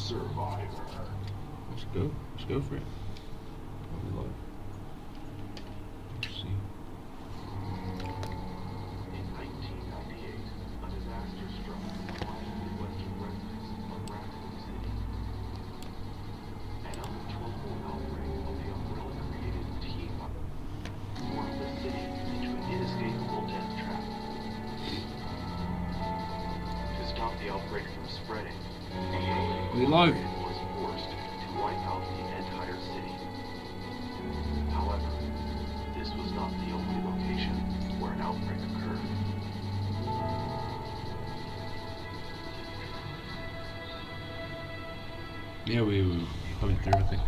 survivor. Let's go. Let's go for it. Let's see. In 1998, a disaster struck the Midwestern residents of Raccoon City. An uncontrollable outbreak of the umbrella-created ps1 formed the city into an inescapable death trap. To stop the outbreak from spreading, We live. was forced to wipe out the entire city. However, this was not the only location where an outbreak occurred. Yeah, we were coming through, I think.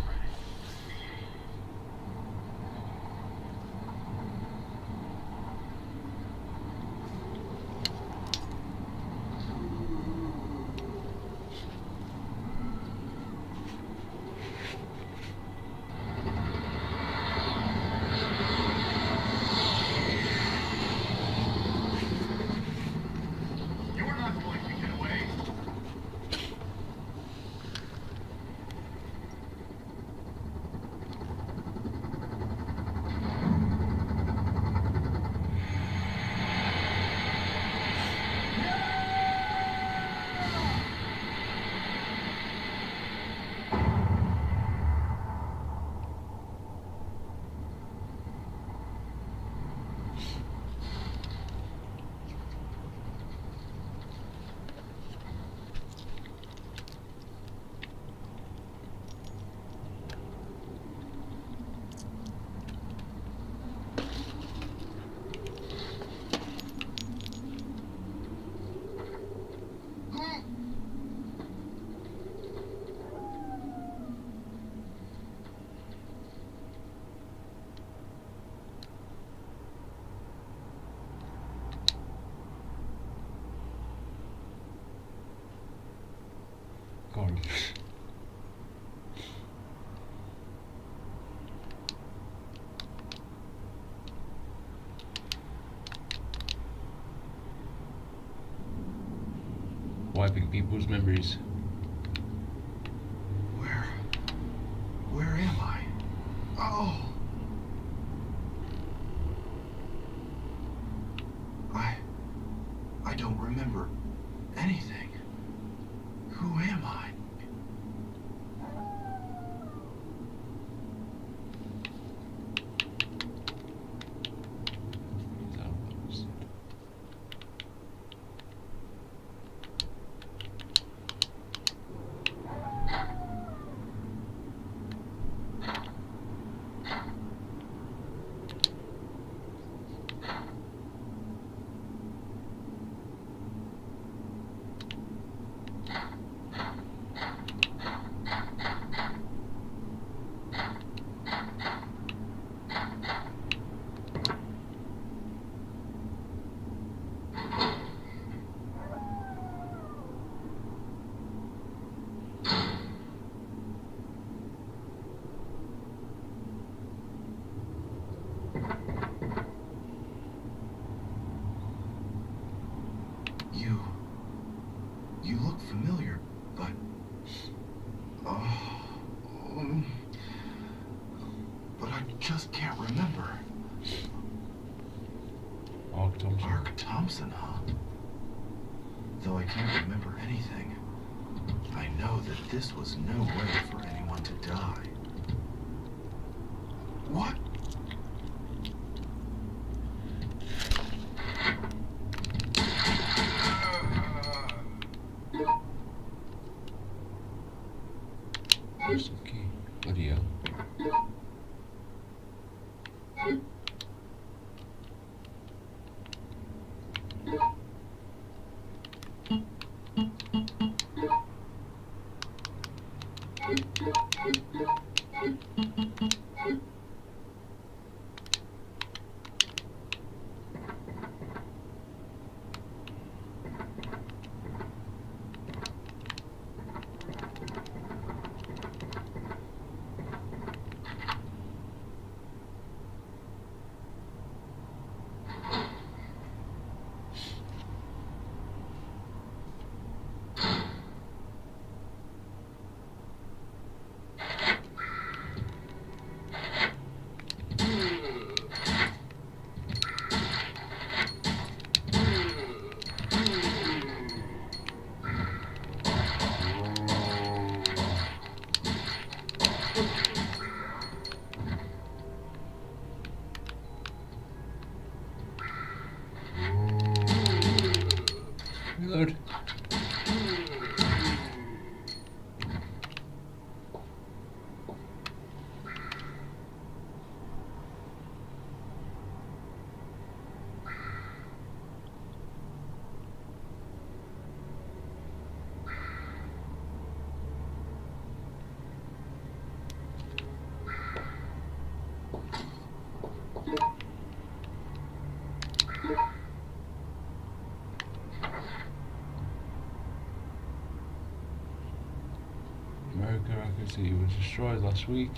You're not going to get away. Going. Wiping people's memories. Where am I? Oh! I don't remember anything. Who am I? You look familiar, but... but I just can't remember. Ark Thompson, huh? Though I can't remember anything, I know that this was no way for anyone to die. What? Where's the key? Bloody hell. America Raccoon City was destroyed last week.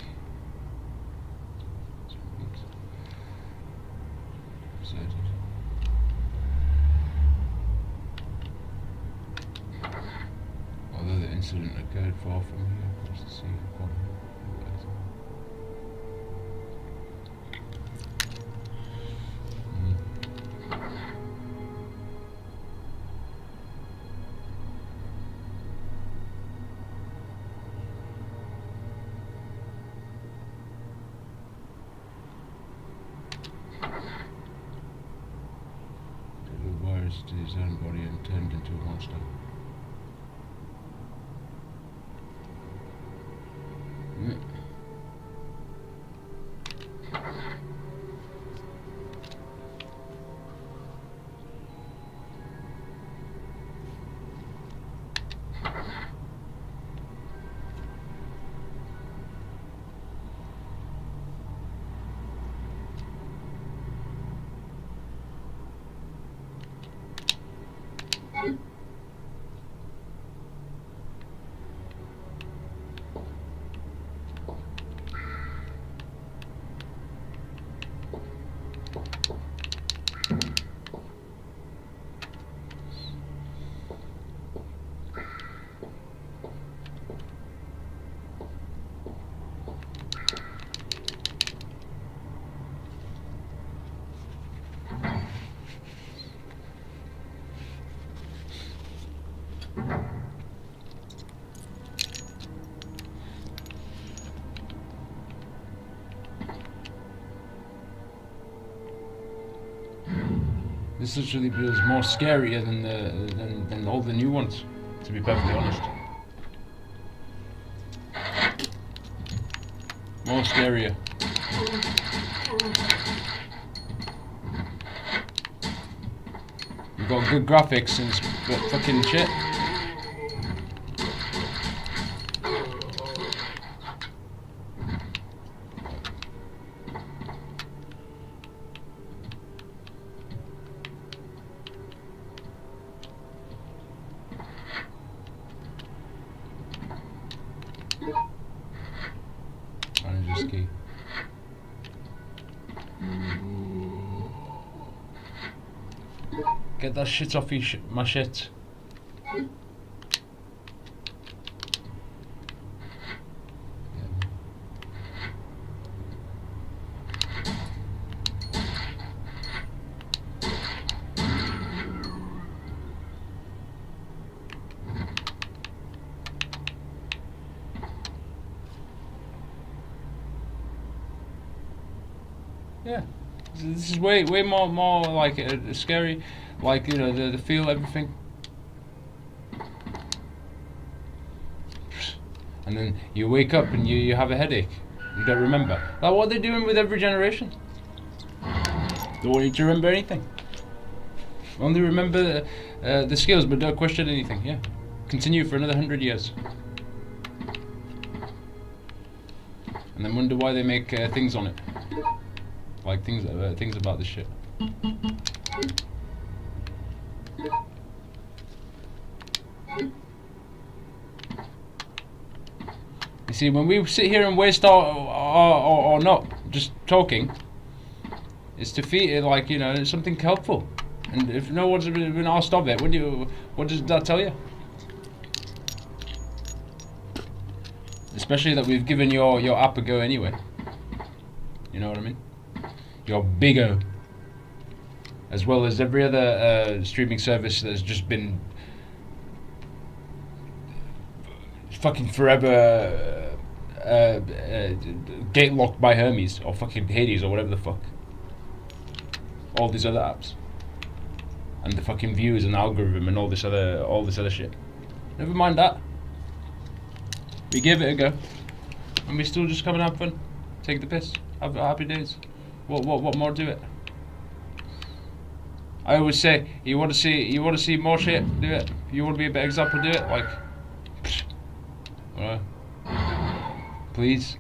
Although the incident occurred far from here across the sea. To his own body and turned into a monster. This literally feels more scarier than all the new ones, to be perfectly honest. More scarier. You've got good graphics and it's got fucking shit. Manager's key. Get that shit off my shit. Yeah, this is way more like scary, like, you know, the feel, everything. And then you wake up and you have a headache. You don't remember. Like what they're doing with every generation. Don't want you to remember anything. Only remember the skills, but don't question anything. Yeah, continue for another 100 years. And then wonder why they make things on it. Like things about this shit. You see, when we sit here and waste or not just talking, it's to feed, like, you know, something helpful. And if no one's been asked of it, what does that tell you? Especially that we've given your app a go anyway. You know what I mean? Your Bigo, as well as every other streaming service that's just been fucking forever gate locked by Hermes or fucking Hades or whatever the fuck. All these other apps, and the fucking views and algorithm and all this other shit. Never mind that. We gave it a go, and we still just come and have fun, take the piss, have happy days. What more to it? I always say, you want to see more shit, do it. You want to be a better example, do it. Like, please.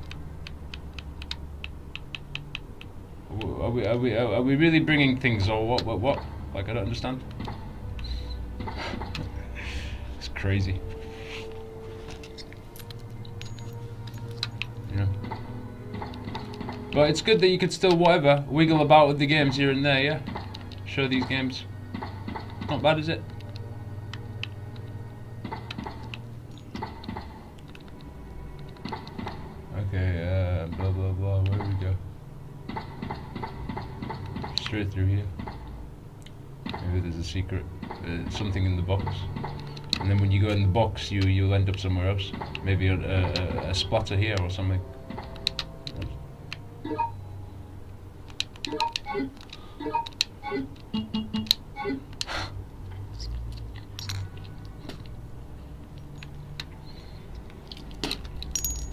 Are we really bringing things, or what? Like, I don't understand. It's crazy. But it's good that you could still, whatever, wiggle about with the games here and there, yeah? Show these games. Not bad, is it? Okay, blah blah blah, where do we go? Straight through here. Maybe there's a secret, something in the box. And then when you go in the box, you'll end up somewhere else. Maybe a splatter here or something.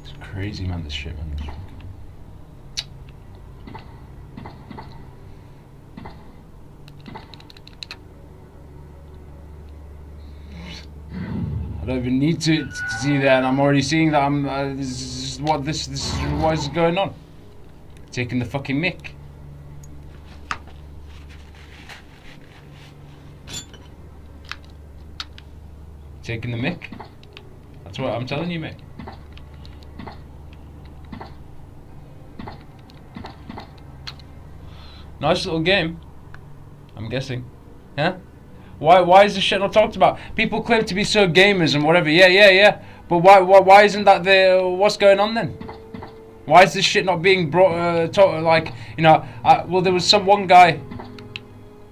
It's crazy, man, this shit, man. I don't even need to see that, and I'm already seeing that I'm. This is what this is what is going on. Taking the fucking mick. Taking the mick. That's what I'm telling you, mate. Nice little game. I'm guessing. Yeah? Why is this shit not talked about? People claim to be so gamers and whatever. Yeah. But why isn't that the what's going on then? Why is this shit not being brought like, you know, well, there was one guy.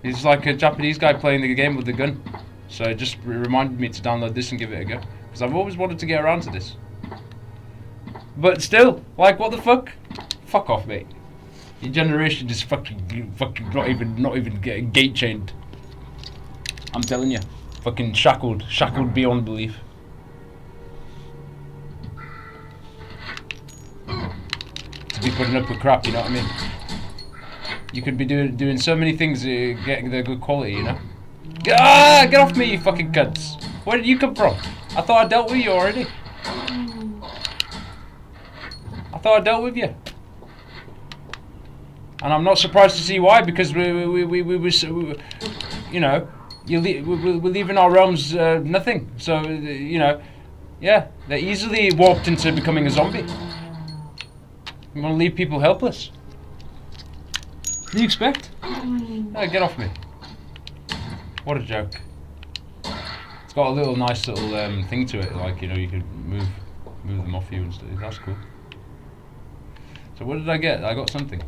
He's like a Japanese guy playing the game with the gun. So it just reminded me to download this and give it a go, because I've always wanted to get around to this. But still, like, what the fuck? Fuck off, mate. Your generation is fucking not even getting gate chained. I'm telling you, fucking shackled beyond belief. To be putting up with crap, you know what I mean? You could be doing so many things, getting the good quality, you know? Get off me, you fucking cunts! Where did you come from? I thought I dealt with you already. I thought I dealt with you. And I'm not surprised to see why, because we you know, we're leaving our realms nothing. So, you know, yeah, they're easily warped into becoming a zombie. You want to leave people helpless? What do you expect? Get off me. What a joke. It's got a nice little thing to it, like, you know, you can move them off you and stuff. That's cool. So what did I get? I got something.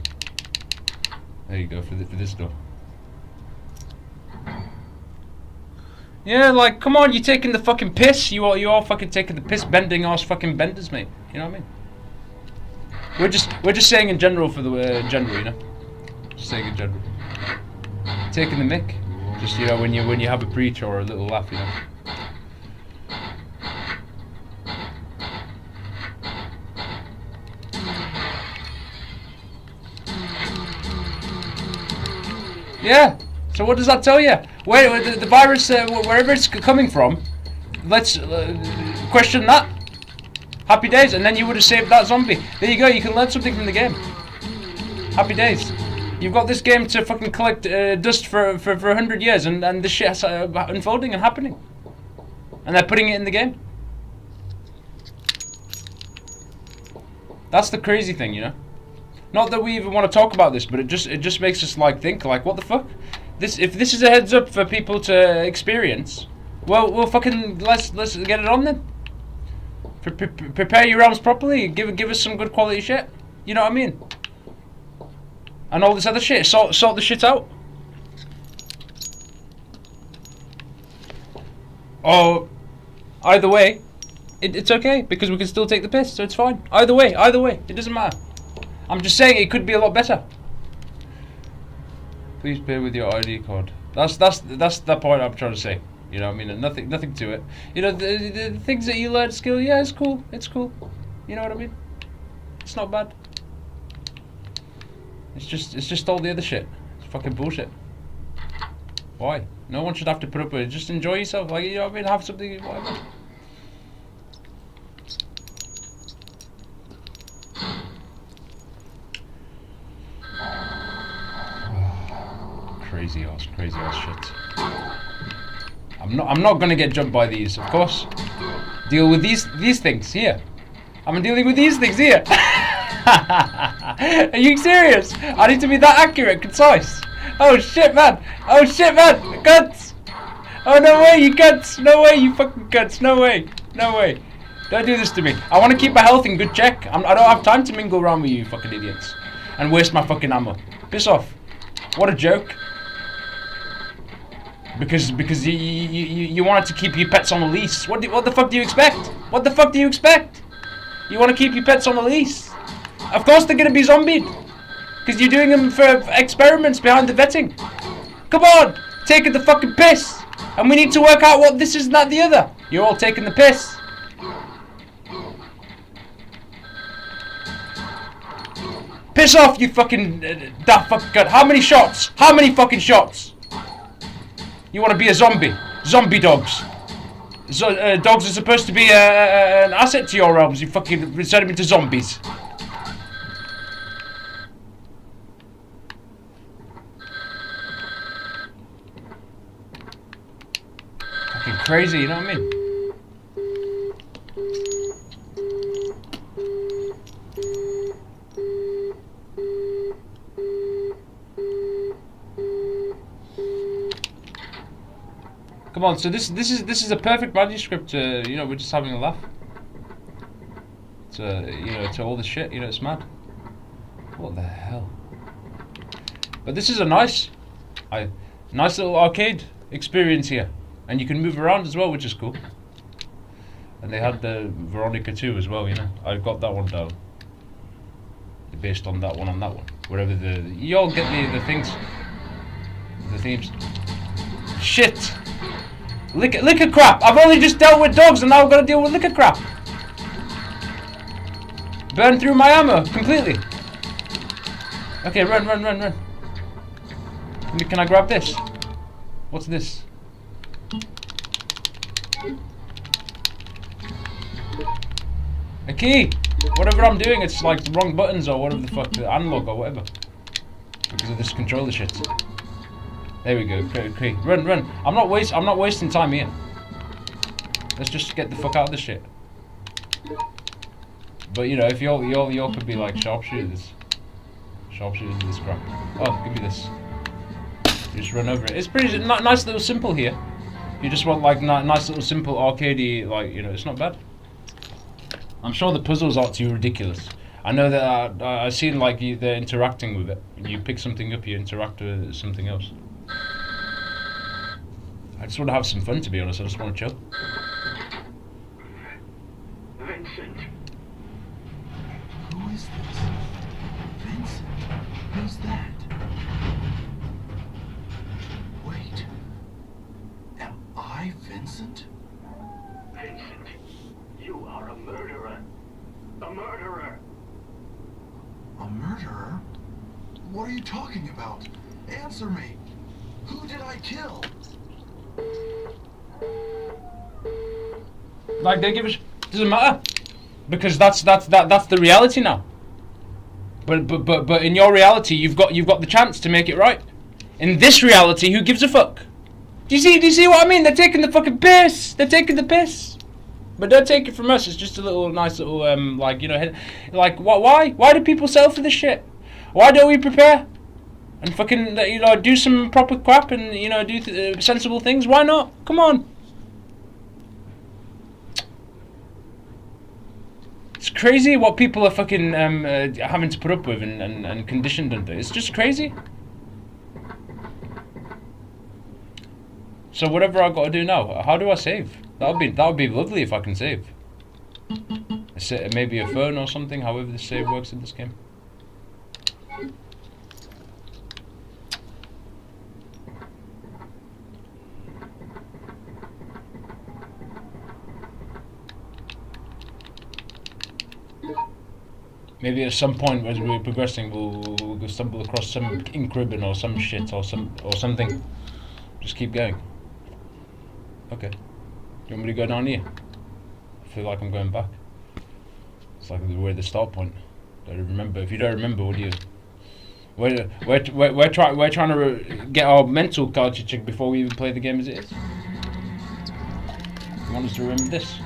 There you go, for this door. Yeah, like, come on, you're taking the fucking piss. You all fucking taking the piss, bending ass fucking benders, mate. You know what I mean? We're just saying in general for the general, you know. Just saying in general. Taking the mick. Just, you know, when you have a preach or a little laugh, you know. Yeah. So what does that tell you? Where the virus, wherever it's coming from, let's question that. Happy days, and then you would have saved that zombie. There you go. You can learn something from the game. Happy days. You've got this game to fucking collect dust for 100 years, and this shit is unfolding and happening, and they're putting it in the game. That's the crazy thing, you know. Not that we even want to talk about this, but it just makes us like think like, what the fuck? If this is a heads up for people to experience, well, fucking let's get it on then. Prepare your realms properly. Give us some good quality shit. You know what I mean? And all this other shit. Sort the shit out. Oh, either way, it's okay, because we can still take the piss, so it's fine. Either way, it doesn't matter. I'm just saying it could be a lot better. Please pay with your ID card. That's the point I'm trying to say. You know what I mean? Nothing to it. You know, the things that you learn at skill, yeah, it's cool. You know what I mean? It's not bad. It's just all the other shit. It's fucking bullshit. Why? No one should have to put up with it. Just enjoy yourself. Like, you know what I mean? Have something, whatever. Crazy ass shit. I'm not gonna get jumped by these, of course. Deal with these things here. I'm dealing with these things here. Are you serious? I need to be that accurate, concise. Oh shit, man. Oh shit, man. Cunts. Oh no way, you cunts. No way, you fucking cunts. No way. No way. Don't do this to me. I want to keep my health in good check. I don't have time to mingle around with you fucking idiots and waste my fucking ammo. Piss off. What a joke. Because you wanted to keep your pets on a leash. What the fuck do you expect? What the fuck do you expect? You want to keep your pets on a leash? Of course they're gonna be zombied. Because you're doing them for experiments behind the vetting. Come on, taking the fucking piss. And we need to work out what this is and that the other. You're all taking the piss. Piss off, you fucking daft fucking cunt. How many shots? How many fucking shots? You want to be a zombie? Zombie dogs. Dogs are supposed to be an asset to your realms. You fucking turn them into zombies. Fucking crazy, you know what I mean? Come on, so this is a perfect manuscript. You know, we're just having a laugh. To all this shit. You know, it's mad. What the hell? But this is a nice little arcade experience here, and you can move around as well, which is cool. And they had the Veronica 2 as well. You know, I got that one down based on that one on that one. Whatever you all get the things, the themes. Shit. Liquor crap! I've only just dealt with dogs and now I've got to deal with liquor crap! Burn through my ammo completely! Okay, run. Can I grab this? What's this? A key! Whatever I'm doing, it's like the wrong buttons or whatever the fuck, the analog or whatever. Because of this controller shit. There we go. Okay. Run. I'm not wasting time here. Let's just get the fuck out of this shit. But you know, if y'all could be like sharpshooters of this crap. Oh, give me this. You just run over it. It's pretty nice little simple here. You just want like nice little simple arcadey, like, you know, it's not bad. I'm sure the puzzles aren't too ridiculous. I know that I've seen like they're interacting with it. You pick something up, you interact with something else. I just want to have some fun, to be honest. I just want to chill. Vincent. Who is this? Vincent? Who's that? Wait. Am I Vincent? Vincent, you are a murderer. A murderer. A murderer? What are you talking about? Answer me. Who did I kill? Like they give us doesn't matter because that's the reality now. But in your reality, you've got the chance to make it right. In this reality, who gives a fuck? Do you see what I mean? They're taking the fucking piss. They're taking the piss. But don't take it from us. It's just a little nice little like, you know, like why do people sell for this shit? Why don't we prepare? And fucking, you know, do some proper crap and, you know, do sensible things. Why not? Come on. It's crazy what people are fucking having to put up with and conditioned under. It's just crazy. So whatever I've got to do now, how do I save? That would be lovely if I can save. Maybe a phone or something, however the save works in this game. Maybe at some point as we're progressing, we'll stumble across some ink ribbon or some shit or something. Just keep going. Okay. Do you want me to go down here? I feel like I'm going back. It's like we're at the start point. Don't remember. If you don't remember, what do you? We're trying to get our mental culture check before we even play the game as it is. You want us to remember this?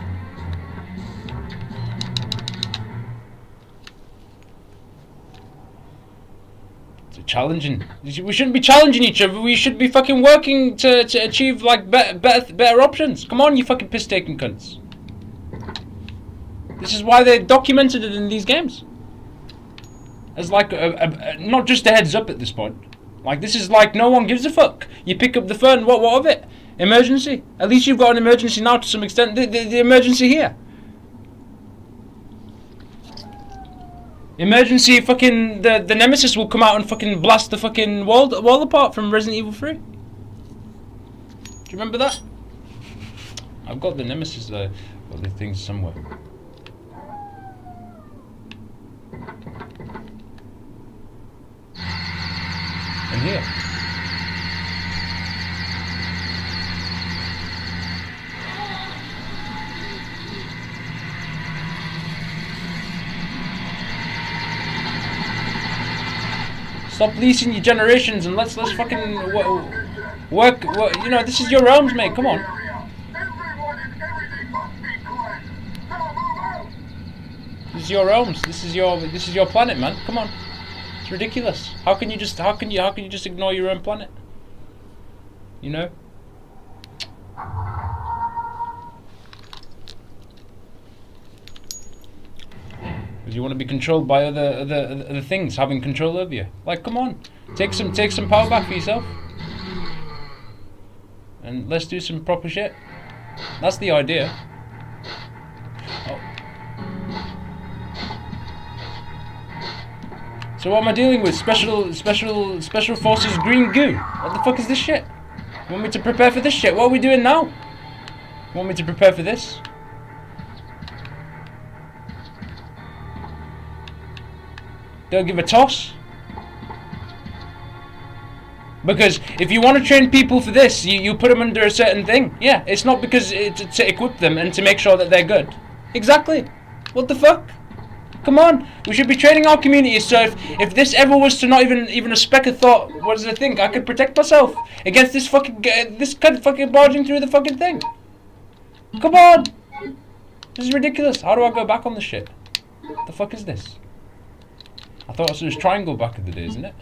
challenging. We shouldn't be challenging each other. We should be fucking working to achieve like better options. Come on, you fucking piss-taking cunts. This is why they documented it in these games. As like not just a heads up at this point. Like this is like no one gives a fuck. You pick up the phone. What of it? Emergency. At least you've got an emergency now to some extent. The emergency here. Emergency fucking the Nemesis will come out and fucking blast the fucking wall apart from Resident Evil 3. Do you remember that? I've got the Nemesis though. Got the things somewhere. And here. Stop leasing your generations and let's fucking work. You know, this is your realms, mate. Come on. This is your realms. This is your planet, man. Come on. It's ridiculous. How can you just ignore your own planet? You know? Because you want to be controlled by other things having control over you. Like, come on, take some power back for yourself, and let's do some proper shit. That's the idea. Oh. So what am I dealing with? Special forces green goo. What the fuck is this shit? You want me to prepare for this shit? What are we doing now? You want me to prepare for this? Don't give a toss. Because if you want to train people for this, you put them under a certain thing. Yeah, it's not because it's to equip them and to make sure that they're good. Exactly. What the fuck? Come on. We should be training our community. So if this ever was to not even a speck of thought, what does it think? I could protect myself against this cunt fucking barging through the fucking thing. Come on. This is ridiculous. How do I go back on this shit? What the fuck is this? I thought it was triangle back in the day, isn't it?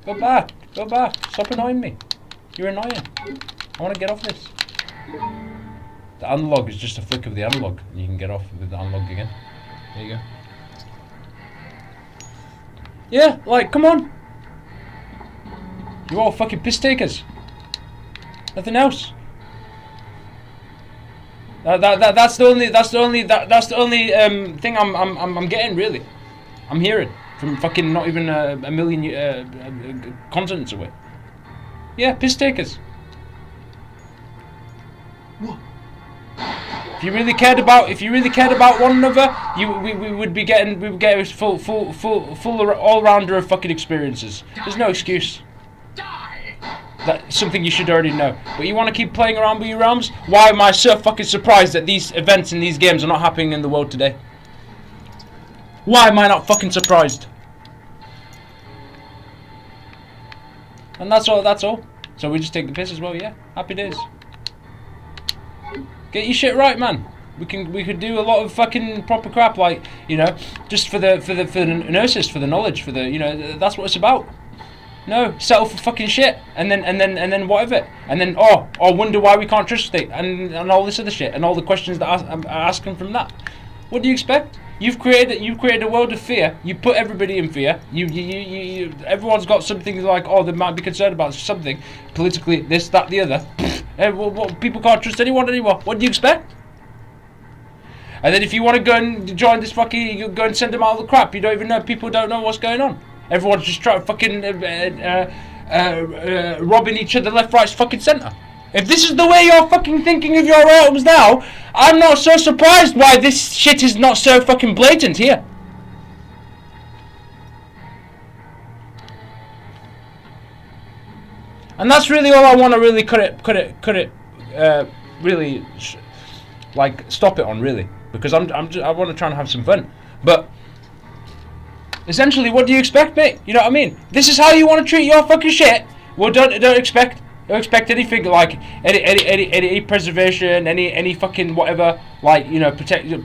Go back. Go back. Stop annoying me. You're annoying. I want to get off this. The analog is just a flick of the analog, and you can get off with the analog again. There you go. Yeah, like, come on. You're all fucking piss takers. Nothing else. That's the only thing I'm getting, really. I'm hearing from fucking not even a million continents away. Yeah, piss takers. What? If you really cared about one another, we would get a full all rounder of fucking experiences. There's no excuse. That's something you should already know. But you want to keep playing around with your realms? Why am I so fucking surprised that these events in these games are not happening in the world today? Why am I not fucking surprised? And that's all. So we just take the piss as well, yeah? Happy days. Get your shit right, man. We could do a lot of fucking proper crap, like, you know, just for the gnosis, for the knowledge, for the, you know, that's what it's about. No, settle for fucking shit, and then whatever, and then or wonder why we can't trust it, and all this other shit, and all the questions that are asking from that. What do you expect? You've created a world of fear. You put everybody in fear. You everyone's got something like, they might be concerned about something politically, this, that, the other. People can't trust anyone anymore. What do you expect? And then if you want to go and join this fucking, you go and send them all the crap. You don't even know. People don't know what's going on. Everyone's just trying to fucking robbing each other left, right, fucking centre. If this is the way you're fucking thinking of your realms now, I'm not so surprised why this shit is not so fucking blatant here. And that's really all I want to really cut it, really, like, stop it on, really, because I want to try and have some fun, but essentially, what do you expect, mate? You know what I mean? This is how you want to treat your fucking shit. Well, don't expect anything like any preservation, any fucking whatever. Like, you know,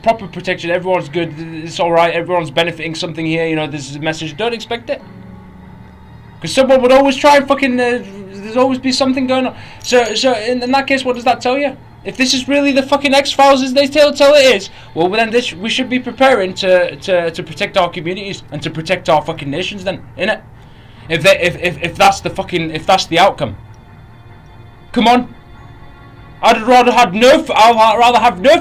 proper protection. Everyone's good. It's all right. Everyone's benefiting something here. You know, this is a message. Don't expect it. Because someone would always try and fucking. There's always be something going on. So in that case, what does that tell you? If this is really the fucking X-Files as they tell it is, well then we should be preparing to protect our communities and to protect our fucking nations then, innit? If that's the outcome. Come on. I'd rather have no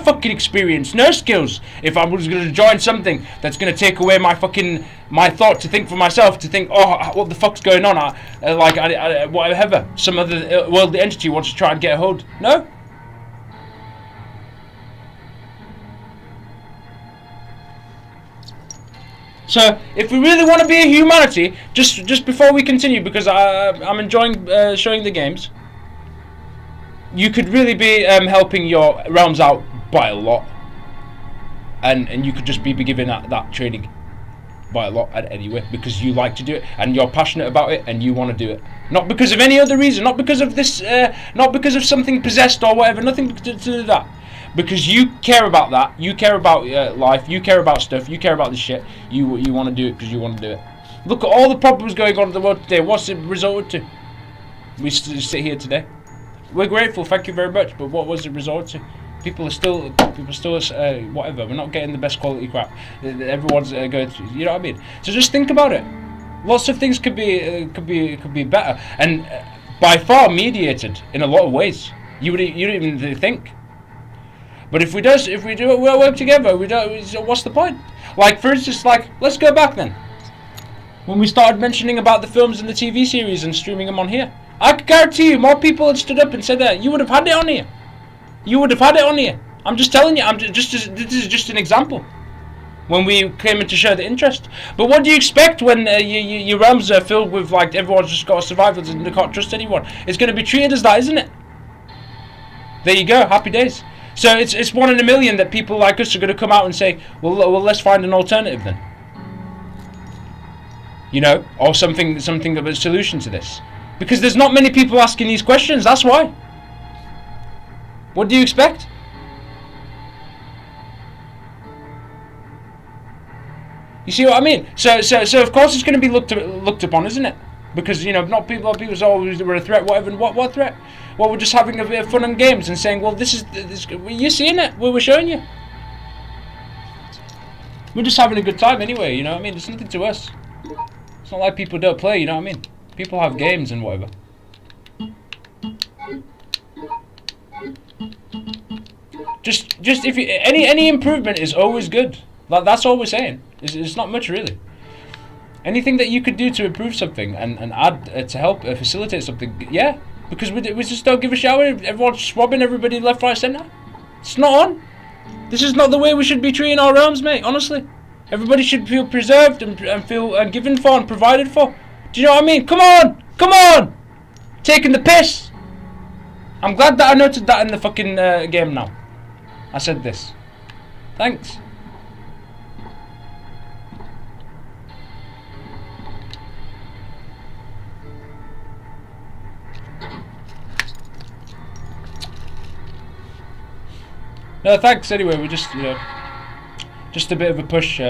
fucking experience, no skills, if I was going to join something that's going to take away my thought to think for myself, to think, oh, what the fuck's going on? Whatever. Some other worldly entity wants to try and get a hold. No. So, if we really want to be a humanity, just before we continue, because I'm enjoying showing the games, you could really be helping your realms out by a lot, and you could just be giving that training by a lot anyway, because you like to do it and you're passionate about it and you want to do it, not because of any other reason, not because of this, not because of something possessed or whatever, nothing to do with that. Because you care about that, you care about life, you care about stuff, you care about this shit. You want to do it because you want to do it. Look at all the problems going on in the world today. What's it resulted to? We sit here today. We're grateful, thank you very much. But what was it resulted to? People still whatever. We're not getting the best quality crap. Everyone's going through. You know what I mean? So just think about it. Lots of things could be better, and by far mediated in a lot of ways. You don't even think. But if we do it, we'll work together. So what's the point? Like, for instance, let's go back then. When we started mentioning about the films and the TV series and streaming them on here, I can guarantee you more people had stood up and said that. You would have had it on here. You would have had it on here. I'm just telling you. This is just an example. When we came in to show the interest. But what do you expect when your realms are filled with, like, everyone's just got a survival and they can't trust anyone? It's going to be treated as that, isn't it? There you go. Happy days. So it's 1 in a million that people like us are going to come out and say, well, let's find an alternative then. You know, or something of a solution to this. Because there's not many people asking these questions, that's why. What do you expect? You see what I mean? So of course it's going to be looked upon, isn't it? Because, you know, not people say, oh, we're a threat, whatever. What threat? Well, we're just having a bit of fun and games and saying, well, this. You're seeing it. We're showing you. We're just having a good time anyway, you know what I mean? It's nothing to us. It's not like people don't play, you know what I mean? People have games and whatever. Just if you, any improvement is always good. That's all we're saying. It's not much really. Anything that you could do to improve something and add to help facilitate something, yeah. Because we just don't give a shower. Everyone's swabbing everybody left, right, centre. It's not on. This is not the way we should be treating our realms, mate. Honestly, everybody should feel preserved and feel given for and provided for. Do you know what I mean? Come on, taking the piss. I'm glad that I noted that in the fucking game now. I said this. Thanks. No, thanks anyway. We're just, you know, just a bit of a push,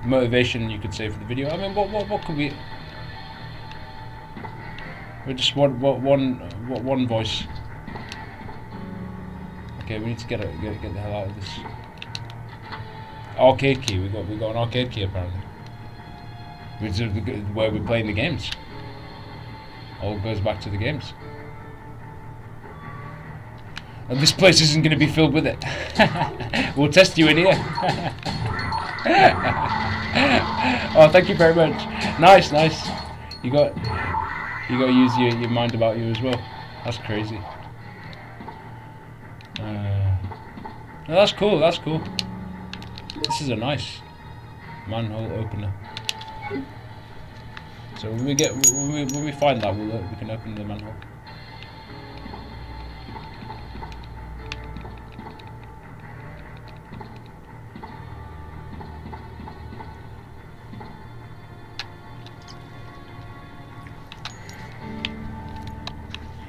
motivation, you could say, for the video. I mean, what could we? We're just one voice. Okay, we need to get the hell out of this. Arcade key. We got an arcade key apparently. Which is where we're playing the games. All goes back to the games. And this place isn't going to be filled with it. We'll test you in here. Oh, thank you very much. Nice. You got to use your mind about you as well. That's crazy. No, that's cool. This is a nice manhole opener. So when we find that, we can open the manhole.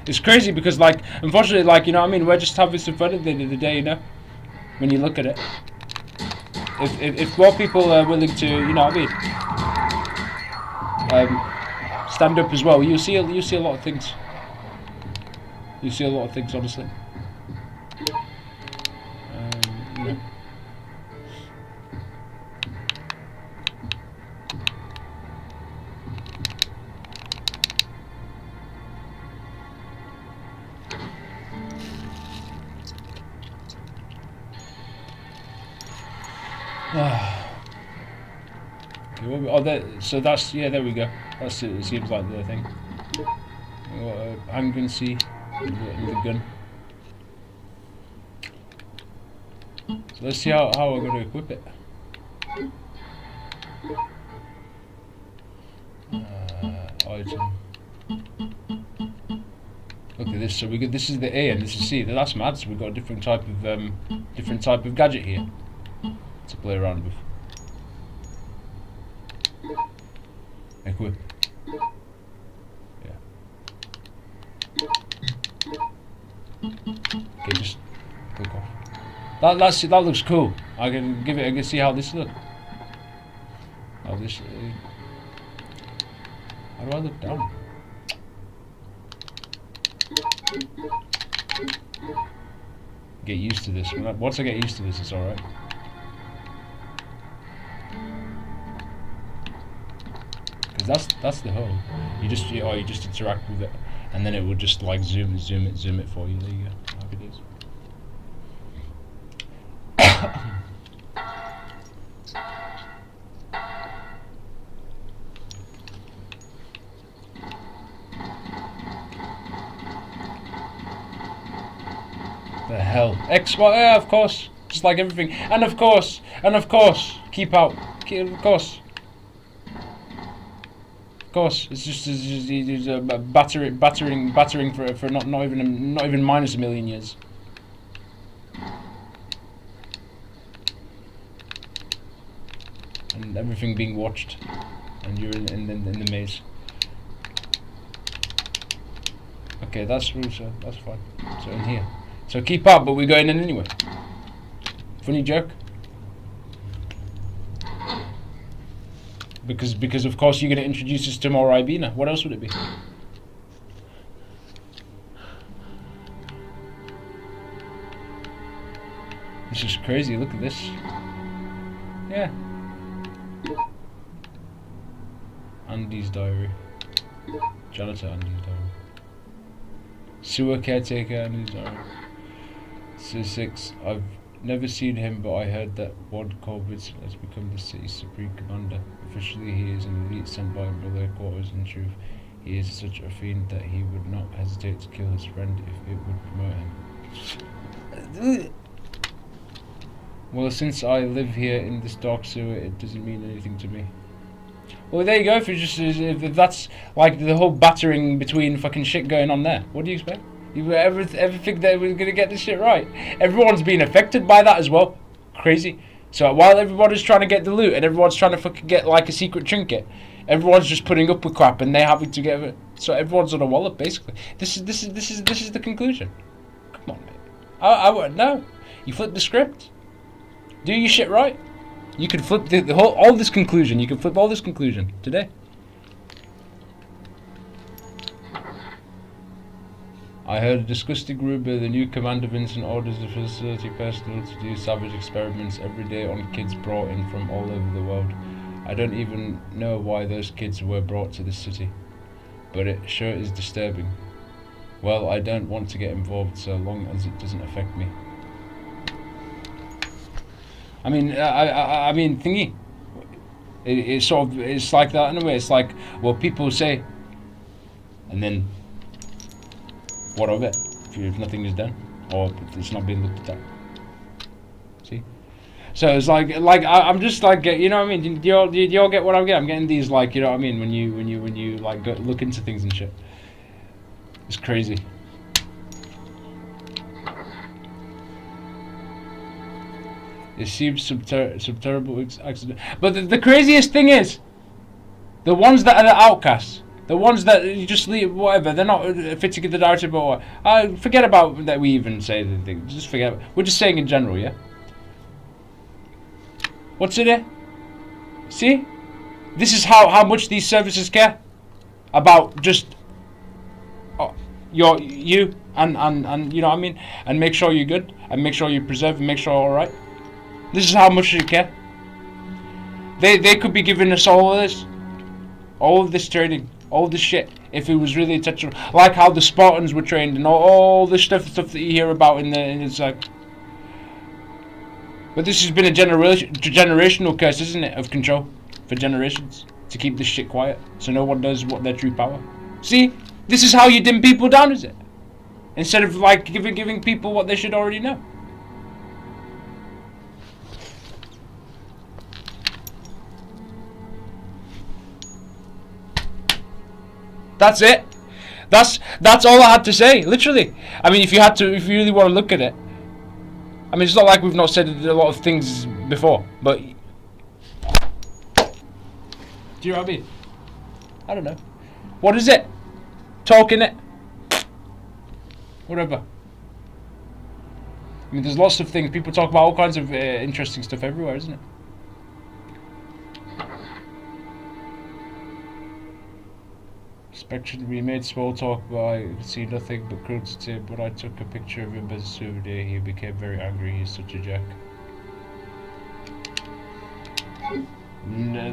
It's crazy because, like, unfortunately, like, you know what I mean, we're just having some fun at the end of the day, you know, when you look at it. If more people are willing to, you know what I mean, stand up as well. You see a lot of things. You see a lot of things, honestly. You know. So that's, yeah, there we go. That's it. It seems like the thing. Handgun C with the gun. So let's see how I'm going to equip it. Item. Look at this. So we got, this is the A and this is C. That's mad. So we've got a different type of gadget here to play around with. Equip. Yeah. Okay, just click off. That looks cool. I can see how this looks. How this. How do I look down? Get used to this. Once I get used to this, it's alright. Because that's the whole. You just interact with it, and then it will just like zoom it for you. There you go. Like it is. The hell. X, Y, yeah, of course. Just like everything. And of course, keep out. Of course. Of course, it's just battering for not even minus a million years. And everything being watched, and you're in the maze. Okay, that's fine. So in here. So keep up, but we're going in anyway. Funny joke. Because of course you're going to introduce us to more Ribena. What else would it be? This is crazy. Look at this. Yeah. Andy's diary. Janitor Andy's diary. Sewer caretaker Andy's diary. 6. I've never seen him, but I heard that Wad Corbett has become the city's supreme commander. Officially, he is an elite sent by brother quarters. In truth, he is such a fiend that he would not hesitate to kill his friend if it would promote him. Well, since I live here in this dark sewer, it doesn't mean anything to me. Well, there you go. If that's like the whole battering between fucking shit going on there, what do you expect? You ever think that we're gonna get this shit right? Everyone's being affected by that as well. Crazy. So while everybody's trying to get the loot and everyone's trying to fucking get like a secret trinket, everyone's just putting up with crap and they're having to get it. So everyone's on a wallop basically. This is the conclusion. Come on, mate. I wouldn't know. You flip the script. Do your shit right. You can flip the whole all this conclusion. You can flip all this conclusion today. I heard a disgusting rumor the new Commander Vincent orders the facility personnel to do savage experiments every day on kids brought in from all over the world. I don't even know why those kids were brought to this city, but it sure is disturbing. Well, I don't want to get involved so long as it doesn't affect me. I mean, thingy. It's sort of, it's like that in a way. It's like, well, people say, and then what of it? If nothing is done, or if it's not being looked at. See? So it's like I'm just like, you know what I mean? Do you all get what I'm getting? I'm getting these like, you know what I mean? When you like look into things and shit. It's crazy. It seems some terrible accident. But the craziest thing is, the ones that are the outcasts, the ones that you just leave, whatever, they're not fitting in the narrative or what. Forget about that we even say the thing. Just forget. We're just saying in general, yeah? What's it here? See? This is how much these services care about just you and you know what I mean, and make sure you're good, and make sure you preserve, and make sure you're all right. This is how much they care. They could be giving us all of this training, all this shit, if it was really intentional. Like how the Spartans were trained and all this stuff that you hear about in it's like. But this has been a generational curse, isn't it, of control for generations, to keep this shit quiet, so no one knows what their true power. See, this is how you dim people down, is it? Instead of like giving people what they should already know. That's it. That's all I had to say, literally. I mean, if you really want to look at it. I mean, it's not like we've not said a lot of things before, but do you know what I mean? I don't know. What is it? Talking it? Whatever. I mean, there's lots of things. People talk about all kinds of interesting stuff everywhere, isn't it? Spectrum, we made small talk, but I could see nothing but cruelty. But I took a picture of him as a souvenir. He became very angry. He's such a jack.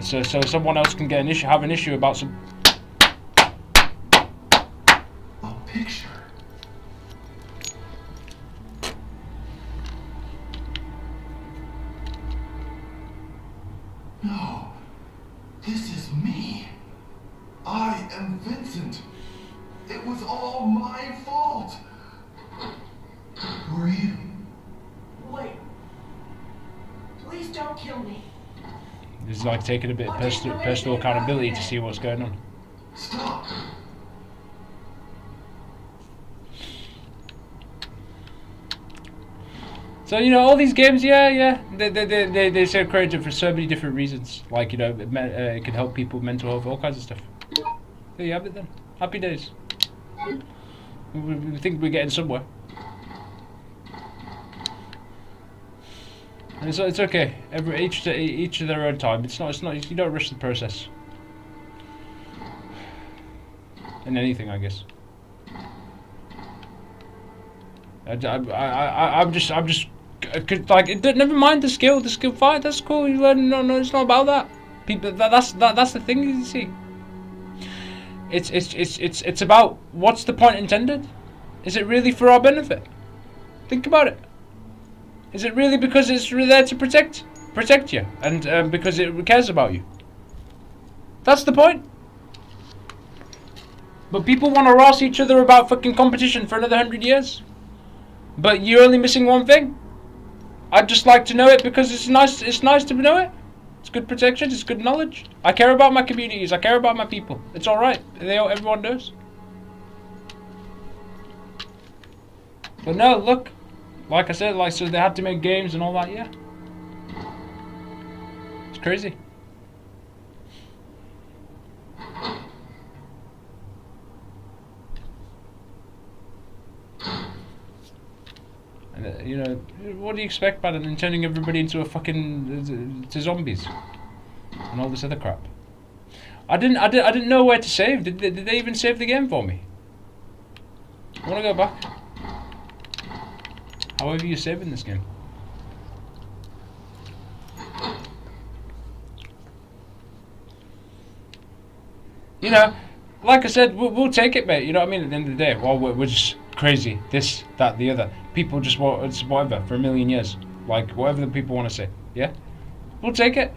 So someone else can get have an issue about some. A picture. No, this is me. I am Vincent. It was all my fault. Who are you? Wait. Please don't kill me. This is like taking a bit of personal accountability to see what's going on. Stop. So you know, all these games, yeah, they say created for so many different reasons. Like, you know, it can help people, mental health, all kinds of stuff. There you have it then. Happy days. We think we're getting somewhere. And it's okay. Each to their own time. It's not. You don't rush the process. In anything, I guess. I'm just like, never mind the skill fine, that's cool. You learn. No, it's not about that. People, that's the thing, you see. It's about what's the point intended? Is it really for our benefit? Think about it. Is it really because it's there to protect you, and because it cares about you? That's the point. But people want to ross each other about fucking competition for another 100 years. But you're only missing one thing. I'd just like to know it because it's nice. It's nice to know it. It's good protection. It's good knowledge. I care about my communities. I care about my people. It's all right. Everyone knows. But no, look. Like I said, so they had to make games and all that. Yeah. It's crazy. And, you know, what do you expect by them turning everybody into a fucking to zombies and all this other crap? I didn't know where to save. Did they even save the game for me? I want to go back. However you save in this game. You know, like I said, we'll take it, mate. You know what I mean? At the end of the day, well, we're just crazy. This, that, the other. People just want, it's whatever, for a million years. Like, whatever the people want to say. Yeah? We'll take it.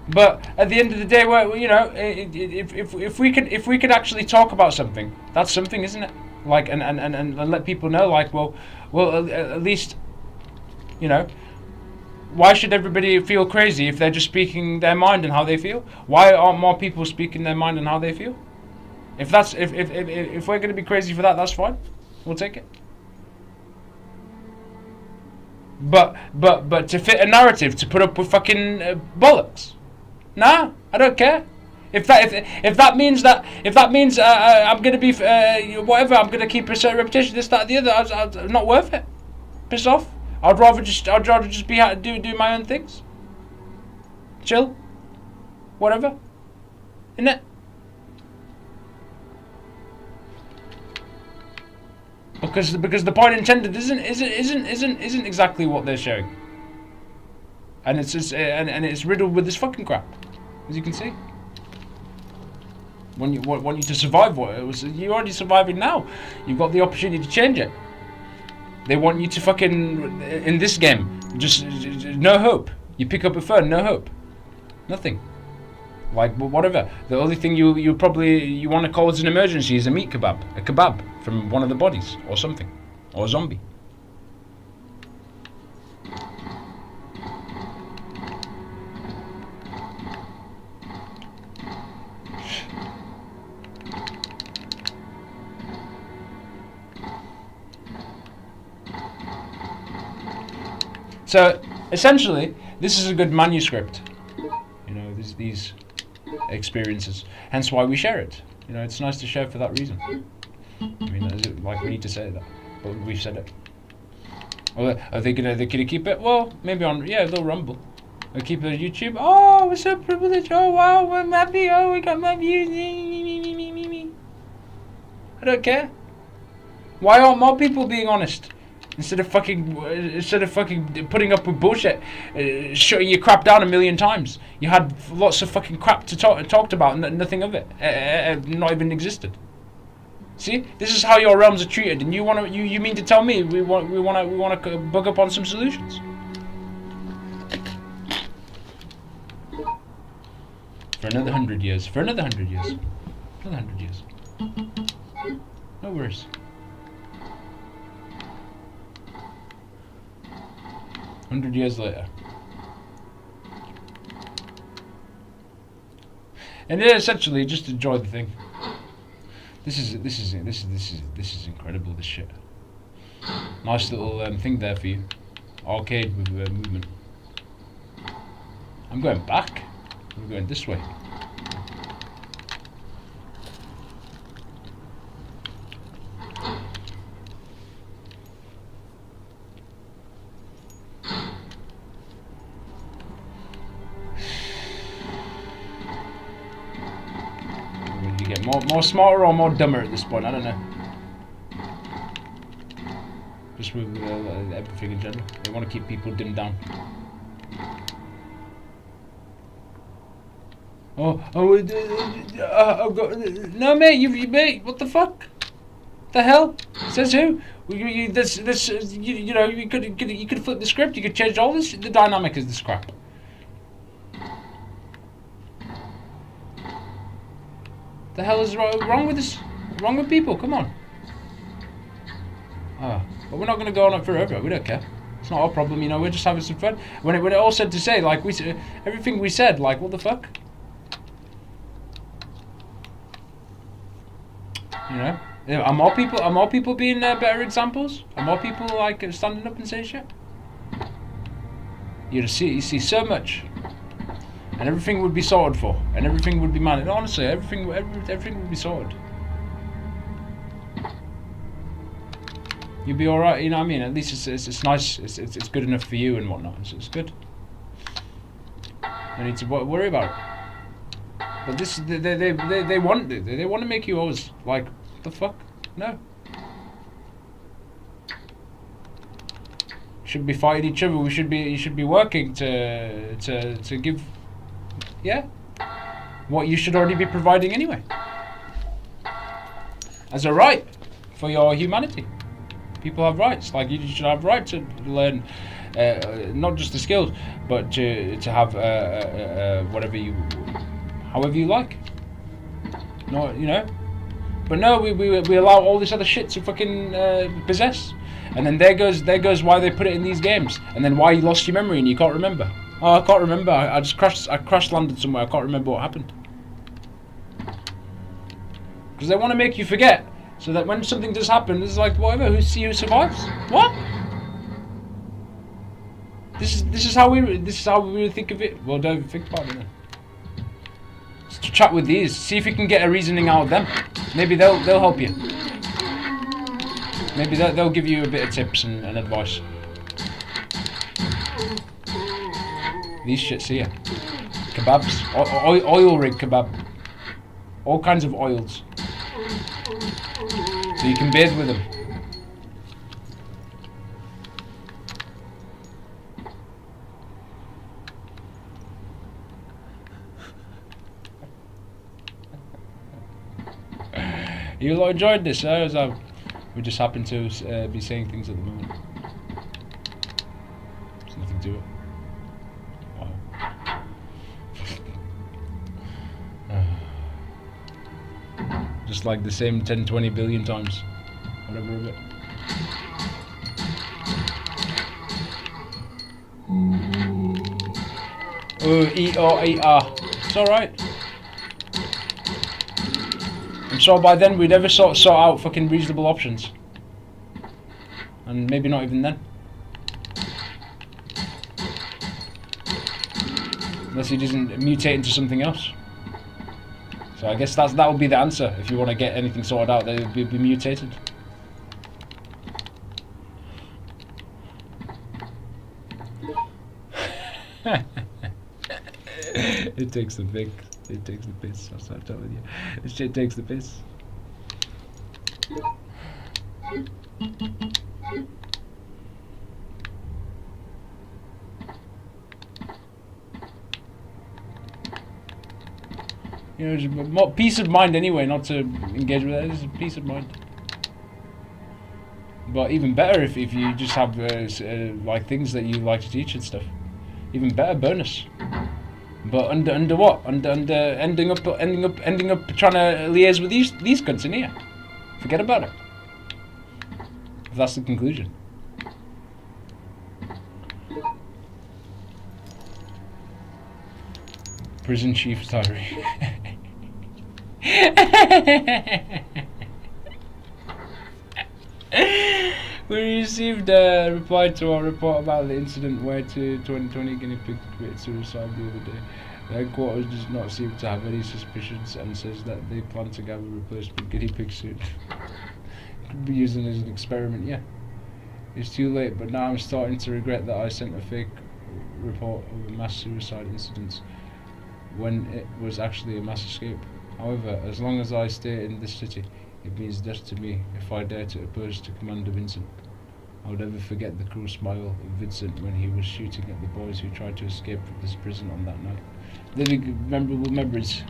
But at the end of the day, well, you know, if we could actually talk about something, that's something, isn't it? Like, and let people know, like, well, at least, you know, why should everybody feel crazy if they're just speaking their mind and how they feel? Why aren't more people speaking their mind and how they feel? If we're going to be crazy for that, that's fine. We'll take it. But to fit a narrative, to put up with fucking bollocks, nah, I don't care. If that means I'm gonna be whatever, I'm gonna keep a certain reputation, this, that, the other, I'm not worth it. Piss off. I'd rather just do my own things. Chill. whatever. Isn't it? Because the point intended isn't exactly what they're showing. And it's just, and it's riddled with this fucking crap, as you can see. Want you to survive what it was. You're already surviving now. You've got the opportunity to change it. They want you to fucking, in this game, just no hope. You pick up a phone, no hope, nothing. Like whatever. The only thing you want to call as an emergency is a meat kebab, a kebab from one of the bodies or something, or a zombie. So essentially, this is a good manuscript. You know, these experiences. Hence why we share it. You know, it's nice to share for that reason. I mean, is it like we need to say that, but we've said it. Well, are they gonna keep it? Well, maybe on they'll rumble. They'll keep it on YouTube. Oh, we're so privileged. Oh wow, we're happy. Oh, we got my views. Me. I don't care. Why aren't more people being honest? Instead of fucking putting up with bullshit, shutting your crap down a million times. You had lots of fucking crap to talked about, and nothing of it, not even existed. See, this is how your realms are treated, and you mean to tell me we want to bug up on some solutions? For another 100 years. For another 100 years. Another 100 years. No worries. $100 later, and then essentially just enjoy the thing. This is incredible. This shit. Nice little thing there for you. Arcade with movement. I'm going back. I'm going this way. More smarter or more dumber at this point, I don't know. Just with everything in general. They want to keep people dimmed down. No mate, mate, what the fuck? The hell? Says who? You know, you could flip the script, you could change all this, the dynamic is this crap. The hell is wrong with this? Wrong with people? Come on. But we're not going to go on it forever. We don't care. It's not our problem. You know, we're just having some fun. When it all said to say, like everything we said, like what the fuck? You know, are more people being better examples? Are more people like standing up and saying shit? You see so much. And everything would be sorted for, and everything would be managed. Honestly, everything would be sorted. You'd be all right, you know what I mean? At least it's nice. It's good enough for you and whatnot. It's good. No need to worry about it. But this, they want to make you always like, what the fuck? No. Should be fighting each other. You should be working to give. Yeah, what you should already be providing anyway, as a right for your humanity. People have rights. Like you should have right to learn, not just the skills, but to have however you like. No, you know. But no, we allow all this other shit to fucking possess, and then there goes why they put it in these games, and then why you lost your memory and you can't remember. Oh, I can't remember. I just crash landed somewhere. I can't remember what happened. Because they want to make you forget, so that when something does happen, it's like whatever. Who survives? What? This is how we think of it. Well, don't think about it then. Just to chat with these, see if you can get a reasoning out of them. Maybe they'll help you. Maybe they'll give you a bit of tips and advice. These shits here. kebabs, oil rig kebab, all kinds of oils, so you can bathe with them. You lot enjoyed this, as we just happen to be saying things at the moment. There's nothing to it. Wow. Just like the same 10, 20 billion times, whatever of it. It's alright. I'm sure by then we'd ever sort out fucking reasonable options. And maybe not even then. Unless he doesn't mutate into something else. So I guess that would be the answer. If you want to get anything sorted out, they would be mutated. It takes the piss. It takes the piss. That's what I'm telling you. This shit takes the piss. You know, just more peace of mind anyway, not to engage with that. It's a peace of mind. But even better if you just have like things that you like to teach and stuff. Even better bonus. But under what? Under ending up trying to liaise with these cunts in here. Forget about it. If that's the conclusion. Prison Chief's Diary. We received a reply to our report about the incident where 2020 guinea pig committed suicide the other day. The headquarters does not seem to have any suspicions and says that they plan to gather a replacement guinea pig soon. Could be used as an experiment, yeah. It's too late, but now I'm starting to regret that I sent a fake report of a mass suicide incident when it was actually a mass escape. However, as long as I stay in this city, it means death to me if I dare to oppose to Commander Vincent. I will never forget the cruel smile of Vincent when he was shooting at the boys who tried to escape from this prison on that night. Living memorable memories.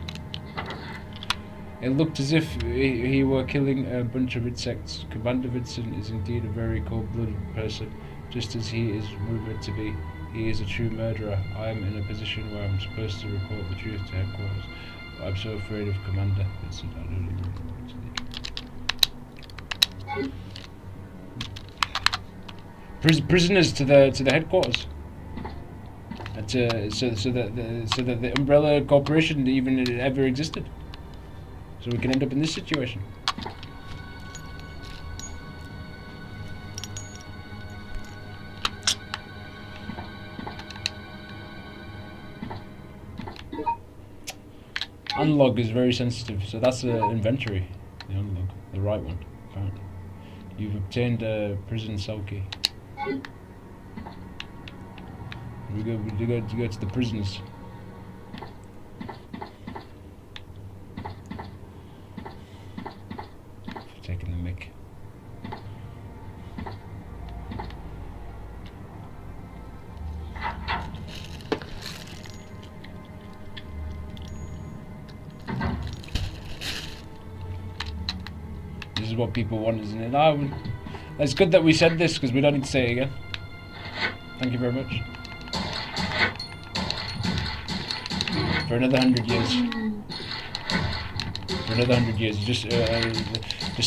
It looked as if he were killing a bunch of insects. Commander Vincent is indeed a very cold-blooded person, just as he is rumoured to be. He is a true murderer. I am in a position where I'm supposed to report the truth to headquarters. But I'm so afraid of Commander Vincent. I don't even know what to do. Prisoners to the headquarters. So that the Umbrella Corporation even ever existed. So we can end up in this situation. Unlog is very sensitive, so that's the inventory. The unlog, the right one, apparently. You've obtained a prison cell key. We go to the prisoners. Taking the mic. This is what people want, isn't it? It's good that we said this because we don't need to say it again. Thank you very much. For another 100 years. For another 100 years, just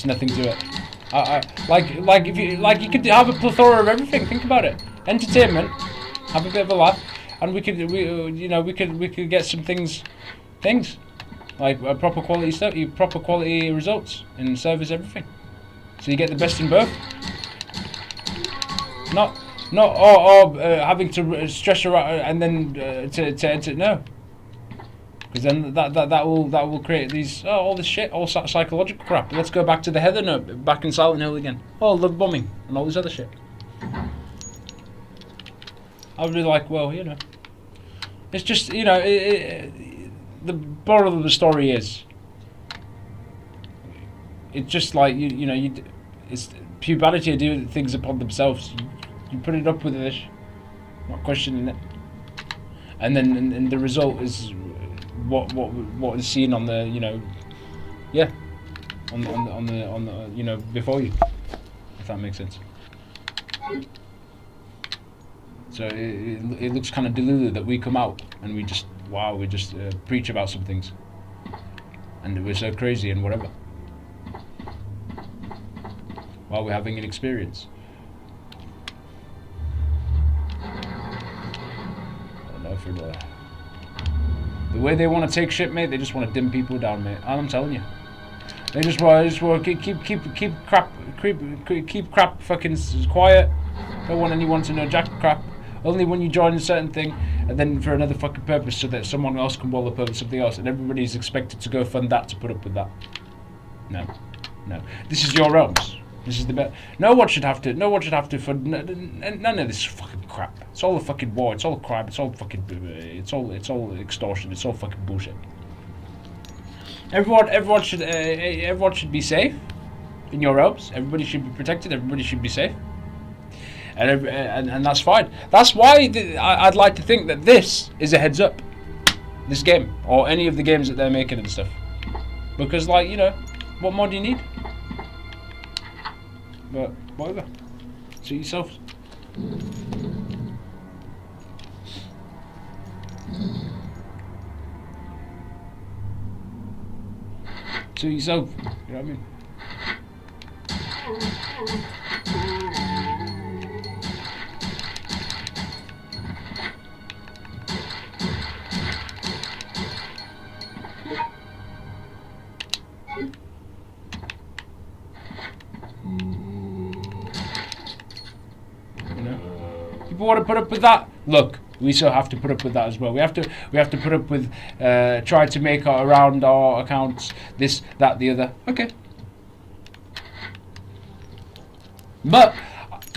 nothing to it. Like if you could have a plethora of everything. Think about it. Entertainment, have a bit of a laugh, and we could get some things like proper quality stuff, proper quality results, and service everything. So you get the best in both. Not having to stress around and then to enter. No. Because then that will create these all this shit, all psychological crap. Let's go back to the Heather note, back in Silent Hill again. Oh, love bombing and all this other shit. I would be like, well, It's just, you know, the moral of the story is, it's just like you know, it's puberty do things upon themselves. You put it up with this, not questioning it, and then and the result is what is seen on the, you know, yeah, on the you know, before you, if that makes sense. So it looks kind of deluded that we come out and we just preach about some things, and we're so crazy and whatever, while we're having an experience. I don't know if the way they want to take shit, mate. They just want to dim people down, mate. And I'm telling you, they just want to keep crap fucking quiet. Don't want anyone to know jack crap. Only when you join a certain thing, and then for another fucking purpose, so that someone else can wallop over something else, and everybody's expected to go fund that to put up with that. No. This is your realms. This is the best. No one should have to fund none of this fucking crap. It's all a fucking war. It's all crime. It's all fucking. It's all extortion. It's all fucking bullshit. Everyone should be safe in your realms. Everybody should be protected. Everybody should be safe. And that's fine. That's why I'd like to think that this is a heads up, this game, or any of the games that they're making and stuff, because, like, you know, what more do you need? But whatever, suit yourselves. Suit yourself. You know what I mean? People want to put up with that. Look, we still have to put up with that as well. We have to put up with try to make around our accounts this, that, the other. Okay. But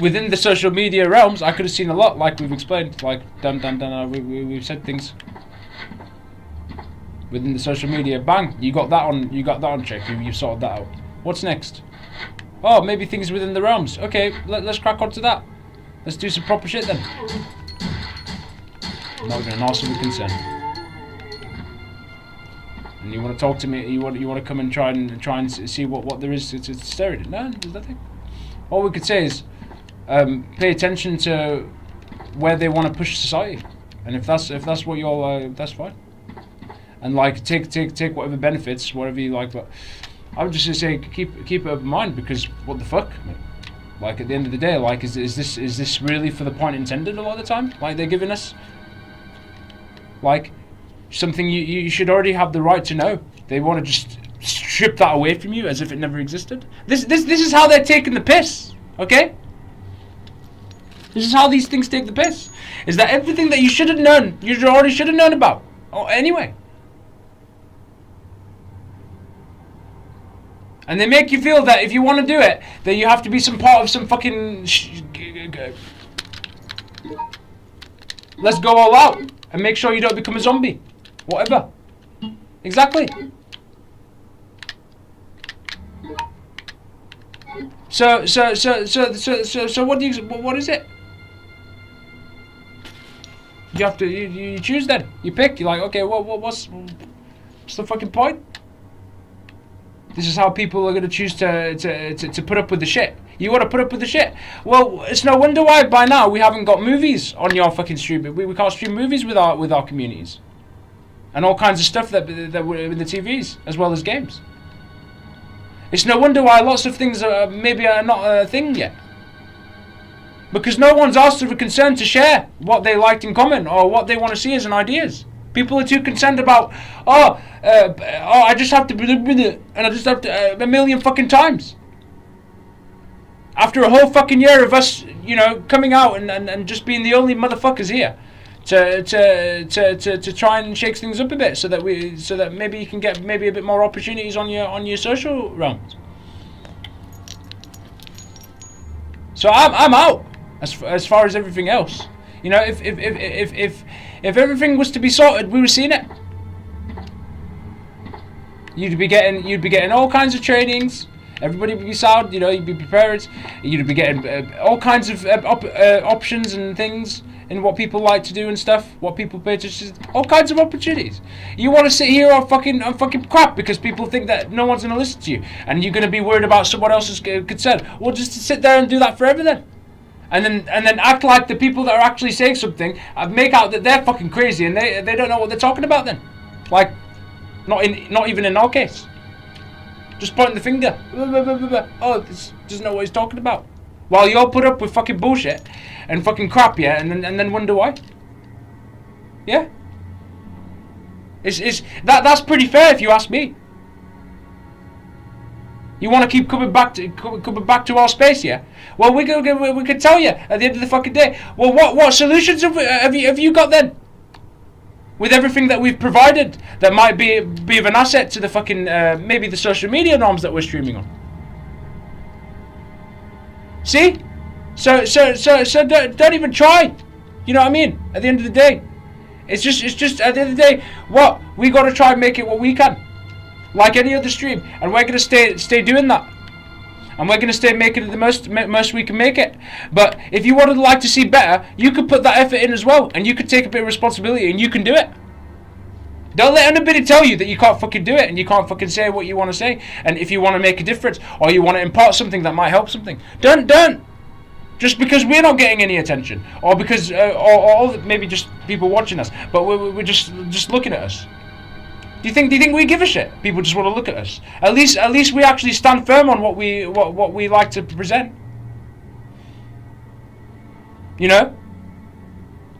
within the social media realms, I could have seen a lot, like we've explained, like we've said things. Within the social media, bang, you got that on check. You've sorted that out. What's next? Oh, maybe things within the realms. Okay, let's crack on to that. Let's do some proper shit then. I'm not going to ask with consent. And you want to talk to me? You want to come and try and see what there is to stare at? No, there's nothing. All we could say is pay attention to where they want to push society, and if that's what you're, that's fine. And like take whatever benefits, whatever you like. But I would just say keep it open mind, because what the fuck, mate? Like, at the end of the day, like, is this really for the point intended a lot of the time? Like, they're giving us, like, something you should already have the right to know. They want to just strip that away from you as if it never existed. This is how they're taking the piss, okay? This is how these things take the piss. Is that everything that you should have known, you already should have known about. Oh, anyway. And they make you feel that if you want to do it, that you have to be some part of some fucking let's go all out and make sure you don't become a zombie. Whatever. Exactly. So what is it? You have to you choose then. You pick. You're like, okay, what's the fucking point? This is how people are going to choose to put up with the shit. You want to put up with the shit? Well, it's no wonder why by now we haven't got movies on your fucking stream. We can't stream movies with our communities, and all kinds of stuff that were in the TVs as well as games. It's no wonder why lots of things are not a thing yet, because no one's asked of a concern to share what they liked in common or what they want to see as an ideas. People are too concerned about, I just have to and I just have to a million fucking times. After a whole fucking year of us, you know, coming out and just being the only motherfuckers here to try and shake things up a bit, so that maybe you can get maybe a bit more opportunities on your social realms. So I'm out as far as everything else. You know, if everything was to be sorted, we were seeing it. You'd be getting all kinds of trainings. Everybody would be sound. You know, you'd be prepared. You'd be getting all kinds of options and things in what people like to do and stuff. What people pay attention to. All kinds of opportunities. You want to sit here on fucking crap because people think that no one's going to listen to you, and you're going to be worried about someone else's concern. Well, just sit there and do that forever then. And then act like the people that are actually saying something make out that they're fucking crazy and they don't know what they're talking about then. Like, not even in our case. Just pointing the finger. Oh, this doesn't know what he's talking about. While you all put up with fucking bullshit and fucking crap, yeah, and then wonder why. Yeah. That's pretty fair if you ask me. You want to keep coming back to our space, yeah? Well, we could tell you at the end of the fucking day. Well, what solutions have you got then? With everything that we've provided, that might be of an asset to the fucking maybe the social media norms that we're streaming on. See? So don't even try. You know what I mean? At the end of the day, it's just at the end of the day, what we got to try and make it what we can. Like any other stream, and we're gonna stay doing that, and we're gonna stay making it the most we can make it. But if you would like to see better, you could put that effort in as well, and you could take a bit of responsibility, and you can do it. Don't let anybody tell you that you can't fucking do it, and you can't fucking say what you want to say. And if you want to make a difference, or you want to impart something that might help something, don't. Just because we're not getting any attention, or because or maybe just people watching us, but we're just looking at us. Do you think we give a shit? People just want to look at us. At least we actually stand firm on what we like to present. You know?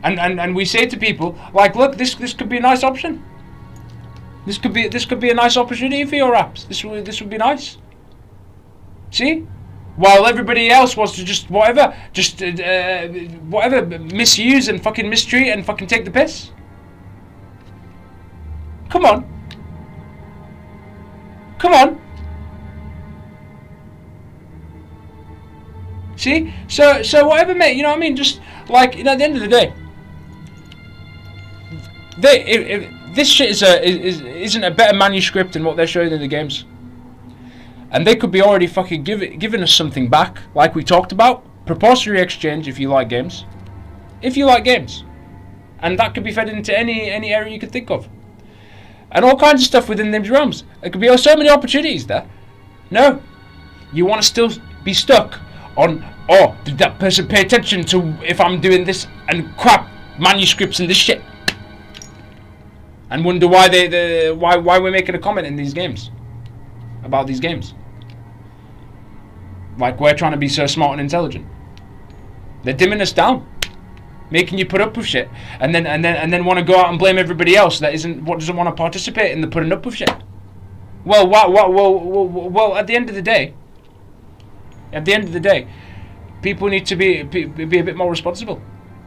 And we say to people, like, look, this could be a nice option. This could be a nice opportunity for your apps. This would be nice. See? While everybody else wants to just whatever misuse and fucking mistreat and fucking take the piss. Come on. See? So whatever, mate, you know what I mean? Just, like, you know, at the end of the day, if this shit isn't a better manuscript than what they're showing in the games. And they could be already fucking giving us something back, like we talked about. Proprietary exchange if you like games. And that could be fed into any area you could think of. And all kinds of stuff within these realms. There could be so many opportunities there. No. You want to still be stuck on, oh, did that person pay attention to if I'm doing this and crap manuscripts and this shit? And wonder why why we're making a comment in these games. About these games. Like we're trying to be so smart and intelligent. They're dimming us down. Making you put up with shit, and then want to go out and blame everybody else that doesn't want to participate in the putting up with shit. Well, at the end of the day, people need to be a bit more responsible,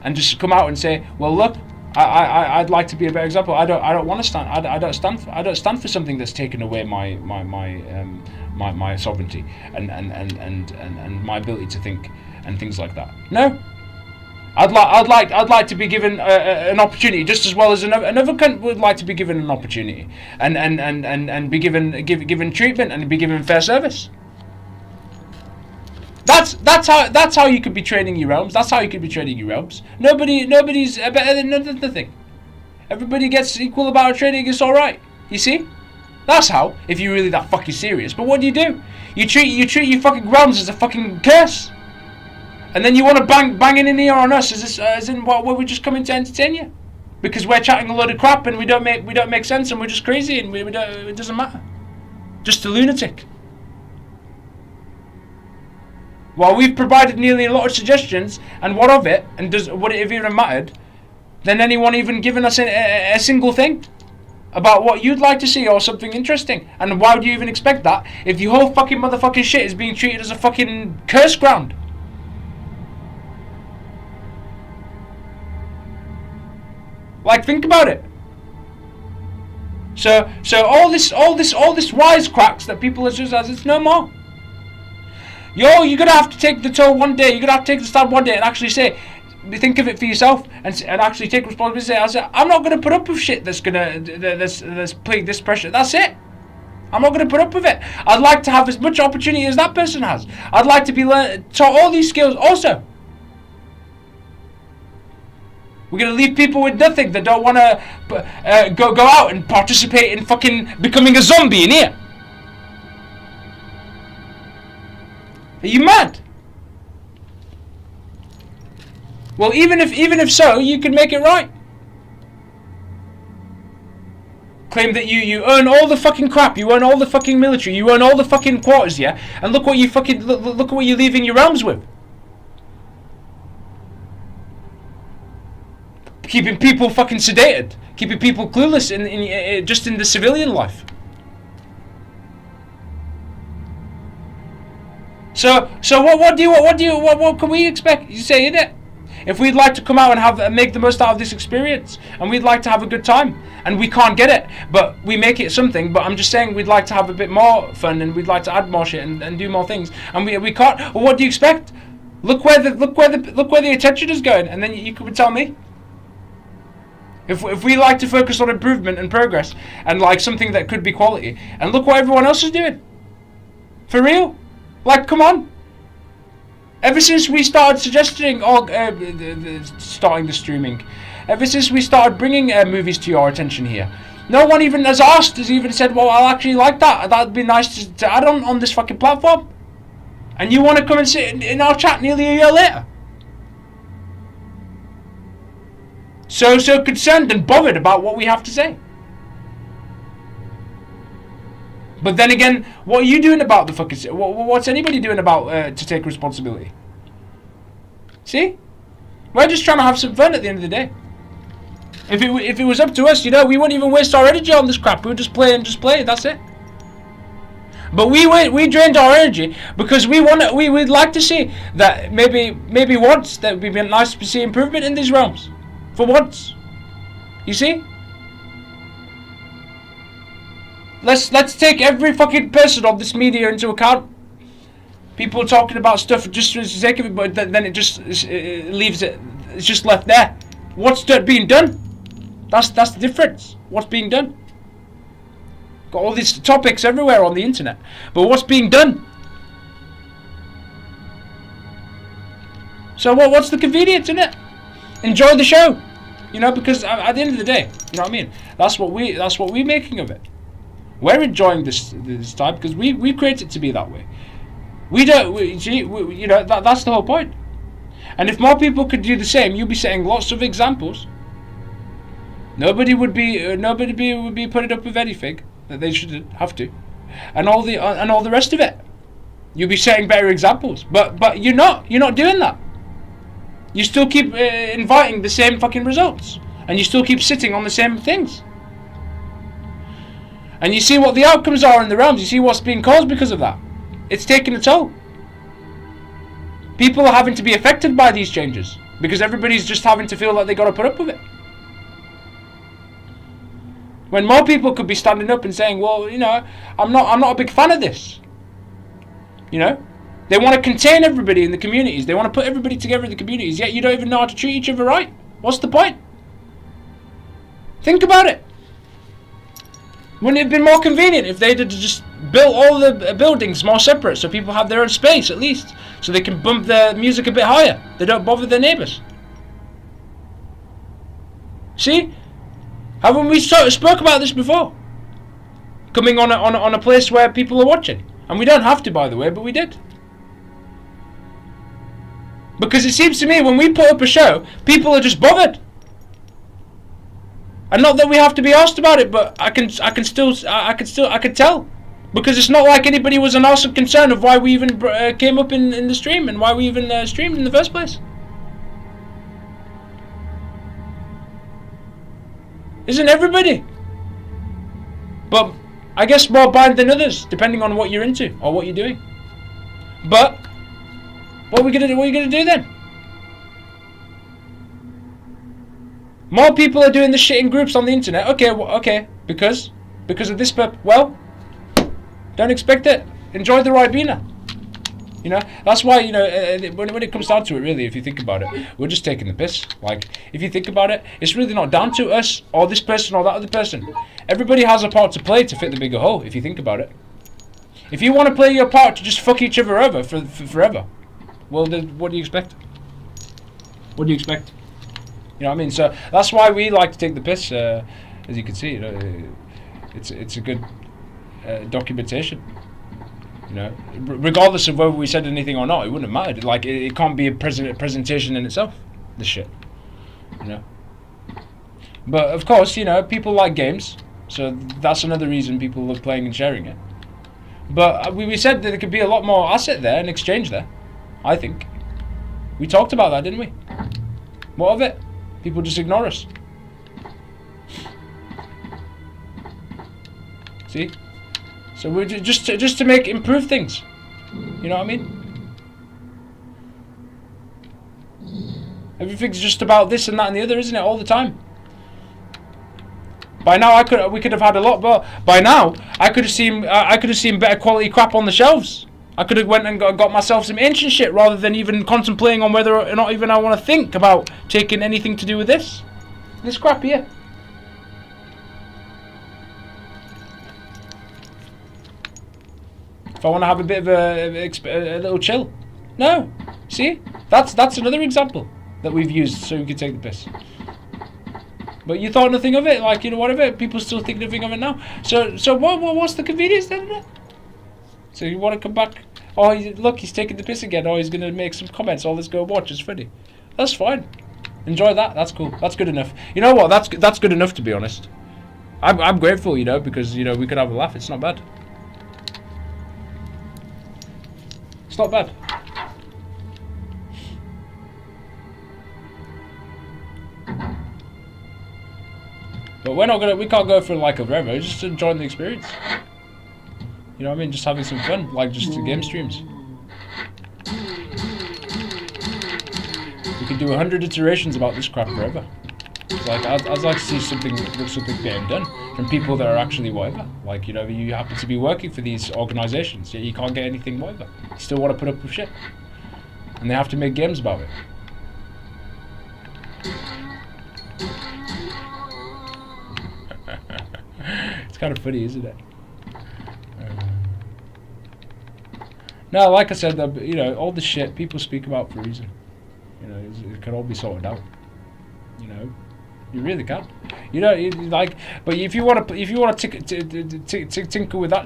and just come out and say, well, look, I'd like to be a better example. I don't want to stand. I don't stand for something that's taken away my sovereignty and my ability to think and things like that. No. I'd like to be given an opportunity just as well as another cunt would like to be given an opportunity and be given treatment and be given fair service. That's how you could be training your realms. That's how you could be training your realms. Nobody's better than nothing. Everybody gets equal amount of training. It's all right. You see? That's how. If you're really that fucking serious. But what do? You treat your fucking realms as a fucking curse. And then you want to bang in here on us as in what we're just coming to entertain you, because we're chatting a load of crap and we don't make sense and we're just crazy and it doesn't matter, just a lunatic. While we've provided nearly a lot of suggestions, and what of it, and would it have even mattered? Then anyone even given us a single thing about what you'd like to see or something interesting? And why would you even expect that if your whole fucking motherfucking shit is being treated as a fucking curse ground? Like, think about it. So all this wisecracks that people are just as, it's no more. You're gonna have to take the toe one day. You're gonna have to take the stand one day and actually say, think of it for yourself and actually take responsibility. I say, I'm not going to put up with shit that's putting this pressure. That's it. I'm not going to put up with it. I'd like to have as much opportunity as that person has. I'd like to be taught all these skills also. We're going to leave people with nothing that don't want to go out and participate in fucking becoming a zombie in here. Are you mad? Well, even if so, you can make it right. Claim that you earn all the fucking crap, you earn all the fucking military, you earn all the fucking quarters, yeah? And look what you fucking look what you're leaving your realms with. Keeping people fucking sedated, keeping people clueless in just in the civilian life. So what can we expect? You say, innit? If we'd like to come out and make the most out of this experience, and we'd like to have a good time, and we can't get it, but we make it something. But I'm just saying we'd like to have a bit more fun, and we'd like to add more shit and do more things, and we can't. Well, what do you expect? Look where the attention is going, and then you could tell me. If we like to focus on improvement and progress and like something that could be quality, and look what everyone else is doing. For real? Like, come on. Ever since we started suggesting starting the streaming, ever since we started bringing movies to your attention here, no one even has even said, well, I'll actually like that. That'd be nice to add on this fucking platform. And you want to come and sit in our chat nearly a year later? So concerned and bothered about what we have to say. But then again, what are you doing about the fucking... What's anybody doing about to take responsibility? See? We're just trying to have some fun at the end of the day. If it was up to us, you know, we wouldn't even waste our energy on this crap. We would just play, that's it. But we drained our energy because we'd like to see that maybe once that would be nice to see improvement in these realms. For once. You see? Let's take every fucking person on this media into account. People talking about stuff just for the sake of it, but then it just leaves it. It's just left there. What's being done? That's the difference. What's being done? Got all these topics everywhere on the internet, but what's being done? So what's the convenience in it? Enjoy the show, you know, because at the end of the day, you know what I mean. That's what we're making of it. We're enjoying this time because we create it to be that way. You know, that's the whole point. And if more people could do the same, you'll be setting lots of examples. Nobody would be putting up with anything that they shouldn't have to, and all the rest of it. You'll be setting better examples, but you're not doing that. You still keep inviting the same fucking results, and you still keep sitting on the same things. And you see what the outcomes are in the realms. You see what's being caused because of that. It's taking a toll. People are having to be affected by these changes because everybody's just having to feel like they got to put up with it. When more people could be standing up and saying, well, you know, I'm not a big fan of this. You know? They want to contain everybody in the communities. They want to put everybody together in the communities, yet you don't even know how to treat each other right. What's the point? Think about it. Wouldn't it have been more convenient if they'd just built all the buildings more separate so people have their own space at least, so they can bump their music a bit higher? They don't bother their neighbours. See? Haven't we spoke about this before? Coming on a place where people are watching. And we don't have to, by the way, but we did. Because it seems to me when we put up a show, people are just bothered. And not that we have to be asked about it, but I can tell. Because it's not like anybody was an awesome concern of why we even came up in the stream and why we even streamed in the first place. Isn't everybody? But I guess more blind than others, depending on what you're into or what you're doing. But what are we gonna do then? More people are doing this shit in groups on the internet. Okay, because of this. Well, don't expect it. Enjoy the Ribena. You know, that's why, you know, when it comes down to it, really, if you think about it, we're just taking the piss. Like, if you think about it, it's really not down to us or this person or that other person. Everybody has a part to play to fit the bigger whole, if you think about it. If you want to play your part to just fuck each other over for forever, well, then what do you expect? What do you expect? You know what I mean? So that's why we like to take the piss. As you can see, you know, it's a good documentation. You know, regardless of whether we said anything or not, it wouldn't have mattered. Like, it can't be a presentation in itself, this shit. You know? But, of course, you know, people like games, so that's another reason people are playing and sharing it. But we said that there could be a lot more asset there and exchange there, I think. We talked about that, didn't we? What of it? People just ignore us. See? So we're just to make improve things. You know what I mean? Everything's just about this and that and the other, isn't it? All the time. By now we could have had a lot, but by now I could have seen better quality crap on the shelves. I could have went and got myself some ancient shit rather than even contemplating on whether or not even I want to think about taking anything to do with this crap here. If I want to have a bit of a little chill. No. See? That's another example that we've used so we could take the piss. But you thought nothing of it, like, you know, whatever. People still think nothing of it now. So what's the convenience then? So you want to come back? Oh, look, he's taking the piss again. Oh, he's going to make some comments. Oh, let's go watch. It's funny. That's fine. Enjoy that. That's cool. That's good enough. You know what? That's good enough, to be honest. I'm grateful, you know, because, you know, we could have a laugh. It's not bad. It's not bad. But we can't go for like a forever. We're just enjoying the experience. You know what I mean? Just having some fun, like just the game streams. We could do 100 iterations about this crap forever. It's like I'd like to see something getting done from people that are actually whatever. Like, you know, you happen to be working for these organisations, yet you can't get anything whatever. You still want to put up with shit, and they have to make games about it. It's kind of funny, isn't it? No, like I said, you know, all the shit people speak about for a reason. You know, it can all be sorted out. You know, you really can. You know, like, but if you want to tinker with that,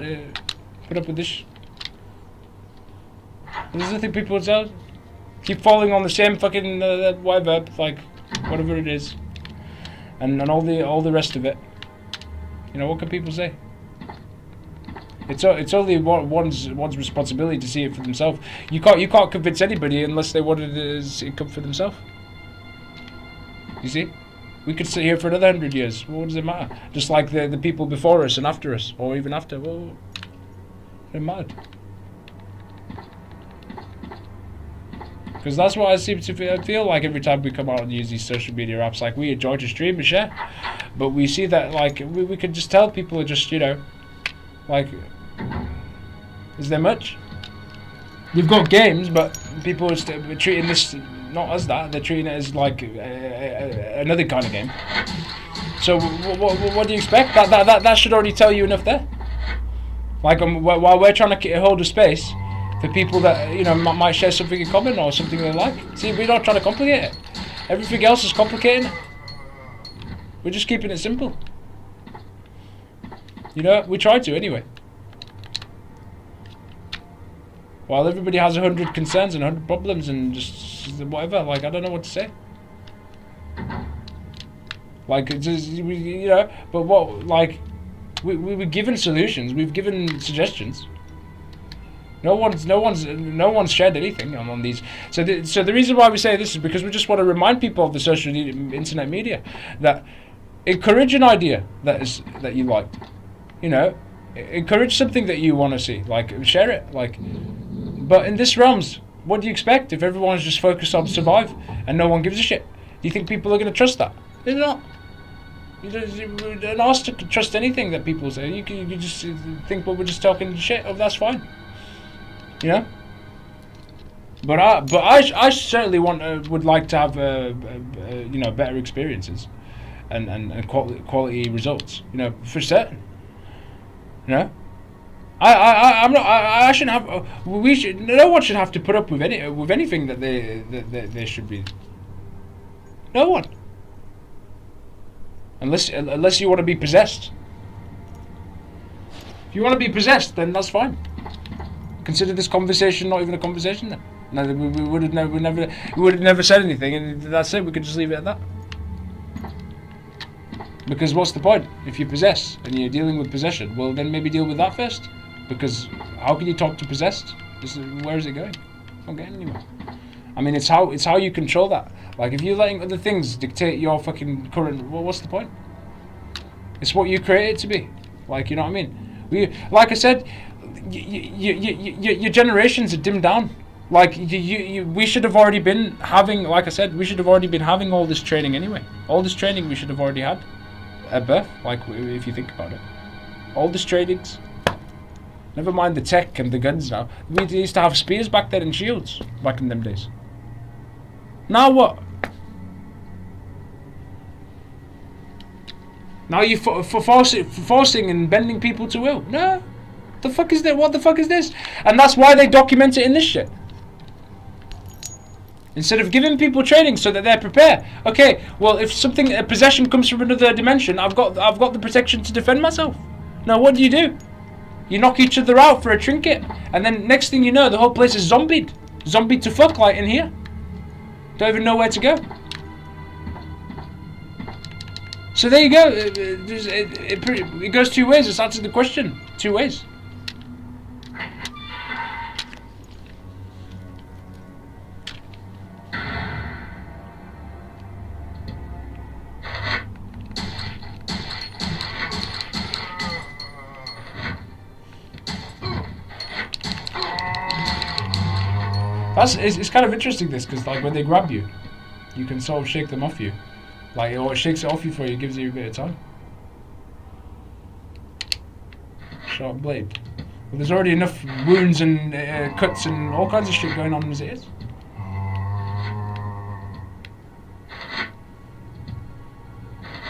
put up with this. There's nothing people would say. Keep falling on the same fucking whatever, like whatever it is, and all the rest of it. You know, what can people say? It's only one's responsibility to see it for themselves. You can't convince anybody unless they want to see it come for themselves. You see, we could sit here for another 100 years. Well, what does it matter? Just like the people before us and after us, or even after. Well, they're mad. Because that's what I seem to feel like every time we come out and use these social media apps. Like, we enjoy to stream and share, but we see that, like, we can just tell people are just, you know, like, is there much? You've got games, but people are treating this not as that. They're treating it as like another kind of game. So what do you expect? That should already tell you enough there. Like, while we're trying to hold a space for people that, you know, might share something in common or something they like. See, we're not trying to complicate it. Everything else is complicating it. We're just keeping it simple. You know, we try to anyway. While everybody has 100 concerns and 100 problems and just whatever, like, I don't know what to say. Like, it's just, you know, but what, like, we were given solutions, we've given suggestions. No one's shared anything on these. So the reason why we say this is because we just want to remind people of the social internet media that encourage an idea that you liked. You know, encourage something that you want to see. Like, share it. Like, but in this realms, what do you expect if everyone's just focused on survive and no one gives a shit? Do you think people are going to trust that? They're not. You don't ask to trust anything that people say. You just think, well, we're just talking shit. Oh, that's fine. You know? But I certainly would like to have better experiences, and quality results. For certain. I'm not. I shouldn't have. We should. No one should have to put up with anything that they should be. No one. Unless you want to be possessed. If you want to be possessed, then that's fine. Consider this conversation not even a conversation then. No, we would have never said anything, and that's it. We could just leave it at that. Because what's the point? If you possess and you're dealing with possession, well then maybe deal with that first. Because how can you talk to possessed? Where is it going? It's not getting anywhere. I mean, it's how you control that. Like if you're letting other things dictate your fucking current, well, what's the point? It's what you create it to be. Like, you know what I mean? Like I said, your generations are dimmed down. Like we should have already been having, like I said, we should have already been having all this training anyway. All this training we should have already had at birth. Like if you think about it, all this trainings. Never mind the tech and the guns now. We used to have spears back then and shields back in them days. Now what? Now you for forcing and bending people to will. No. The fuck is that? What the fuck is this? And that's why they document it in this shit. Instead of giving people training so that they're prepared. Okay, well if a possession comes from another dimension, I've got the protection to defend myself. Now what do? You knock each other out for a trinket, and then next thing you know, the whole place is zombied. Zombied to fuck like in here. Don't even know where to go. So there you go. It goes two ways. It's answered the question. Two ways. It's kind of interesting this, because like when they grab you, you can sort of shake them off you, like, or it shakes it off you for you, gives you a bit of time. Sharp blade. Well, there's already enough wounds and cuts and all kinds of shit going on as it is.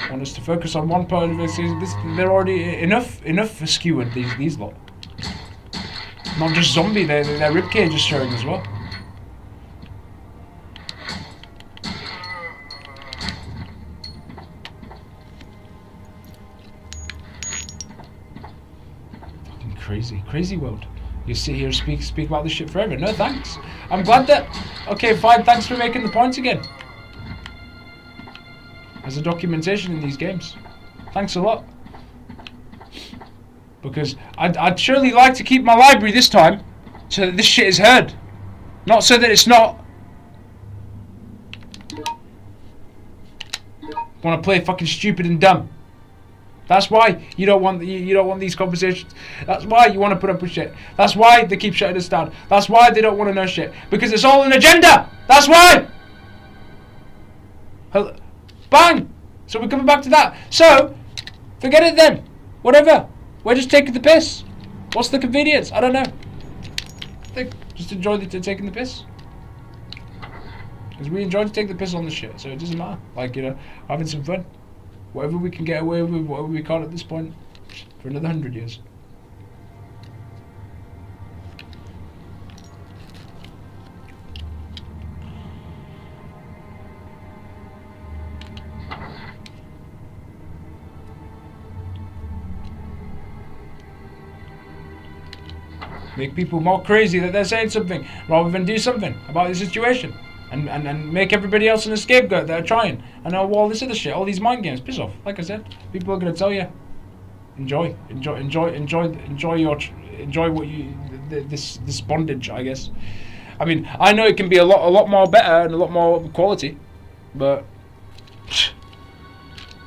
I want us to focus on one part of this. They're already enough skewered. These lot. Not just zombie. Their ribcage is showing as well. Crazy world. You sit here and speak about this shit forever. No thanks. I'm glad that. Okay, fine. Thanks for making the point again. There's a documentation in these games. Thanks a lot. Because I'd surely like to keep my library this time, so that this shit is heard, not so that it's not. Want to play fucking stupid and dumb. That's why you don't want these conversations. That's why you want to put up with shit. That's why they keep shutting us down. That's why they don't want to know shit. Because it's all an agenda. That's why. Bang. So we're coming back to that. So forget it then. Whatever. We're just taking the piss. What's the convenience? I don't know. Just enjoy taking the piss. Because we enjoy to take the piss on the shit. So it doesn't matter. Like, having some fun. Whatever we can get away with, whatever we can't at this point, for another 100 years. Make people more crazy that they're saying something, rather than do something about the situation. And make everybody else an scapegoat that are trying. And all this other shit, all these mind games, piss off. Like I said, people are gonna tell you, enjoy what you this bondage, I guess. I mean, I know it can be a lot more better and a lot more quality, but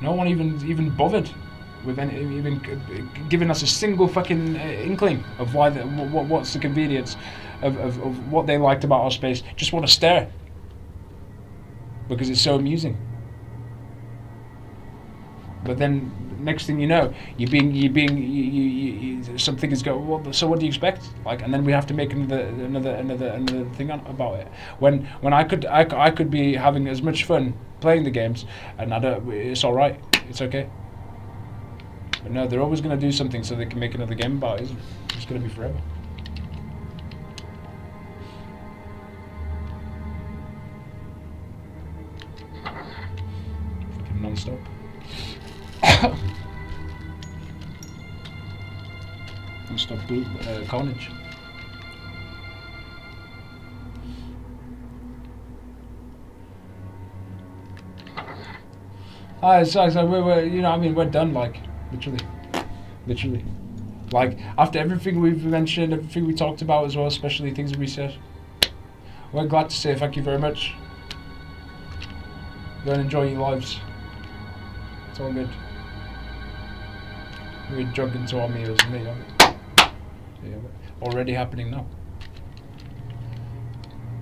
no one even bothered with even giving us a single fucking inkling of what's the convenience of what they liked about our space. Just want to stare. Because it's so amusing. But then next thing you know, something is going. Well, so what do you expect? Like, and then we have to make another thing about it. When I could be having as much fun playing the games, and it's all right. It's okay. But no, they're always going to do something so they can make another game about it, isn't it? It's going to be forever. Fucking non-stop. Non-stop carnage. So we're you know, I mean, we're done, like, literally. Like, after everything we've mentioned, everything we talked about as well, especially things we said, we're glad to say thank you very much. Go and enjoy your lives. It's all good. We're drug into our meals, and yeah, already happening now.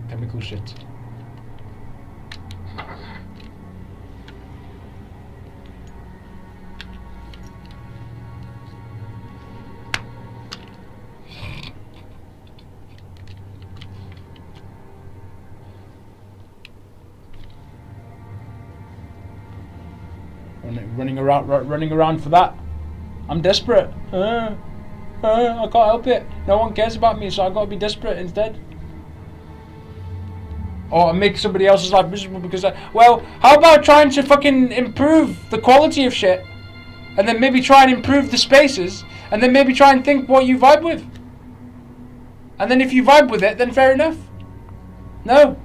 Chemical shit. Running around for that. I'm desperate. I can't help it. No one cares about me, so I gotta be desperate instead. Or make somebody else's life miserable because well, how about trying to fucking improve the quality of shit, and then maybe try and improve the spaces, and then maybe try and think what you vibe with. And then if you vibe with it, then fair enough. No.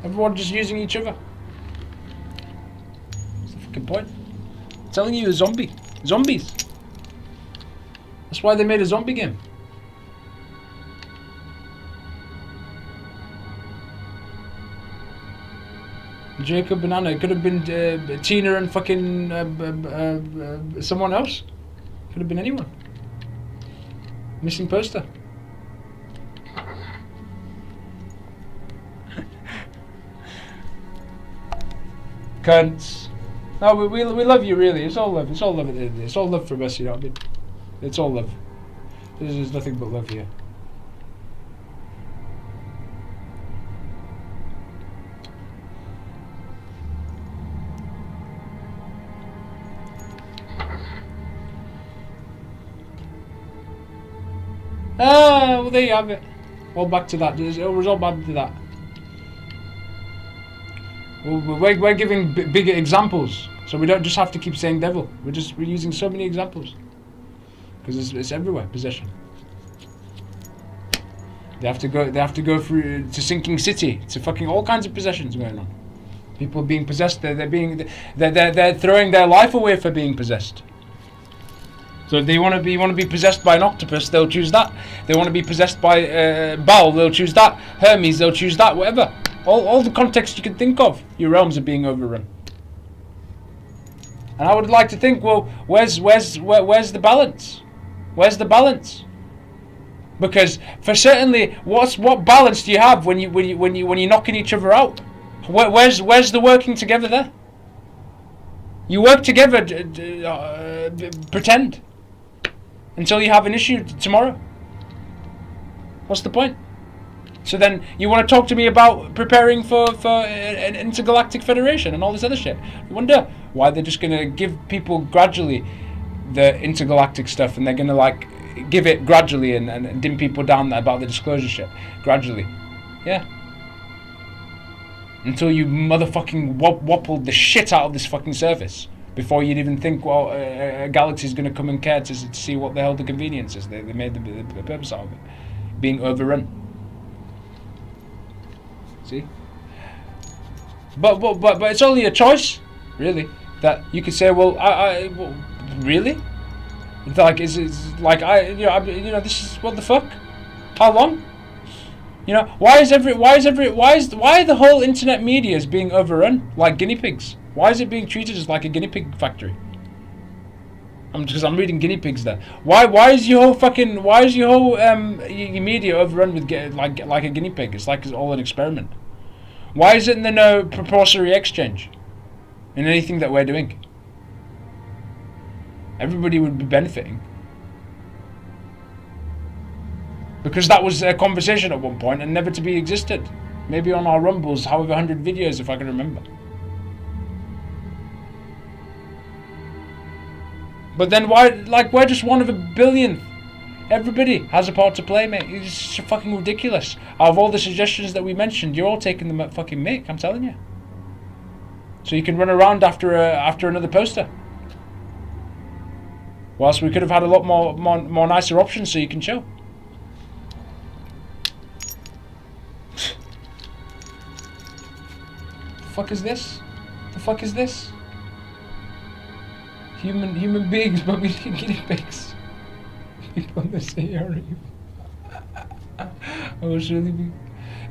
Everyone just using each other. What's the fucking point? I'm telling you, a zombie. Zombies. That's why they made a zombie game. Jacob Banana. It could have been Tina and fucking someone else. Could have been anyone. Missing poster. Cunts. No, we love you, really. It's all love. It's all love. It's all love from us, you know what I mean? It's all love. There's nothing but love here. Ah, well, there you have it. All back to that. It was all back to that. We're giving bigger examples, so we don't just have to keep saying devil. We're using so many examples because it's everywhere. Possession. They have to go through to Sinking City, to fucking all kinds of possessions going on. People being possessed. They're throwing their life away for being possessed. So if they want to be possessed by an octopus, they'll choose that. They want to be possessed by Baal, they'll choose that. Hermes, they'll choose that. Whatever. All the context you can think of, your realms are being overrun. And I would like to think, well, where's the balance? Where's the balance? Because for certainly, what balance do you have when you're knocking each other out? Where's the working together there? You work together, pretend, until you have an issue tomorrow. What's the point? So then you want to talk to me about preparing for an intergalactic federation and all this other shit. You wonder why they're just going to give people gradually the intergalactic stuff, and they're going to like give it gradually and dim people down about the disclosure shit. Gradually. Yeah. Until you motherfucking wobbled the shit out of this fucking surface before you'd even think, well, a galaxy's going to come and care to see what the hell the convenience is. They made the purpose out of it. Being overrun. See? But it's only a choice, really. That you could say, well, well, really? It's like, is like this is what the fuck? How long? You know, why are the whole internet media is being overrun like guinea pigs? Why is it being treated as like a guinea pig factory? Because I'm reading guinea pigs there. Why is your whole your media overrun with like a guinea pig? It's like it's all an experiment. Why isn't there no proprietary exchange in anything that we're doing? Everybody would be benefiting. Because that was a conversation at one point and never to be existed. Maybe on our Rumbles, however 100 videos, if I can remember. But then why, like, we're just one of a billionth. Everybody has a part to play, mate. It's just fucking ridiculous. Out of all the suggestions that we mentioned, you're all taking them at fucking mick, I'm telling you. So you can run around after another poster. Whilst we could have had a lot more nicer options so you can chill. The fuck is this? The fuck is this? Human beings, but we guinea pigs. People in this area. I was really big.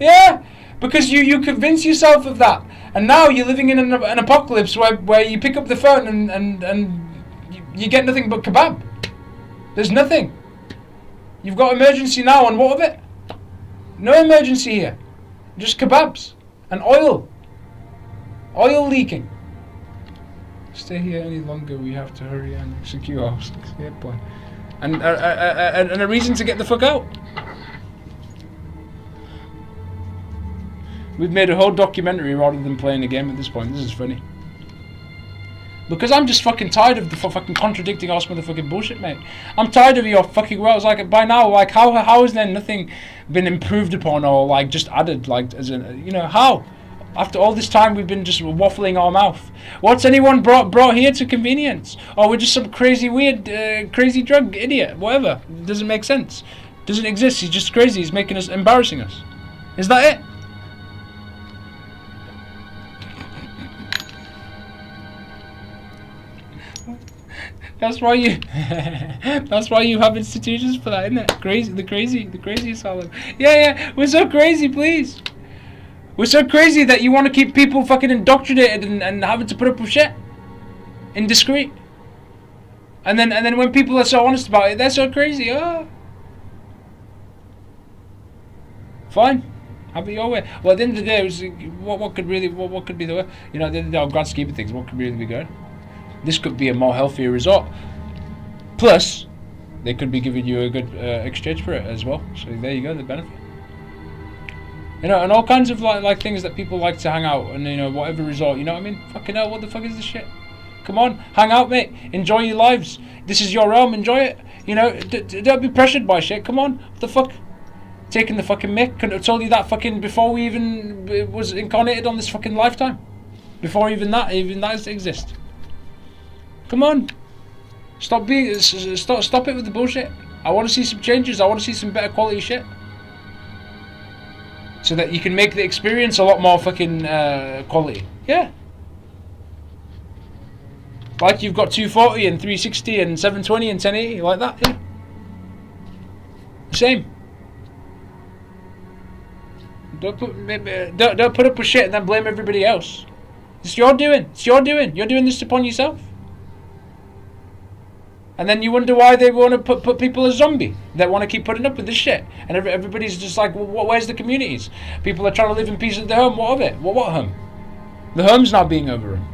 Yeah, because you convince yourself of that, and now you're living in an apocalypse where you pick up the phone and you get nothing but kebab. There's nothing. You've got emergency now, and what of it? No emergency here. Just kebabs and oil. Oil leaking. Stay here any longer, we have to hurry and secure our airplane. And a reason to get the fuck out. We've made a whole documentary rather than playing a game at this point. This is funny. Because I'm just fucking tired of the fucking contradicting ass motherfucking bullshit, mate. I'm tired of your fucking words. Like, by now, like, how has there nothing been improved upon or, like, just added, like, as a, you know, how? After all this time, we've been just waffling our mouth. What's anyone brought here to convenience? Or we're just some crazy, weird, crazy drug idiot, whatever. Doesn't make sense. Doesn't exist. He's just crazy. He's making us, embarrassing us. Is that it? That's why you. That's why you have institutions for that, isn't it? The crazy asylum. Yeah. We're so crazy, please. We're so crazy that you want to keep people fucking indoctrinated and having to put up with shit. Indiscreet. And then when people are so honest about it, they're so crazy. Oh. Fine. Have it your way. Well, at the end of the day, it was, what could be the way? You know, at the end of the day, grand scheme of things, what could really be good? This could be a more healthier resort. Plus, they could be giving you a good exchange for it as well. So there you go, the benefit. You know, and all kinds of like things that people like to hang out and, you know, whatever resort, you know what I mean? Fucking hell, what the fuck is this shit? Come on, hang out, mate. Enjoy your lives. This is your realm, enjoy it. You know, don't be pressured by shit. Come on, what the fuck? Taking the fucking mick. Couldn't have told you that fucking before we even was incarnated on this fucking lifetime. Before even that exists. Come on. Stop it with the bullshit. I want to see some changes. I want to see some better quality shit. So that you can make the experience a lot more fucking quality. Yeah. Like you've got 240 and 360 and 720 and 1080, like that, yeah. Same. Don't put up with shit and then blame everybody else. It's your doing. It's your doing. You're doing this upon yourself. And then you wonder why they want to put people as zombie. They want to keep putting up with this shit. And everybody's just like, well, where's the communities? People are trying to live in peace at their home. What of it? What home? The home's not being overrun.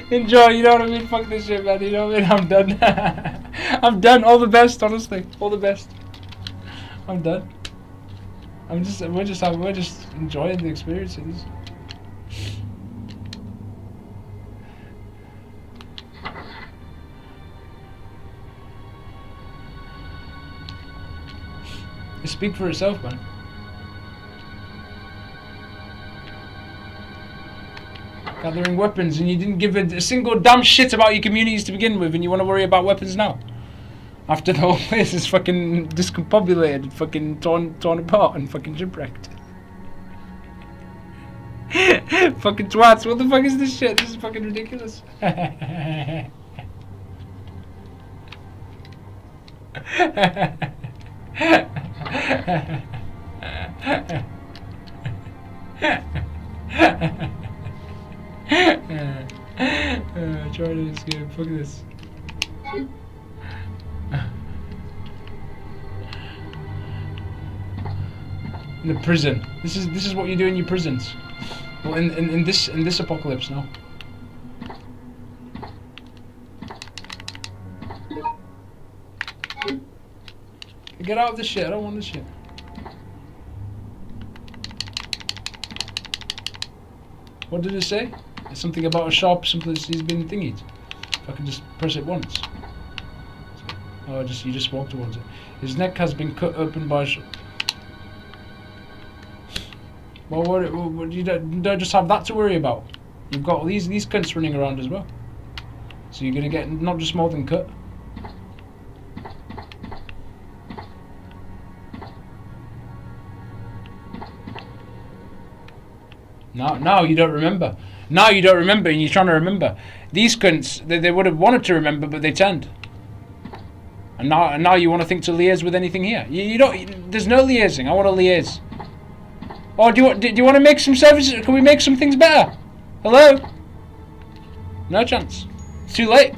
Enjoy, you know what I mean? Fuck this shit, man. You know what I mean? I'm done. I'm done. All the best, honestly. All the best. I'm done. We're just enjoying the experiences. It speaks for itself, man. Gathering weapons, and you didn't give a single damn shit about your communities to begin with, and you want to worry about weapons now. After the whole place is fucking discombobulated, fucking torn apart and fucking shipwrecked. Fucking twats, what the fuck is this shit? This is fucking ridiculous. Try to escape, fuck this. In a prison. This is what you do in your prisons. Well, in this apocalypse now. Get out of this shit. I don't want this shit. What did it say? It's something about a sharp. Something he's been thingied. If I can just press it once. Oh, you just walk towards it. His neck has been cut open by. Well, what you don't just have that to worry about. You've got these cunts running around as well. So you're gonna get not just more than cut. Now you don't remember. Now you don't remember, and you're trying to remember. These cunts, they would have wanted to remember, but they turned. And now you want to think to liaise with anything here? You don't. There's no liaising. I want to liaise. Oh, do you want to make some services? Can we make some things better? Hello? No chance. It's too late.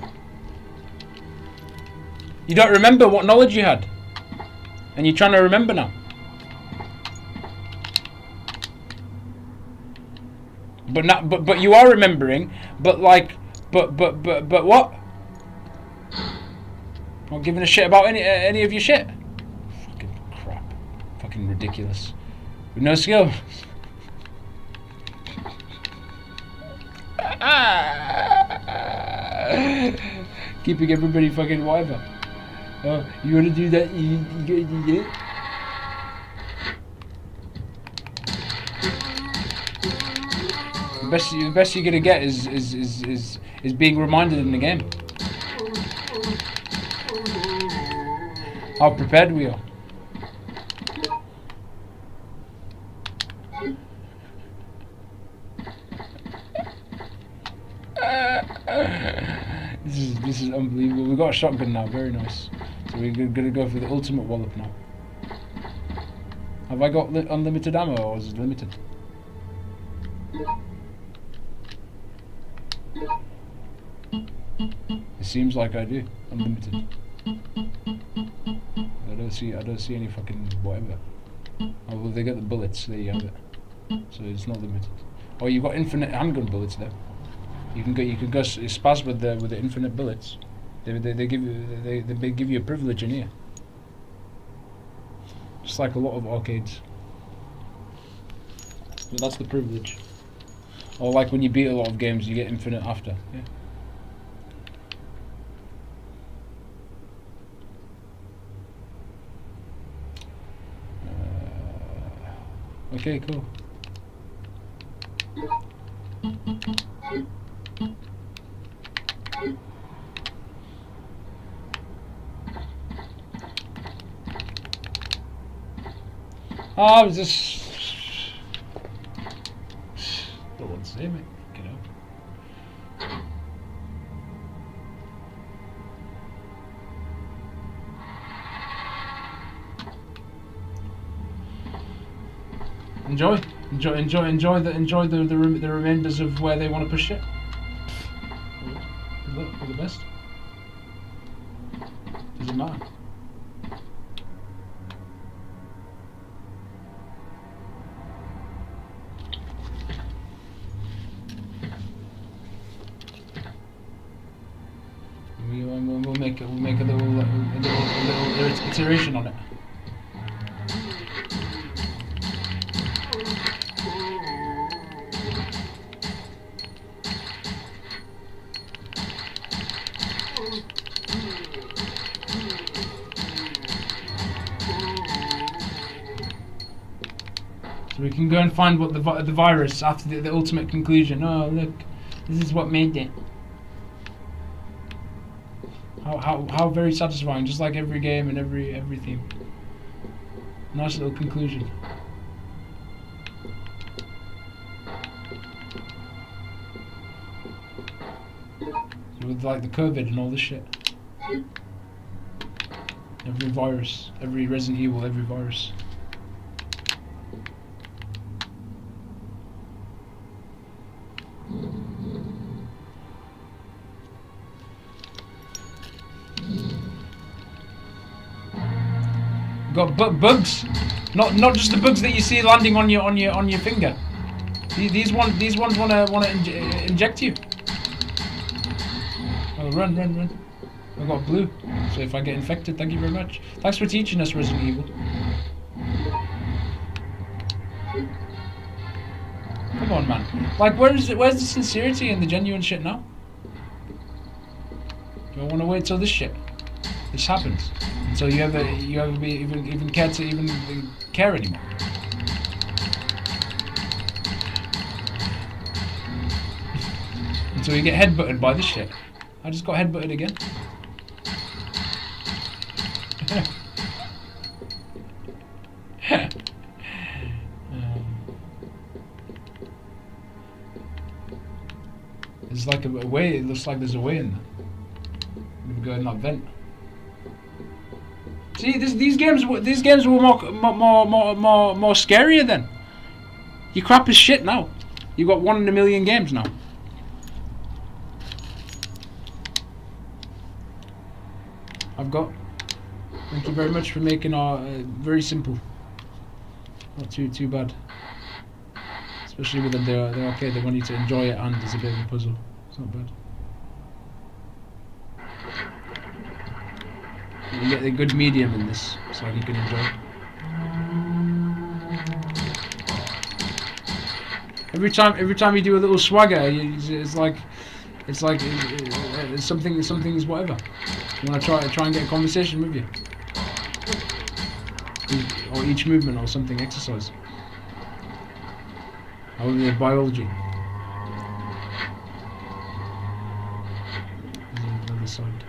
You don't remember what knowledge you had, and you're trying to remember now. But you are remembering. But what? Not giving a shit about any of your shit. Fucking crap. Fucking ridiculous. With no skill. Keeping everybody fucking whatever. Oh, you wanna do that? You gotta do that. The best you're gonna get is being reminded in the game. How prepared we are. This is unbelievable. We've got a shotgun now, very nice. So we're gonna go for the ultimate wallop now. Have I got unlimited ammo, or is it limited? It seems like I do. Unlimited. I don't see any fucking whatever. Oh well, they got the bullets. There you have it. So it's not limited. Oh, you've got infinite handgun bullets there. You can go spaz with the infinite bullets. They give you a privilege in here. Just like a lot of arcades. But that's the privilege. Or like when you beat a lot of games, you get infinite after. Yeah. Okay, cool. Oh, I was just... don't want to say, mate. Get out. Enjoy the remainders of where they want to push it. Good luck, all the best. Doesn't matter. We'll make a little iteration on it. So we can go and find what the virus after the ultimate conclusion. Oh look, this is what made it. How very satisfying, just like every game and every theme. Nice little conclusion. With like the COVID and all this shit. Every virus, every Resident Evil, every virus. Got bugs, not just the bugs that you see landing on your finger. These ones wanna inject you. Oh, run! I got blue, so if I get infected, thank you very much. Thanks for teaching us Resident Evil. Come on, man. Like, where's the sincerity and the genuine shit now? You don't want to wait till this happens, until you ever even care to even care anymore. Until you get headbutted by this shit. I just got headbutted again. There's like a way. It looks like there's a way in there. I'm gonna go in that vent. See, these games were more scarier then. You crap as shit now. You got 1 in a million games now. I've got. Thank you very much for making our very simple. Not too bad. Especially with them, they're okay. They want you to enjoy it, and it's a bit of a puzzle. It's not bad. You get a good medium in this, so you can enjoy it. Every time you do a little swagger, it's like something's whatever. You want to try and get a conversation with you, or each movement or something exercise. Or the biology. There's another side.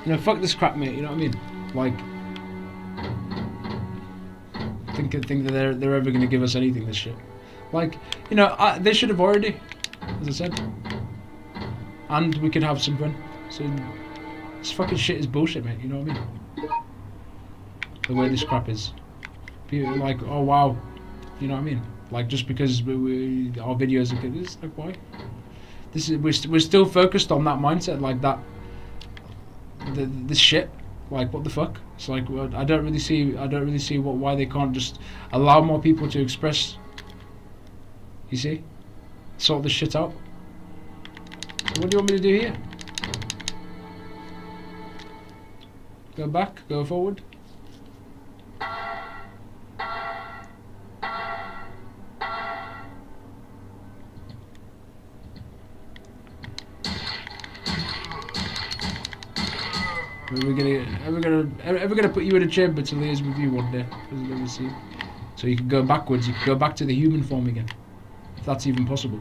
You know, fuck this crap, mate. You know what I mean? Like, think that they're ever gonna give us anything. This shit. Like, you know, they should have already, as I said. And we could have some fun. So this fucking shit is bullshit, mate. You know what I mean? The way this crap is. People are like, oh wow, you know what I mean? Like, just because our videos are good, it's like, why? We're still focused on that mindset, like that. This shit, like, what the fuck? It's like, well, I don't really see why they can't just allow more people to express. You see, sort this shit out. So what do you want me to do here? Go back, go forward. Ever gonna put you in a chamber to liaise with you one day? Let me see. So you can go backwards. You can go back to the human form again, if that's even possible.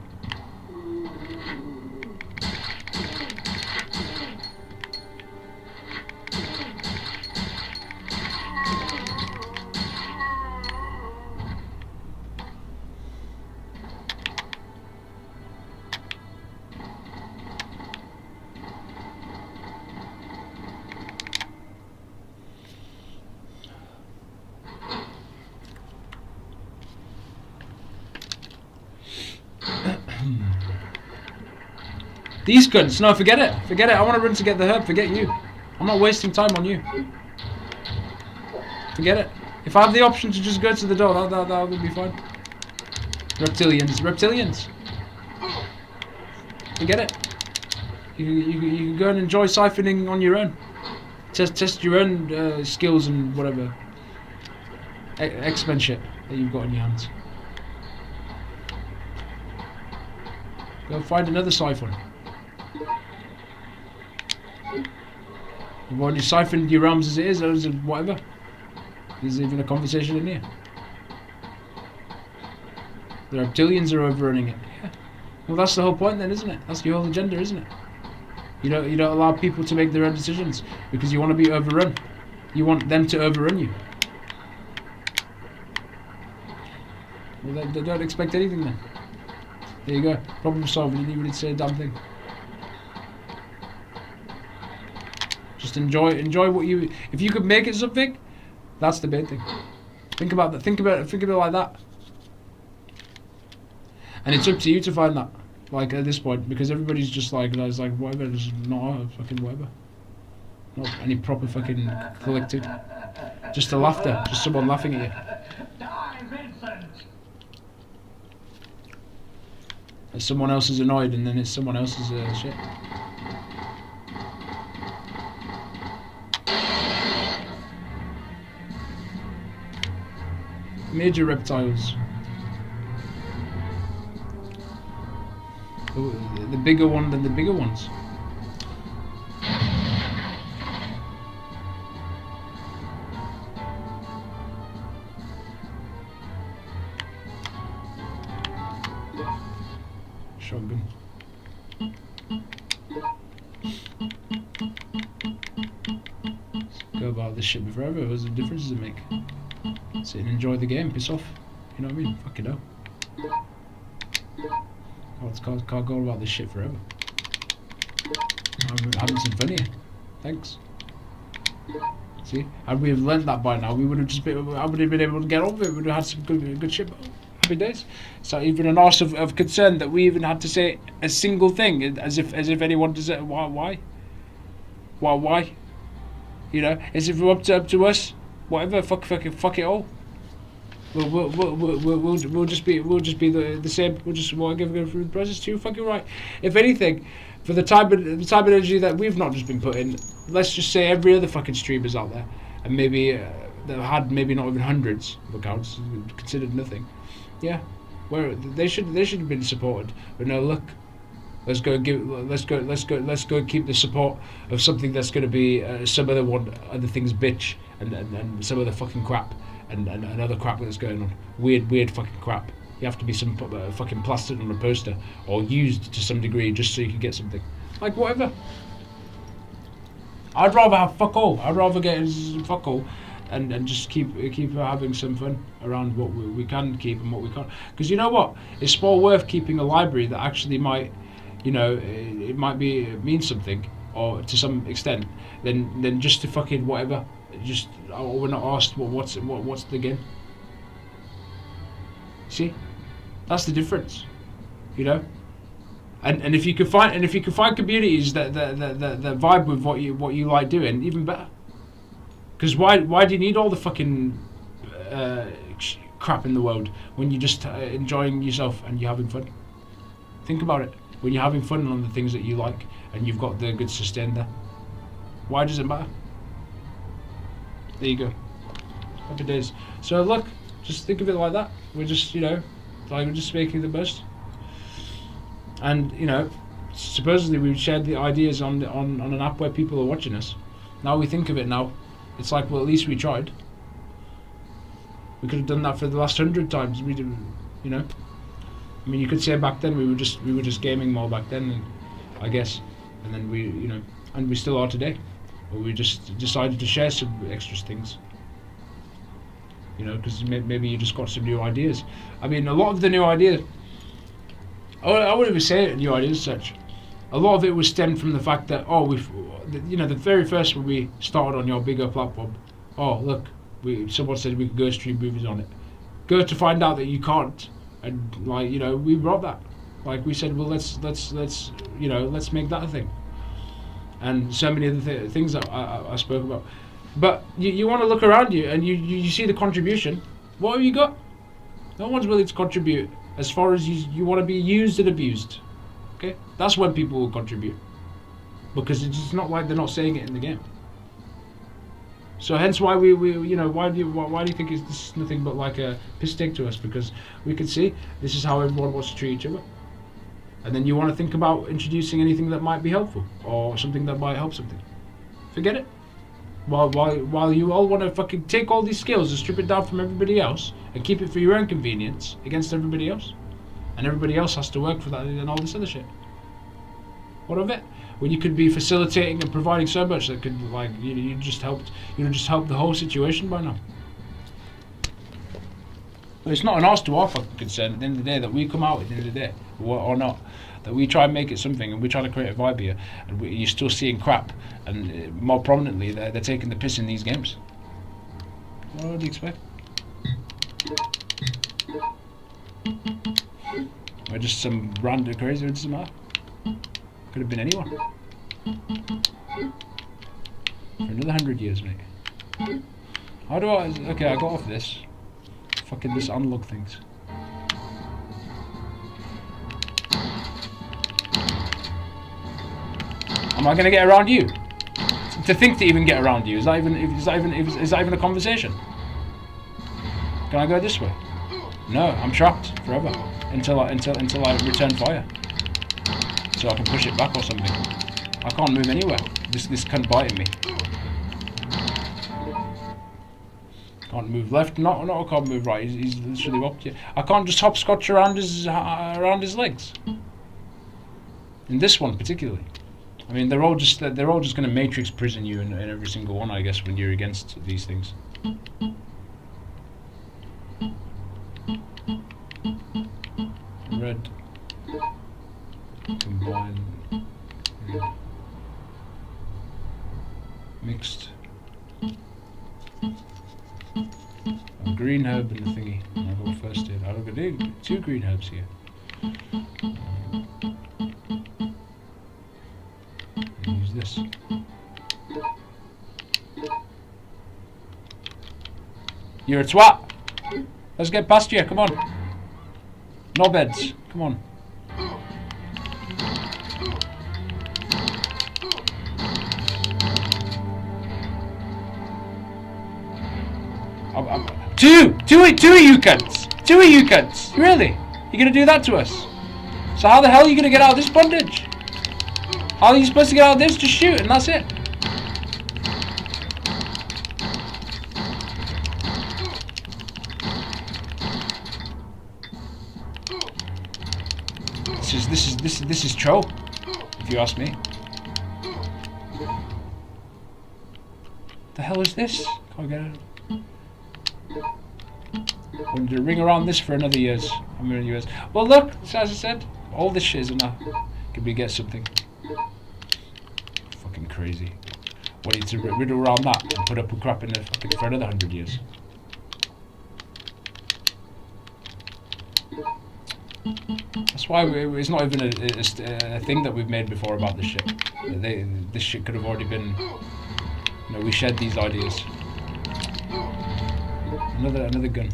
These guns, no, forget it. Forget it. I want to run to get the herb. Forget you. I'm not wasting time on you. Forget it. If I have the option to just go to the door, that would be fine. Reptilians. Forget it. You can go and enjoy siphoning on your own. Test your own skills and whatever. X-Men shit that you've got in your hands. Go find another siphon. You've already siphoned your realms as it is, or whatever. There's even a conversation in here. The reptilians are overrunning it. Yeah. Well, that's the whole point then, isn't it? That's your whole agenda, isn't it? You don't allow people to make their own decisions because you want to be overrun. You want them to overrun you. Well, they don't expect anything then. There you go. Problem solved. You didn't even say a damn thing. Just enjoy what you. If you could make it something, that's the main thing. Think about that. Think about it like that. And it's up to you to find that. Like at this point, because everybody's just like, it's like whatever, just not fucking whatever. Not any proper fucking collected. Just the laughter, just someone laughing at you. Die, Vincent! And someone else is annoyed, and then it's someone else's shit. Major reptiles. The bigger one than the bigger ones. Shotgun. Go about this shit forever. What's the difference does it make? Sit and enjoy the game. Piss off. You know what I mean? Fuck it up. Can't go about this shit forever. I'm having some fun here. Thanks. See, had we have learnt that by now, we would have just been. I would have been able to get on with it. We would have had some good shit. Happy days. It's not even an arse of concern that we even had to say a single thing, as if anyone does it. Why? You know, as if it's up to us. Whatever. Fuck it all. We'll just be the same. We'll go through the process too. Fucking right. If anything, for the type of energy that we've not just been put in, let's just say every other fucking streamers out there, and maybe that had maybe not even hundreds of accounts, considered nothing. Yeah, where they should have been supported. But no, look, let's go keep the support of something that's going to be some other things bitch and some other fucking crap. And other crap that's going on. Weird fucking crap. You have to be some fucking plastered on a poster or used to some degree just so you can get something. Like whatever. I'd rather have fuck all. I'd rather get fuck all and just keep having some fun around what we can keep and what we can't. Because you know what? It's more worth keeping a library that actually might, you know, it might mean something or to some extent than just to fucking whatever. Just we're not asked what's the game. See, that's the difference, you know. And if you can find communities that vibe with what you like doing, even better. Because why do you need all the fucking crap in the world when you're just enjoying yourself and you're having fun? Think about it. When you're having fun on the things that you like and you've got the good sustain there, why does it matter? There you go. Happy days. So look, just think of it like that. We're just, you know, like we're just making the best. And you know, supposedly we shared the ideas on an app where people are watching us. Now we think of it now, it's like, well, at least we tried. We could have done that for the last 100 times. We didn't, you know. I mean, you could say back then we were just gaming more back then, I guess. And then we, you know, and we still are today. Or we just decided to share some extra things, you know, because maybe you just got some new ideas. I mean, a lot of the new ideas, I wouldn't even say new ideas as such. A lot of it was stemmed from the fact that, the very first when we started on your bigger platform, look, someone said we could go stream movies on it. Go to find out that you can't, and like, you know, we brought that. Like we said, well, let's you know, let's make that a thing. And so many other things that I spoke about. But you want to look around you and you see the contribution. What have you got? No one's willing to contribute as far as you want to be used and abused. Okay? That's when people will contribute. Because it's not like they're not saying it in the game. So hence why we you know, why do you think this is nothing but like a piss take to us? Because we can see this is how everyone wants to treat each other. And then you want to think about introducing anything that might be helpful or something that might help something. Forget it. While you all want to fucking take all these skills and strip it down from everybody else and keep it for your own convenience against everybody else, and everybody else has to work for that and all this other shit. What of it? When you could be facilitating and providing so much that could, like, you just helped the whole situation by now. But it's not an us to our fucking concern at the end of the day that we come out at the end of the day or not. that we try and make it something, and we try to create a vibe here, and you're still seeing crap, and more prominently, they're taking the piss in these games. What do you expect? Or just some random crazy, it doesn't matter. Could have been anyone. For another 100 years, mate. How do I... Okay, I got off this. Fucking this unlock things. Am I gonna get around you? To think to even get around you, is that even a conversation? Can I go this way? No, I'm trapped forever until I return fire, so I can push it back or something. I can't move anywhere. This cunt biting me. Can't move left. No, I can't move right. He's literally up to. I can't just hopscotch around his legs. In this one particularly. I mean, they're all just going to matrix prison you in every single one, I guess, when you're against these things. Red. Combine. Red. Mixed. A green herb and the thingy. I'll go first aid. I'll go 2 green herbs here. Use this. You're a twat! Let's get past you, come on. No beds, come on. Two of you cunts! 2 of you cunts! Really? You're gonna do that to us? So how the hell are you gonna get out of this bondage? How are you supposed to get out of this? Just shoot and that's it. This is troll, if you ask me. The hell is this? Can't get it. I'm going to ring around this for another years. I'm in years. Well, look, as I said, all this shit is enough. Can we get something? Fucking crazy. What do you to riddle around that and put up with crap in the fucking for another 100 years? That's why it's not even a thing that we've made before about this shit. This shit could have already been. You know, we shared these ideas. Another gun.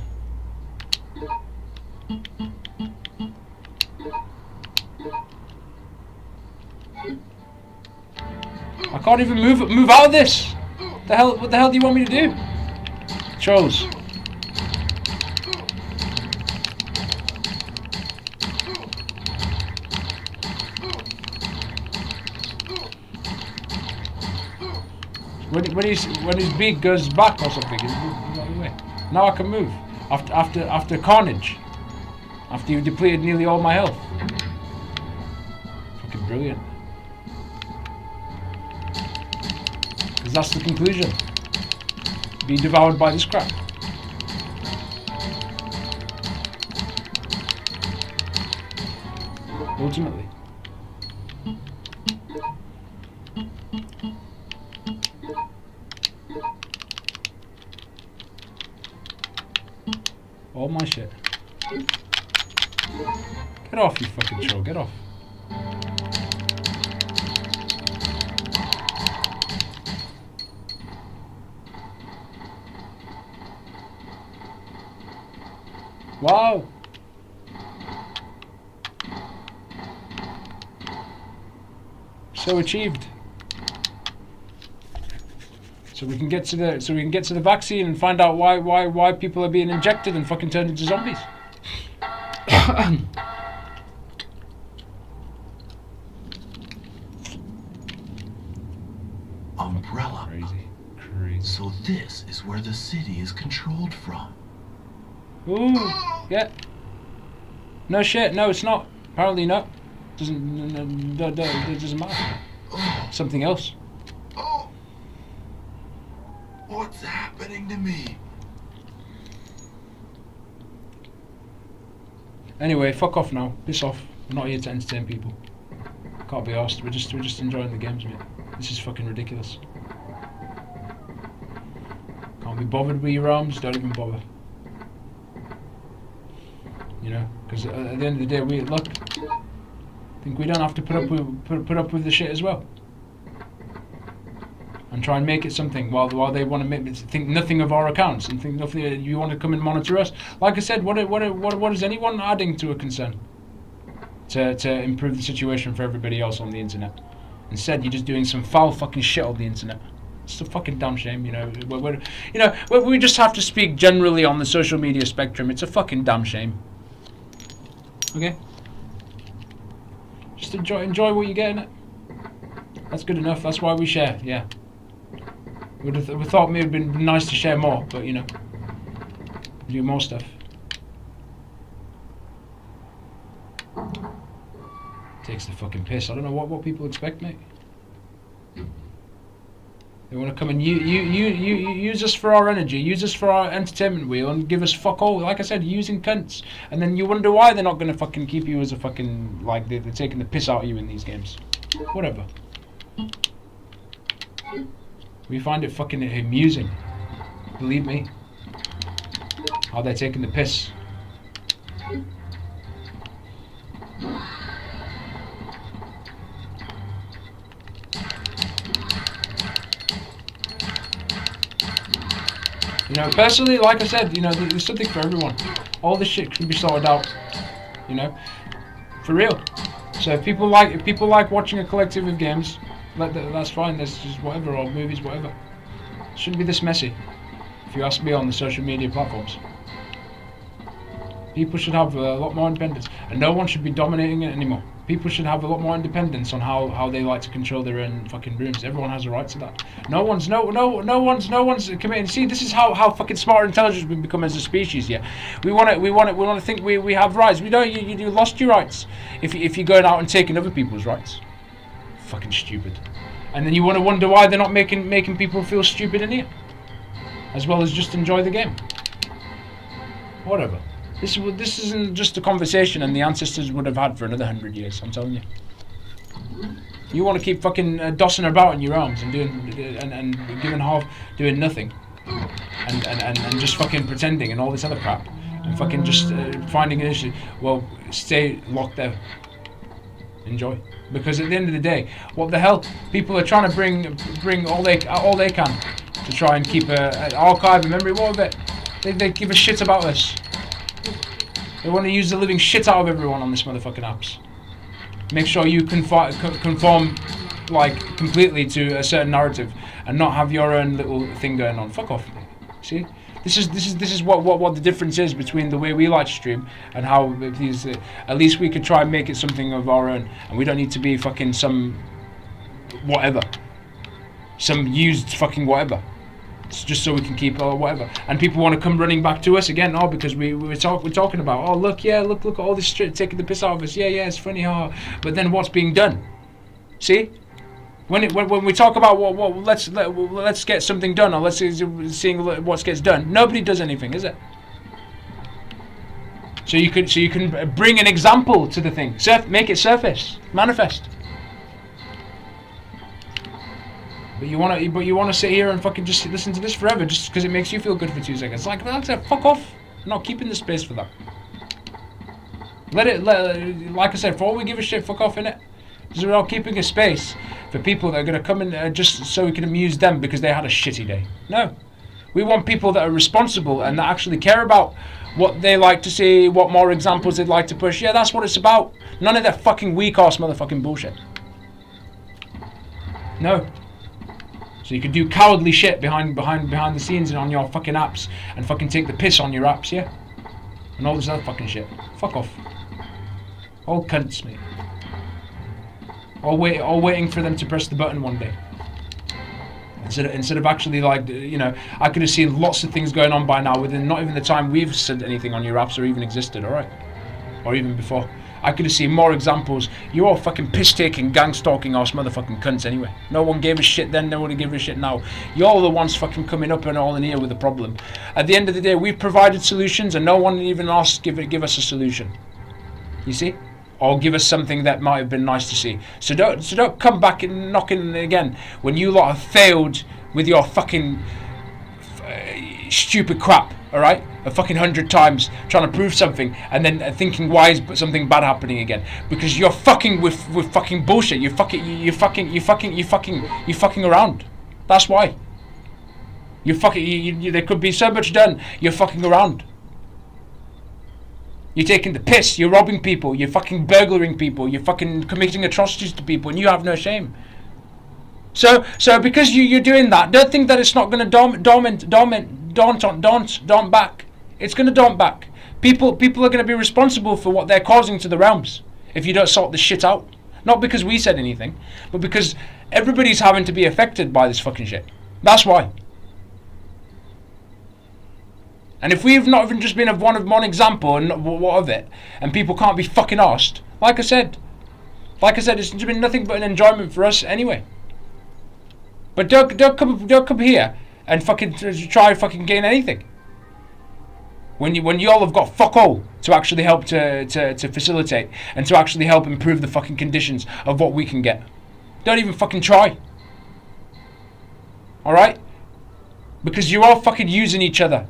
I can't even move out of this. What the hell do you want me to do? Trolls. When his beak goes back or something, he's moving out of the way. Now I can move. After carnage. After you've depleted nearly all my health. Fucking brilliant. Because that's the conclusion. Be devoured by this crap. Ultimately. All my shit. Get off, you fucking troll, get off. Wow. So achieved. So we can get to the vaccine and find out why people are being injected and fucking turned into zombies. Umbrella. Crazy. So this is where the city is controlled from. Ooh, yeah. No shit. No, it's not. Apparently not. It doesn't matter. Something else. Oh. What's happening to me? Anyway, fuck off now. Piss off. We're not here to entertain people. Can't be arsed. We're just enjoying the games, mate. This is fucking ridiculous. Can't be bothered with your arms. Don't even bother. You know, because at the end of the day, we look. I think we don't have to put up with the shit as well. And try and make it something while they want to think nothing of our accounts and think nothing. You want to come and monitor us. Like I said, what is anyone adding to a concern to improve the situation for everybody else on the internet? Instead, you're just doing some foul fucking shit on the internet. It's a fucking damn shame, you know. We just have to speak generally on the social media spectrum. It's a fucking damn shame. Okay. Just enjoy what you get in it. That's good enough. That's why we share. Yeah. We thought it would have been nice to share more, but you know, do more stuff. Takes the fucking piss. I don't know what people expect, mate. They want to come and use us for our energy, use us for our entertainment wheel, and give us fuck all. Like I said, using cunts, and then you wonder why they're not going to fucking keep you as a fucking like they're taking the piss out of you in these games. Whatever. We find it fucking amusing. Believe me. How they're taking the piss. You know, personally, like I said, you know, there's something for everyone. All this shit can be sorted out. You know, for real. So if people like watching a collective of games, that's fine. That's just whatever, or movies, whatever. It shouldn't be this messy. If you ask me, on the social media platforms, people should have a lot more independence, and no one should be dominating it anymore. People should have a lot more independence on how they like to control their own fucking rooms. Everyone has a right to that. No one's committing. See, this is how fucking smart and intelligent we become as a species. Yeah, we want to think we have rights. We don't. You lost your rights if you're going out and taking other people's rights. Fucking stupid. And then you want to wonder why they're not making people feel stupid in here, as well as just enjoy the game. Whatever. This isn't just a conversation and the ancestors would have had for another 100 years. I'm telling you. You want to keep fucking dossing about in your arms and doing nothing, and just fucking pretending and all this other crap, and fucking just finding an issue. Well, stay locked out. Enjoy. Because at the end of the day, what the hell? People are trying to bring all they can to try and keep an archive, a memory. What of it? They give a shit about us. They want to use the living shit out of everyone on this motherfucking apps. Make sure you conform like completely to a certain narrative and not have your own little thing going on. Fuck off. See? This is what the difference is between the way we like to stream and how these. At least we could try and make it something of our own, and we don't need to be fucking some whatever, some used fucking whatever. It's just so we can keep whatever. And people want to come running back to us again, because we're talking about, oh look at all this shit taking the piss out of us. Yeah, it's funny, but then what's being done? See? When we talk about let's get something done, or let's seeing what gets done, nobody does anything, is it? So you can bring an example to the thing, make it surface, manifest. But you want to sit here and fucking just listen to this forever just because it makes you feel good for 2 seconds. Like fuck off. I'm not keeping the space for that. Like I said, for all we give a shit, fuck off, innit? Because we're not keeping a space for people that are going to come in just so we can amuse them because they had a shitty day. No. We want people that are responsible and that actually care about what they like to see, what more examples they'd like to push. Yeah, that's what it's about. None of that fucking weak-ass motherfucking bullshit. No. So you can do cowardly shit behind the scenes and on your fucking apps and fucking take the piss on your apps, yeah? And all this other fucking shit. Fuck off. All cunts, mate. All waiting for them to press the button one day. Instead of actually, like, you know, I could have seen lots of things going on by now within not even the time we've said anything on your apps or even existed, alright? Or even before. I could have seen more examples. You're all fucking piss-taking, gang-stalking ass motherfucking cunts anyway. No one gave a shit then, no one gave a shit now. You're the ones fucking coming up and all in here with a problem. At the end of the day, we've provided solutions and no one even asked give us a solution. You see? or give us something that might have been nice to see. So don't come back and knocking again when you lot have failed with your fucking stupid crap. All right, a fucking 100 times trying to prove something and then thinking why is something bad happening again, because you're fucking with fucking bullshit. You fucking around. That's why. There could be so much done. You're fucking around. You're taking the piss. You're robbing people. You're fucking burglaring people. You're fucking committing atrocities to people, and you have no shame. So because you're doing that, don't think that it's not going to daunt back. It's going to daunt back. People are going to be responsible for what they're causing to the realms if you don't sort this shit out. Not because we said anything, but because everybody's having to be affected by this fucking shit. That's why. And if we've not even just been of one example and what of it, and people can't be fucking arsed, like I said, it's been nothing but an enjoyment for us anyway. But don't come here and fucking try fucking gain anything. When you all have got fuck all to actually help to facilitate and to actually help improve the fucking conditions of what we can get. Don't even fucking try. Alright? Because you're all fucking using each other.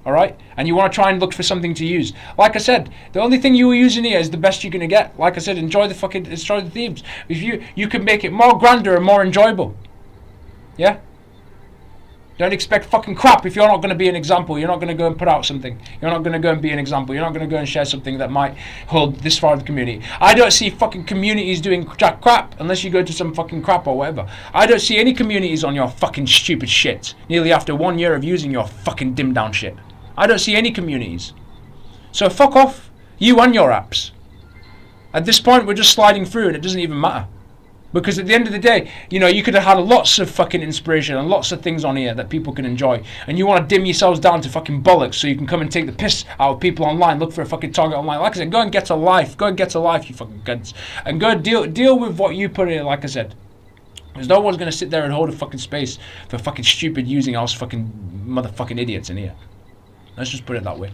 Alright? And you want to try and look for something to use. Like I said, the only thing you were using here is the best you're going to get. Like I said, enjoy the themes. If you can make it more grander and more enjoyable. Yeah? Don't expect fucking crap if you're not going to be an example. You're not going to go and put out something. You're not going to go and be an example. You're not going to go and share something that might hold this far of the community. I don't see fucking communities doing jack crap unless you go to some fucking crap or whatever. I don't see any communities on your fucking stupid shit nearly after 1 year of using your fucking dim down shit. I don't see any communities. So fuck off, you and your apps. At this point we're just sliding through and it doesn't even matter. Because at the end of the day, you know, you could have had lots of fucking inspiration and lots of things on here that people can enjoy. And you want to dim yourselves down to fucking bollocks so you can come and take the piss out of people online, look for a fucking target online. Like I said, go and get a life. Go and get a life, you fucking cunts. And go deal with what you put in, like I said. Because no one's going to sit there and hold a fucking space for fucking stupid using us fucking motherfucking idiots in here. Let's just put it that way.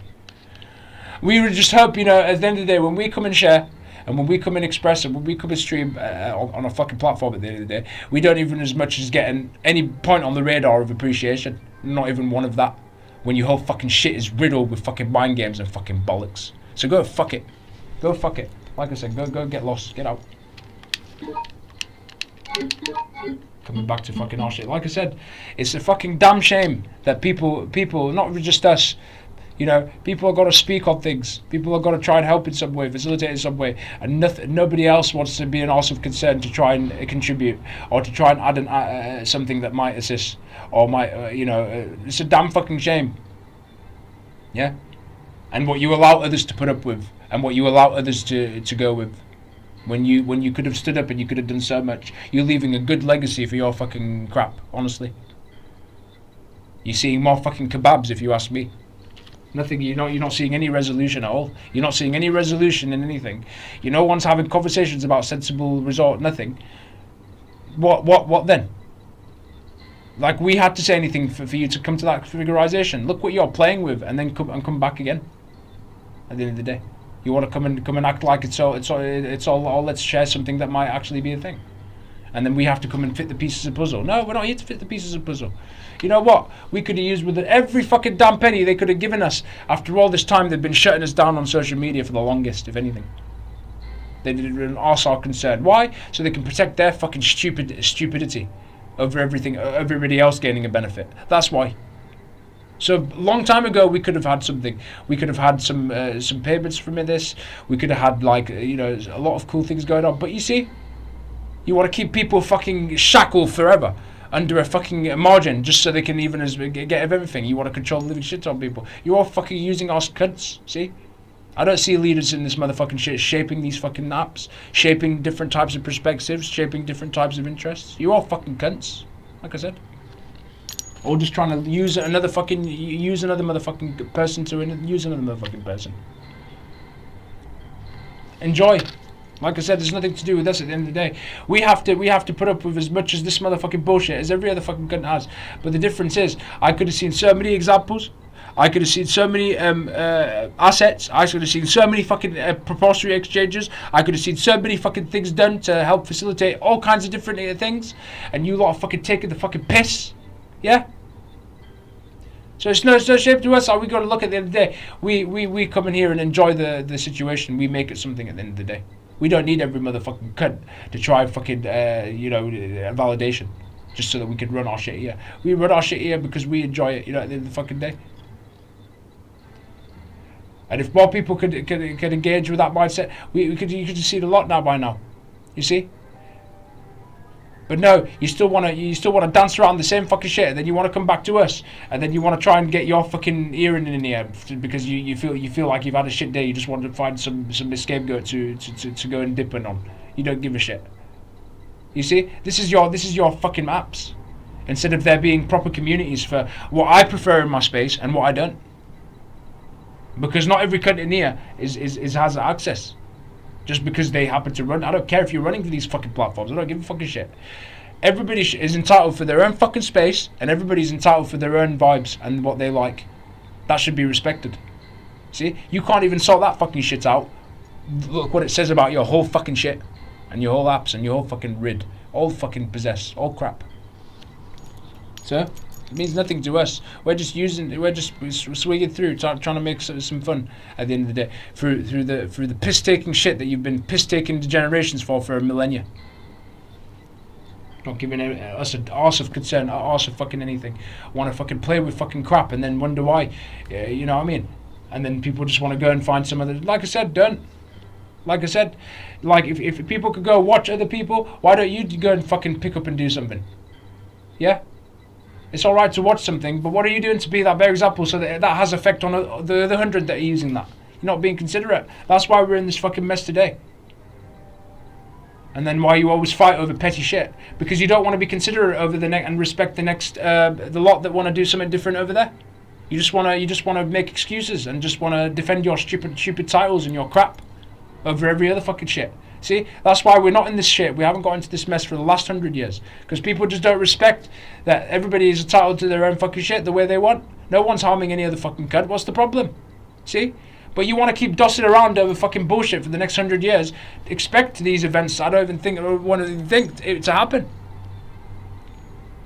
We would just hope, you know, at the end of the day, when we come and share, and when we come and express it, when we come and stream on a fucking platform at the end of the day, we don't even as much as get any point on the radar of appreciation. Not even one of that. When your whole fucking shit is riddled with fucking mind games and fucking bollocks. So go fuck it. Go fuck it. Like I said, go get lost. Get out. Coming back to fucking our shit. Like I said, it's a fucking damn shame that people, not just us, you know, people have got to speak on things. People have got to try and help in some way, facilitate in some way, and nobody else wants to be an arse of concern to try and contribute or to try and add something that might assist or might, it's a damn fucking shame. Yeah, and what you allow others to put up with, and what you allow others to go with, when you could have stood up and you could have done so much. You're leaving a good legacy for your fucking crap. Honestly, you're seeing more fucking kebabs if you ask me. Nothing. You're not seeing any resolution at all. You're not seeing any resolution in anything. No one's having conversations about sensible resort. Nothing. What then? Like, we had to say anything for you to come to that figurization. Look what you're playing with, and then come back again. At the end of the day, you want to come and act like it's all. Let's share something that might actually be a thing, and then we have to come and fit the pieces of puzzle. No, we're not here to fit the pieces of puzzle. You know what? We could have used with every fucking damn penny they could have given us. After all this time, they've been shutting us down on social media for the longest, if anything. They didn't ask our concern. Why? So they can protect their fucking stupidity over everything, everybody else gaining a benefit. That's why. So a long time ago, we could have had something. We could have had some payments from this. We could have had, like, a lot of cool things going on. But you see, you want to keep people fucking shackled forever under a fucking margin just so they can even get everything. You want to control the living shit on people. You're all fucking using us cunts. See? I don't see leaders in this motherfucking shit shaping these fucking apps, shaping different types of perspectives, shaping different types of interests. You're all fucking cunts, like I said. Or just trying to use another motherfucking person to use another motherfucking person. Enjoy. Like I said, there's nothing to do with us at the end of the day. We have to put up with as much as this motherfucking bullshit as every other fucking cunt has. But the difference is, I could have seen so many examples. I could have seen so many assets. I could have seen so many fucking propulsory exchanges. I could have seen so many fucking things done to help facilitate all kinds of different things. And you lot are fucking taking the fucking piss. Yeah? So it's no shame to us. We got to look at the end of the day. We come in here and enjoy the situation. We make it something at the end of the day. We don't need every motherfucking cunt to try fucking, validation. Just so that we can run our shit here. We run our shit here because we enjoy it, at the end of the fucking day. And if more people could engage with that mindset, you could just see it a lot now by now. You see? But no, you still wanna dance around the same fucking shit, and then you wanna come back to us, and then you wanna try and get your fucking earring in here because you feel like you've had a shit day. You just want to find some scapegoat to go and dip in on. You don't give a shit. You see, this is your fucking maps. Instead of there being proper communities for what I prefer in my space and what I don't. Because not every cunt in here has access. Just because they happen to run. I don't care if you're running for these fucking platforms. I don't give a fucking shit. Everybody is entitled for their own fucking space, and everybody's entitled for their own vibes and what they like. That should be respected. See, you can't even sort that fucking shit out. Look what it says about your whole fucking shit. And your whole apps and your whole fucking rid. All fucking possess. All crap. So, it means nothing to us. We're just swinging through, trying to make some fun at the end of the day. Through the piss-taking shit that you've been piss-taking the generations for a millennia. Not giving us an arse of concern, an arse of fucking anything. Want to fucking play with fucking crap and then wonder why. You know what I mean? And then people just want to go and find some other... Like I said, don't. Like I said, like if people could go watch other people, why don't you go and fucking pick up and do something? Yeah? It's alright to watch something, but what are you doing to be that better example so that has effect on the other 100 that are using that? You're not being considerate. That's why we're in this fucking mess today. And then why you always fight over petty shit. Because you don't want to be considerate over the and respect the next, the lot that want to do something different over there. You just want to make excuses and just want to defend your stupid titles and your crap. Over every other fucking shit. See, that's why we're not in this shit. We haven't got into this mess for the last 100 years. Because people just don't respect that everybody is entitled to their own fucking shit the way they want. No one's harming any other fucking cunt. What's the problem? See? But you want to keep dossing around over fucking bullshit for the next 100 years. Expect these events, I don't even want to think it to happen.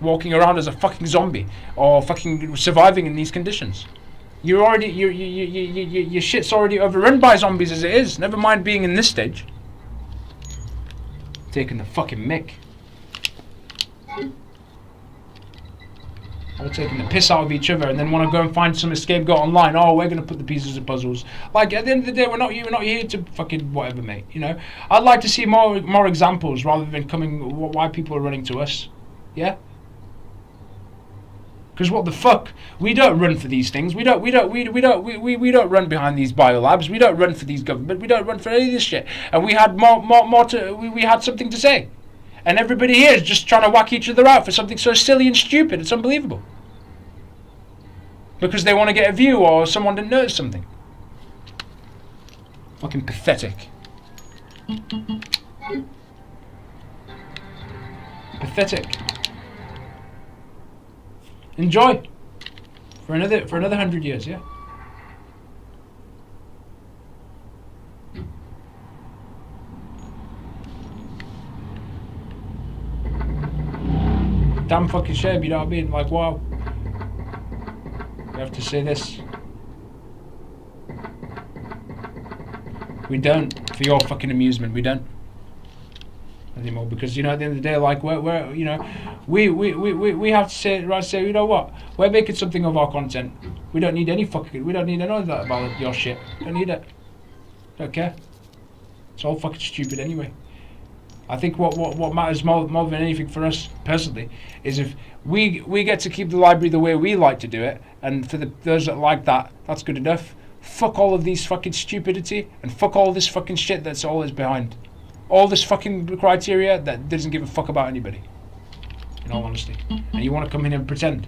Walking around as a fucking zombie. Or fucking surviving in these conditions. You're already your shit's already overrun by zombies as it is. Never mind being in this stage. Taking the fucking mick. All taking the piss out of each other and then want to go and find some scapegoat online. Oh, we're gonna put the pieces of puzzles. Like at the end of the day, we're not here to fucking whatever, mate. You know, I'd like to see more examples rather than why people are running to us. Yeah. Because what the fuck? We don't run for these things. We don't run behind these biolabs. We don't run for these government. We don't run for any of this shit. And we had we had something to say. And everybody here is just trying to whack each other out for something so silly and stupid. It's unbelievable. Because they want to get a view or someone didn't notice something. Fucking pathetic. Pathetic. Enjoy for another 100 years, yeah. Damn fucking shame, you know what I mean? Like, wow. We have to say this. We don't, for your fucking amusement, we don't. Anymore, because at the end of the day, like we're we have to say, you know what, we're making something of our content. We don't need any of that about your shit. Don't need it. Don't care. It's all fucking stupid anyway. I think what matters more than anything for us personally is if we get to keep the library the way we like to do it, and for those that like that, that's good enough. Fuck all of these fucking stupidity and fuck all this fucking shit that's always behind. All this fucking criteria that doesn't give a fuck about anybody. In all honesty. And you want to come in and pretend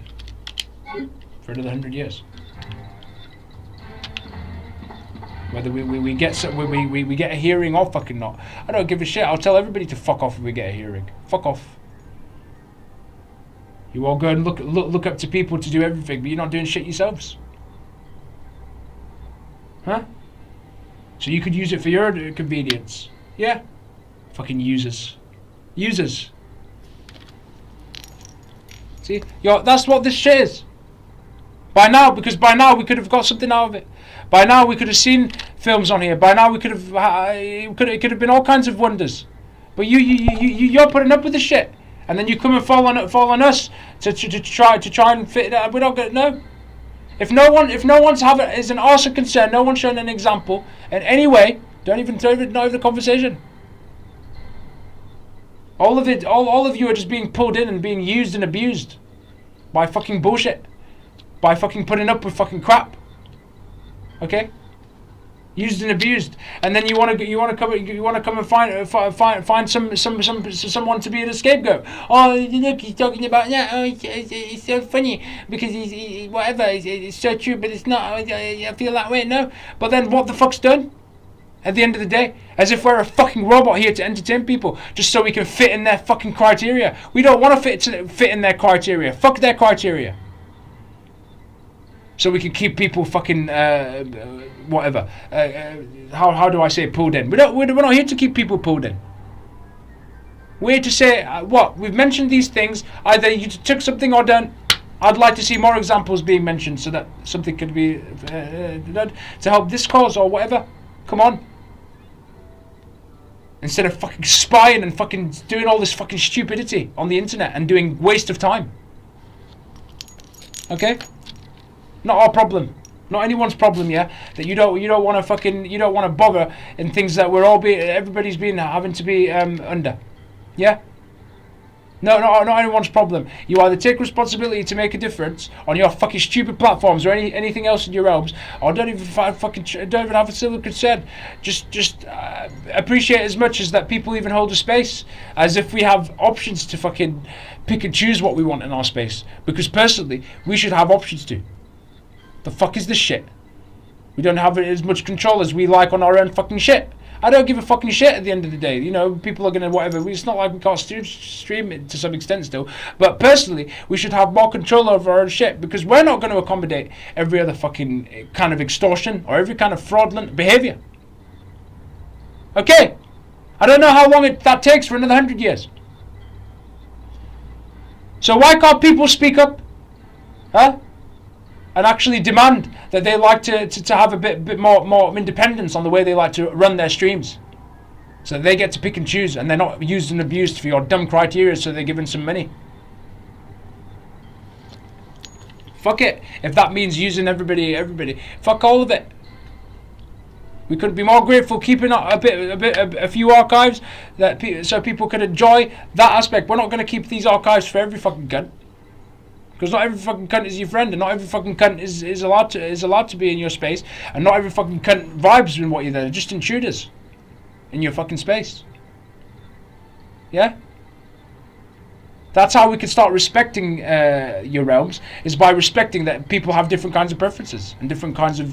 for another 100 years. Whether we get we get a hearing or fucking not. I don't give a shit. I'll tell everybody to fuck off if we get a hearing. Fuck off. You all go and look up to people to do everything, but you're not doing shit yourselves. Huh? So you could use it for your convenience. Yeah. Fucking users. Users. See? Yo, that's what this shit is. By now, because by now we could have got something out of it. By now we could have seen films on here. By now we could have, it could have been all kinds of wonders. But you're putting up with this shit, and then you come and fall on us to try and fit it out. We're not gonna no. If no one's having is an awesome concern, no one's showing an example in any way. Not even the conversation. All of it, all of you are just being pulled in and being used and abused by fucking bullshit, by fucking putting up with fucking crap. Okay, used and abused, and then you want to come and find someone to be the scapegoat. Oh, look, he's talking about that. Oh, it's so funny because he's whatever. It's so true, but it's not. I feel that way. No, but then what the fuck's done? At the end of the day, as if we're a fucking robot here to entertain people, just so we can fit in their fucking criteria. We don't want to fit in their criteria. Fuck their criteria. So we can keep people fucking whatever. How do I say pulled in? We're not here to keep people pulled in. We're here to say what we've mentioned these things. Either you took something or don't. I'd like to see more examples being mentioned so that something could be done to help this cause or whatever. Come on. Instead of fucking spying and fucking doing all this fucking stupidity on the internet and doing waste of time. Okay? Not our problem. Not anyone's problem, yeah? That you don't want to bother in things that everybody's been having to be under. Yeah? No, not anyone's problem. You either take responsibility to make a difference on your fucking stupid platforms or anything else in your realms, or don't even have a civil concern. Just appreciate as much as that people even hold a space, as if we have options to fucking pick and choose what we want in our space. Because personally, we should have options to. The fuck is this shit? We don't have as much control as we like on our own fucking shit. I don't give a fucking shit at the end of the day. You know, people are gonna whatever. It's not like we can't stream it to some extent still. But personally, we should have more control over our own shit, because we're not going to accommodate every other fucking kind of extortion or every kind of fraudulent behaviour. Okay? I don't know how long that takes for another 100 years. So why can't people speak up? Huh? And actually demand that they like to have a bit more independence on the way they like to run their streams. So they get to pick and choose, and they're not used and abused for your dumb criteria, so they're given some money. Fuck it. If that means using everybody. Fuck all of it. We could be more grateful keeping a few archives so people could enjoy that aspect. We're not going to keep these archives for every fucking cunt. Because not every fucking cunt is your friend, and not every fucking cunt is allowed to be in your space, and not every fucking cunt vibes in what you're there. They're just intruders in your fucking space. Yeah? That's how we can start respecting your realms, is by respecting that people have different kinds of preferences and different kinds of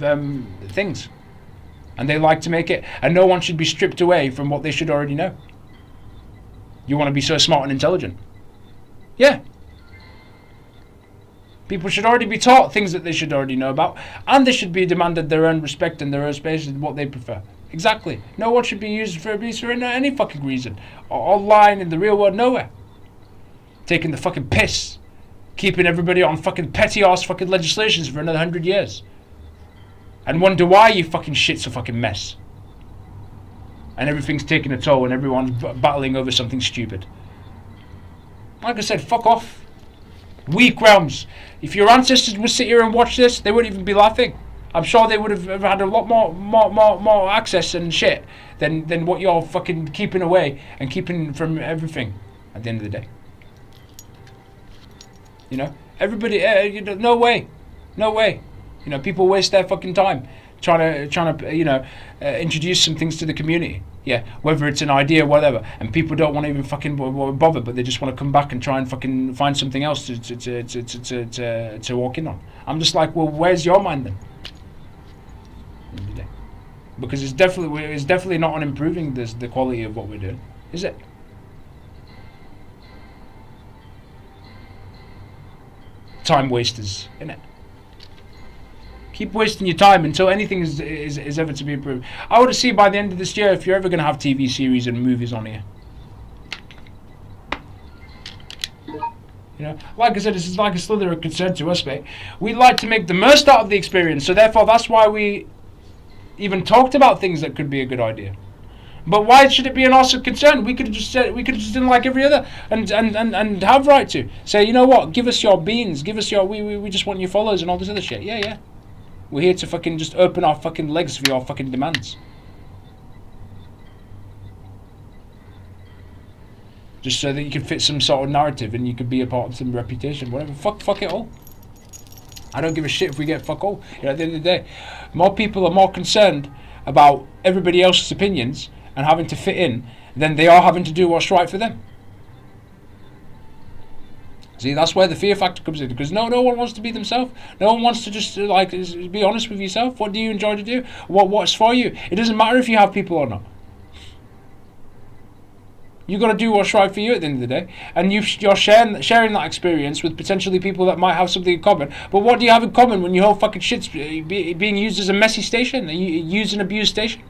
things. And they like to make it, and no one should be stripped away from what they should already know. You want to be so smart and intelligent. Yeah. People should already be taught things that they should already know about, and they should be demanded their own respect and their own space and what they prefer. Exactly. No one should be used for abuse for any fucking reason. Or lying in the real world, nowhere. Taking the fucking piss. Keeping everybody on fucking petty ass fucking legislations for another 100 years. And wonder why you fucking shit's a fucking mess. And everything's taking a toll and everyone's battling over something stupid. Like I said, fuck off. Weak realms. If your ancestors would sit here and watch this, they wouldn't even be laughing. I'm sure they would have had a lot more access and shit than what you're fucking keeping away and keeping from everything at the end of the day. You know, everybody. No way. You know, people waste their fucking time trying to introduce some things to the community. Yeah, whether it's an idea, whatever, and people don't want to even fucking bother, but they just want to come back and try and fucking find something else to walk in on. I'm just like, well, where's your mind then? Because it's definitely not on improving the quality of what we're doing, is it? Time wasters, innit? Keep wasting your time until anything is ever to be improved. I want to see by the end of this year if you're ever going to have TV series and movies on here. You know, like I said, this is like a slither of concern to us, mate. We like to make the most out of the experience, so therefore that's why we even talked about things that could be a good idea. But why should it be an awesome concern? We could have just said, we could have just done like every other, and have right to say, you know what? Give us your beans, give us your we just want your follows and all this other shit. Yeah. We're here to fucking just open our fucking legs for your fucking demands. Just so that you can fit some sort of narrative and you could be a part of some reputation, whatever. Fuck it all. I don't give a shit if we get fuck all. You know, at the end of the day, more people are more concerned about everybody else's opinions and having to fit in than they are having to do what's right for them. See, that's where the fear factor comes in, because no one wants to be themselves. No one wants to just like be honest with yourself. What do you enjoy to do? What's for you? It doesn't matter if you have people or not. You got to do what's right for you at the end of the day, and you're sharing that experience with potentially people that might have something in common. But what do you have in common when your whole fucking shit's being used as a messy station, a used and abused station?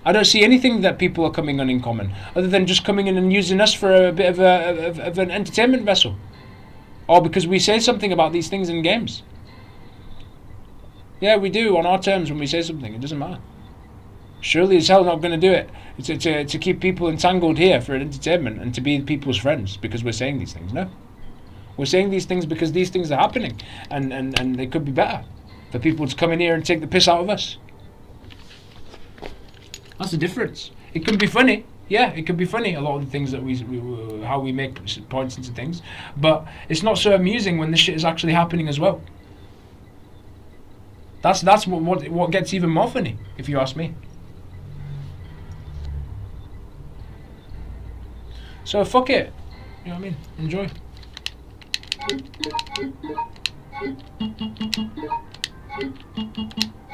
I don't see anything that people are coming on in common, other than just coming in and using us for a bit of an entertainment vessel, or because we say something about these things in games. Yeah, we do on our terms when we say something. It doesn't matter. Surely as hell not going to do it to keep people entangled here for entertainment and to be people's friends because we're saying these things. No, we're saying these things because these things are happening, and they could be better for people to come in here and take the piss out of us. That's the difference. It can be funny. Yeah, it can be funny, a lot of the things that how we make points into things, but it's not so amusing when this shit is actually happening as well. That's what gets even more funny, if you ask me. So fuck it. You know what I mean? Enjoy.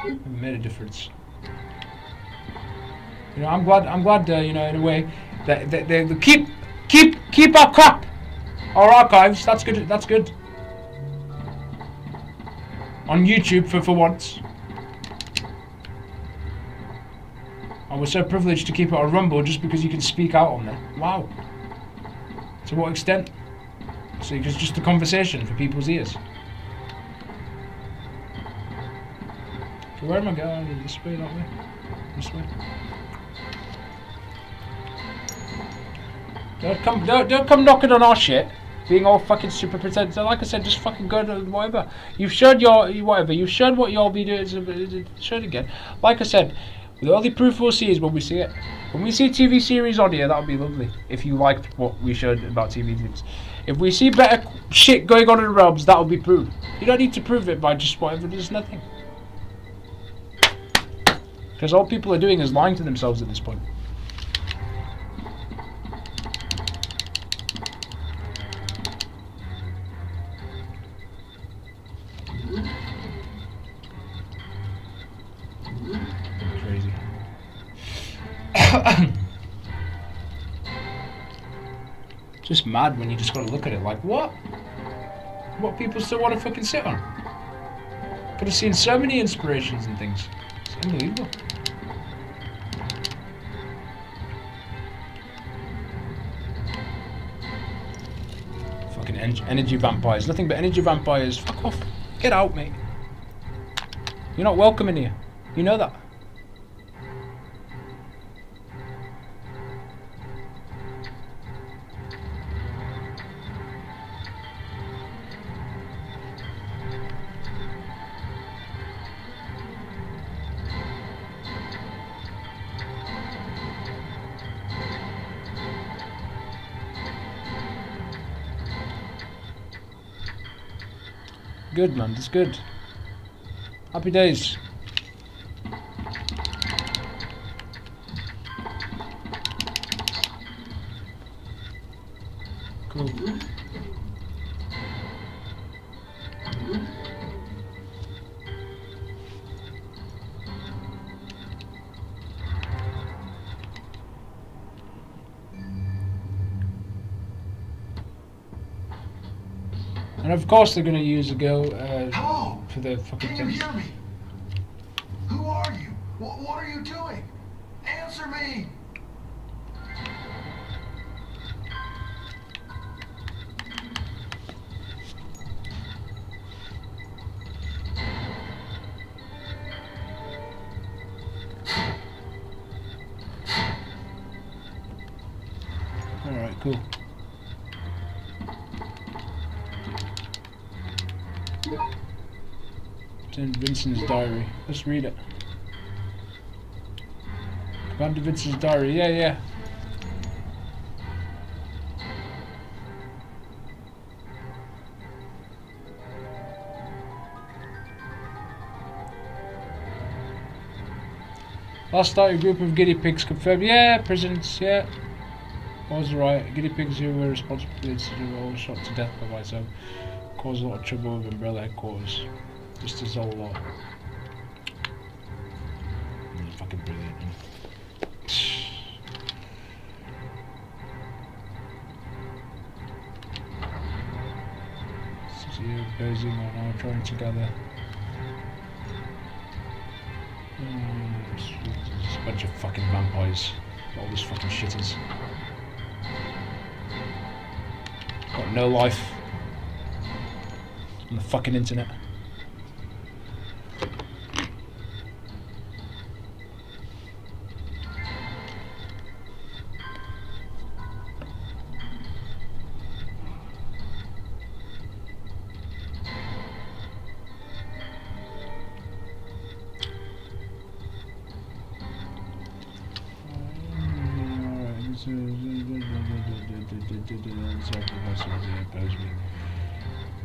It made a difference. You know, I'm glad. You know, in a way, that they keep our crap, our archives. That's good. That's good. On YouTube for once. And we're so privileged to keep it on Rumble just because you can speak out on there. Wow. To what extent? So it's just a conversation for people's ears. So where am I going? This way, that way? This way? Don't come knocking on our shit, being all fucking super pretentious. Like I said, just fucking go to whatever. You've showed whatever. You've shown what you'll be doing. Show it again. Like I said, the only proof we'll see is when we see it. When we see TV series on here, that would be lovely. If you liked what we showed about TV things. If we see better shit going on in the realms, that will be proof. You don't need to prove it by just whatever. There's nothing. Because all people are doing is lying to themselves at this point. Crazy. Just mad when you just gotta look at it like, what? What people still want to fucking sit on? Could have seen so many inspirations and things. It's unbelievable. Fucking energy vampires. Nothing but energy vampires. Fuck off. Get out, mate. You're not welcome in here. You know that. Good, man. That's good. Happy days. Cool. And of course they're going to use a girl. Hello. for the fucking Can you things. hear me? Who are you? What are you doing? Answer me! Alright, cool. It's in Vincent's diary. Let's read it. Commander Vincent's diary. Yeah. Last night, a group of guinea pigs confirmed. Yeah, prisons. Yeah. I was right. Guinea pigs who were responsible for the incident were all shot to death by myself. Caused a lot of trouble with Umbrella headquarters. Just as all lot. Fucking brilliant. You're posing on our trying together. Just a bunch of fucking vampires. All these fucking shitters. Got no life on the fucking internet.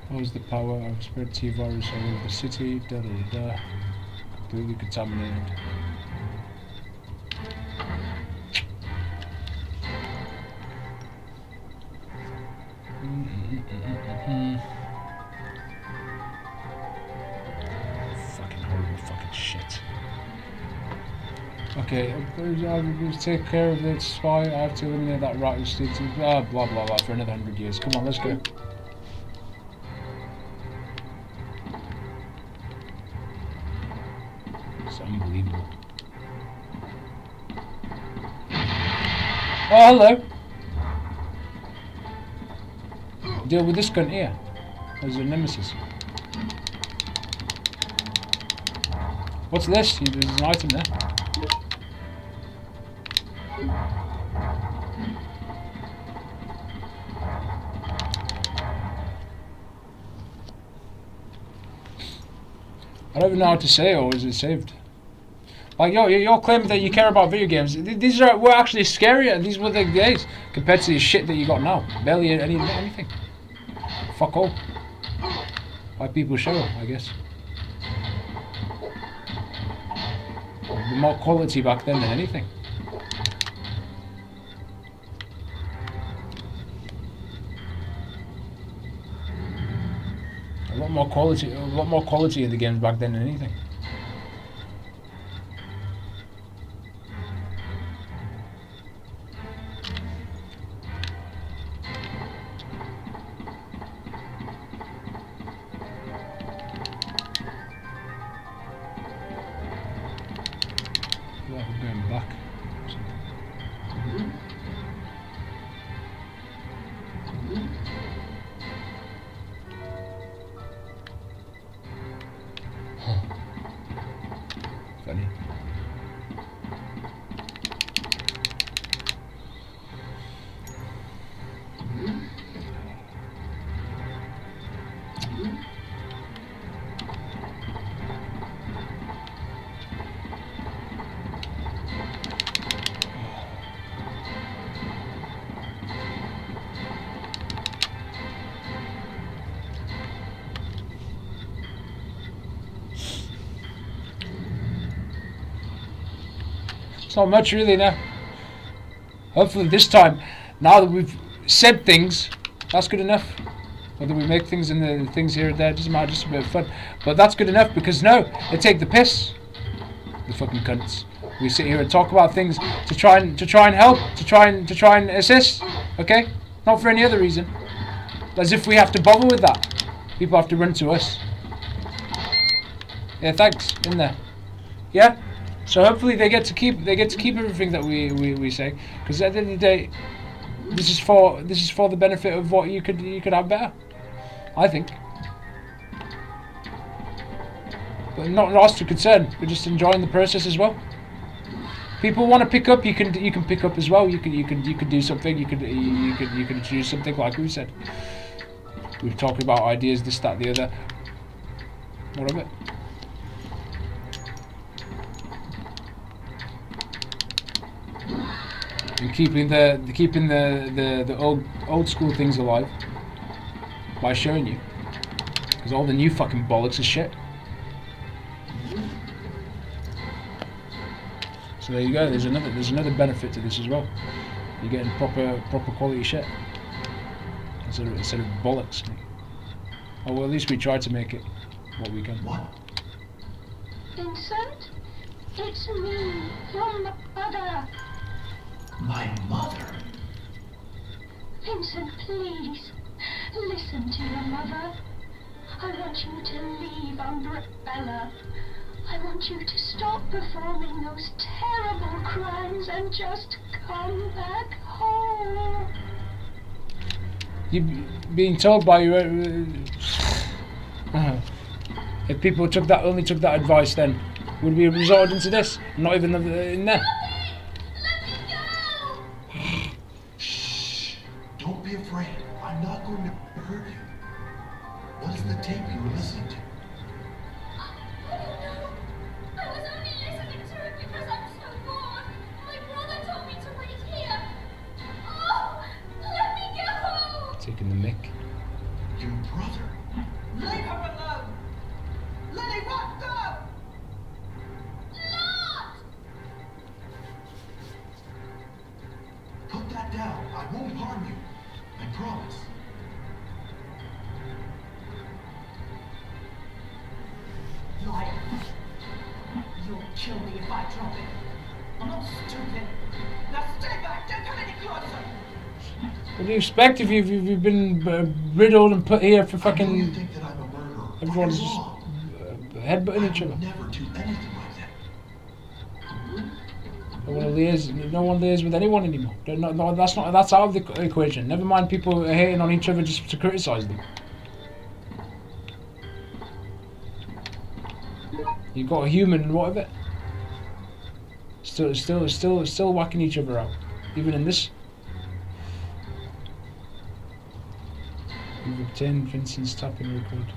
What was the power of spread T virus all over the city? Completely contaminated. Fucking horrible fucking shit. Okay, I'll take care of this spy. I have to eliminate that rat who sticks to blah blah blah for another 100 years. Come on, let's go. It's unbelievable. Oh, hello. Deal with this gun here. There's a nemesis. What's this? There's an item there. I don't even know how to say, or is it saved? Like, you're claiming that you care about video games. These were actually scarier. These were the days compared to the shit that you got now. Barely anything. Fuck all. Why people show, I guess. The more quality back then than anything. A lot more quality in the games back then than anything. Well, we're going back. Funny. It's not much really now. Hopefully this time, now that we've said things, that's good enough. Whether we make things in the things here or there, doesn't matter, just a bit of fun. But that's good enough because no, they take the piss. The fucking cunts. We sit here and talk about things to try and help, to try and assist. Okay? Not for any other reason. As if we have to bother with that. People have to run to us. Yeah, thanks. In there. Yeah. So hopefully they get to keep everything that we say, because at the end of the day, this is for the benefit of what you could have better. I think. But not lost to concern. We're just enjoying the process as well. People want to pick up. You can pick up as well. You could do something. You could introduce something like we said. We're talking about ideas, this, that, the other. What of it? And keeping the old school things alive by showing you, because all the new fucking bollocks is shit. So there you go. There's another benefit to this as well. You're getting proper quality shit instead of bollocks. Oh well, at least we try to make it what we can. What? Vincent, it's me, your mother. My mother? Vincent, please, listen to your mother. I want you to leave Umbrella. I want you to stop performing those terrible crimes and just come back home. You being told by your if people only took that advice, then would we have resorted into this? Not even in there. Shh. Don't be afraid. I'm not going to hurt you. What is the tape you were listening to? I don't know. I was only listening to it because I'm so bored. My brother told me to wait here. Oh, let me go! Taking the mic. Your brother? Leave her alone! Lily, what? Go! Not! Put that down. I won't harm you. I promise. Liar. You'll kill me if I drop it. I'm not stupid. Now stay back. Don't come any closer. What do you expect if you've been riddled and put here for I know you fucking think that I'm a murderer. but everyone's you're just wrong. headbutting I each would other? never do anything like that. No one liaises with anyone anymore. No, that's out of the equation. Never mind people hating on each other just to criticise them. You've got a human and what of it? Still whacking each other out, even in this. We've obtained Vincent's tapping record.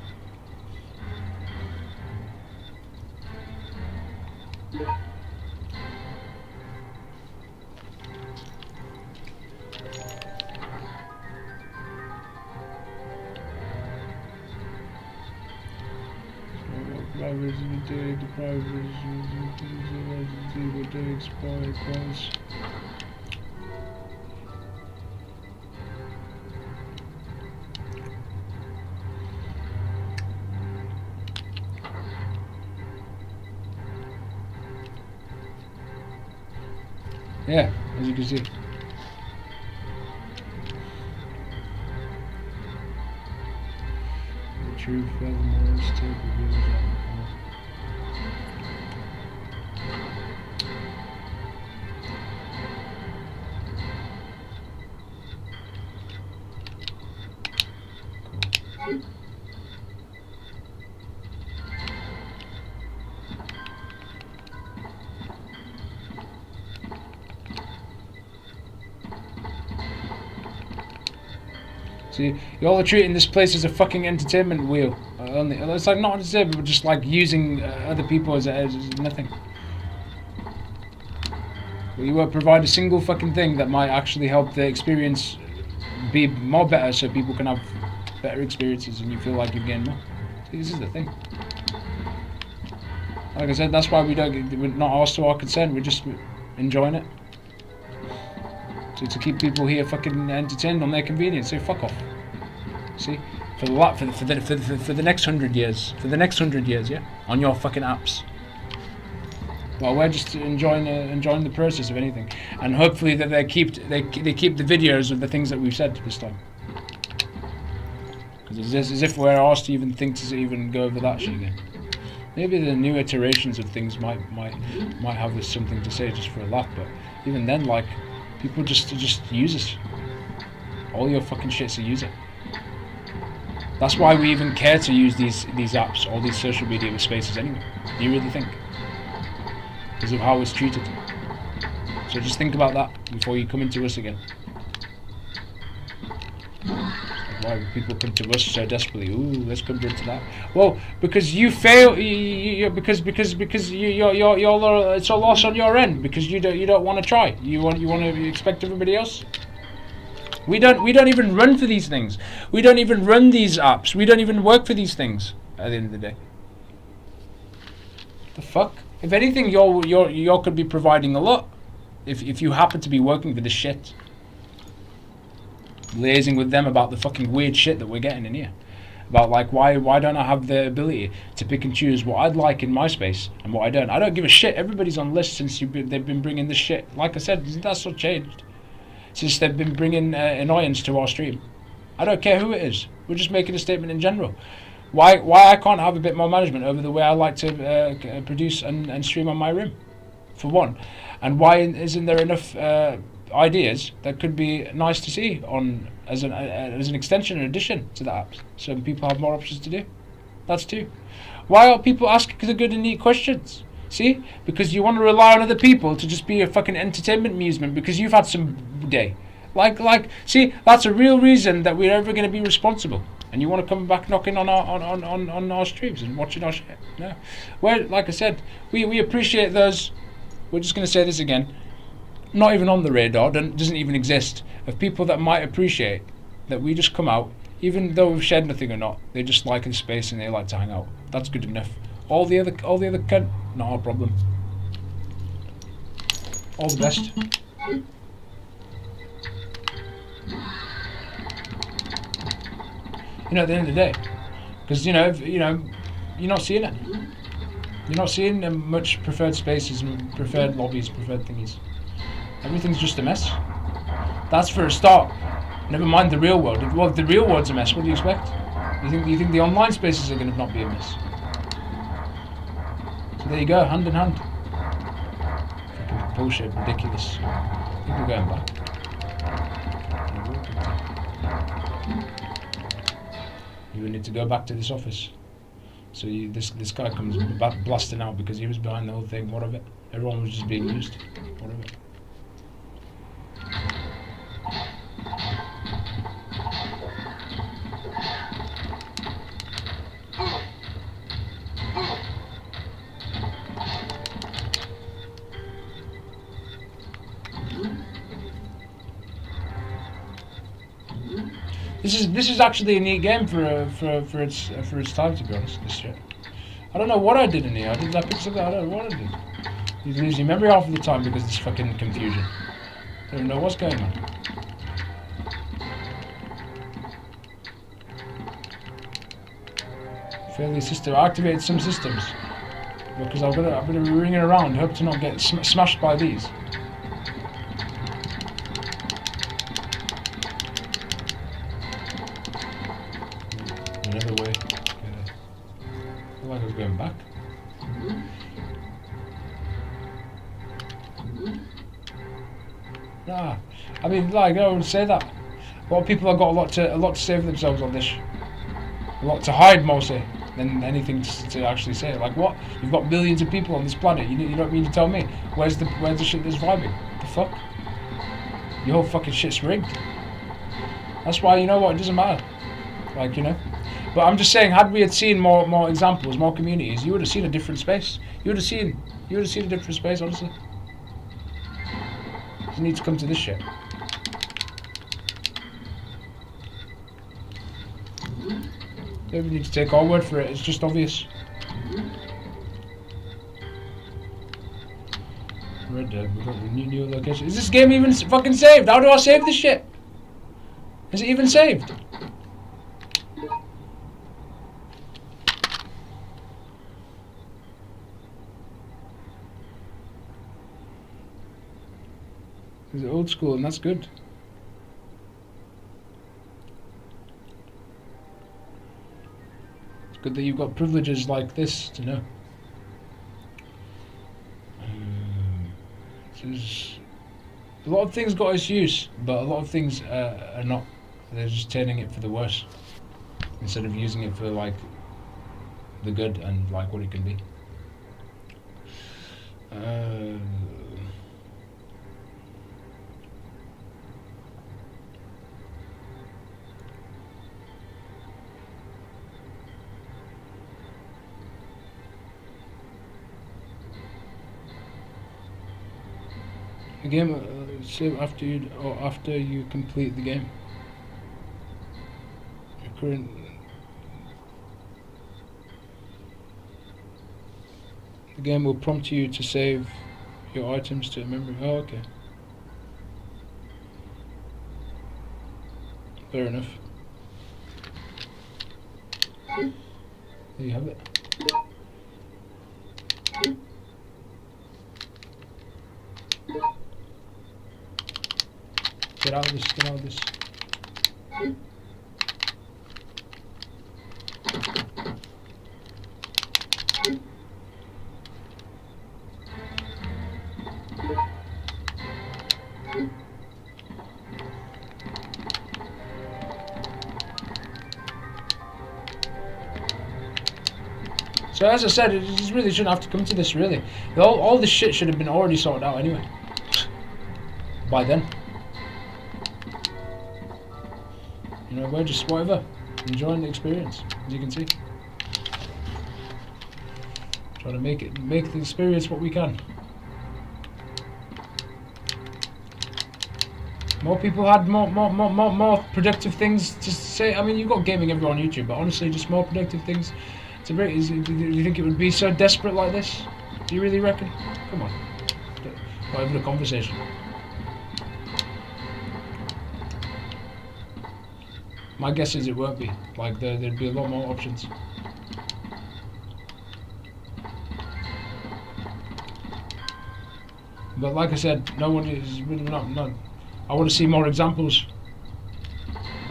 Drivers in the day, the drivers will day expire calls. Yeah, as you can see. The true Furthermore's tape reveals that See, y'all are treating this place as a fucking entertainment wheel. It's like not entertainment, but just like using other people as nothing. You won't provide a single fucking thing that might actually help the experience be more better, so people can have better experiences and you feel like you're getting more. See, this is the thing. Like I said, that's why we're not asked to our consent. We're just enjoying it. To keep people here fucking entertained on their convenience. So fuck off. See, for the next 100 years, yeah, on your fucking apps. Well, we're just enjoying the process of anything, and hopefully that they keep the videos of the things that we've said this time. Because it's as if we're asked to even think to even go over that shit again. Maybe the new iterations of things might have something to say just for a laugh, but even then, like, people just use it. All your fucking shit's a user. That's why we even care to use these apps, all these social media spaces anyway. Do you really think? Because of how it's treated. So just think about that before you come into us again. Why people come to us so desperately? Ooh, let's come into that. Well, because you fail. Because you're it's a loss on your end because you don't want to try. You expect everybody else. We don't even run for these things. We don't even run these apps. We don't even work for these things. At the end of the day, the fuck. If anything, you could be providing a lot. If you happen to be working for this shit. Liaising with them about the fucking weird shit that we're getting in here, about like why don't I have the ability to pick and choose what I'd like in my space and what I don't. I don't give a shit. Everybody's on lists since they've been bringing this shit. Like I said, that's not changed since they've been bringing annoyance to our stream. I don't care who it is. We're just making a statement in general. Why I can't have a bit more management over the way I like to produce and stream on my room, for one, and why isn't there enough ideas that could be nice to see on as an extension and addition to the apps, so people have more options to do. That's two. Why are people asking the good and neat questions? See, because you want to rely on other people to just be a fucking entertainment amusement because you've had some day. Like, see, that's a real reason that we're ever going to be responsible. And you want to come back knocking on our streams and watching our shit? No. Well, like I said, we appreciate those. We're just going to say this again. Not even on the radar, doesn't even exist, of people that might appreciate that we just come out, even though we've shared nothing or not. They just like the space and they like to hang out. That's good enough. All the other cunt, not our problem. All the best. At the end of the day, because you're not seeing it. You're not seeing much preferred spaces, preferred lobbies, preferred thingies. Everything's just a mess. That's for a start. Never mind the real world. If the real world's a mess, what do you expect? You think the online spaces are going to not be a mess? So there you go, hand in hand. Fucking bullshit, ridiculous. I think we're going back. You will need to go back to this office. So this guy comes blasting out because he was behind the whole thing. What of it? Everyone was just being used. What of it? This is actually a neat game for its time, to be honest. This shit. I don't know what I did in here. I picked something. I don't know what I did. You lose your memory half of the time because of this fucking confusion. I don't know what's going on. Failure system. I activated some systems because I'm gonna be ringing around. Hope to not get smashed by these. Another way. I feel like I was going back. Nah, I mean, like, I would say that. A lot of people have got a lot to say for themselves on this. A lot to hide, more say, than anything to actually say. Like, what? You've got millions of people on this planet. You don't mean to tell me where's the shit that's vibing? The fuck? Your whole fucking shit's rigged. That's why, you know what? It doesn't matter. Like, But I'm just saying, had we had seen more examples, more communities, you would have seen a different space. You would have seen a different space, honestly. You need to come to this shit. Don't need to take our word for it. It's just obvious. Red Dead. We got the new location. Is this game even fucking saved? How do I save this shit? Is it even saved? It's old school, and that's good. It's good that you've got privileges like this to know. A lot of things got its use, but a lot of things are not. They're just turning it for the worse instead of using it for like the good and like what it can be. The game save after you complete the game. Your current the game will prompt you to save your items to memory. Oh, okay. Fair enough. There you have it. Get out of this, get out of this. So as I said, it just really shouldn't have to come to this, really. All this shit should have been already sorted out anyway. By then. You know, we're just whatever. Enjoying the experience, as you can see. Trying to make the experience what we can. More people had more productive things to say. I mean, you've got gaming everywhere on YouTube, but honestly, just more productive things to bring. Do you think it would be so desperate like this? Do you really reckon? Come on, not even a conversation. My guess is it won't be. Like there'd be a lot more options. But like I said, no one is really not. I want to see more examples.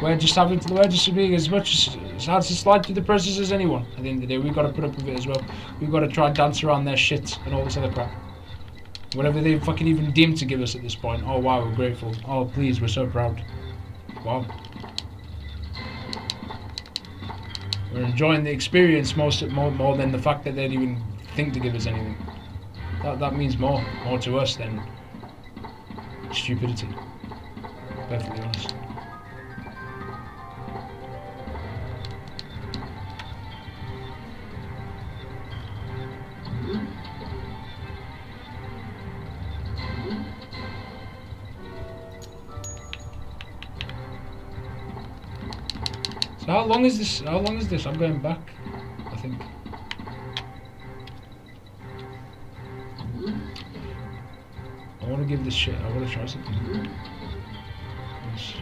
We're just being as much as hard to slide through the process as anyone. At the end of the day, we've got to put up with it as well. We've got to try and dance around their shit and all this other crap. Whatever they fucking even deem to give us at this point. Oh wow, we're grateful. Oh please, we're so proud. Wow. We're enjoying the experience more than the fact that they'd even think to give us anything. That means more to us than stupidity. Perfectly honest. So how long is this? I'm going back, I think. I want to give this shit. I want to try something. Yes.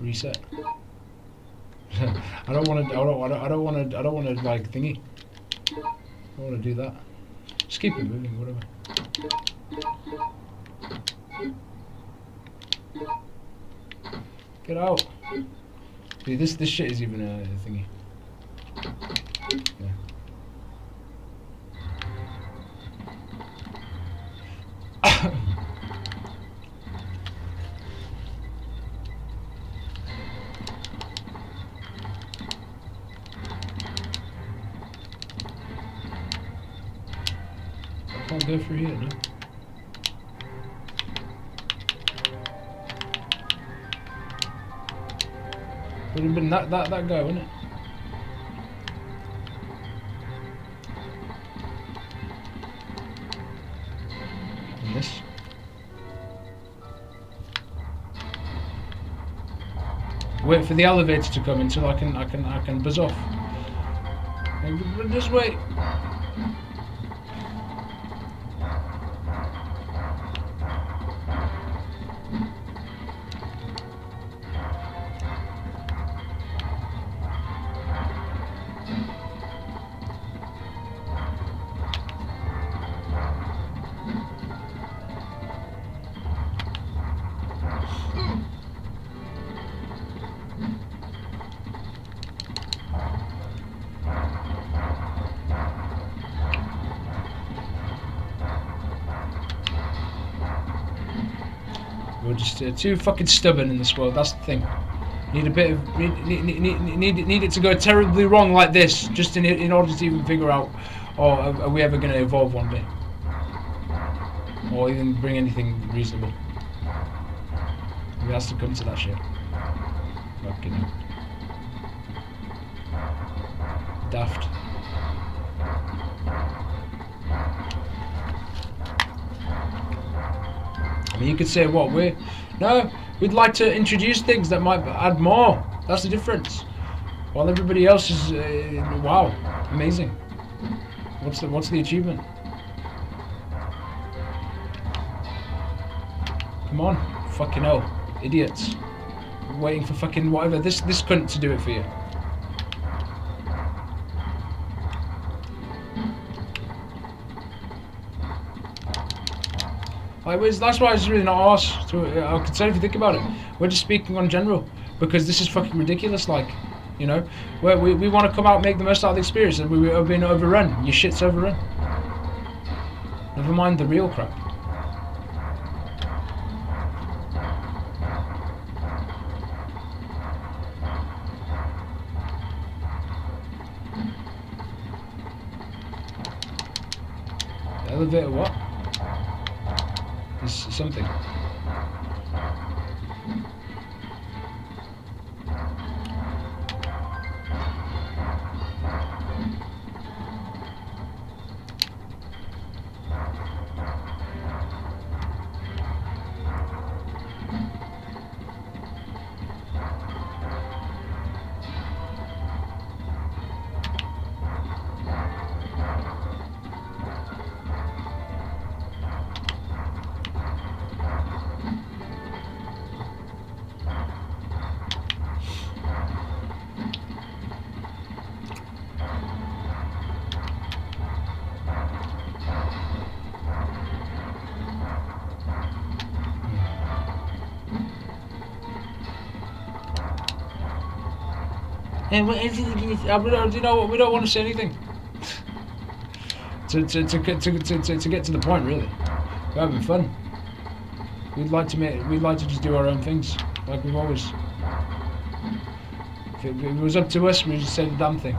Reset. I don't want to like thingy. I don't want to do that. Just keep it moving, whatever. Get out. Dude, this shit is even a thingy. Yeah. I can't go through here, no? Would have been that guy, wouldn't it? And this. Wait for the elevator to come until I can buzz off. Just wait. We're just too fucking stubborn in this world. That's the thing. Need a bit of need it to go terribly wrong like this, just in order to even figure out, or are we ever going to evolve one day, or even bring anything reasonable. It has to come to that shit. Fucking hell. Daft. I mean, you could say, what, we'd like to introduce things that might add more. That's the difference. While everybody else is, wow, amazing. What's the achievement? Come on, fucking hell, idiots. Waiting for fucking whatever, this cunt to do it for you. That's why it's really not ours. I'm concerned if you think about it. We're just speaking on general, because this is fucking ridiculous. Like, you know, where we want to come out and make the most out of the experience, and we are being overrun. Your shit's overrun. Never mind the real crap. The elevator, what? Is something. And you know what? We don't want to say anything. to get to the point, really. We're having fun. We'd like to just do our own things, like we've always. If it was up to us, we'd just say the damn thing.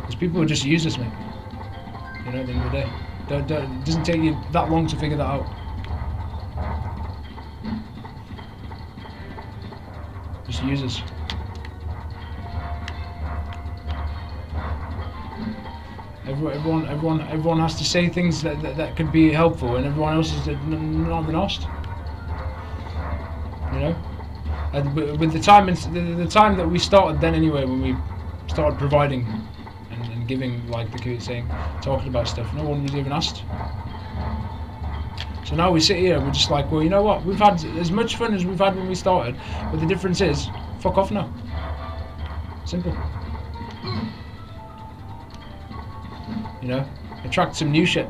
Because people would just use us, mate. You know, at the end of the day. It doesn't take you that long to figure that out. Just use us. Everyone has to say things that could be helpful, and everyone else is not been asked. You know, and with the time that we started then anyway, when we started providing and giving, like the kid saying, talking about stuff, no one was even asked. So now we sit here, we're just like, well, you know what? We've had as much fun as we've had when we started, but the difference is, fuck off now. Simple. You know, attract some new shit.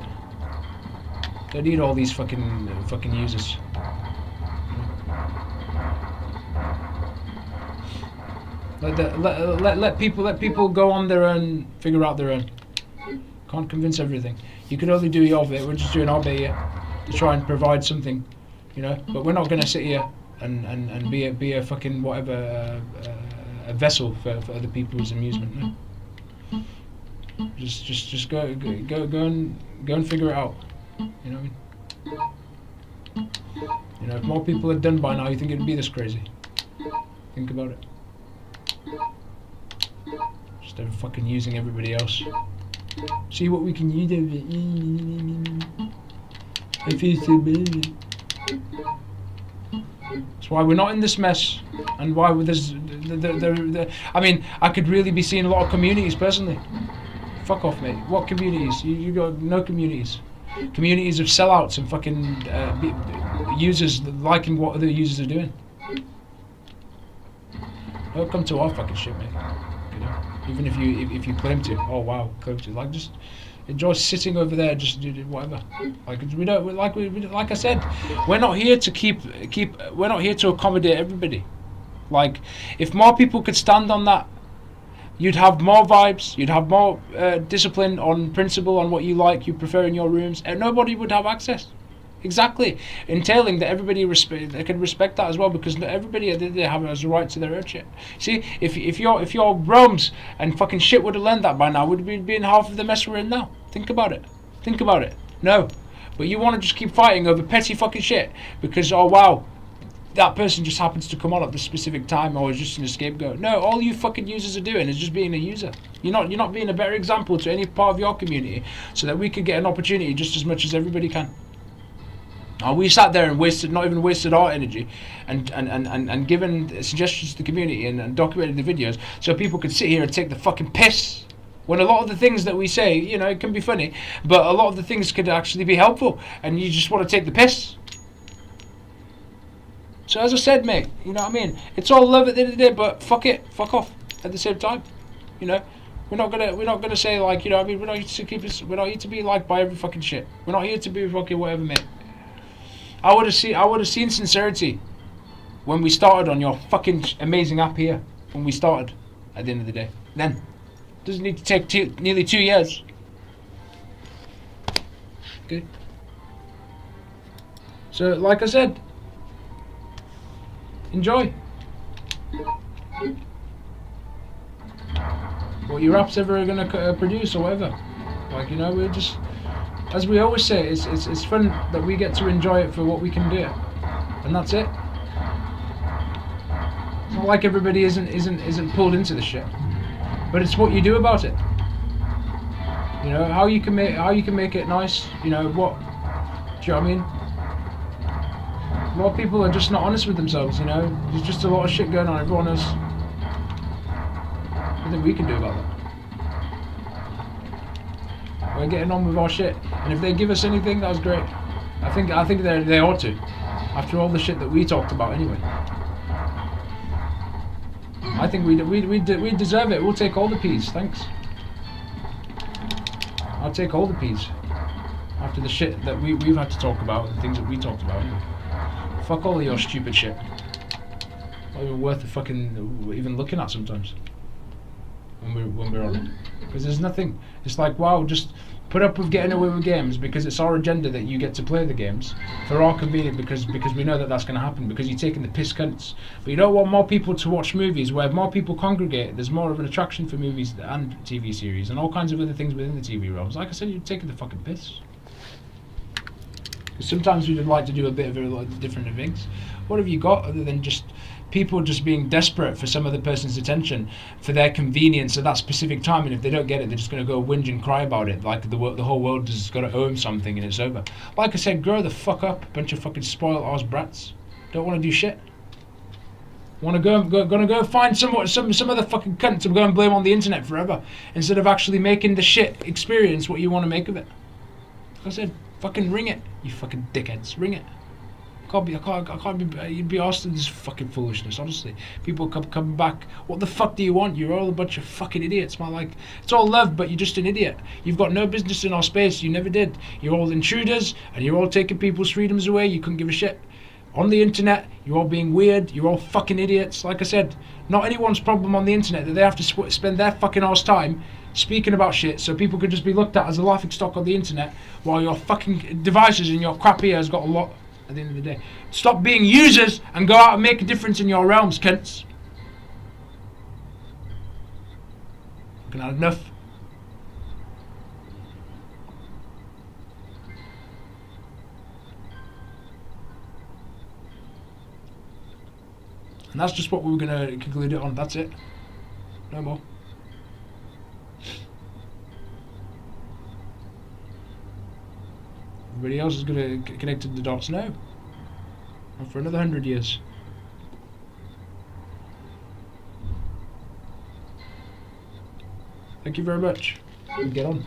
Don't need all these fucking users. Let people go on their own, figure out their own. Can't convince everything. You can only do your bit. We're just doing our bit here to try and provide something, you know. But we're not gonna sit here and be a fucking whatever a vessel for other people's amusement. No. Just go and figure it out. You know what I mean? You know, if more people had done by now, you think it'd be this crazy? Think about it. Just fucking using everybody else. See what we can use of it. I feel so bad. That's why we're not in this mess, and why there's I mean, I could really be seeing a lot of communities personally. Fuck off, mate. What communities? You got no communities. Communities of sellouts and fucking users liking what other users are doing. Don't come to our fucking shit, mate. You know, even if you claim to. Oh wow, claim to. Like, just enjoy sitting over there, just do whatever. Like we don't like I said, we're not here to we're not here to accommodate everybody. Like, if more people could stand on that, you'd have more vibes, you'd have more discipline on principle, on what you like, you prefer in your rooms, and nobody would have access. Exactly, entailing that everybody can respect that as well, because everybody they have has a right to their own shit. See, if your realms and fucking shit would have learned that by now, would we be in half of the mess we're in now? Think about it. Think about it. No, but you want to just keep fighting over petty fucking shit because oh wow, that person just happens to come on at this specific time or is just an scapegoat. No, all you fucking users are doing is just being a user. You're not being a better example to any part of your community, so that we could get an opportunity just as much as everybody can. We sat there and not even wasted our energy and given suggestions to the community and documented the videos so people could sit here and take the fucking piss. When a lot of the things that we say, you know, it can be funny, but a lot of the things could actually be helpful, and you just want to take the piss. So as I said, mate, you know what I mean? It's all love at the end of the day, but fuck it, fuck off at the same time. You know? We're not gonna say like, you know what I mean, we're not here to be liked by every fucking shit. We're not here to be fucking whatever, mate. I would have seen sincerity when we started on your fucking amazing app here. When we started, at the end of the day. Then. Doesn't need to take nearly 2 years. Okay. So, like I said, enjoy. What your app's ever gonna produce or whatever. Like, you know, we're just, as we always say, it's fun that we get to enjoy it for what we can do, and that's it. It's not like everybody isn't pulled into the shit, but it's what you do about it. You know how you can make it nice. You know what? Do you know what I mean? A lot of people are just not honest with themselves. You know, there's just a lot of shit going on. Everyone has. Nothing we can do about that. We're getting on with our shit, and if they give us anything, that was great. I think they ought to, after all the shit that we talked about anyway. I think we deserve it. We'll take all the P's, thanks. I'll take all the P's after the shit that we've had to talk about, the things that we talked about. Anyway. Fuck all of your stupid shit. Not even worth the fucking even looking at sometimes. When we're on it, because there's nothing. It's like, wow, just put up with getting away with games because it's our agenda that you get to play the games for our convenience, because we know that that's going to happen, because you're taking the piss cunts. But you don't want more people to watch movies. Where more people congregate, there's more of an attraction for movies and TV series and all kinds of other things within the TV realms. Like I said, you're taking the fucking piss. Sometimes we'd like to do a bit of a lot of different things. What have you got other than just people just being desperate for some other person's attention for their convenience at that specific time, and if they don't get it, they're just going to go whinge and cry about it, like the whole world has got to owe them something and it's over. Like I said, grow the fuck up, bunch of fucking spoiled ass brats. Don't want to do shit. Want to go find some other fucking cunt to go and blame on the internet forever, instead of actually making the shit experience what you want to make of it. Like I said, fucking ring it, you fucking dickheads, ring it. I can't be asked this fucking foolishness, honestly. People come back, what the fuck do you want? You're all a bunch of fucking idiots, man. Like, it's all love, but you're just an idiot. You've got no business in our space, you never did. You're all intruders, and you're all taking people's freedoms away, you couldn't give a shit. On the internet, you're all being weird, you're all fucking idiots. Like I said, not anyone's problem on the internet that they have to spend their fucking arse time speaking about shit so people could just be looked at as a laughingstock on the internet, while your fucking devices in your crap ear has got a lot. At the end of the day, stop being users and go out and make a difference in your realms, cunts. Fucking had enough. And that's just what we were going to conclude it on. That's it. No more. Everybody else is going to connect the dots now. And for another 100 years. Thank you very much. We'll get on.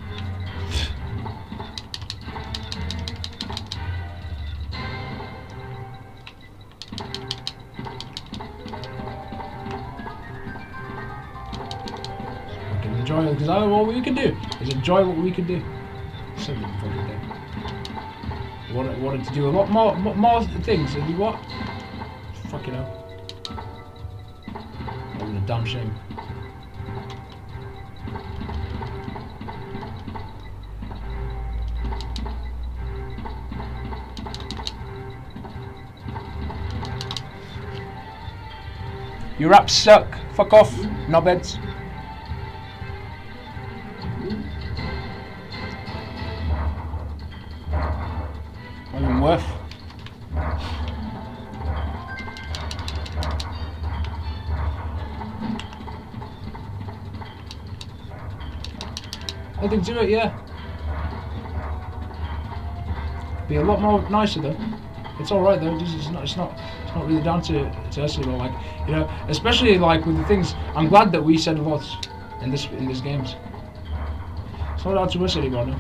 We can enjoy it, because all we can do is enjoy what we can do. Something fucking thing. Wanted to do a lot more things, and you what? Fucking hell. That was a damn shame. Your raps suck. Fuck off, knobheads. Not even worth. Nothing to it, yeah. Be a lot more nicer though. It's all right though. It's not really down to us at all. Like, you know, especially like with the things. I'm glad that we said a lot in these games. It's not down to us anymore now.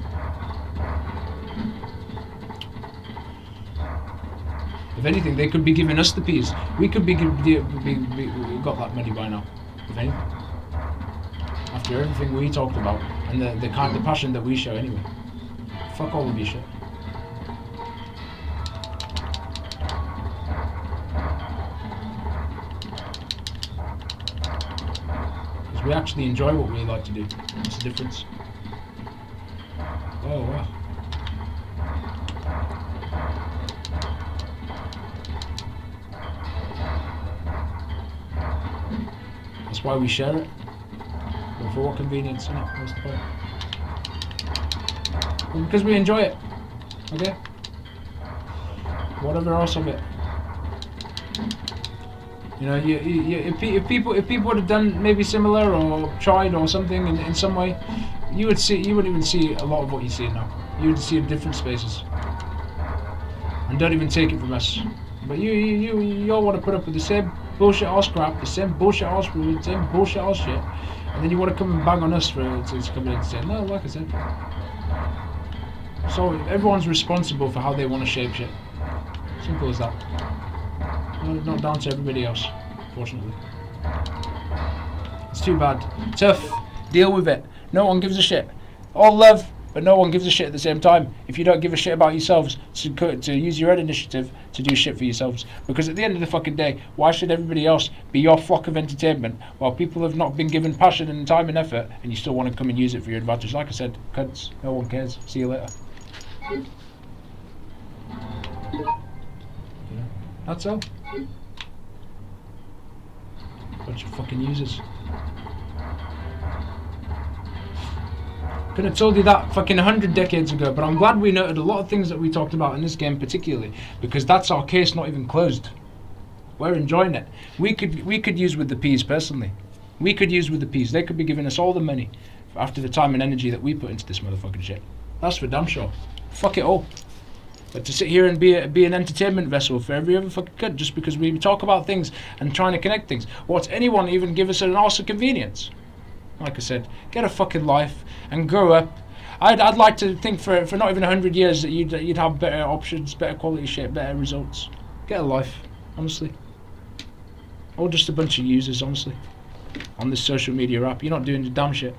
If anything, they could be giving us the P's. We could be got that money by now. If anything, after everything we talked about and the kind of passion that we show anyway. Fuck all of your shit. Because we actually enjoy what we like to do. That's the difference. Oh wow. That's why we share it. But for what convenience, innit? What's the point? Well, because we enjoy it. Okay? Whatever else of it. You know, if people would have done maybe similar or tried or something in some way, you wouldn't even see a lot of what you see now. You would see it in different spaces. And don't even take it from us. But you all want to put up with the same bullshit ass crap, the same bullshit ass rules, the same bullshit ass shit, and then you want to come and bang on us to come in and say, no, like I said. So everyone's responsible for how they want to shape shit. Simple as that. Not down to everybody else, fortunately. It's too bad. Tough. Deal with it. No one gives a shit. All love, but no one gives a shit at the same time. If you don't give a shit about yourselves, to use your own initiative to do shit for yourselves. Because at the end of the fucking day, why should everybody else be your flock of entertainment while people have not been given passion and time and effort, and you still want to come and use it for your advantage? Like I said, cunts. No one cares. See you later. Yeah, that's all. Bunch of fucking users. Could have told you that fucking 100 decades ago, but I'm glad we noted a lot of things that we talked about in this game particularly, because that's our case not even closed. We're enjoying it. We could use with the P's personally. We could use with the P's. They could be giving us all the money after the time and energy that we put into this motherfucking shit. That's for damn sure. Fuck it all. But to sit here and be an entertainment vessel for every other fucking cunt just because we talk about things and trying to connect things. What's anyone even give us an ounce of convenience? Like I said, get a fucking life and grow up. I'd like to think for not even 100 years that you'd have better options, better quality shit, better results. Get a life, honestly. Or just a bunch of users, honestly, on this social media app. You're not doing the damn shit.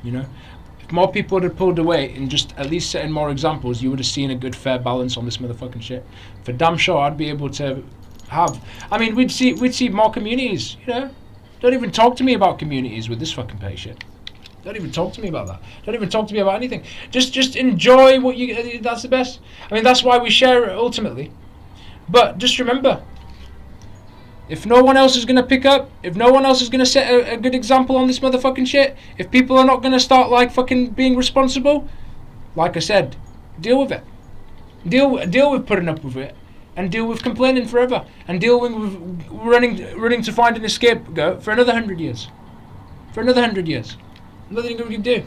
You know? If more people had pulled away and just at least setting more examples, you would have seen a good fair balance on this motherfucking shit. For damn sure, I'd be able to have. I mean, we'd see more communities. You know, don't even talk to me about communities with this fucking pay shit. Don't even talk to me about that. Don't even talk to me about anything. Just enjoy what you. That's the best. I mean, that's why we share it ultimately. But just remember, if no one else is going to pick up, if no one else is going to set a good example on this motherfucking shit, if people are not going to start like fucking being responsible, like I said, deal with it. Deal with putting up with it, and deal with complaining forever, and deal with running to find an scapegoat for another 100 years. For another 100 years. Nothing we can do.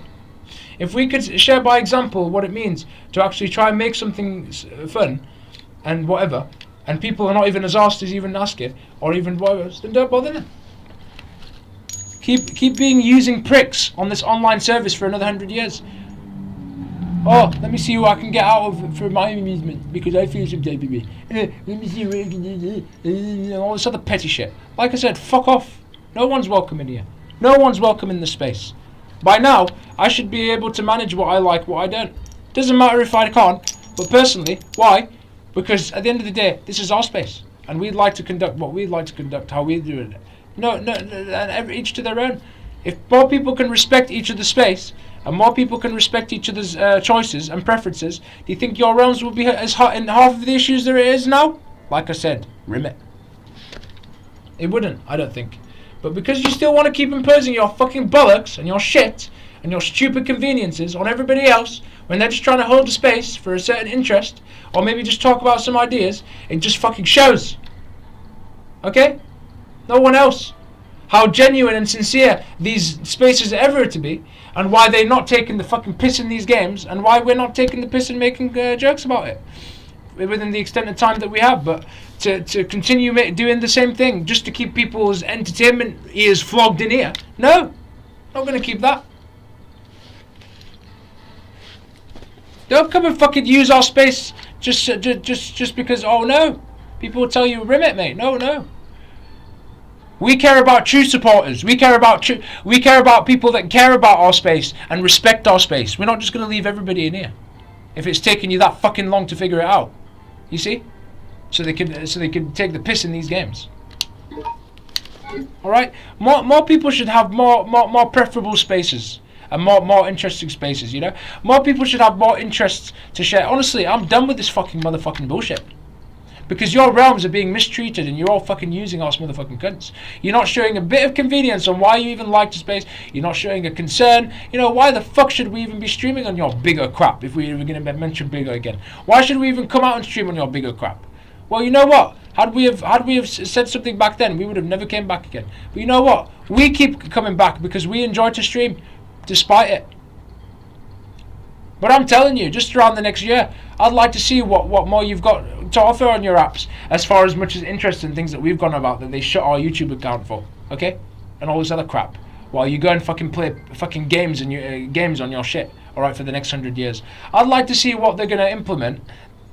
If we could share by example what it means to actually try and make something fun and whatever, and people are not even as asked as even ask it, or even whatever, then don't bother them. Keep being using pricks on this online service for another 100 years. Oh, let me see who I can get out of it for my amusement, because I feel some type of way. Let me see what I can do. All this other petty shit. Like I said, fuck off. No one's welcome in here. No one's welcome in this space. By now, I should be able to manage what I like, what I don't. Doesn't matter if I can't, but personally, why? Because at the end of the day, this is our space, and we'd like to conduct what we'd like to conduct, how we do it. No, and each to their own. If more people can respect each other's space, and more people can respect each other's choices and preferences, do you think your realms will be as hot in half of the issues there is now? like I said, rim it. It wouldn't, I don't think. But because you still want to keep imposing your fucking bollocks and your shit and your stupid conveniences on everybody else when they're just trying to hold the space for a certain interest or maybe just talk about some ideas, it just fucking shows. Okay? No one else. How genuine and sincere these spaces are ever to be, and why they're not taking the fucking piss in these games, and why we're not taking the piss and making jokes about it within the extent of time that we have. But to continue doing the same thing just to keep people's entertainment ears flogged in here, no, not going to keep that. Don't come and fucking use our space just because. Oh no, people will tell you rim it, mate. No. We care about true supporters. We care about people that care about our space and respect our space. We're not just going to leave everybody in here if it's taking you that fucking long to figure it out. You see? So they can take the piss in these games. All right? More people should have more preferable spaces and more interesting spaces, you know? More people should have more interests to share. Honestly, I'm done with this fucking motherfucking bullshit. Because your realms are being mistreated and you're all fucking using us motherfucking cunts. You're not showing a bit of convenience on why you even like the space. You're not showing a concern. You know, why the fuck should we even be streaming on your bigger crap if we're going to mention bigger again? Why should we even come out and stream on your bigger crap? Well, you know what? Had we have said something back then, we would have never came back again. But you know what? We keep coming back because we enjoy to stream, despite it. But I'm telling you, just around the next year, I'd like to see what more you've got to offer on your apps, as far as much as interest in things that we've gone about that they shut our YouTube account for, okay? And all this other crap, while you go and fucking play fucking games and games on your shit, all right, for the next 100 years. I'd like to see what they're gonna implement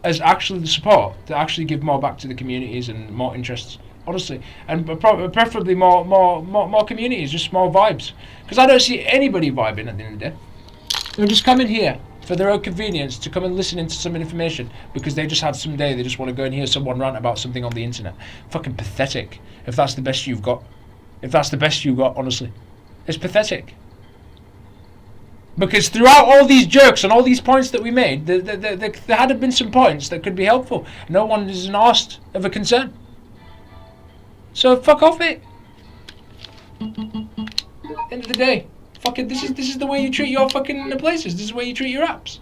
as actually the support to actually give more back to the communities and more interests, honestly, and preferably more communities, just more vibes, because I don't see anybody vibing at the end of the day. They're just coming here for their own convenience to come and listen into some information because they just had some day, they just want to go and hear someone rant about something on the internet. Fucking pathetic. If that's the best you've got. If that's the best you've got, honestly. It's pathetic. Because throughout all these jokes and all these points that we made, there had been some points that could be helpful. No one is asked of a concern. So fuck off it. End of the day. Fucking, this is the way you treat your fucking places. This is the way you treat your apps.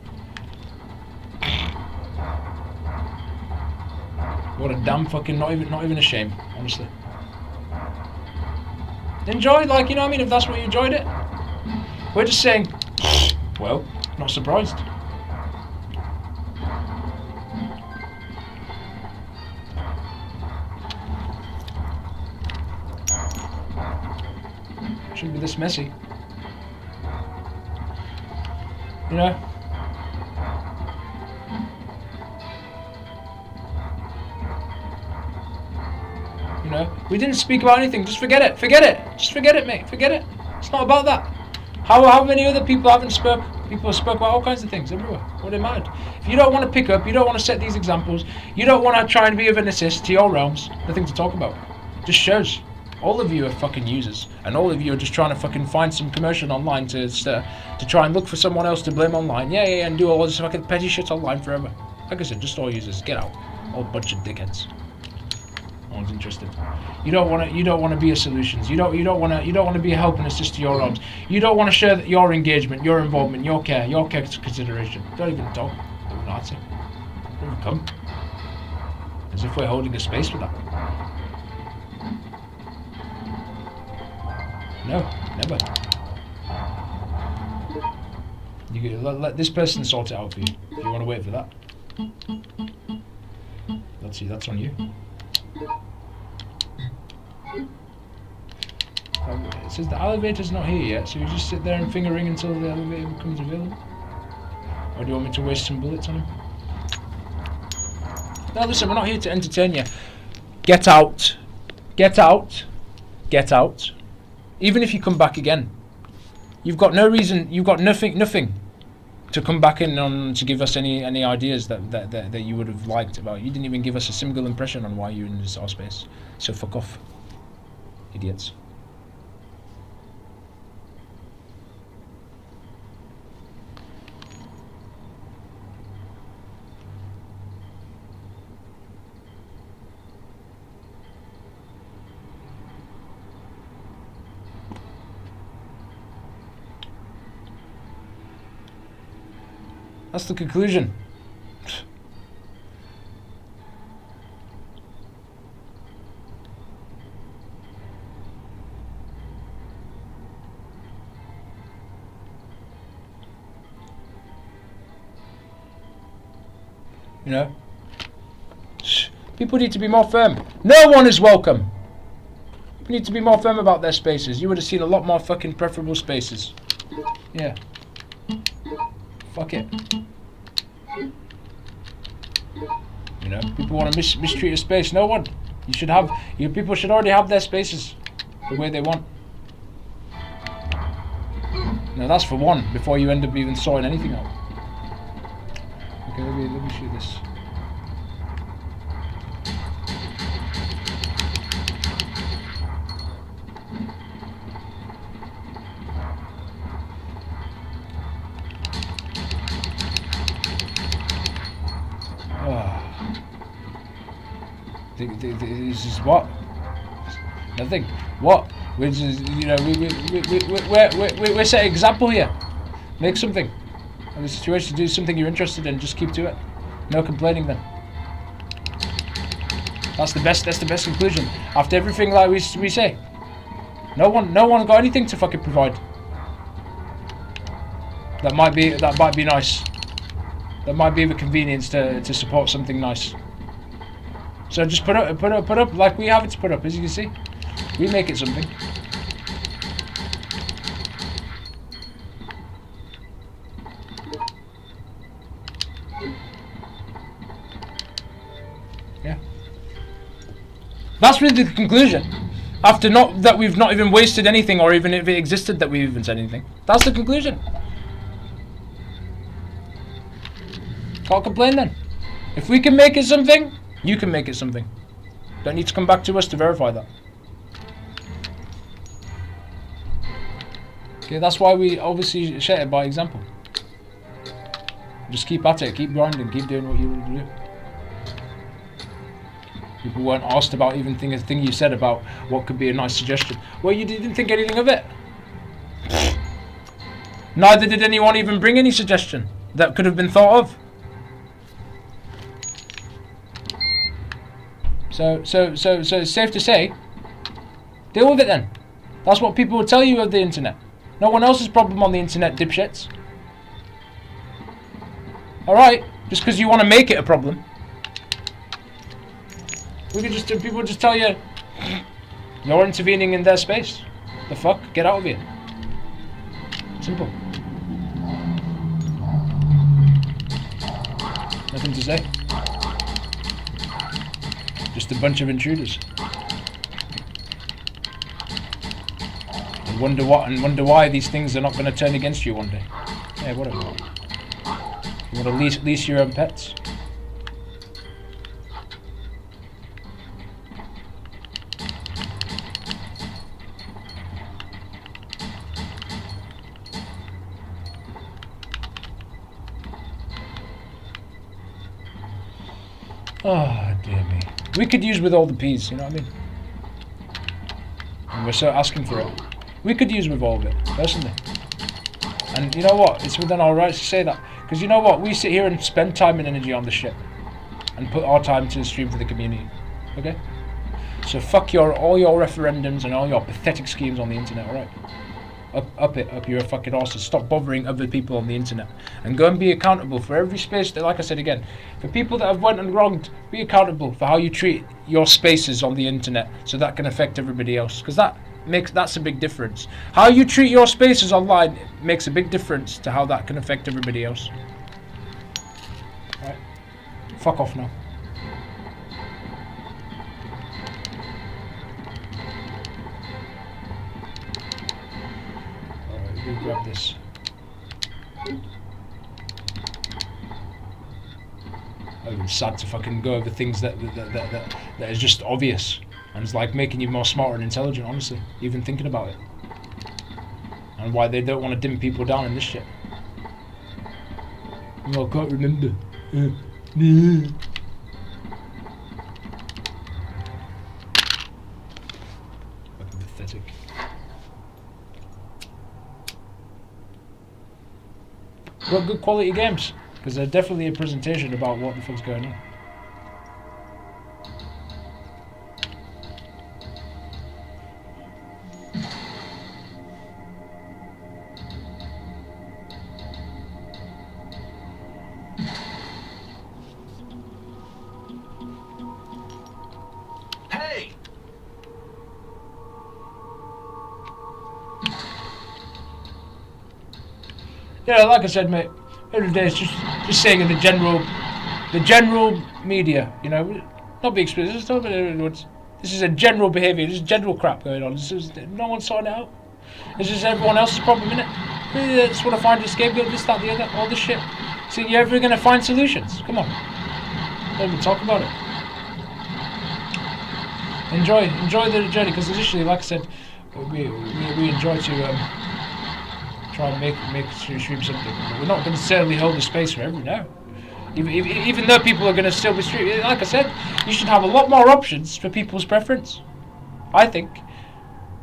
What a damn fucking not even a shame, honestly. Enjoy, like, you know what I mean, if that's what you enjoyed it. We're just saying, well, not surprised. Shouldn't be this messy. You know? You know? We didn't speak about anything. Just forget it. Forget it. Just forget it, mate. Forget it. It's not about that. How many other people haven't spoke? People have spoke about all kinds of things everywhere. What in mind? If you don't want to pick up, you don't want to set these examples, you don't want to try and be of an assist to your realms, nothing to talk about. Just shows. All of you are fucking users, and all of you are just trying to fucking find some commotion online to try and look for someone else to blame online. Yeah, and do all this fucking petty shit online forever. Like I said, just all users, get out. All bunch of dickheads. No one's interested. You don't want to be a solutions. You don't want to be a help and assist to your realms. You don't want to share your engagement, your involvement, your care consideration. Don't even talk. Don't answer. Don't even come. As if we're holding a space for that. No, never. You let this person sort it out for you. If you want to wait for that, that's on you. It says the elevator's not here yet, so you just sit there and finger ring until the elevator becomes available. Or do you want me to waste some bullets on him? No, listen, we're not here to entertain you. Get out. Get out. Get out. Even if you come back again, you've got no reason, you've got nothing to come back in on to give us any ideas that you would have liked about. You didn't even give us a single impression on why you're in this our space. So fuck off, idiots. That's the conclusion. You know? People need to be more firm. No one is welcome. People need to be more firm about their spaces. You would have seen a lot more fucking preferable spaces. Yeah. Fuck it. You know, people want to mistreat a space. No one. You should have. People should already have their spaces the way they want. Now that's for one. Before you end up even sorting anything out. Okay, let me shoot this. This is what? Nothing. What? We're just, you know, we're setting an example here. Make something. In the situation, do something you're interested in. Just keep to it. No complaining then. That's the best conclusion. After everything like we say. No one got anything to fucking provide. That might be nice. That might be the convenience to support something nice. So just put up like we have it to put up, as you can see. We make it something. Yeah. That's really the conclusion. After that we've not even wasted anything, or even if it existed that we even said anything. That's the conclusion. Can't complain then. If we can make it something, you can make it something. Don't need to come back to us to verify that. Okay, that's why we obviously share it by example. Just keep at it, keep grinding, keep doing what you want to do. People weren't asked about even a thing you said about what could be a nice suggestion. Well, you didn't think anything of it. Neither did anyone even bring any suggestion that could have been thought of. So it's safe to say, deal with it then. That's what people will tell you of the internet. No one else's problem on the internet, dipshits. Alright, just because you want to make it a problem. People just tell you, you're intervening in their space. The fuck? Get out of here. Simple. Nothing to say. Just a bunch of intruders. And wonder why these things are not going to turn against you one day. Yeah, whatever. You want to lease your own pets? Oh, dear me. We could use with all the P's, you know what I mean? And we're so asking for it. We could use with all of it, personally. And you know what? It's within our rights to say that. Because you know what? We sit here and spend time and energy on this shit. And put our time to the stream for the community. Okay? So fuck all your referendums and all your pathetic schemes on the internet, alright? Up your fucking asses. Stop bothering other people on the internet. And go and be accountable for every space that, like I said again, for people that have went and wronged, be accountable for how you treat your spaces on the internet, so that can affect everybody else. Because that's a big difference. How you treat your spaces online makes a big difference to how that can affect everybody else. Alright. Fuck off now. Grab this. I'm sad to fucking go over things that is just obvious, and it's like making you more smarter and intelligent, honestly, even thinking about it. And why they don't want to dim people down in this shit. Oh, I can't remember. Fucking pathetic. Got good quality games. Because they're definitely a presentation about what the fuck's going on. Hey! Yeah, like I said, mate, every day it's just saying in the general media, you know, not be explicit, just talk about it. This is a general behaviour, this is general crap going on. This is no one's sorting it out. This is everyone else's problem, innit? They just want to find a scapegoat, this, that, the other, all this shit. So you're ever going to find solutions? Come on, don't even talk about it. Enjoy the journey, because initially, like I said, we enjoy to try and make stream something, but we're not going to necessarily hold the space forever now. Even though people are going to still be streaming, like I said, you should have a lot more options for people's preference. I think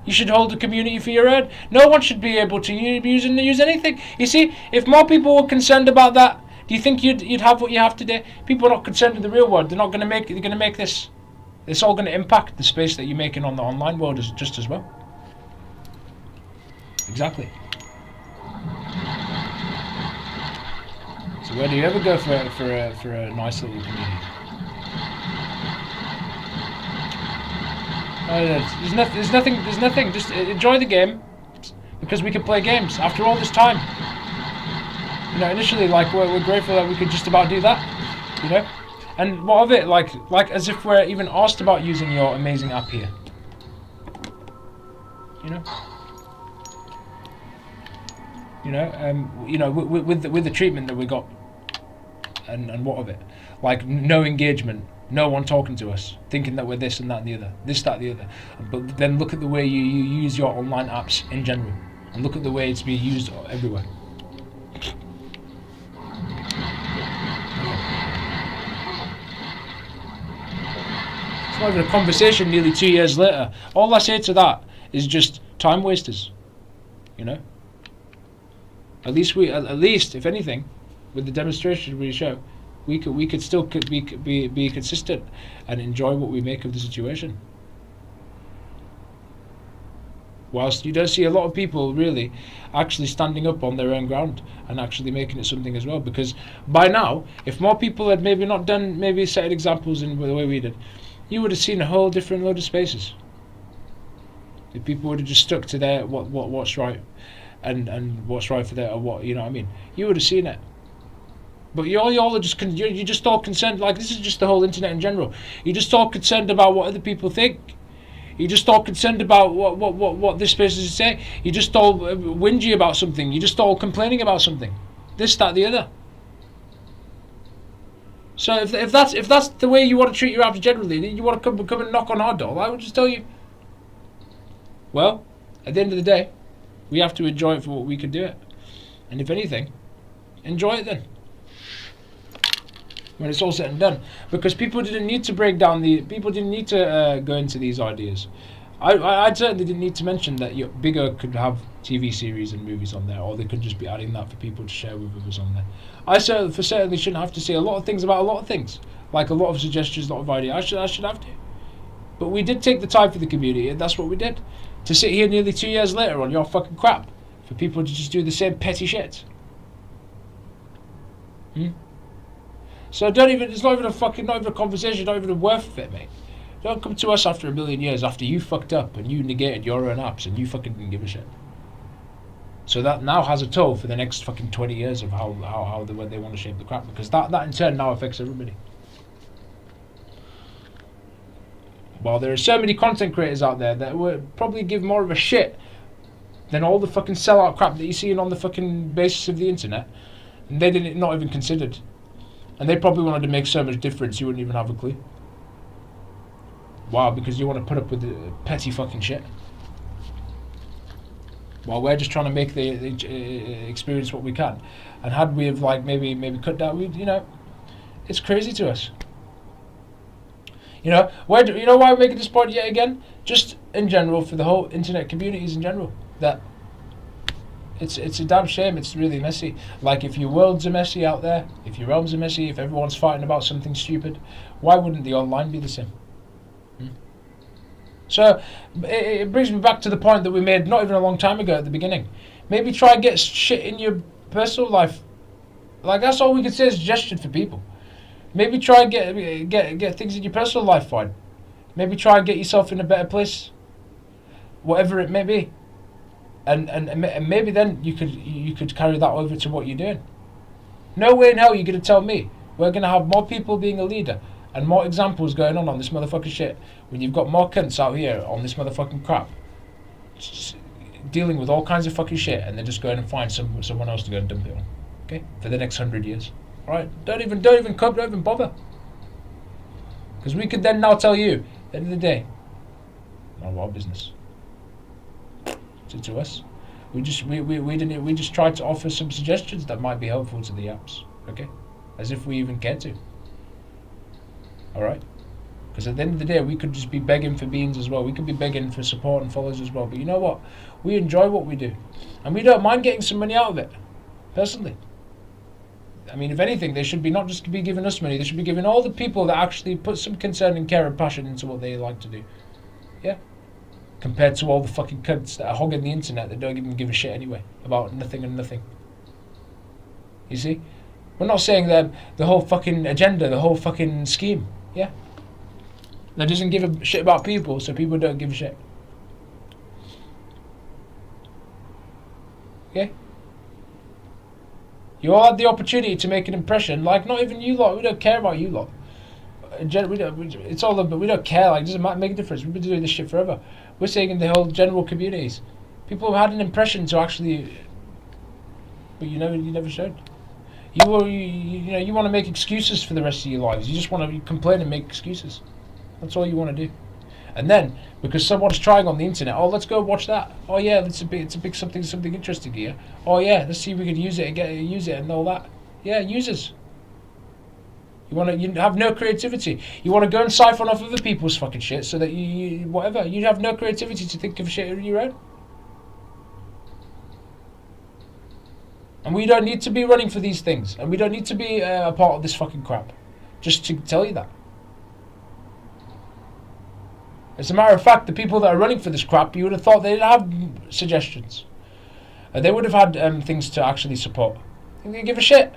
you should hold the community for your own. No one should be able to use anything. You see, if more people were concerned about that, do you think you'd have what you have today? People are not concerned with the real world. They're not going to make. They're going to make this. It's all going to impact the space that you're making on the online world just as well. Exactly. So where do you ever go for a nice little community? There's nothing. Just enjoy the game, because we can play games after all this time. You know, initially, like we're grateful that we could just about do that. You know, and what of it? Like as if we're even asked about using your amazing app here. You know. You know, with the treatment that we got, and what of it, like no engagement, no one talking to us, thinking that we're this and that and the other, this, that, the other. But then look at the way you use your online apps in general, and look at the way it's being used everywhere. It's not even a conversation nearly 2 years later. All I say to that is just time wasters, you know. At least, if anything, with the demonstration we show, we could still be consistent and enjoy what we make of the situation. Whilst you don't see a lot of people really actually standing up on their own ground and actually making it something as well, because by now, if more people had maybe not done set examples in the way we did, you would have seen a whole different load of spaces. If people would have just stuck to their what's right. And what's right for that, or what, you know what I mean? You would have seen it. But y'all are just you're just all concerned. Like, this is just the whole internet in general. You're just all concerned about what other people think. You're just all concerned about what this person is saying. You're just all whingy about something. You're just all complaining about something. This, that, the other. So if that's the way you want to treat your apps generally, then you want to come and knock on our door, I would just tell you. Well, at the end of the day, we have to enjoy it for what we can do it. And if anything, enjoy it then. When it's all said and done. Because people didn't need to people didn't need to go into these ideas. I certainly didn't need to mention that Bigger could have TV series and movies on there, or they could just be adding that for people to share with others on there. I certainly shouldn't have to say a lot of things about a lot of things. Like a lot of suggestions, a lot of ideas. I should have to. But we did take the time for the community, and that's what we did. To sit here nearly 2 years later on your fucking crap, for people to just do the same petty shit. So it's not even a conversation, not even a worth of it, mate. Don't come to us after a million years, after you fucked up and you negated your own apps and you fucking didn't give a shit. So that now has a toll for the next fucking 20 years of how they want to shape the crap, because that in turn now affects everybody. While there are so many content creators out there that would probably give more of a shit than all the fucking sellout crap that you're seeing on the fucking basis of the internet, and they didn't not even considered. And they probably wanted to make so much difference you wouldn't even have a clue. Wow, because you want to put up with the petty fucking shit. While we're just trying to make the experience what we can. And had we have maybe cut down, it's crazy to us. You know why we're making this point yet again? Just in general, for the whole internet communities in general, that It's a damn shame. It's really messy. Like, if your worlds are messy out there, if your realms are messy, if everyone's fighting about something stupid, why wouldn't the online be the same? So it brings me back to the point that we made not even a long time ago at the beginning. Maybe try and get shit in your personal life. Like, that's all we could say is suggestion for people. Maybe try and get things in your personal life fine. Maybe try and get yourself in a better place, whatever it may be, and maybe then you could carry that over to what you're doing. No way in hell you're gonna tell me we're gonna have more people being a leader and more examples going on this motherfucking shit when you've got more cunts out here on this motherfucking crap, just dealing with all kinds of fucking shit, and they're just going and find someone else to go and dump it on. Okay, for the next 100 years. All right, don't even bother, because we could then now tell you at the end of the day, none of our business. To us, we just tried to offer some suggestions that might be helpful to the apps. Okay, as if we even care to. All right, because at the end of the day, we could just be begging for beans as well. We could be begging for support and followers as well. But you know what? We enjoy what we do, and we don't mind getting some money out of it. Personally, I mean, if anything, they should be not just be giving us money. They should be giving all the people that actually put some concern and care and passion into what they like to do. Yeah. Compared to all the fucking cunts that are hogging the internet that don't even give a shit anyway about nothing and nothing. You see? We're not saying that the whole fucking agenda, the whole fucking scheme, yeah? That doesn't give a shit about people, so people don't give a shit. Okay? You all had the opportunity to make an impression, like, not even you lot, we don't care about you lot. It's all about, we don't care, like, it doesn't make a difference. We've been doing this shit forever. We're saying in the whole general communities, people have had an impression to actually, but you never showed. You want to make excuses for the rest of your lives. You just want to complain and make excuses. That's all you want to do. And then, because someone's trying on the internet, oh, let's go watch that. Oh yeah, it's a big something interesting here. Oh yeah, let's see if we can use it and all that. Yeah, users. You have no creativity. You want to go and siphon off other people's fucking shit so that you have no creativity to think of shit of your own. And we don't need to be running for these things, and we don't need to be a part of this fucking crap. Just to tell you that. As a matter of fact, the people that are running for this crap, you would have thought they'd have suggestions. They would have had things to actually support. Think they give a shit.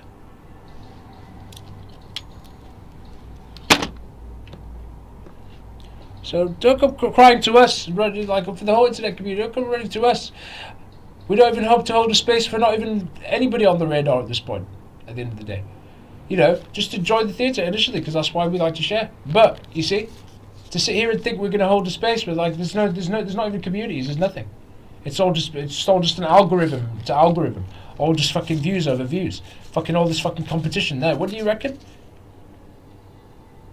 So don't come crying to us, like for the whole internet community. Don't come running to us. We don't even hope to hold a space for not even anybody on the radar at this point. At the end of the day, just enjoy the theatre initially, because that's why we like to share. But you see, to sit here and think we're going to hold a space, but like there's not even communities. There's nothing. It's all just an algorithm to algorithm. All just fucking views over views. Fucking all this fucking competition there. What do you reckon? Do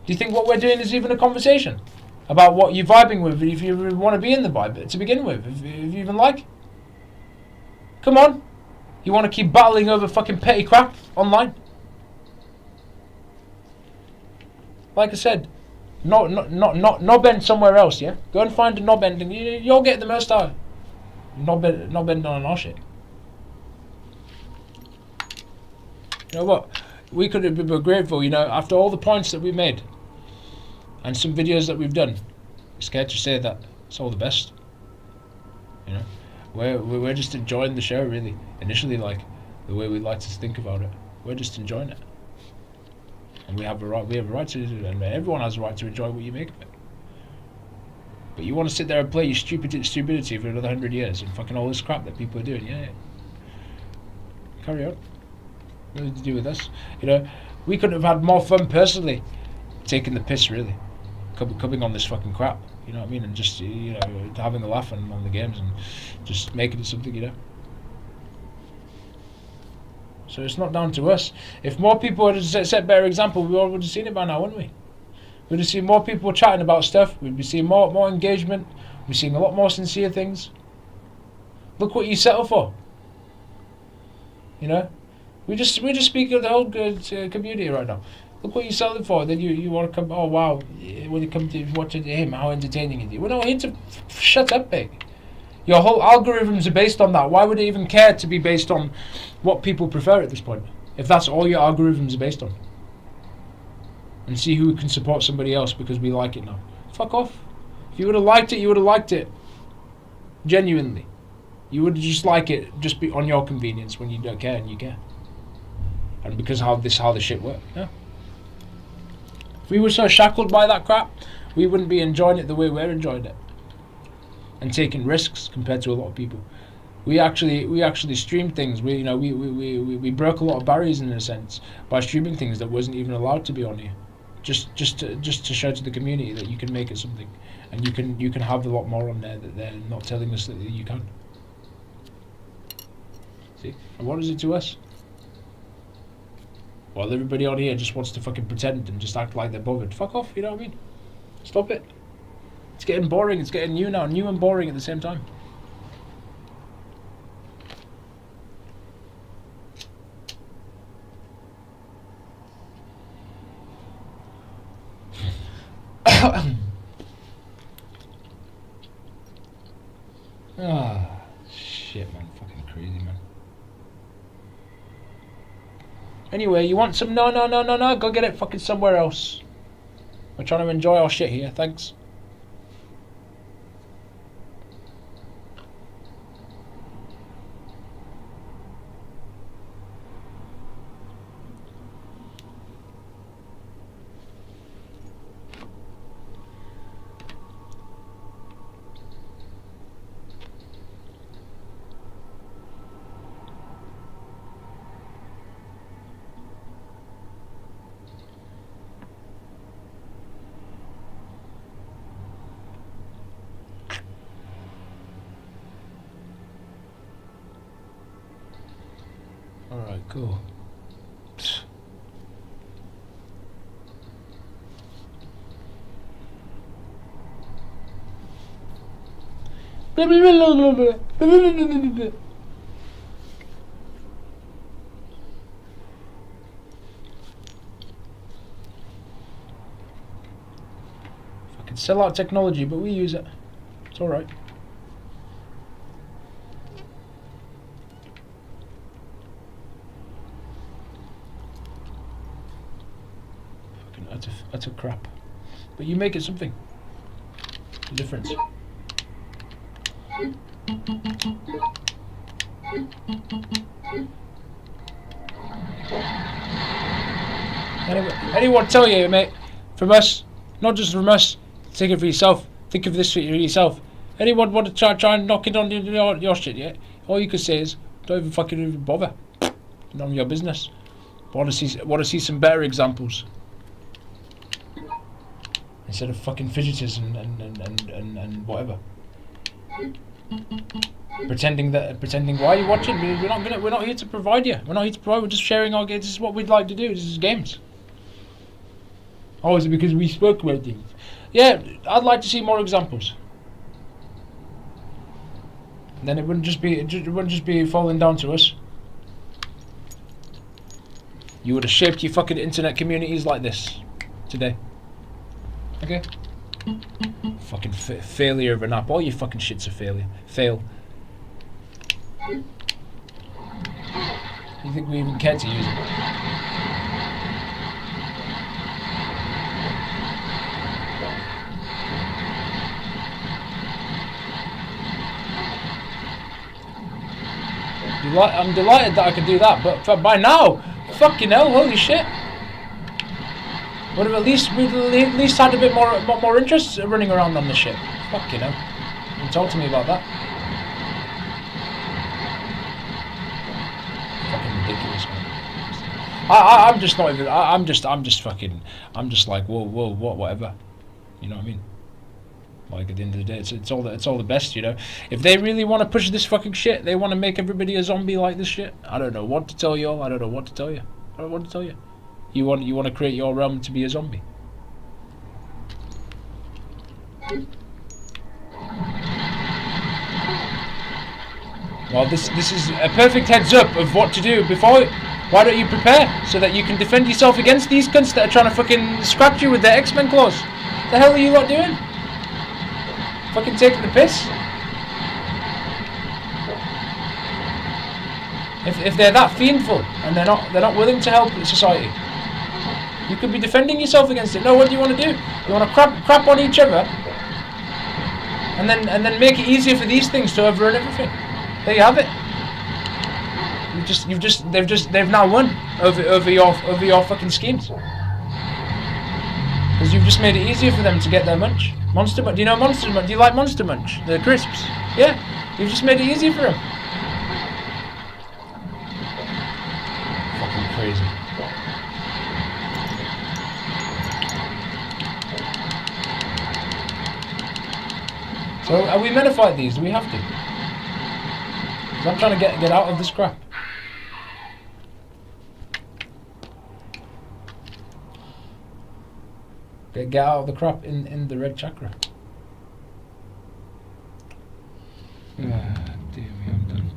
you think what we're doing is even a conversation about what you're vibing with, if you want to be in the vibe to begin with, if you even like? Come on. You want to keep battling over fucking petty crap online? Like I said, knob end somewhere else, yeah? Go and find a knob end and you'll get the most out. Knob end on our shit. You know what? We could have been grateful, after all the points that we made and some videos that we've done. I'm scared to say that it's all the best. We're just enjoying the show, really. Initially, like the way we like to think about it, we're just enjoying it, and we have a right to do it, and everyone has a right to enjoy what you make of it. But you want to sit there and play your stupidity for another 100 years and fucking all this crap that people are doing, yeah. Carry on. Nothing to do with us. We could have had more fun personally, taking the piss, really, coming on this fucking crap. You know what I mean? And just, having a laugh on the games and just making it something, So it's not down to us. If more people had set better example, we all would have seen it by now, wouldn't we? We'd have seen more people chatting about stuff. We'd be seeing more engagement. We'd be seeing a lot more sincere things. Look what you settle for. We just speak of the whole community right now. Look what you're selling for. Then you want to come. Oh wow! When you come to watching him, how entertaining is he? We're not here to shut up, big. Your whole algorithms are based on that. Why would it even care to be based on what people prefer at this point? If that's all your algorithms are based on. And see who can support somebody else because we like it now. Fuck off. If you would have liked it, you would have liked it. Genuinely. You would just like it, just be on your convenience when you don't care and you care. And because how this shit works. Yeah. If we were so shackled by that crap, we wouldn't be enjoying it the way we're enjoying it. And taking risks compared to a lot of people. We actually streamed things. We broke a lot of barriers in a sense by streaming things that wasn't even allowed to be on here. Just to show to the community that you can make it something, and you can have a lot more on there that they're not telling us that you can. See, and what is it to us? Well, everybody on here just wants to fucking pretend and just act like they're bothered. Fuck off, you know what I mean? Stop it. It's getting boring. It's getting new now, new and boring at the same time. Ah, shit, man. Fucking crazy, man. Anyway, you want some? No. Go get it fucking somewhere else. We're trying to enjoy our shit here. Thanks. Alright, cool. Fucking sell out technology, but we use it. It's alright. Utter crap. But you make it something. The difference. Anyone tell you, mate, from us, not just from us, take it for yourself. Think of this for yourself. Anyone want to try and knock it on your shit, yeah? All you can say is, don't even fucking even bother. None of your business. Want to see some better examples. Instead of fucking fidgeters and whatever. Pretending why are you watching? We're not here to provide you. We're not here to provide, we're just sharing our games. This is what we'd like to do. This is games. Oh, is it because we spoke about things? Yeah, I'd like to see more examples. Then it wouldn't just be falling down to us. You would have shaped your fucking internet communities like this today. Okay? Fucking failure of an app. All your fucking shit's a failure. Fail. You think we even care to use it? I'm delighted that I could do that, but by now, fucking hell, holy shit. We'd at least had a bit more interest running around on this shit. Fuck, you know. Don't talk to me about that. Fucking ridiculous, man. I'm just not even. I'm just like whoa, whatever. You know what I mean? Like at the end of the day, it's all the best, you know. If they really want to push this fucking shit, they want to make everybody a zombie like this shit. I don't know what to tell you all. I don't know what to tell you. I don't know what to tell you. You want to create your realm to be a zombie. Well, this is a perfect heads up of what to do before. Why don't you prepare so that you can defend yourself against these cunts that are trying to fucking scratch you with their X-Men claws? The hell are you lot doing? Fucking taking the piss? If they're that fiendful and they're not willing to help society, you could be defending yourself against it. No, what do you want to do? You want to crap on each other, and then make it easier for these things to overrun everything. There you have it. They've now won over your fucking schemes. Because you've just made it easier for them to get their munch. Monster Munch. Do you know Monster Munch? Do you like Monster Munch? The crisps. Yeah. You've just made it easier for them. Fucking crazy. So are we meant to fight these? Do we have to? Because I'm trying to get out of this crap. Get out of the crap in the red chakra. Dear me, I'm done.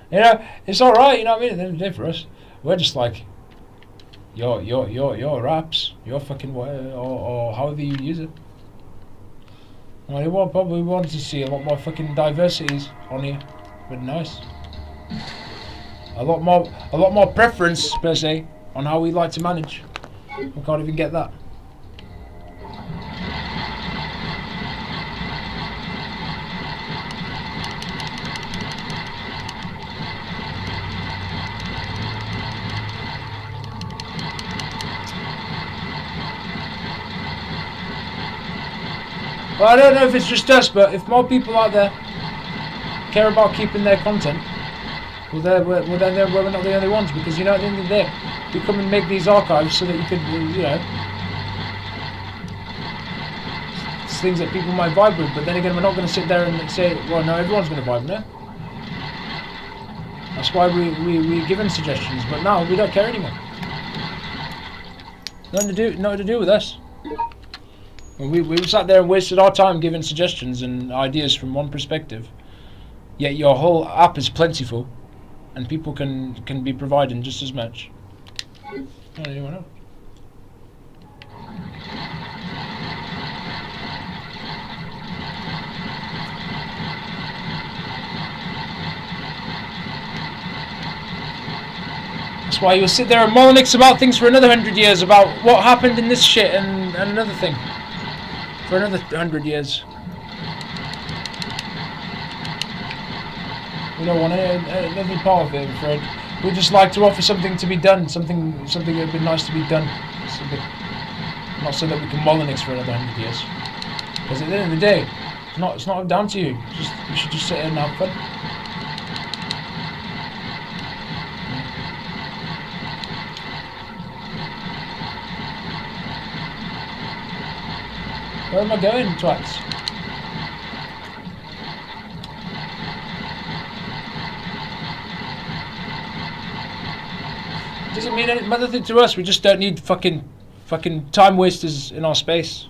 You know, it's all right. You know what I mean? At the end of the day, for us, we're just like your raps, your fucking or however you use it. Well, we probably wanted to see a lot more fucking diversities on here, but nice. A lot more preference per se on how we like to manage. We can't even get that. Well, I don't know if it's just us, but if more people out there care about keeping their content, well, then we're not the only ones, because, you know, at the end of the day, we come and make these archives so that you could, you know, it's things that people might vibe with, but then again, we're not going to sit there and say, well, no, everyone's going to vibe, no? That's why we're given suggestions, but now we don't care anymore. Nothing to do with us. We sat there and wasted our time giving suggestions and ideas from one perspective, yet your whole app is plentiful, and people can be providing just as much. Not anyone else. That's why you'll sit there and mollyx about things for another 100 years, about what happened in this shit and another thing. For another 100 years. We don't want any part of it, I'm afraid. We just like to offer something to be done, something that would be nice to be done. Not so that we can mollyx for another 100 years. Because at the end of the day, it's not down to you. You should just sit here and have fun. Where am I going, twats? Doesn't mean anything to us. We just don't need fucking time wasters in our space.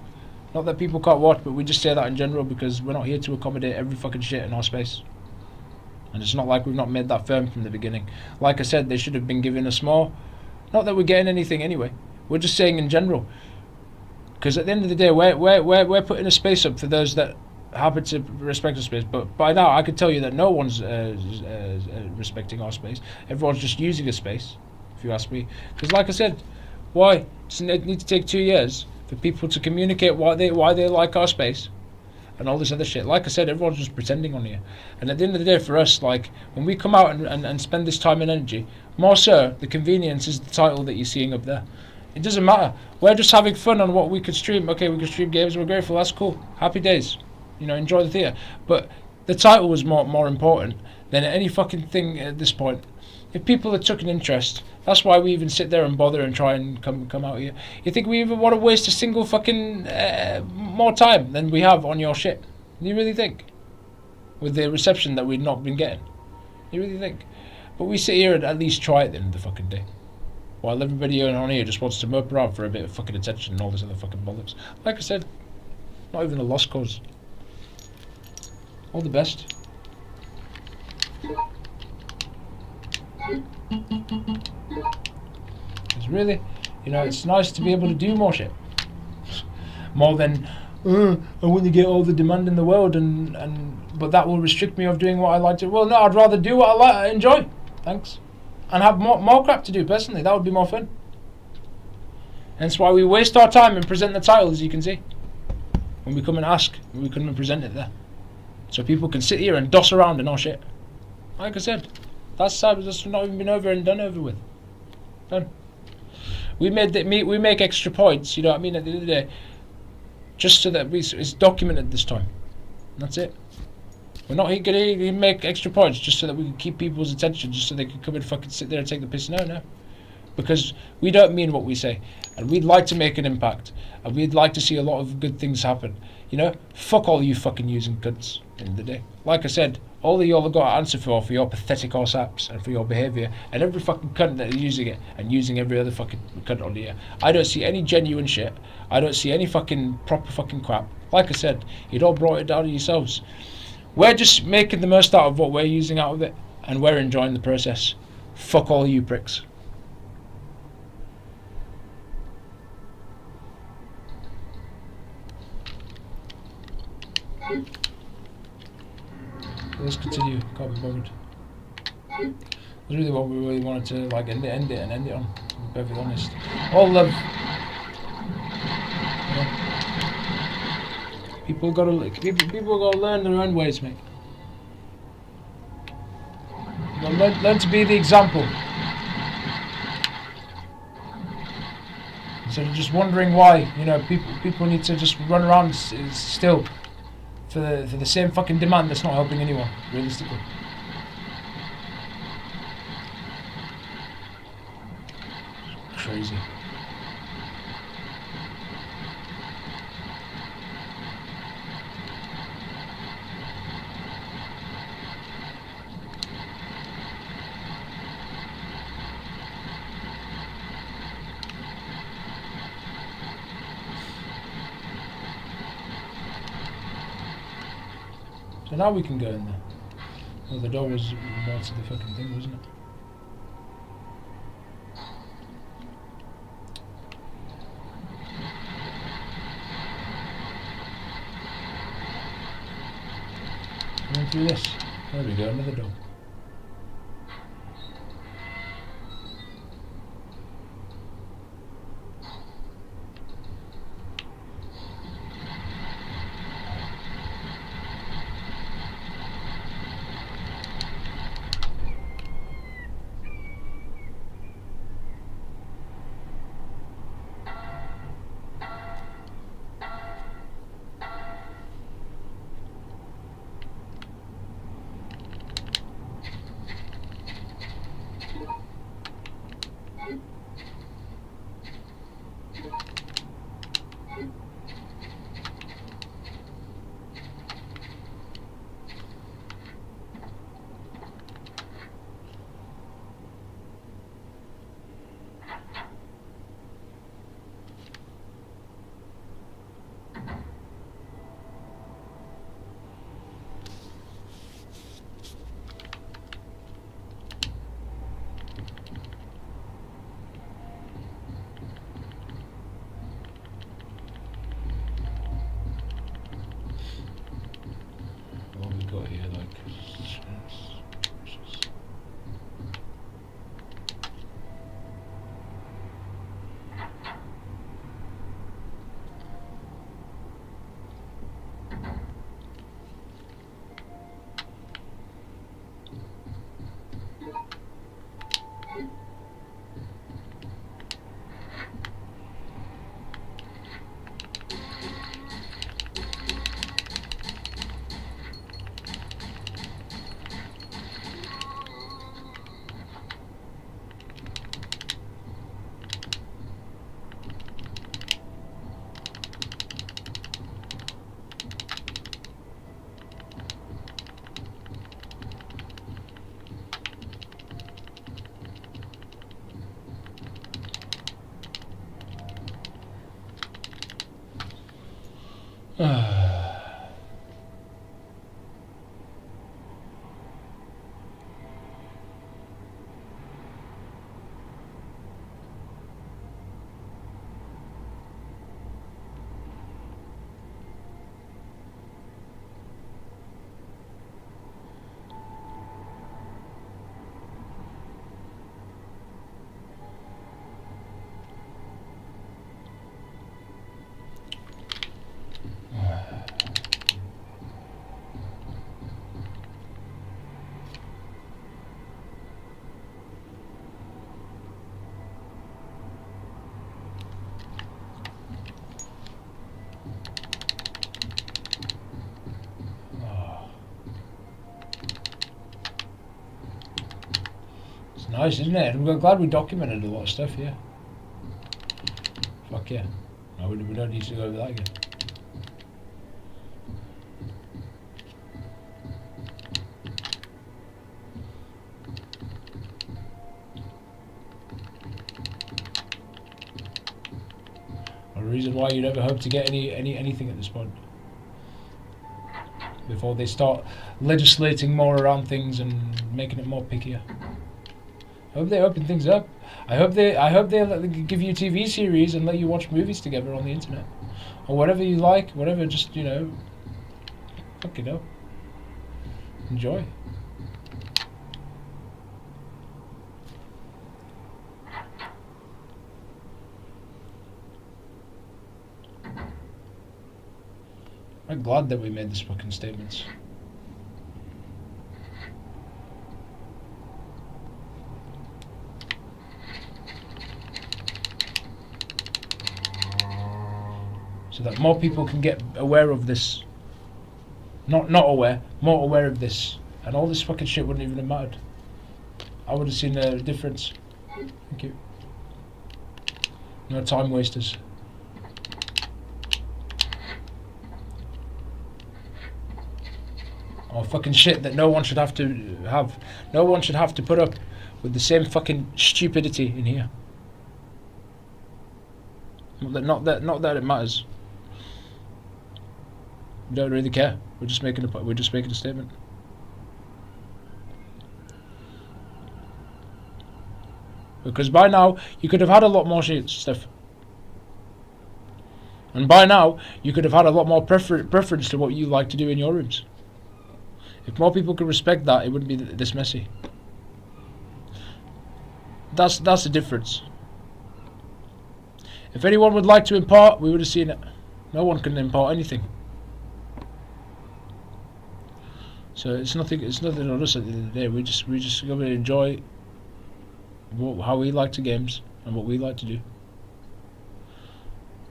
Not that people can't watch, but we just say that in general because we're not here to accommodate every fucking shit in our space. And it's not like we've not made that firm from the beginning. Like I said, they should have been giving us more. Not that we're getting anything anyway. We're just saying in general. Because at the end of the day, we're putting a space up for those that happen to respect our space. But by now, I could tell you that no one's respecting our space. Everyone's just using a space, if you ask me. Because like I said, why? Does it need to take 2 years for people to communicate why they like our space and all this other shit? Like I said, everyone's just pretending on here. And at the end of the day, for us, like, when we come out and spend this time and energy, more so, the convenience is the title that you're seeing up there. It doesn't matter. We're just having fun on what we could stream. Okay, we could stream games. We're grateful. That's cool. Happy days. You know, enjoy the theatre. But the title was more important than any fucking thing at this point. If people had took an interest, that's why we even sit there and bother and try and come out here. You think we even want to waste a single fucking more time than we have on your shit? You really think? With the reception that we've not been getting? You really think? But we sit here and at least try at the end of the fucking day. While everybody on here just wants to mope around for a bit of fucking attention and all this other fucking bollocks. Like I said, not even a lost cause. All the best. It's really, you know, it's nice to be able to do more shit. more than I want to get all the demand in the world, but that will restrict me of doing what I like to. Well, no, I'd rather do what I enjoy. Thanks, and have more crap to do. Personally, that would be more fun. Hence why we waste our time and present the title, as you can see. When we come and ask, we come and present it there, so people can sit here and doss around and all shit. Like I said, that's not even been over and done over with. Done. We make extra points. You know what I mean? At the end of the day, just so that it's documented this time. And that's it. We're not going to make extra points just so that we can keep people's attention, just so they can come and fucking sit there and take the piss. No. Because we don't mean what we say. And we'd like to make an impact. And we'd like to see a lot of good things happen. You know? Fuck all you fucking using cunts at the end of the day. Like I said, all of y'all have got to answer for your pathetic ass apps and for your behaviour. And every fucking cunt that is using it and using every other fucking cunt on here. I don't see any genuine shit. I don't see any fucking proper fucking crap. Like I said, you'd all brought it down on yourselves. We're just making the most out of what we're using out of it. And we're enjoying the process. Fuck all you pricks. Let's continue. Can't be bothered. That's really what we really wanted to like end it on. To be perfectly honest, all love. People gotta learn their own ways, mate. You gotta learn to be the example. Instead of just wondering why, you know, people need to just run around still for the same fucking demand that's not helping anyone, realistically. Crazy. So now we can go in there. Well, the door was more to the fucking thing, wasn't it? Going through this. There we go, another door. What we got here, like. It's nice, isn't it? I'm glad we documented a lot of stuff here. Fuck yeah. No, we don't need to go over that again. A reason why you never hope to get anything at this point. Before they start legislating more around things and making it more pickier. I hope they open things up. I hope they give you a TV series and let you watch movies together on the internet, or whatever you like, whatever. Just fuck it up. Enjoy. I'm glad that we made these fucking statements. So that more people can get aware of this. Not aware, more aware of this. And all this fucking shit wouldn't even have mattered. I would have seen a difference. Thank you. No time wasters. Or fucking shit that no one should have to have. No one should have to put up with the same fucking stupidity in here. Not that it matters. We don't really care. We're just making a statement. Because by now you could have had a lot more stuff. And by now you could have had a lot more preference to what you like to do in your rooms. If more people could respect that, it wouldn't be this messy. That's the difference. If anyone would like to impart, we would have seen it. No one can impart anything. So it's nothing on us at the end of the day. We just go and enjoy how we like to games and what we like to do.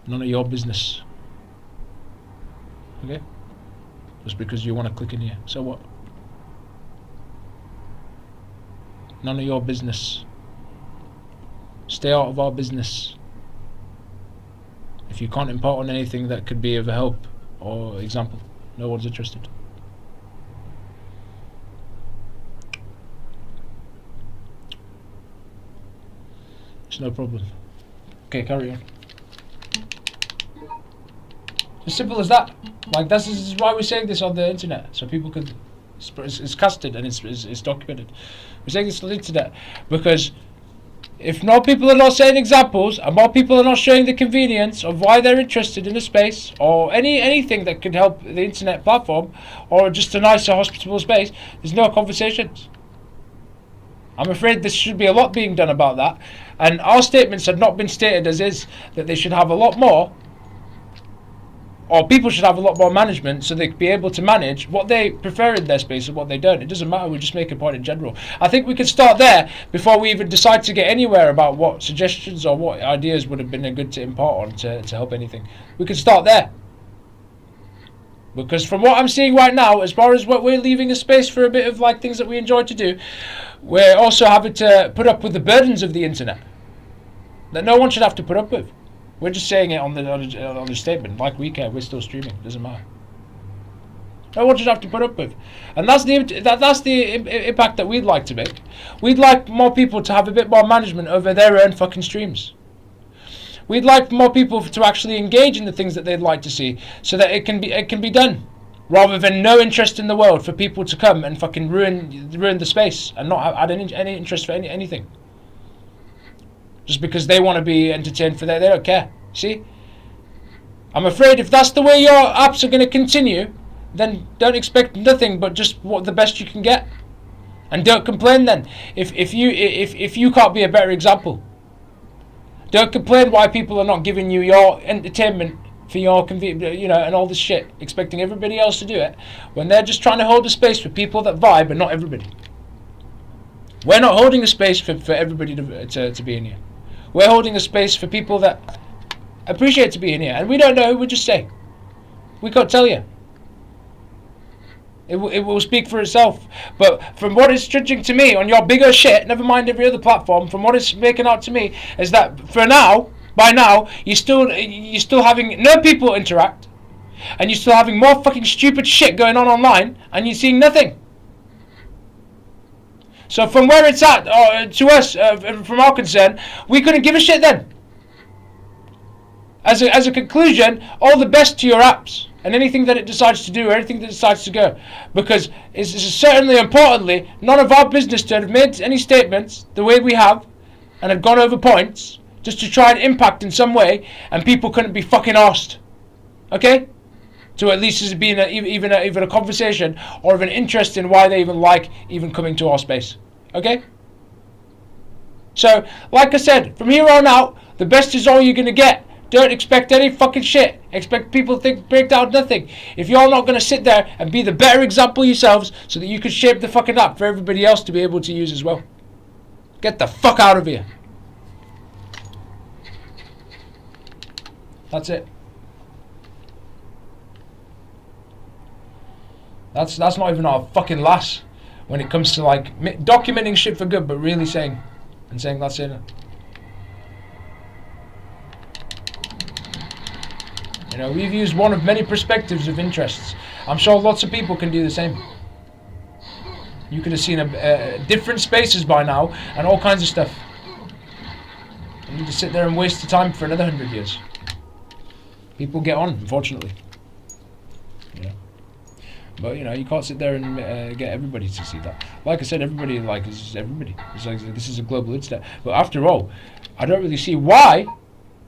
None of your business. Okay? Just because you want to click in here. So what? None of your business. Stay out of our business. If you can't impart on anything that could be of a help or example, no one's interested. It's no problem. Okay, carry on. As simple as that. Like this is why we're saying this on the internet, so people can. It's casted and it's documented. We're saying this on the internet because if more people are not saying examples and more people are not showing the convenience of why they're interested in a space or anything that could help the internet platform or just a nicer, hospitable space, there's no conversations. I'm afraid there should be a lot being done about that, and our statements have not been stated as is that they should have a lot more, or people should have a lot more management so they could be able to manage what they prefer in their space and what they don't. It doesn't matter, we just make a point in general. I think we could start there before we even decide to get anywhere about what suggestions or what ideas would have been good to impart on to help anything. We could start there. Because from what I'm seeing right now, as far as what we're leaving a space for a bit of like things that we enjoy to do, we're also having to put up with the burdens of the internet that no one should have to put up with. We're just saying it on the statement. Like we care, we're still streaming. It doesn't matter. No one should have to put up with, and that's the impact that we'd like to make. We'd like more people to have a bit more management over their own fucking streams. We'd like more people to actually engage in the things that they'd like to see, so that it can be done, rather than no interest in the world for people to come and fucking ruin the space and not add any interest for anything. Just because they want to be entertained for that, they don't care. See? I'm afraid if that's the way your apps are going to continue, then don't expect nothing but just what the best you can get, and don't complain then. If you can't be a better example, don't complain why people are not giving you your entertainment for your convenience, and all this shit, expecting everybody else to do it, when they're just trying to hold a space for people that vibe and not everybody. We're not holding a space for everybody to be in here. We're holding a space for people that appreciate to be in here, and we don't know. We just say, we can't tell you. It will speak for itself. But from what is judging to me on your bigger shit, never mind every other platform, from what it's making out to me is that by now, you're still having no people interact, and you're still having more fucking stupid shit going on online, and you're seeing nothing. So from where it's at, to us, from our concern, we couldn't give a shit then. As a conclusion, all the best to your apps and anything that it decides to do or anything that it decides to go. Because it's certainly, importantly, none of our business to have made any statements the way we have and have gone over points just to try and impact in some way, and people couldn't be fucking arsed. Okay? To at least it being even a conversation or of an interest in why they even like even coming to our space. Okay? So, like I said, from here on out, the best is all you're going to get. Don't expect any fucking shit. Expect people to break down nothing. If you're not going to sit there and be the better example yourselves so that you can shape the fucking app for everybody else to be able to use as well. Get the fuck out of here. That's it. That's not even our fucking last when it comes to like documenting shit for good, but really saying that's it. We've used one of many perspectives of interests. I'm sure lots of people can do the same. You could have seen different spaces by now and all kinds of stuff. You need to sit there and waste the time for another 100 years. People get on, unfortunately. But you can't sit there and get everybody to see that. Like I said, everybody is everybody. It's like this is a global incident. But after all, I don't really see why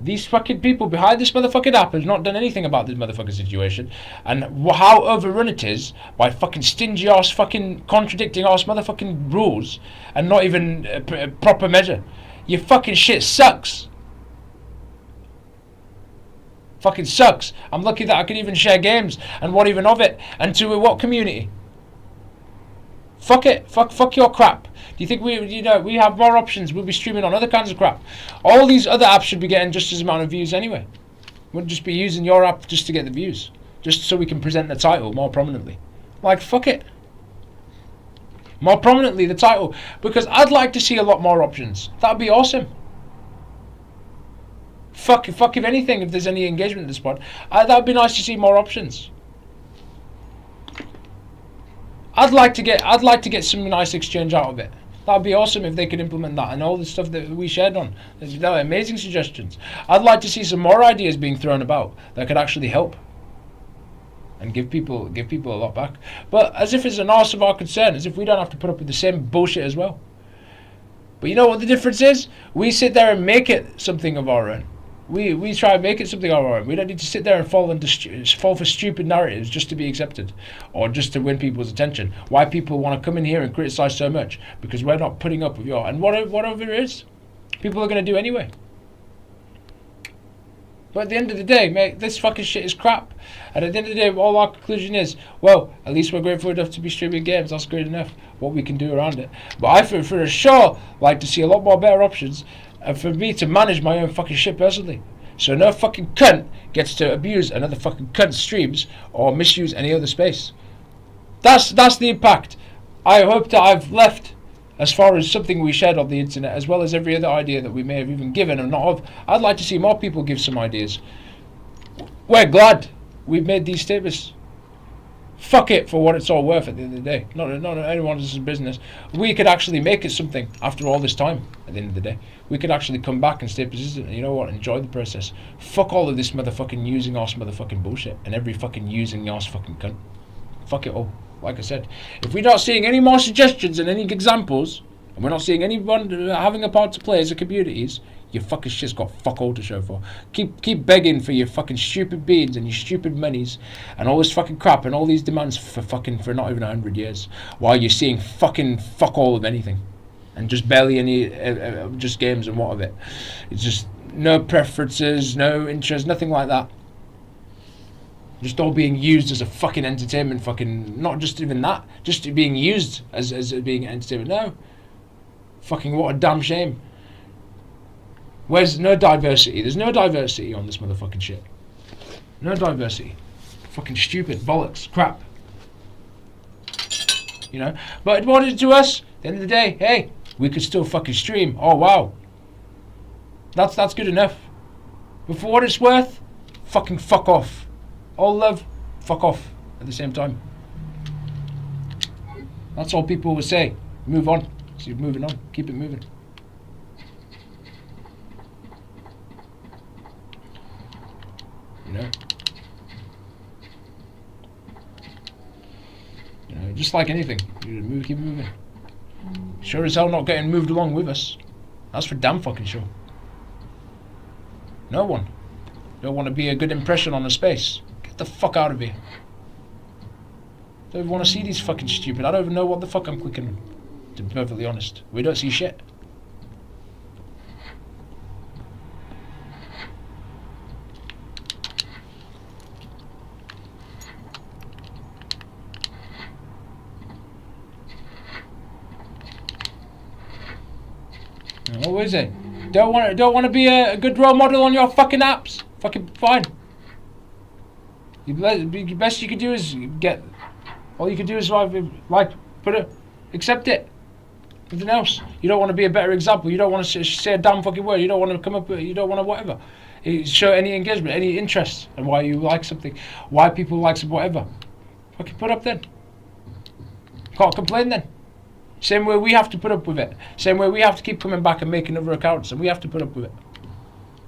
these fucking people behind this motherfucking app have not done anything about this motherfucking situation, and how overrun it is by fucking stingy ass fucking contradicting ass motherfucking rules and not even proper measure. Your fucking shit sucks. Fucking sucks. I'm lucky that I can even share games, and what even of it, and to what community? Fuck it. Fuck your crap. Do you think we have more options? We'll be streaming on other kinds of crap. All these other apps should be getting just as amount of views anyway. We'll just be using your app just to get the views, just so we can present the title more prominently. Like, fuck it. More prominently the title, because I'd like to see a lot more options. That'd be awesome. Fuck if anything, if there's any engagement in this pod, that'd be nice to see more options. I'd like to get some nice exchange out of it. That'd be awesome if they could implement that and all the stuff that we shared on. Those are amazing suggestions. I'd like to see some more ideas being thrown about that could actually help and give people a lot back. But as if it's an arse of our concern, as if we don't have to put up with the same bullshit as well. But you know what the difference is? We sit there and make it something of our own. We try and make it something of our own. We don't need to sit there and fall for stupid narratives just to be accepted or just to win people's attention. Why people want to come in here and criticize so much? Because we're not putting up with and whatever it is, people are going to do anyway. But at the end of the day, mate, this fucking shit is crap. And at the end of the day, all our conclusion is, well, at least we're grateful enough to be streaming games. That's great enough. What we can do around it. But I, for sure, like to see a lot more better options. And for me to manage my own fucking shit personally. So no fucking cunt gets to abuse another fucking cunt streams or misuse any other space. That's the impact I hope that I've left as far as something we shared on the internet, as well as every other idea that we may have even given and not of. I'd like to see more people give some ideas. We're glad we've made these statements. Fuck it for what it's all worth at the end of the day. Not anyone's business. We could actually make it something after all this time at the end of the day. We could actually come back and stay persistent and, you know what, enjoy the process. Fuck all of this motherfucking using arse motherfucking bullshit and every fucking using arse fucking cunt. Fuck it all. Like I said, if we're not seeing any more suggestions and any examples, and we're not seeing anyone having a part to play as a communities, your fucking shit's got fuck all to show for. Keep begging for your fucking stupid beans and your stupid monies and all this fucking crap and all these demands for not even 100 years, while you're seeing fucking fuck all of anything, and just barely any just games and what of it. It's just no preferences, no interest, nothing like that. Just all being used as a fucking entertainment, fucking, not just even that, just being used as being entertainment. No. Fucking what a damn shame. Where's no diversity? There's no diversity on this motherfucking shit. No diversity. Fucking stupid, bollocks, crap. You know? But what is it to us? At the end of the day, hey, we could still fucking stream. Oh wow. That's good enough. But for what it's worth, fucking fuck off. All love, fuck off at the same time. That's all people will say. Move on. Keep moving on. Keep it moving. You know? You know, just like anything. You move, keep moving. Sure as hell not getting moved along with us. That's for damn fucking sure. No one. Don't want to be a good impression on a space. Get the fuck out of here. Don't even want to see these fucking stupid. I don't even know what the fuck I'm clicking on. To be perfectly honest. We don't see shit. What is it? Don't want to be a good role model on your fucking apps. Fucking fine. The best you could do is get. All you can do is like put it, accept it. Nothing else. You don't want to be a better example. You don't want to say a damn fucking word. You don't want to come up with. You don't want to whatever. Show any engagement, any interest, and why you like something, why people like something, whatever. Fucking put up then. Can't complain then. Same way we have to put up with it. Same way we have to keep coming back and making other accounts, and we have to put up with it.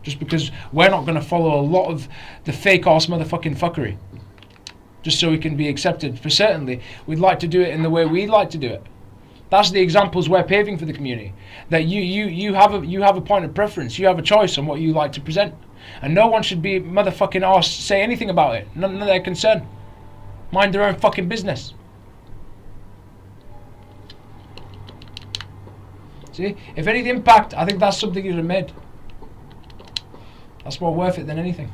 Just because we're not going to follow a lot of the fake ass motherfucking fuckery. Just so we can be accepted. For certainly, we'd like to do it in the way we like to do it. That's the examples we're paving for the community. That you have a point of preference. You have a choice on what you like to present. And no one should be motherfucking asked to say anything about it. None of their concern. Mind their own fucking business. See? If any impact, I think that's something you'd have made. That's more worth it than anything.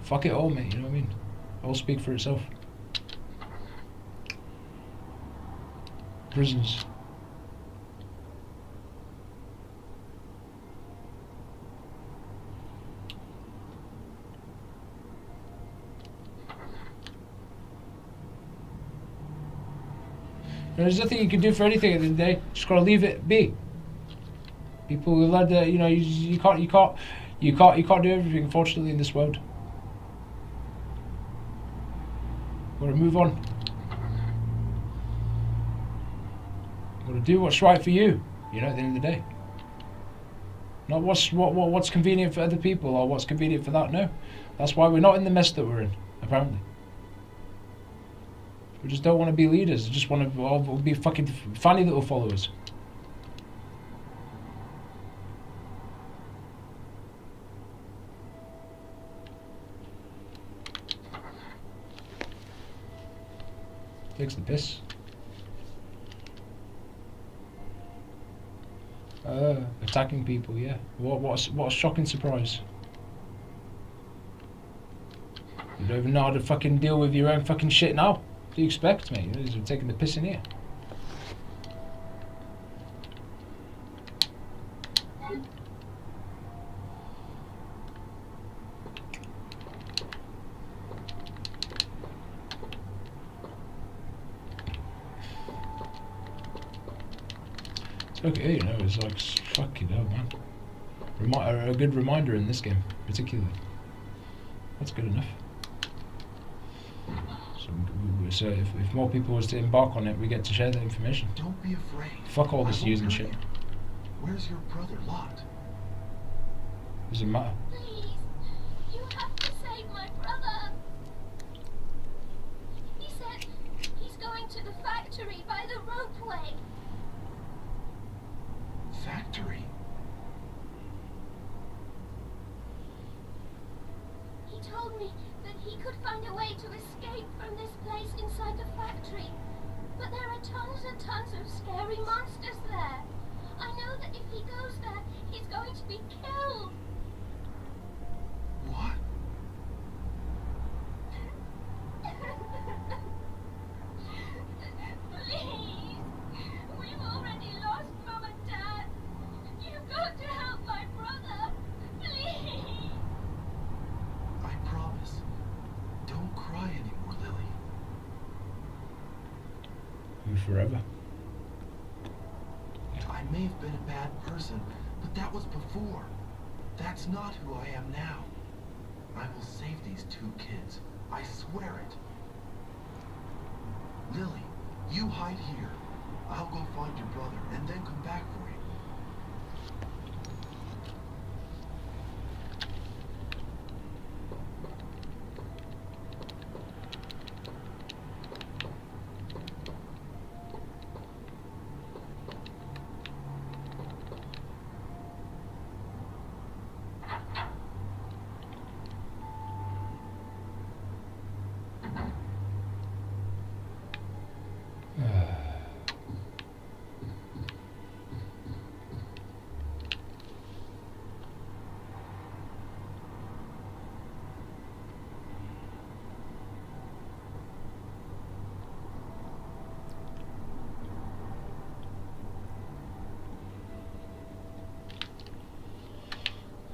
Fuck it all, mate, you know what I mean? All speak for itself. Prisons. There's nothing you can do for anything at the end of the day. Just gotta leave it be. People will let the, you know, you can't do everything, unfortunately, in this world. Gotta move on. Gotta do what's right for you. You know, at the end of the day. Not what's convenient for other people or what's convenient for that. No, that's why we're not in the mess that we're in. Apparently. We just don't want to be leaders. We just want to all be fucking funny little followers. Takes the piss. Attacking people, yeah. What a shocking surprise. You don't even know how to fucking deal with your own fucking shit now. What do you expect, mate? You're taking the piss in here. It's okay, you know, it's like, fuck, you know, man. A good reminder in this game, particularly. That's good enough. So if more people was to embark on it, we get to share the information. Don't be afraid. Fuck all this using shit. Where's your brother Lot? Doesn't matter. Please, you have to save my brother. He said he's going to the factory by the ropeway. Factory? He told me that he could find a way to escape from this place inside the factory. But there are tons and tons of scary monsters there. I know that if he goes there, he's going to be killed. forever. I may have been a bad person, but that was before. That's not who I am now. I will save these 2 kids. I swear it. Lily, you hide here. I'll go find your brother and then come back for you.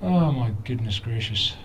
Oh my goodness gracious.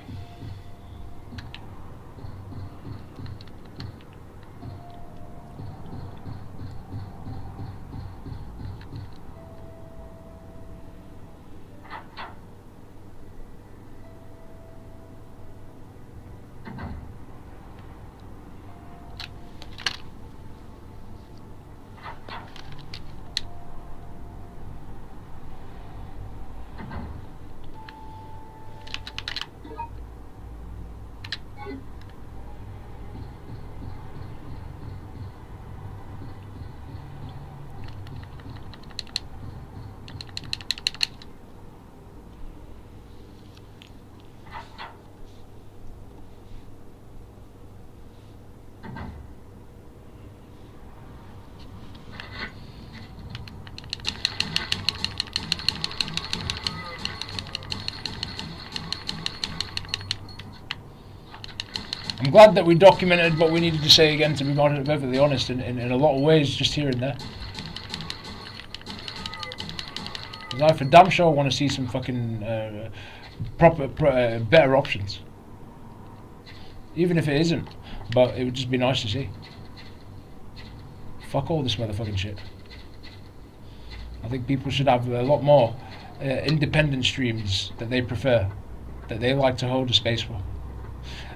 I'm glad that we documented what we needed to say again, to be perfectly honest, in a lot of ways, just here and there. Because I for damn sure want to see some fucking better options. Even if it isn't, but it would just be nice to see. Fuck all this motherfucking shit. I think people should have a lot more independent streams that they prefer, that they like to hold a space for.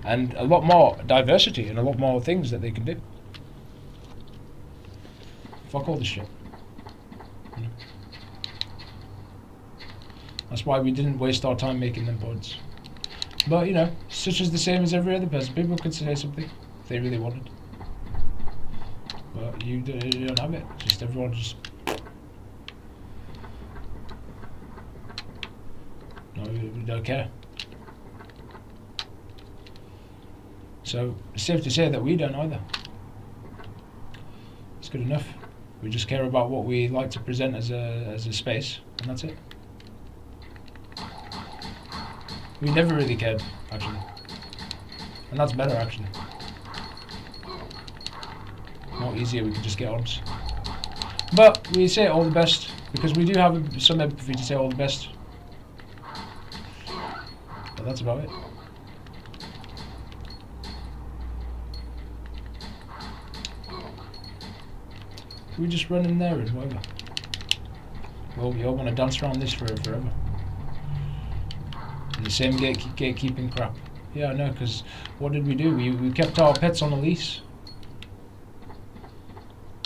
And a lot more diversity and a lot more things that they can do. Fuck all this shit. You know? That's why we didn't waste our time making them pods. But, you know, such as the same as every other person. People could say something if they really wanted. But you don't have it. Just everyone just... No, we don't care. So it's safe to say that we don't either. It's good enough. We just care about what we like to present as a space, and that's it. We never really cared, actually. And that's better, actually. More easier, we can just get on. But we say all the best, because we do have some empathy to say all the best. But that's about it. We just run in there and whatever. Well, we all want to dance around this forever. And the same gatekeeping crap. Yeah, I know, because what did we do? We kept our pets on a leash.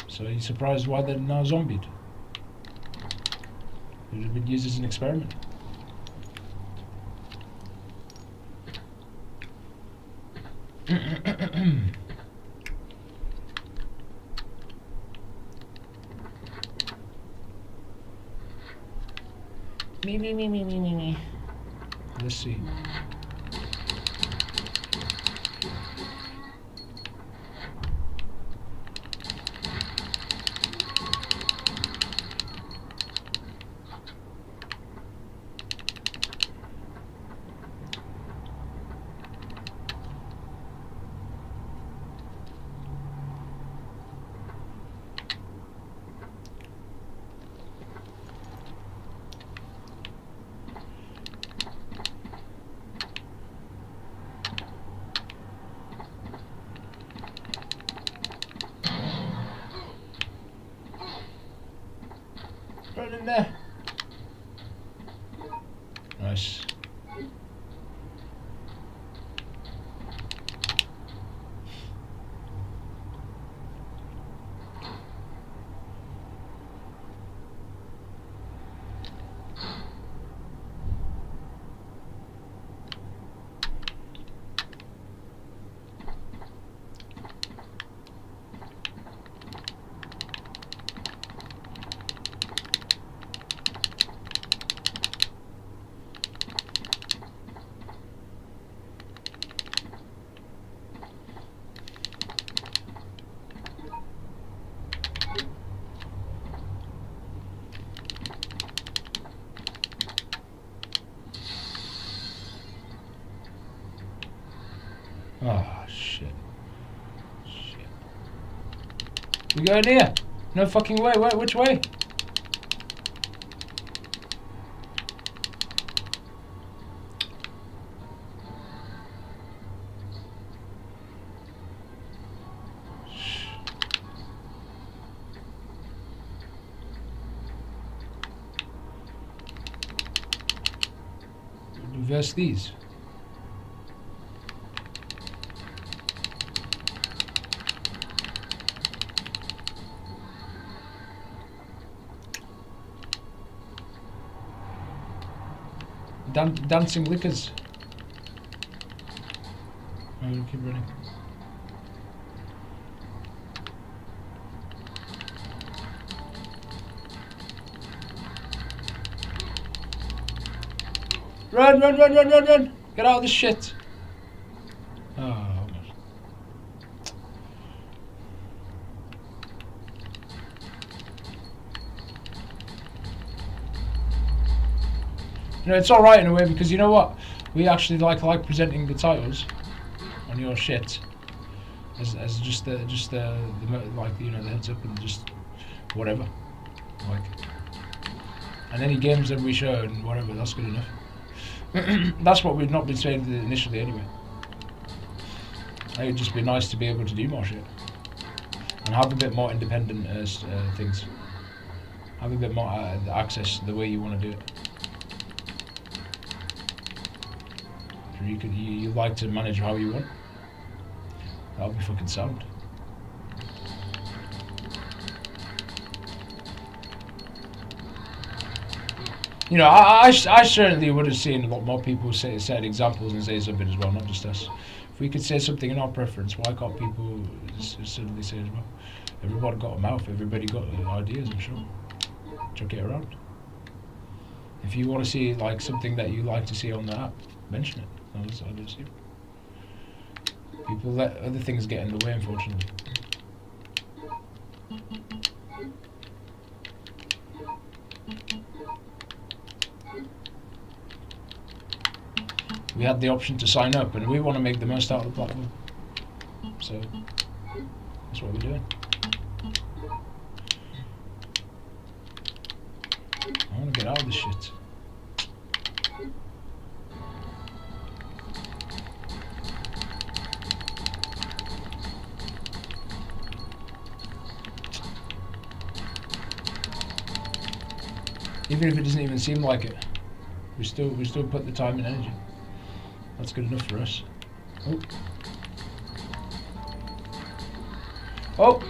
So are you surprised why they're now zombied? It would have been used as an experiment. Me. Let's see. Nice. Oh, shit. Shit. We go in here? No fucking way. Wait, which way? Reverse these. Dancing liquors. Oh, we'll keep running. Run, run, run, run, run, run! Get out of this shit! Oh, God. You know, it's alright in a way because you know what? We actually like presenting the titles on your shit as just the like, you know, the heads up and just whatever. Like, and any games that we show and whatever, that's good enough. That's what we've not been saying initially anyway. It would just be nice to be able to do more shit and have a bit more independent things. Have a bit more access the way you want to do it. You like to manage how you want. That'll be fucking sound. You know, I certainly would have seen a lot more people set examples and say something as well, not just us. If we could say something in our preference, why can't people certainly say as well? Everybody got a mouth, everybody got ideas, I'm sure. Chuck it around. If you want to see like something that you like to see on the app, mention it. I'll just see. People let other things get in the way, unfortunately. We had the option to sign up, and we want to make the most out of the platform. So that's what we're doing. I want to get out of this shit. Even if it doesn't even seem like it, we still put the time and energy. That's good enough for us. Oh. Oh.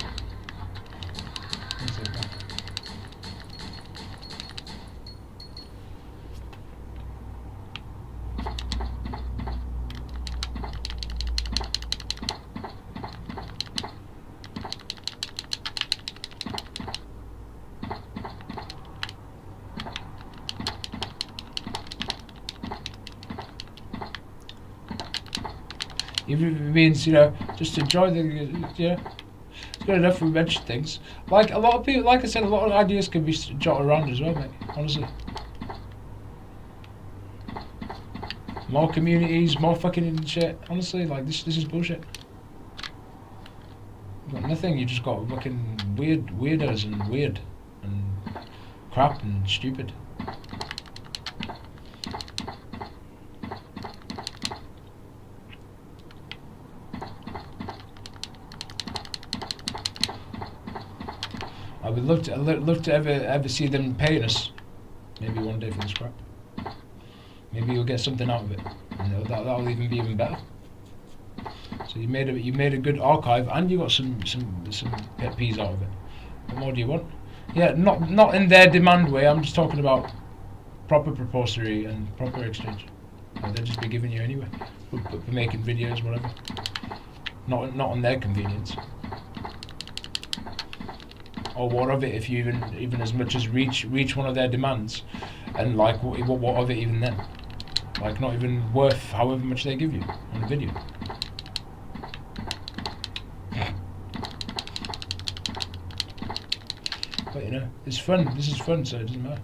Even if it means, you know, just enjoy the, you know, it's good enough we mention things. Like a lot of people, like I said, a lot of ideas can be jotted around as well, mate, honestly. More communities, more fucking shit, honestly, like this is bullshit. You've got nothing, you just got fucking weirdos and weird and crap and stupid. I would love to ever see them paying us, maybe one day for this crap. Maybe you'll get something out of it. You know, that'll even be even better. So you made a good archive, and you got some pet peeves out of it. What more do you want? Yeah, not in their demand way. I'm just talking about proper proposery and proper exchange. They'll just be giving you anyway for making videos, whatever. Not on their convenience. Or what of it if you even as much as reach one of their demands, and like what of it even then? Like not even worth however much they give you on the video. But you know, it's fun. This is fun, so it doesn't matter.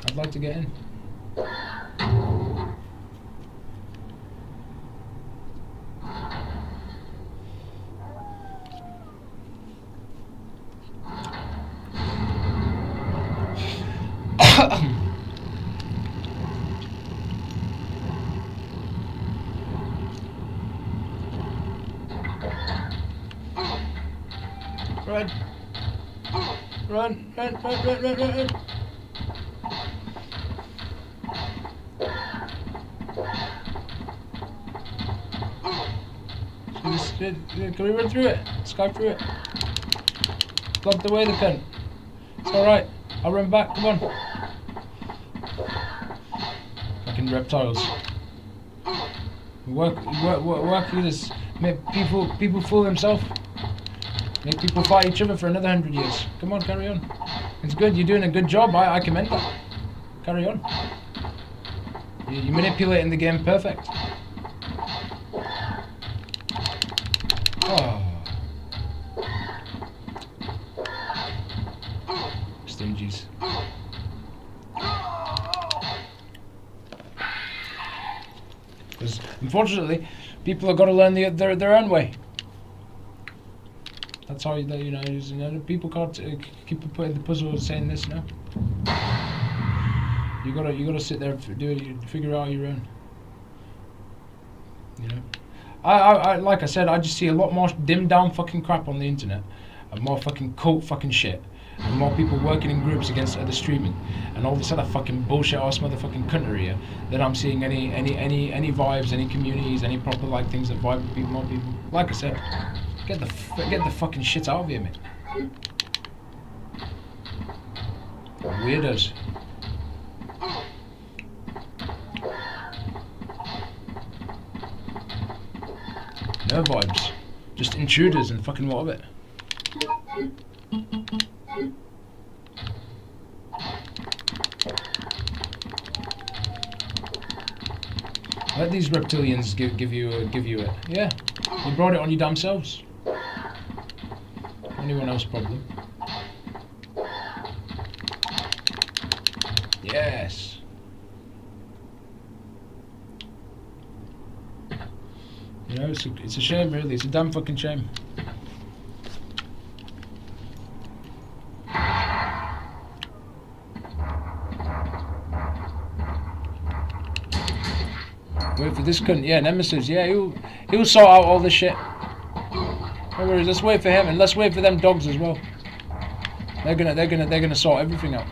I'd like to get in. Run! Run! Run! Run! Run! Run! Run! Run! Can we run through it? Sky through it. Blocked away the cunt. It's alright. I'll run back. Come on. Fucking reptiles. Work with this. Make people fool themselves. Make people fight each other for another 100 years. Come on, carry on. It's good. You're doing a good job. I commend that. Carry on. You're manipulating the game perfect. Oh. Stingies. Because unfortunately, people have got to learn their own way. That's how you know. People can't keep putting the puzzle saying this. No. You gotta sit there and figure out your own. You know. I like I said, I just see a lot more dimmed down fucking crap on the internet, and more fucking cult fucking shit, and more people working in groups against other streaming, and all this other fucking bullshit ass motherfucking country here. Than I'm seeing any vibes, any communities, any proper like things that vibe with people, more people. Like I said, get the fucking shit out of here, mate. Weirdos. No vibes. Just intruders and fucking what of it. Let these reptilians give you it. Yeah. You brought it on your damn selves. Anyone else's problem. Yes. You know, it's a shame, really. It's a damn fucking shame. Wait for this cunt. Yeah, Nemesis. Yeah, he'll sort out all this shit. No worries. Let's wait for him, and let's wait for them dogs as well. They're gonna sort everything out.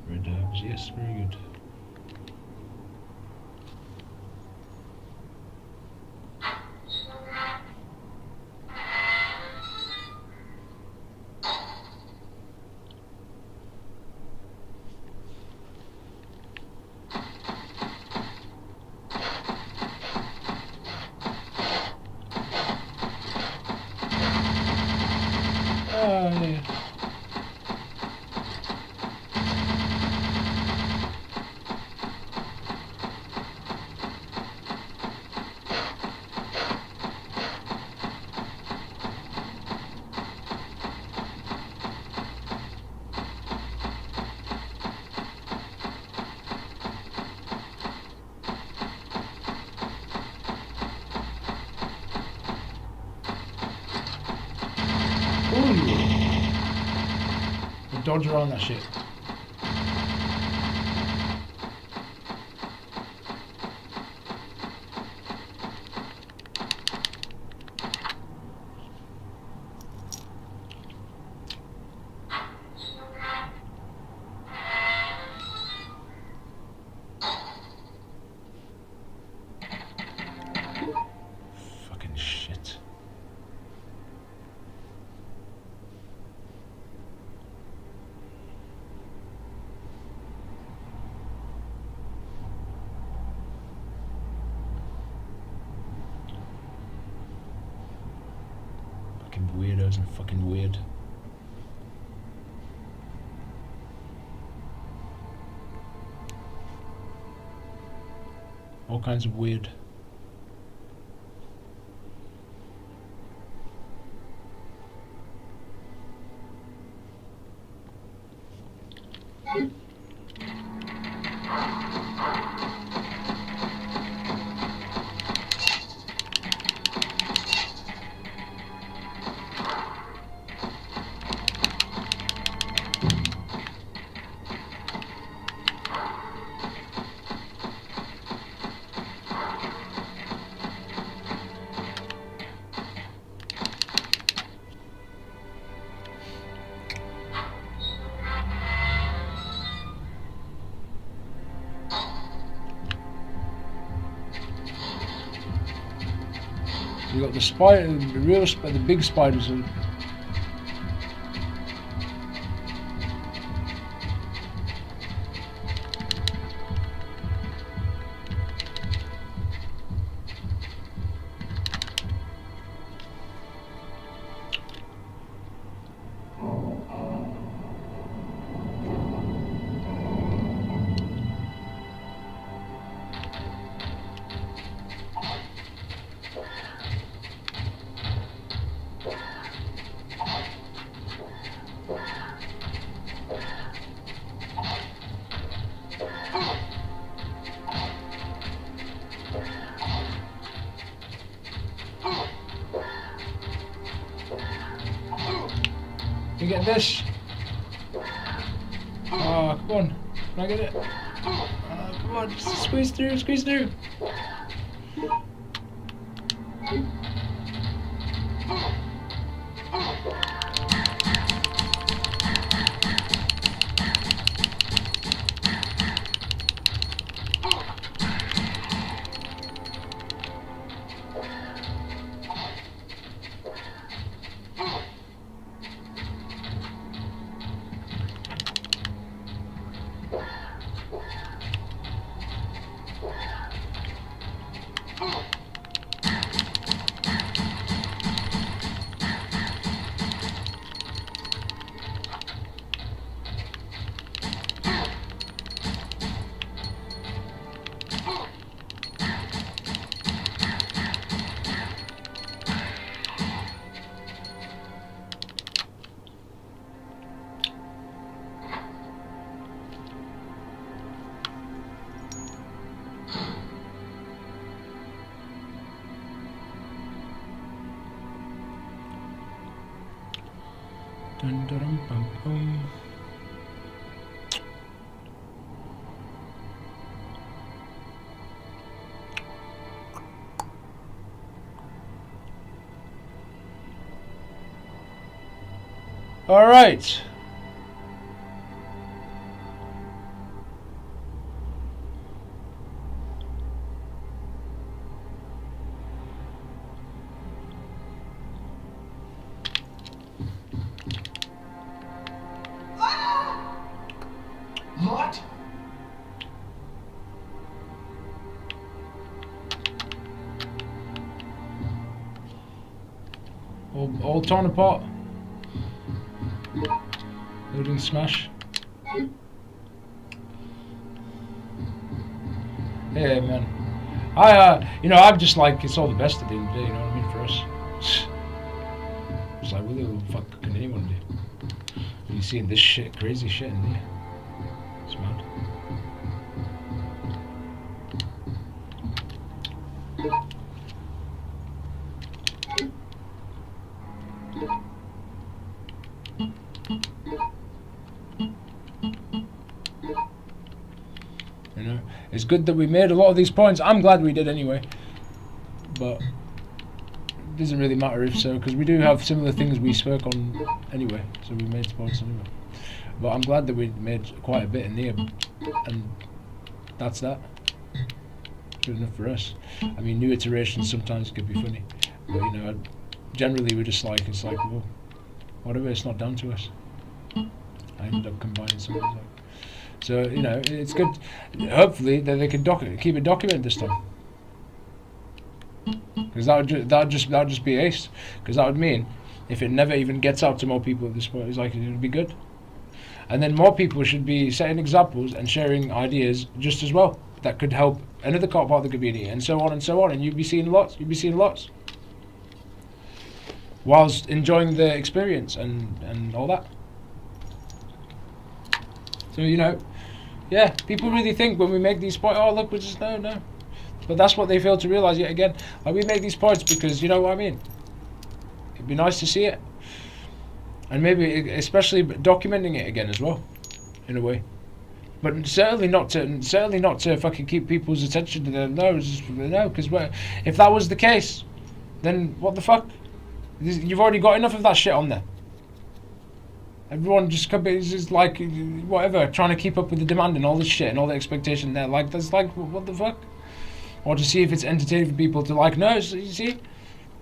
Red herbs, yes, very good. Yeah. Ooh. Dodge around that shit. Fucking shit. Fucking weirdos and fucking weird. All kinds of weird. You got the spider, the real, the big spiders. You get this? Oh, come on. Can I get it? Come on, just squeeze through, squeeze through. Dun, dun, dun, bum, bum. All right. What? All torn apart. Building smash. Yeah, man. I'm just like, it's all the best at the end of the day, you know what I mean, for us. It's like, what the fuck can anyone do? You seeing this shit, crazy shit in there. It's mad. You know, it's good that we made a lot of these points. I'm glad we did anyway. But it doesn't really matter if so, because we do have similar things we spoke on anyway. So we made points anyway. But I'm glad that we made quite a bit in there, and that's that. Good enough for us. I mean, new iterations sometimes could be funny, but you know, generally we're just like, it's like, well, whatever. It's not down to us. I ended up combining some of these. So you know, it's good. Hopefully that they can keep it documented this time, because that would just be ace. Because that would mean if it never even gets out to more people at this point, it's like it would be good. And then more people should be setting examples and sharing ideas just as well that could help another part of the community, and so on and so on. And you'd be seeing lots. You'd be seeing lots, whilst enjoying the experience and all that. So you know, yeah, people really think when we make these points, oh look, we're just no. But that's what they fail to realise yet again. Like, we make these points because, you know what I mean? It'd be nice to see it. And maybe especially documenting it again as well, in a way. But certainly not to fucking keep people's attention to them. No, because if that was the case, then what the fuck? You've already got enough of that shit on there. Everyone just is just like, whatever, trying to keep up with the demand and all this shit and all the expectation there. Like, that's like, what the fuck? Or to see if it's entertaining for people to like, no, you see?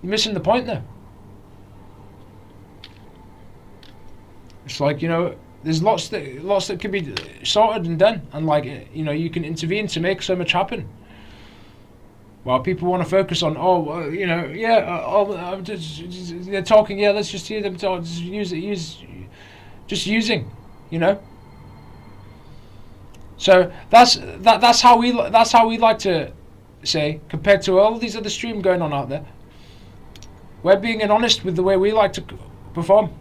You're missing the point there. It's like, you know, there's lots that can be sorted and done. And like, you know, you can intervene to make so much happen. While people want to focus on, you know, yeah, they're talking, yeah, let's just hear them talk, just using, you know. So that's how we like to say, compared to all these other streams going on out there. We're being honest with the way we like to perform.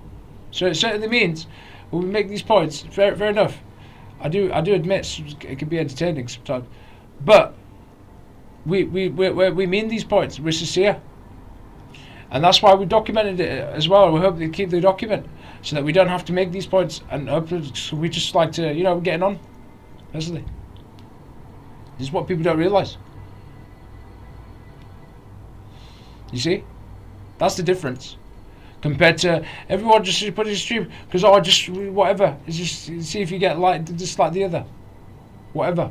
So it certainly means when we make these points, fair enough. I do admit it can be entertaining sometimes, but we mean these points. We're sincere, and that's why we documented it as well. We hope they keep the document so that we don't have to make these points, and we just like to, you know, getting on. Honestly, this is what people don't realise. You see, that's the difference. Compared to everyone just put it in stream because just whatever. It's just see if you get like just like the other, whatever,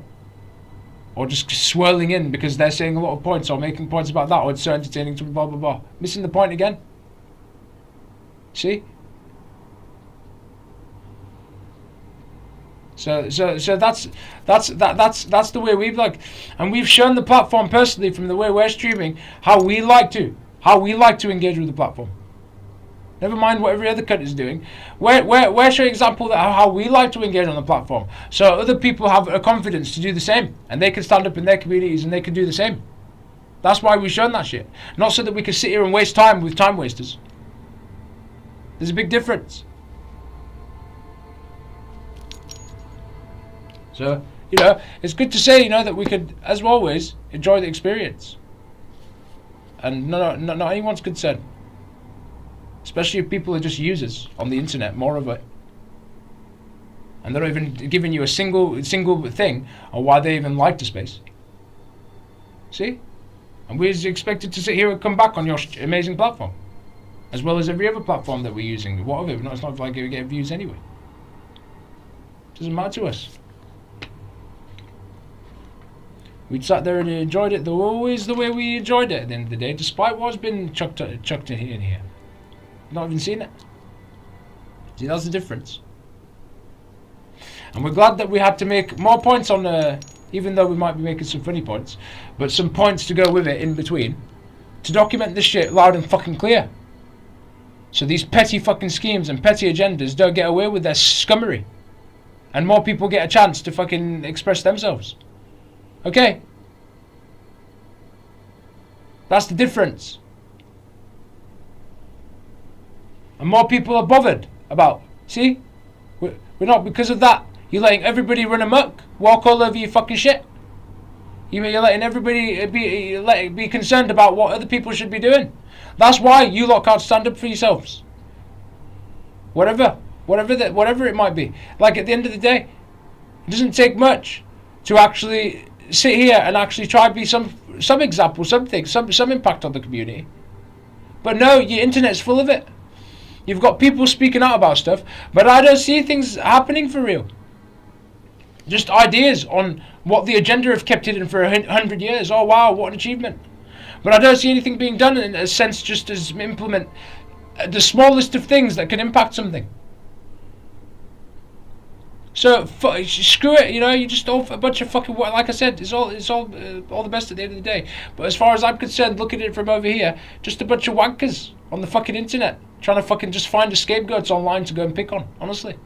or just swirling in because they're saying a lot of points or making points about that, or it's so entertaining to blah blah blah. Missing the point again. See. So that's the way we've like, and we've shown the platform personally from the way we're streaming how we like to engage with the platform. Never mind what every other cunt is doing. We're showing example that how we like to engage on the platform, so other people have a confidence to do the same, and they can stand up in their communities and they can do the same. That's why we've shown that shit, not so that we can sit here and waste time with time wasters. There's a big difference. So you know, it's good to say, you know, that we could, as always, enjoy the experience, and not anyone's concern. Especially if people are just users on the internet, more of it. And they're not even giving you a single thing on why they even like the space. See? And we're expected to sit here and come back on your amazing platform. As well as every other platform that we're using. Whatever, it's not like we get views anyway. Doesn't matter to us. We sat there and enjoyed it always the way we enjoyed it at the end of the day, despite what's been chucked in here and here. Not even seen it. See, that's the difference. And we're glad that we had to make more points on even though we might be making some funny points, but some points to go with it in between, to document this shit loud and fucking clear. So these petty fucking schemes and petty agendas don't get away with their scummery. And more people get a chance to fucking express themselves. Okay? That's the difference. And more people are bothered about. See? We're not, because of that. You're letting everybody run amok, walk all over your fucking shit. You're letting everybody be concerned about what other people should be doing. That's why you lot can't stand up for yourselves. Whatever it might be. Like, at the end of the day, it doesn't take much to actually sit here and actually try to be some example, something, some impact on the community. But no, your internet's full of it. You've got people speaking out about stuff, but I don't see things happening for real. Just ideas on what the agenda have kept hidden for 100 years. Oh wow, what an achievement. But I don't see anything being done in a sense just as implement the smallest of things that can impact something. So screw it, you just all a bunch of fucking, like I said, it's all the best at the end of the day. But as far as I'm concerned, looking at it from over here, just a bunch of wankers on the fucking internet trying to fucking just find a scapegoats online to go and pick on. Honestly,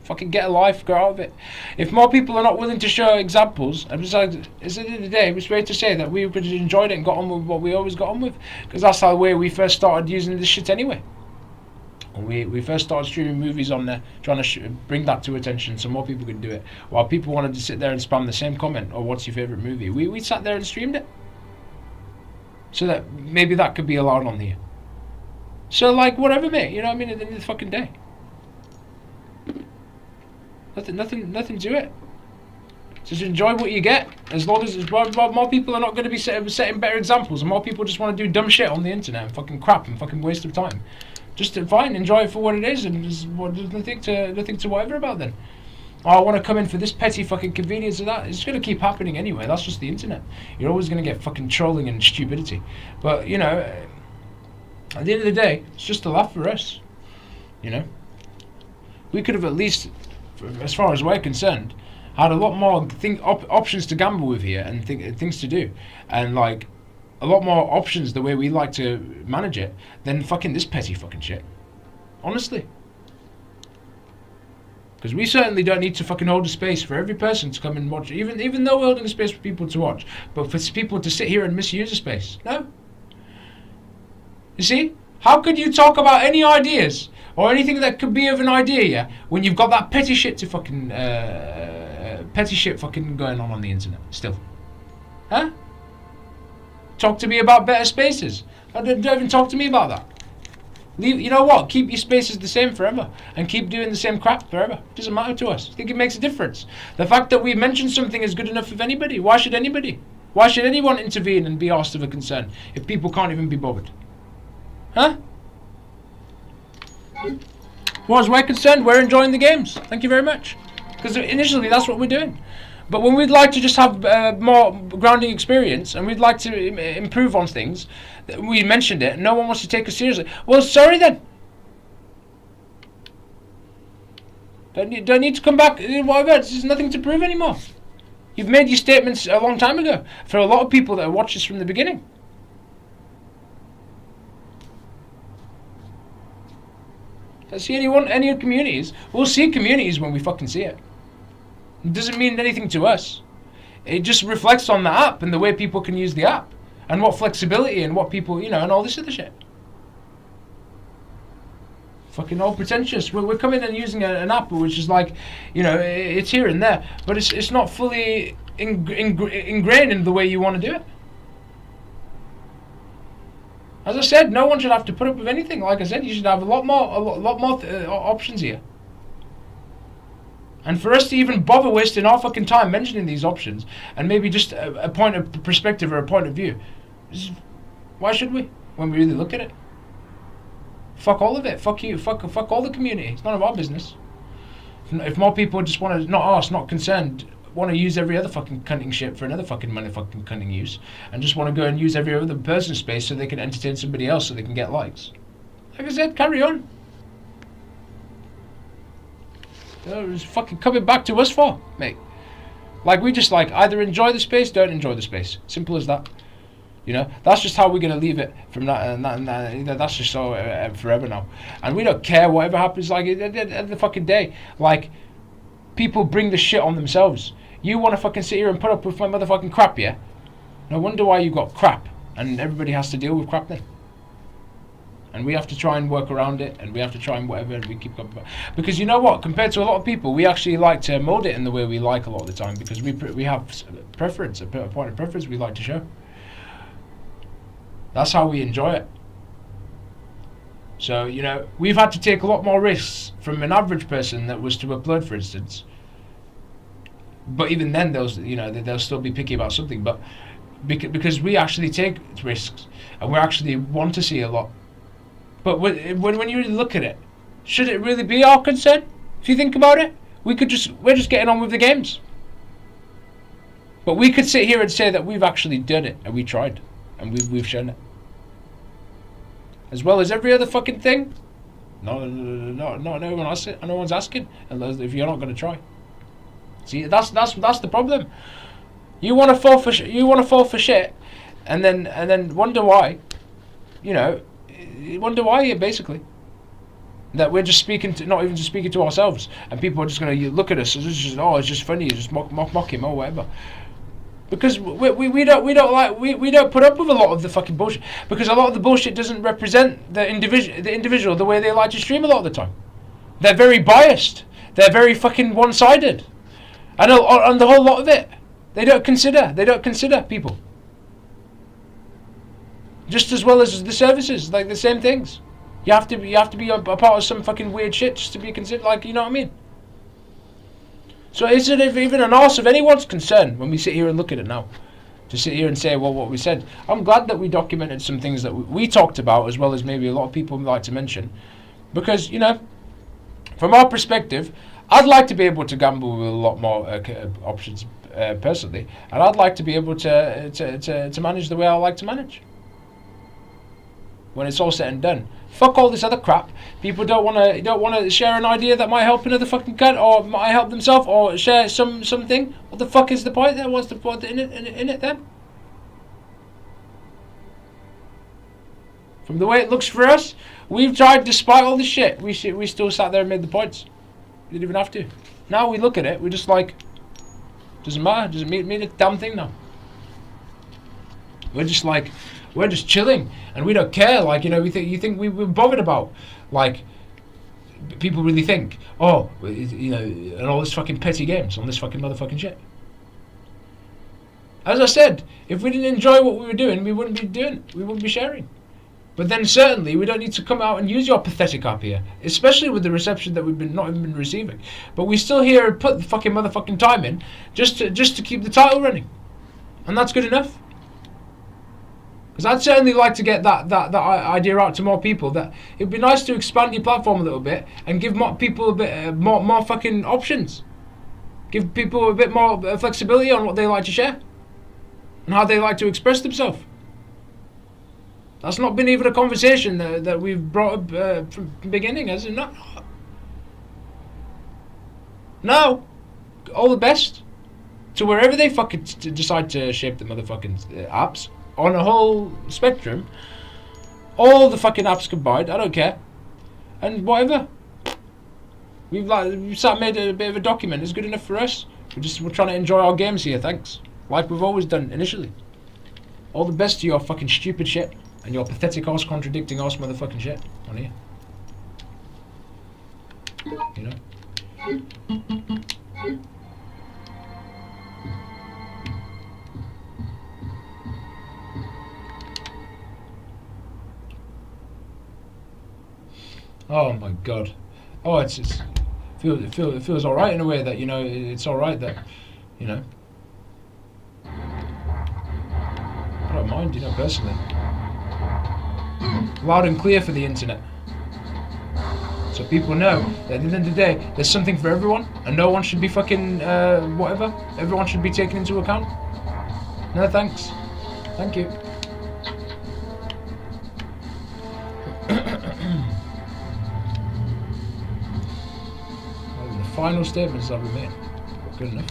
fucking get a life, go out of it. If more people are not willing to show examples, and besides, at the end of the day, we're supposed to say that we enjoyed it and got on with what we always got on with, because that's the way we first started using this shit anyway. We first started streaming movies on there, trying to bring that to attention so more people could do it. While people wanted to sit there and spam the same comment, or what's your favourite movie, we sat there and streamed it. So that maybe that could be allowed on here. So like, whatever, mate, you know what I mean, at the end of the fucking day. Nothing to it. Just enjoy what you get. As long as more people are not going to be setting better examples, and more people just want to do dumb shit on the internet and fucking crap and fucking waste of time. Just fine, enjoy it for what it is, and there's nothing to whatever about then. Oh, I want to come in for this petty fucking convenience of that. It's going to keep happening anyway. That's just the internet. You're always going to get fucking trolling and stupidity. But, at the end of the day, it's just a laugh for us. We could have at least, as far as we're concerned, had a lot more options to gamble with here and things to do. And, like, a lot more options the way we like to manage it than fucking this petty fucking shit. Honestly. Because we certainly don't need to fucking hold a space for every person to come and watch, even though we're holding a space for people to watch, but for people to sit here and misuse a space. No. You see? How could you talk about any ideas or anything that could be of an idea, when you've got that petty shit fucking going on the internet still? Huh? Talk to me about better spaces. Don't even talk to me about that. You know what? Keep your spaces the same forever, and keep doing the same crap forever. It doesn't matter to us. I think it makes a difference. The fact that we mention something is good enough of anybody. Why should anybody? Why should anyone intervene and be asked of a concern if people can't even be bothered? Huh? As far as we're concerned, we're enjoying the games. Thank you very much. Because initially that's what we're doing. But when we'd like to just have more grounding experience, and we'd like to improve on things, we mentioned it, and no one wants to take us seriously. Well, sorry then. Don't need to come back. Whatever. There's nothing to prove anymore. You've made your statements a long time ago. For a lot of people that have watched us from the beginning. I see any communities. We'll see communities when we fucking see it. It doesn't mean anything to us. It just reflects on the app and the way people can use the app, and what flexibility and what people, and all this other shit. Fucking all pretentious. We're coming and using an app which is like, it's here and there, but it's not fully ingrained in the way you want to do it. As I said, no one should have to put up with anything. Like I said, you should have a lot more options here. And for us to even bother wasting our fucking time mentioning these options, and maybe just a point of perspective or a point of view, why should we, when we really look at it? Fuck all of it. Fuck you. Fuck all the community. It's none of our business. If more people just want to, not concerned, want to use every other fucking cunning shit for another fucking motherfucking cunning use, and just want to go and use every other person's space so they can entertain somebody else so they can get likes. Like I said, carry on. It's fucking coming back to us for, mate. Like, we just either enjoy the space, don't enjoy the space. Simple as that. You know, that's just how we're gonna leave it from that, and you know, that's just so forever now, and we don't care whatever happens. Like at the fucking day, like people bring the shit on themselves. You want to fucking sit here and put up with my motherfucking crap, yeah? No wonder why you got crap, and everybody has to deal with crap then. And we have to try and work around it, and we have to try and whatever, and we keep up. Because you know what? Compared to a lot of people, we actually like to mold it in the way we like a lot of the time, because we have preference, a point of preference we like to show. That's how we enjoy it. So, you know, we've had to take a lot more risks from an average person that was to upload, for instance. But even then, they'll still be picky about something. But because we actually take risks, and we actually want to see a lot. But when you really look at it, should it really be our concern? If you think about it, we're just getting on with the games. But we could sit here and say that we've actually done it, and we tried. And we've shown it. As well as every other fucking thing. No one's asking unless if you're not going to try. See, that's the problem. You want to fall for shit, and then wonder why. You know, wonder why basically. That we're just not even just speaking to ourselves, and people are just going to look at us as it's just funny, just mock him or whatever. Because we don't put up with a lot of the fucking bullshit, because a lot of the bullshit doesn't represent the individual the way they like to stream a lot of the time. They're very biased. They're very fucking one-sided, and the whole lot of it. They don't consider people. Just as well as the services, like the same things. You have to be a part of some fucking weird shit just to be considered. Like, you know what I mean? So is it even an arse of anyone's concern when we sit here and look at it now? To sit here and say, well, what we said. I'm glad that we documented some things that we talked about, as well as maybe a lot of people would like to mention. Because, you know, from our perspective, I'd like to be able to gamble with a lot more options personally. And I'd like to be able to manage the way I like to manage. When it's all said and done. Fuck all this other crap. People don't want to share an idea that might help another fucking cunt, or might help themselves, or share something. What the fuck is the point there? What's the point in it then? From the way it looks for us, we've tried despite all the shit. We still sat there and made the points. We didn't even have to. Now we look at it, we're just like, doesn't matter. Doesn't mean a damn thing now. We're just chilling, and we don't care. Like, you know, you think we're bothered about, like, people really think, oh, you know, and all this fucking petty games on this fucking motherfucking shit. As I said, if we didn't enjoy what we were doing, we wouldn't be doing it. We wouldn't be sharing. But then certainly we don't need to come out and use your pathetic app here, especially with the reception that we've not even been receiving. But we still here and put the fucking motherfucking time in just to keep the title running, and that's good enough. Because I'd certainly like to get that idea out to more people. That it'd be nice to expand your platform a little bit and give more people a bit more fucking options. Give people a bit more flexibility on what they like to share and how they like to express themselves. That's not been even a conversation that we've brought up from the beginning, has it not? No. All the best to wherever they fucking decide to shape the motherfucking apps. On a whole spectrum, all the fucking apps combined, I don't care, and whatever. We've made a bit of a document. It's good enough for us. We're trying to enjoy our games here. Thanks, like we've always done initially. All the best to your fucking stupid shit and your pathetic arse contradicting arse motherfucking shit on here. You know. Oh my god. Oh, it feels all right in a way that, you know, it's all right that, you know. I don't mind, you know, personally. Loud and clear for the internet. So people know that at the end of the day, there's something for everyone, and no one should be fucking whatever. Everyone should be taken into account. No thanks. Thank you. Final statements I've made. Good enough.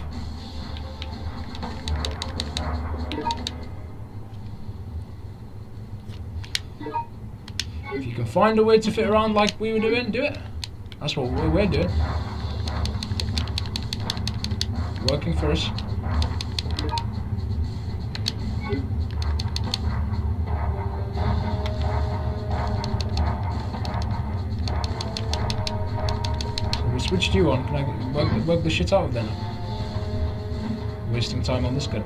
find a way to fit around like we were doing, do it. That's what we're doing. Working for us. So we switched you on. Can I work the shit out of then? Wasting time on this gun.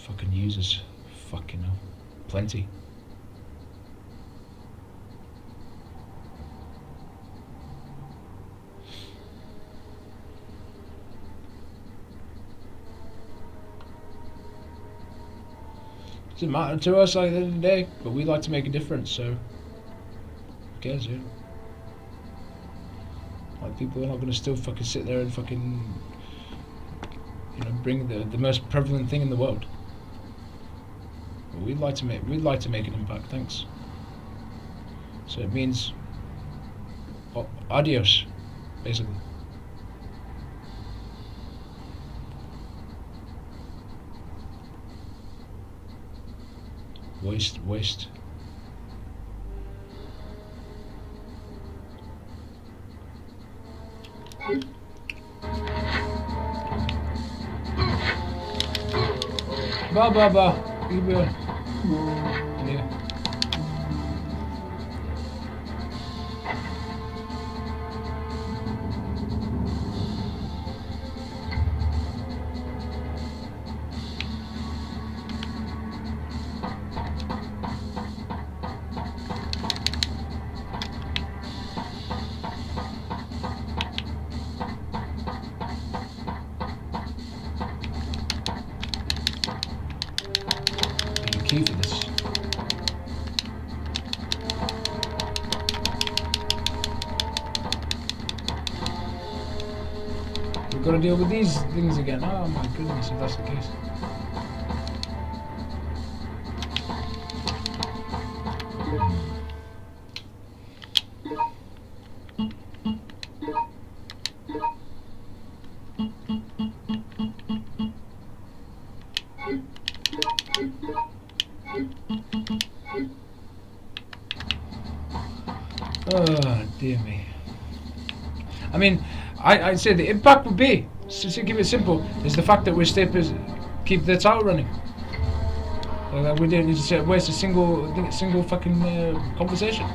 Fucking users. Fucking hell. Plenty. Doesn't matter to us like the end of the day, but we like to make a difference, so who cares, dude? Like, people are not gonna still fucking sit there and fucking, you know, bring the most prevalent thing in the world. But we'd like to make an impact, thanks. So it means adios, basically. Waste. Ba. You will. Yeah. Key for this. We've got to deal with these things again. Oh my goodness, if that's the case. Oh dear me. I mean, I'd say the impact would be, to keep it simple, is the fact that we're still keep the tower running. We didn't need to waste a single fucking conversation.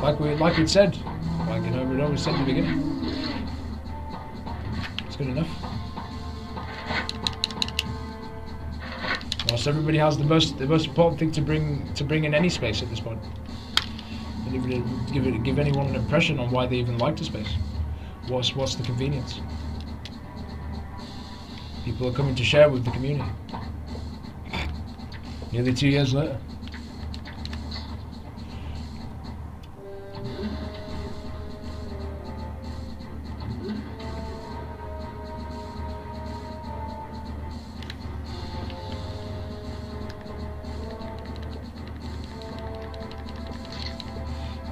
Like we'd said, like, you know, we'd always said in the beginning. It's good enough. Whilst everybody has the most important thing to bring in any space at this point. Give anyone an impression on why they even like the space. What's the convenience? People are coming to share with the community. Nearly 2 years later.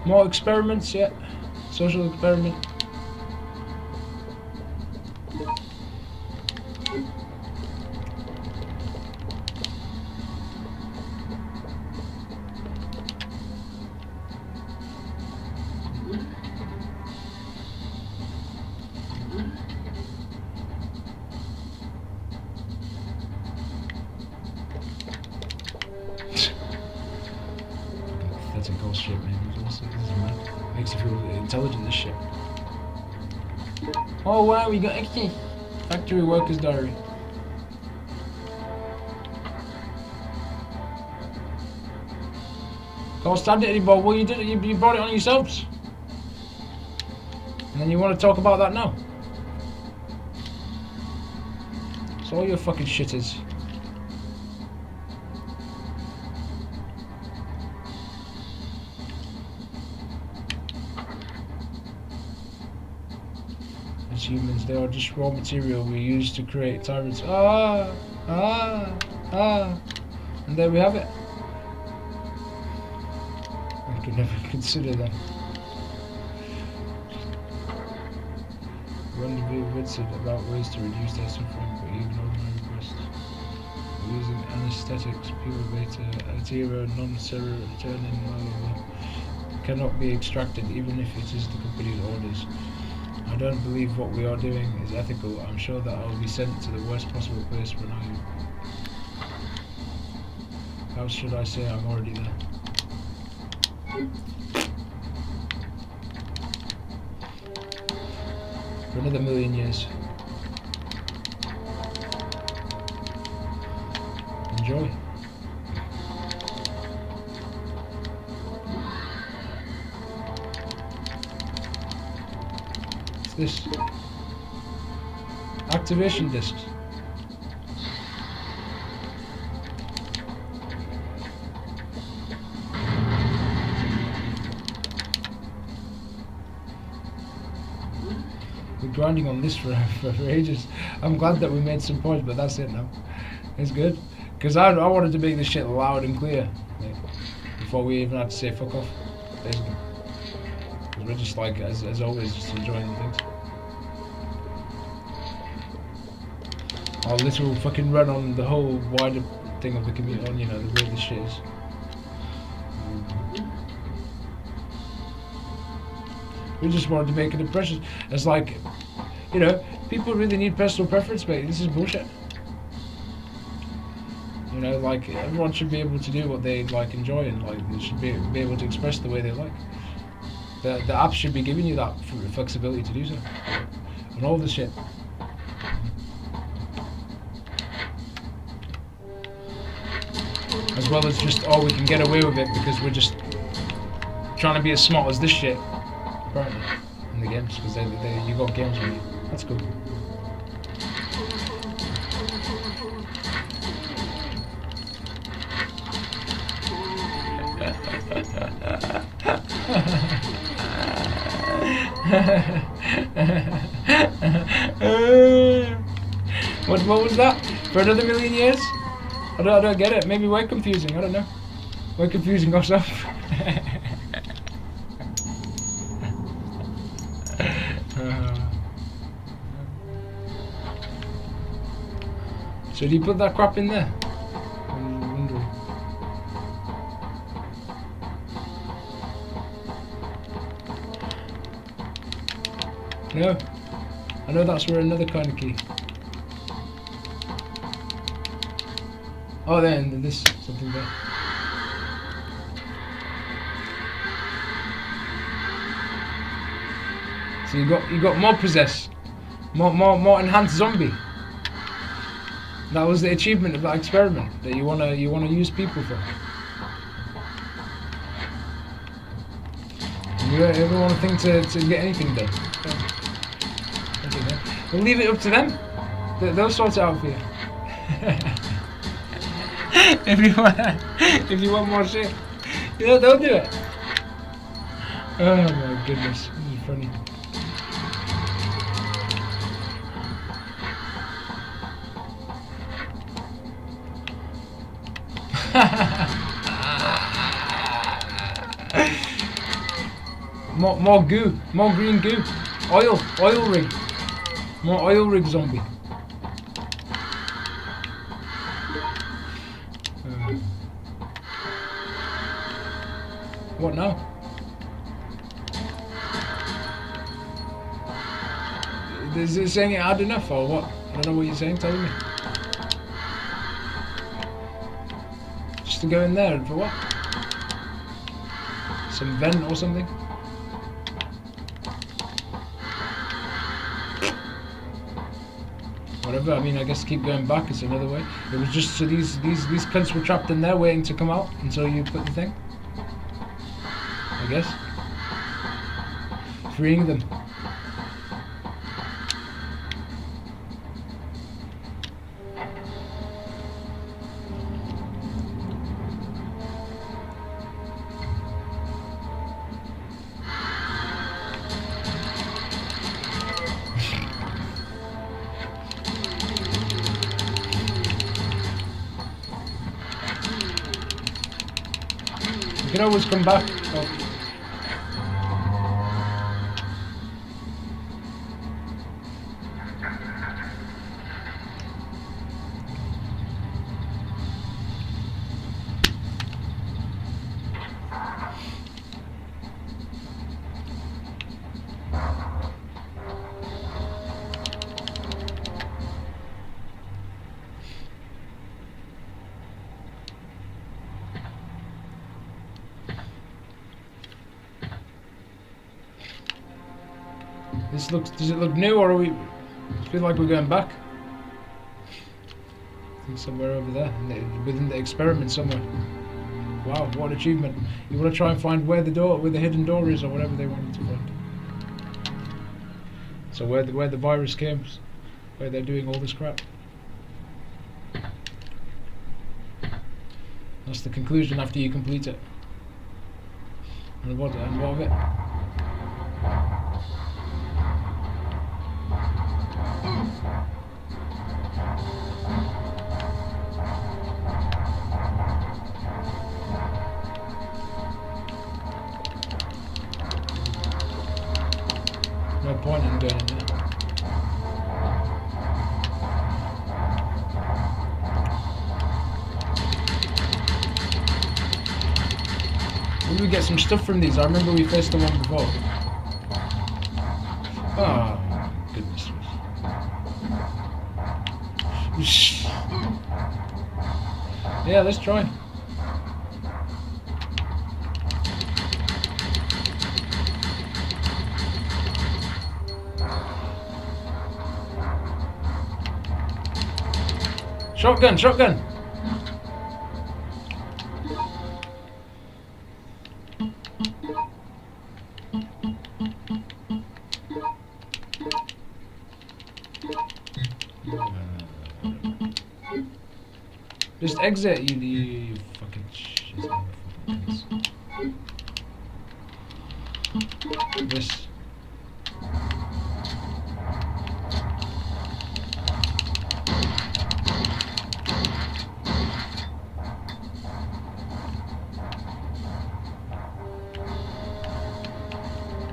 More experiments, yeah. Social experiment. That's a ghost shit, man. This is mad. Makes you feel intelligent, this shit. Oh wow, we got extra factory workers diary. Can't stand it anymore. Well, you did it. You brought it on yourselves, and then you want to talk about that now. It's all your fucking shitters. As humans, they are just raw material we use to create tyrants. Ah! And there we have it. I could never consider that. When we whispered about ways to reduce their suffering, but he ignored my request. Using anesthetics, pure beta, atero, non-serotonin, cannot be extracted even if it is the company's orders. I don't believe what we are doing is ethical. I'm sure that I will be sent to the worst possible place when I... How should I say I'm already there? For another million years. Enjoy. What's this? Activation discs. We're grinding on this for ages. I'm glad that we made some points, but that's it now. It's good. Because I wanted to make this shit loud and clear. Like, before we even had to say fuck off. Basically. Because we're just like, as always, just enjoying the things. Our little fucking run on the whole wider thing of the community, on, you know, the way this shit is. We just wanted to make an impression. It's like, you know, people really need personal preference, mate. This is bullshit. You know, like, everyone should be able to do what they, like, enjoy, and, like, they should be able to express the way they like. The app should be giving you that flexibility to do so. And all this shit. As well as just, oh, we can get away with it because we're just trying to be as smart as this shit. Apparently. In the games, because you got games with you. That's cool. What was that? For another million years? I don't get it. Maybe we're confusing. I don't know. We're confusing ourselves. So do you put that crap in there? I'm wondering. No. I know that's where another kind of key. Oh, then this something there. So you got more possess, more enhanced zombie. That was the achievement of that experiment that you wanna use people for. You don't ever want to think to get anything done. We'll leave it up to them. They'll sort it out for you. if you want more shit, they'll do it. Oh my goodness, this is funny. More goo, more green goo, oil rig, more oil rig zombie. What now? Is it saying it hard enough or what? I don't know what you're saying, tell me. Just to go in there and for what? Some vent or something? Whatever, I mean, I guess keep going back is another way. It was just so these cunts were trapped in there waiting to come out until you put the thing. I guess. Freeing them. can always come back. Oh. This looks. Does it look new, or are we? I feel like we're going back. I think somewhere over there, within the experiment somewhere. Wow, what an achievement! You want to try and find where the hidden door is, or whatever they wanted to find. So where the virus came, where they're doing all this crap. That's the conclusion after you complete it. And what of it? No point in going in there. Maybe we get some stuff from these. I remember we faced the one before. Oh, goodness. Yeah, let's try. Shotgun, shotgun! Just exit, you fucking shit. This.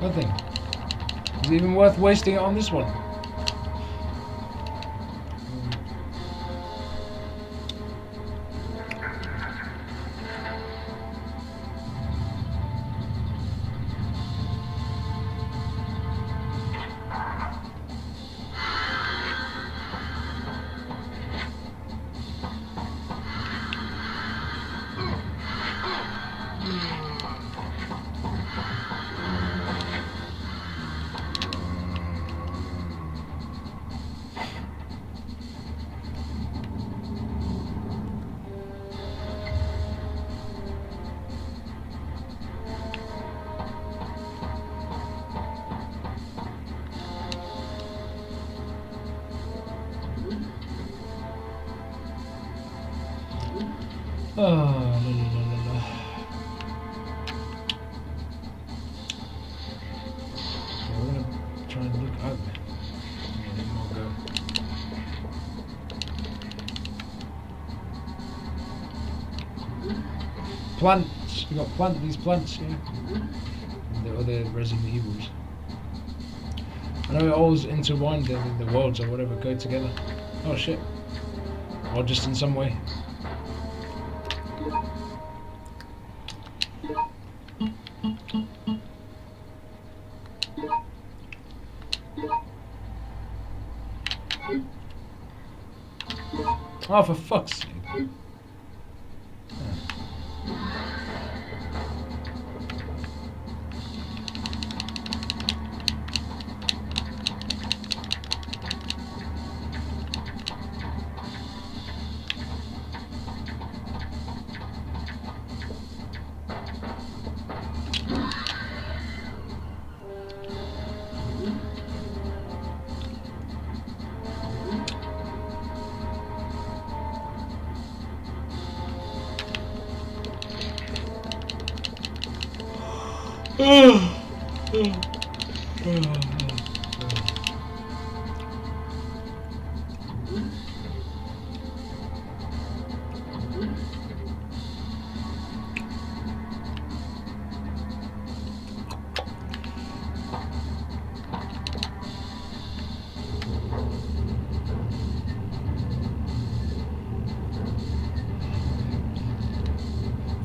Nothing. Is it even worth wasting it on this one? Oh, la, la, la, la. Okay, we're gonna try and look out there. Plants. We got these plants, yeah. And the other Resident Evils. I know it always intertwined the worlds or whatever go together. Oh shit. Or just in some way. Oh, for fuck's sake.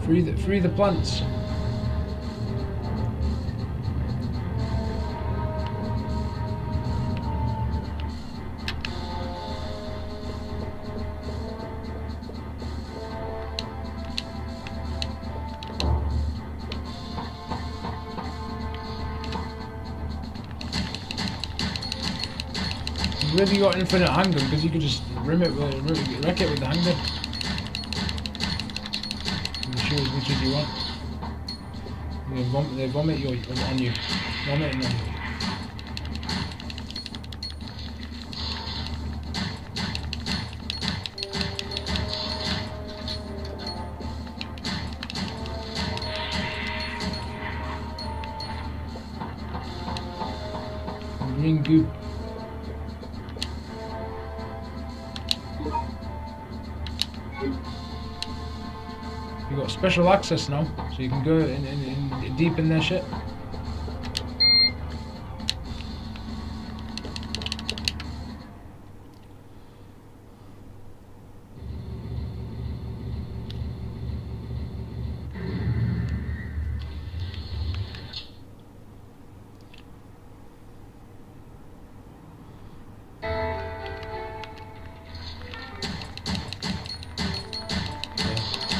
Free the plants. You've really got infinite hang gun because you could just wreck it with the hang gun. You can choose which you want. They vomit you on you. Vomiting on you. Green goop. You got special access now, so you can go in deep in their shit.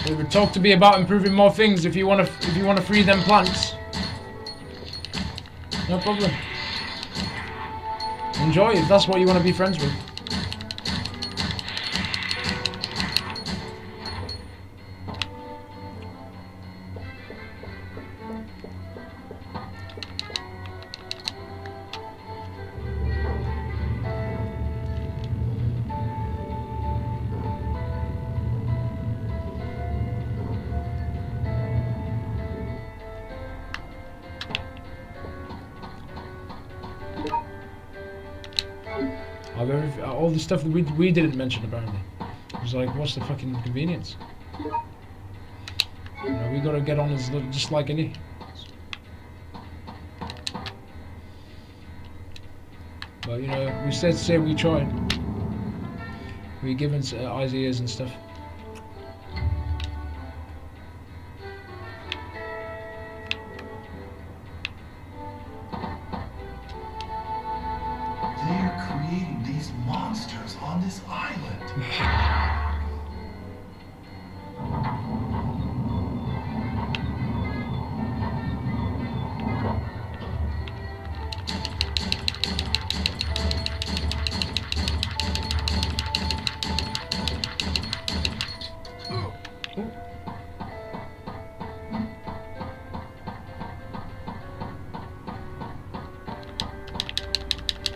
They would talk to me about improving more things if you want to free them plants. No problem. Enjoy if that's what you want to be friends with. All the stuff that we didn't mention apparently. It was like, what's the fucking convenience? You know, we gotta get on as just like any. But you know, we say we tried. We given ideas and stuff. They're creating these monsters on this island.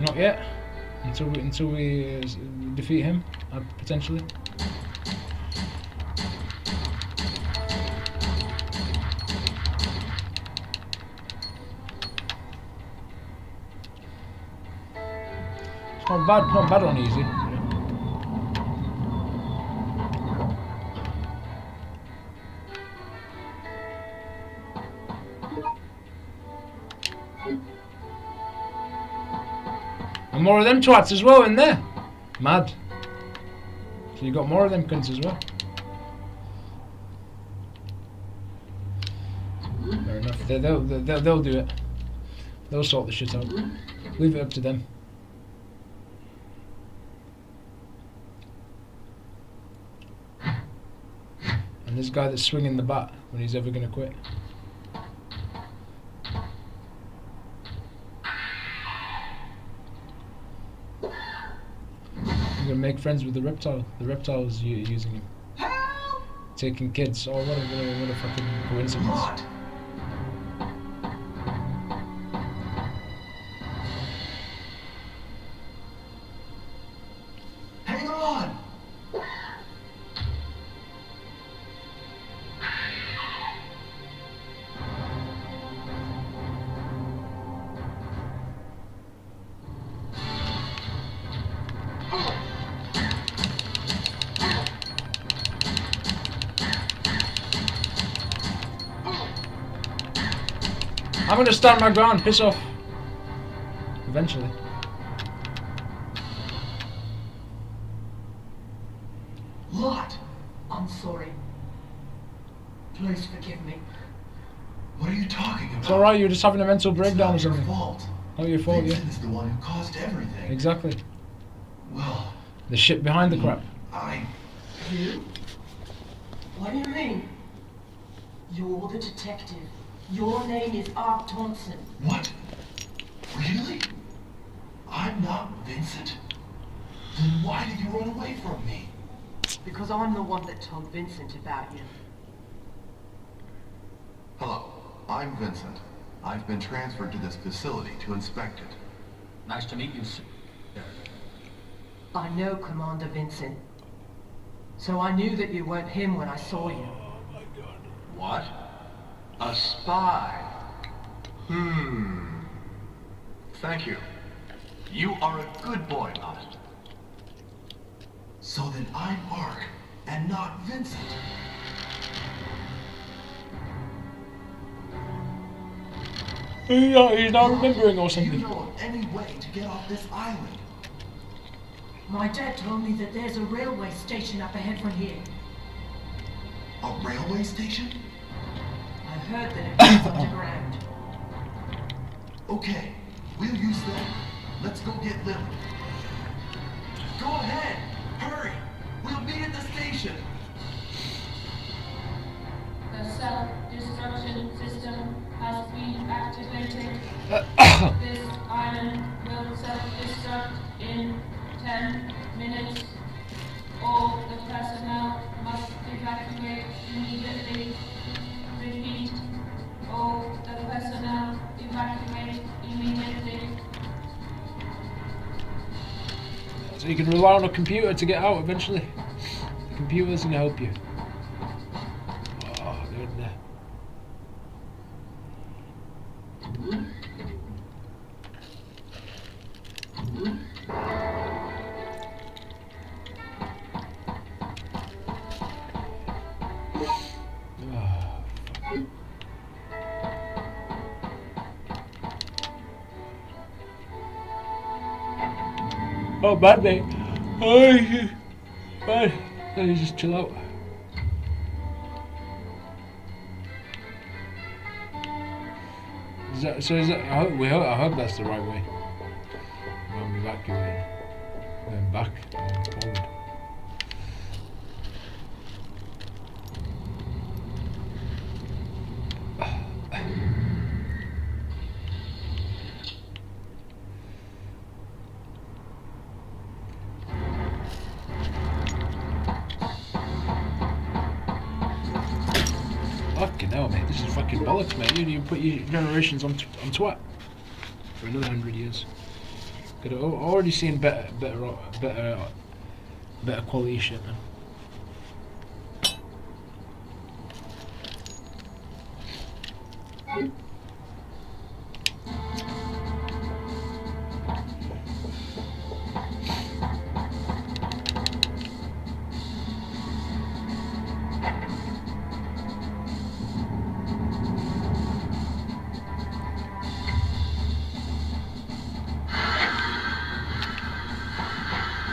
Not yet. Until we defeat him, potentially. It's not bad on easy. And more of them twats as well in there. Mad. So you got more of them cunts as well. Fair enough. They'll do it. They'll sort the shit out. Leave it up to them. And this guy that's swinging the bat, when he's ever gonna quit. Gonna make friends with the reptile. The reptile's using him. Help! Taking kids. Oh, what a fucking coincidence. What? Hang on! I'm gonna stand my ground, piss off. Eventually. Lot! I'm sorry. Please forgive me. What are you talking about? It's alright, you're just having a mental It's breakdown or not your something. fault. Not your fault, yeah. Vincent is the one who caused everything. Exactly. Well, The shit behind the crap. You? What do you mean? You're the detective. Your name is Art Thompson. What? Really? I'm not Vincent? Then why did you run away from me? Because I'm the one that told Vincent about you. Hello, I'm Vincent. I've been transferred to this facility to inspect it. Nice to meet you, sir. I know Commander Vincent. So I knew that you weren't him when I saw you. What? A spy? Thank you. You are a good boy, Matt. So then I'm Ark, and not Vincent. He's not remembering or Do you something. know of any way to get off this island? My dad told me that there's a railway station up ahead from here. A railway station? I heard that it was underground. Okay, we'll use that. Let's go get Lily. Go ahead! Hurry! We'll meet at the station! The self-destruction system has been activated. This island will self-destruct in 10 minutes. All the personnel must evacuate immediately. Repeat, all the personnel evacuate immediately. So you can rely on a computer to get out eventually. The computer's gonna help you. Oh, they're in there. Oh, bad mate. Oh, bad. Let me just chill out. Is that? I hope that's the right way. I'm evacuating. Going back. Going forward. Fucking hell, mate. This is fucking bollocks, mate. You put your generations on twat for another 100 years. Could have already seen better quality shit, man.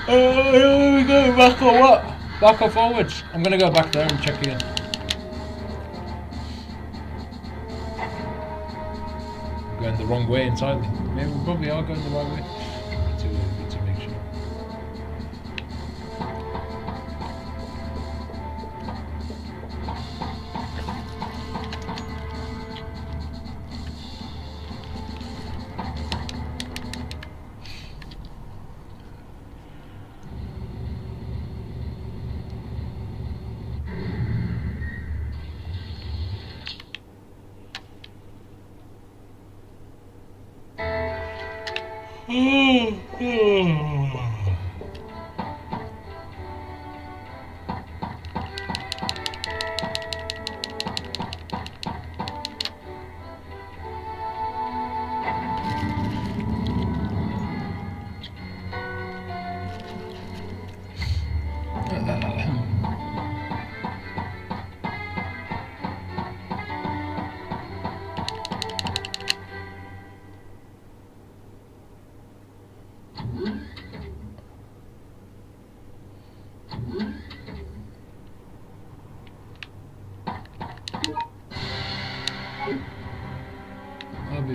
Here we go, back or what? Back or forwards? I'm gonna go back there and check again. I'm going the wrong way entirely. Maybe we probably are going the right way. To make sure.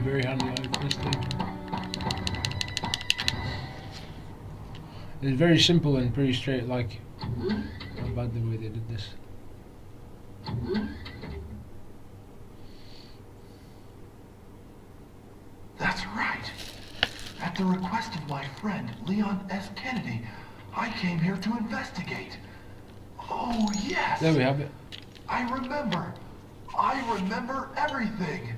very handy like this thing. It's very simple and pretty straight, like, not bad the way they did this. That's right. At the request of my friend, Leon S. Kennedy, I came here to investigate. Oh, yes. There we have it. I remember everything.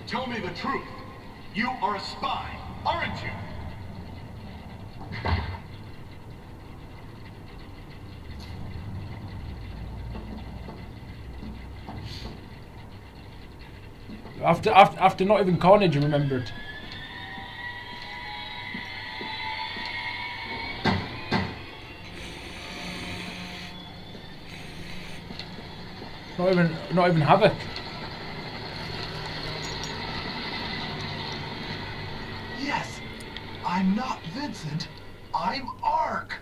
Tell me the truth. You are a spy, aren't you? After not even Carnage remembered. Not even Havoc. Yes, I'm not Vincent. I'm Ark.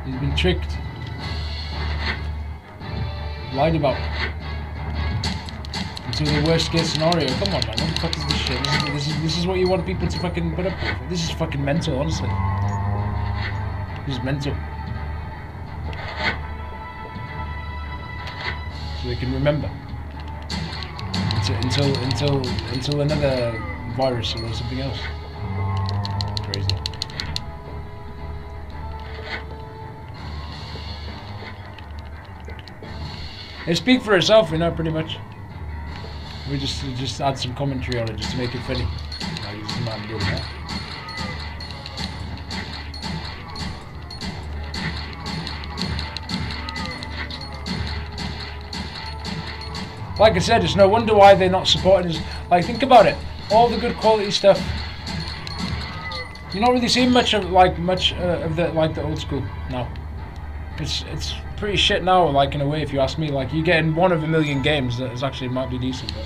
He's been tricked. Lied about. Into the worst case scenario. Come on, man. What the fuck is this shit? This is what you want people to fucking put up with. This is fucking mental, honestly. This is mental. So they can remember. Until another virus or something else. Crazy. They speak for itself, you know, pretty much. We just add some commentary on it just to make it funny. You just not doing that. Like I said, it's no wonder why they're not supporting us. Like, think about it. All the good quality stuff. You're not really seeing much of the old school now. It's pretty shit now, like, in a way, if you ask me. Like, you're getting 1 of a million games that is actually might be decent, but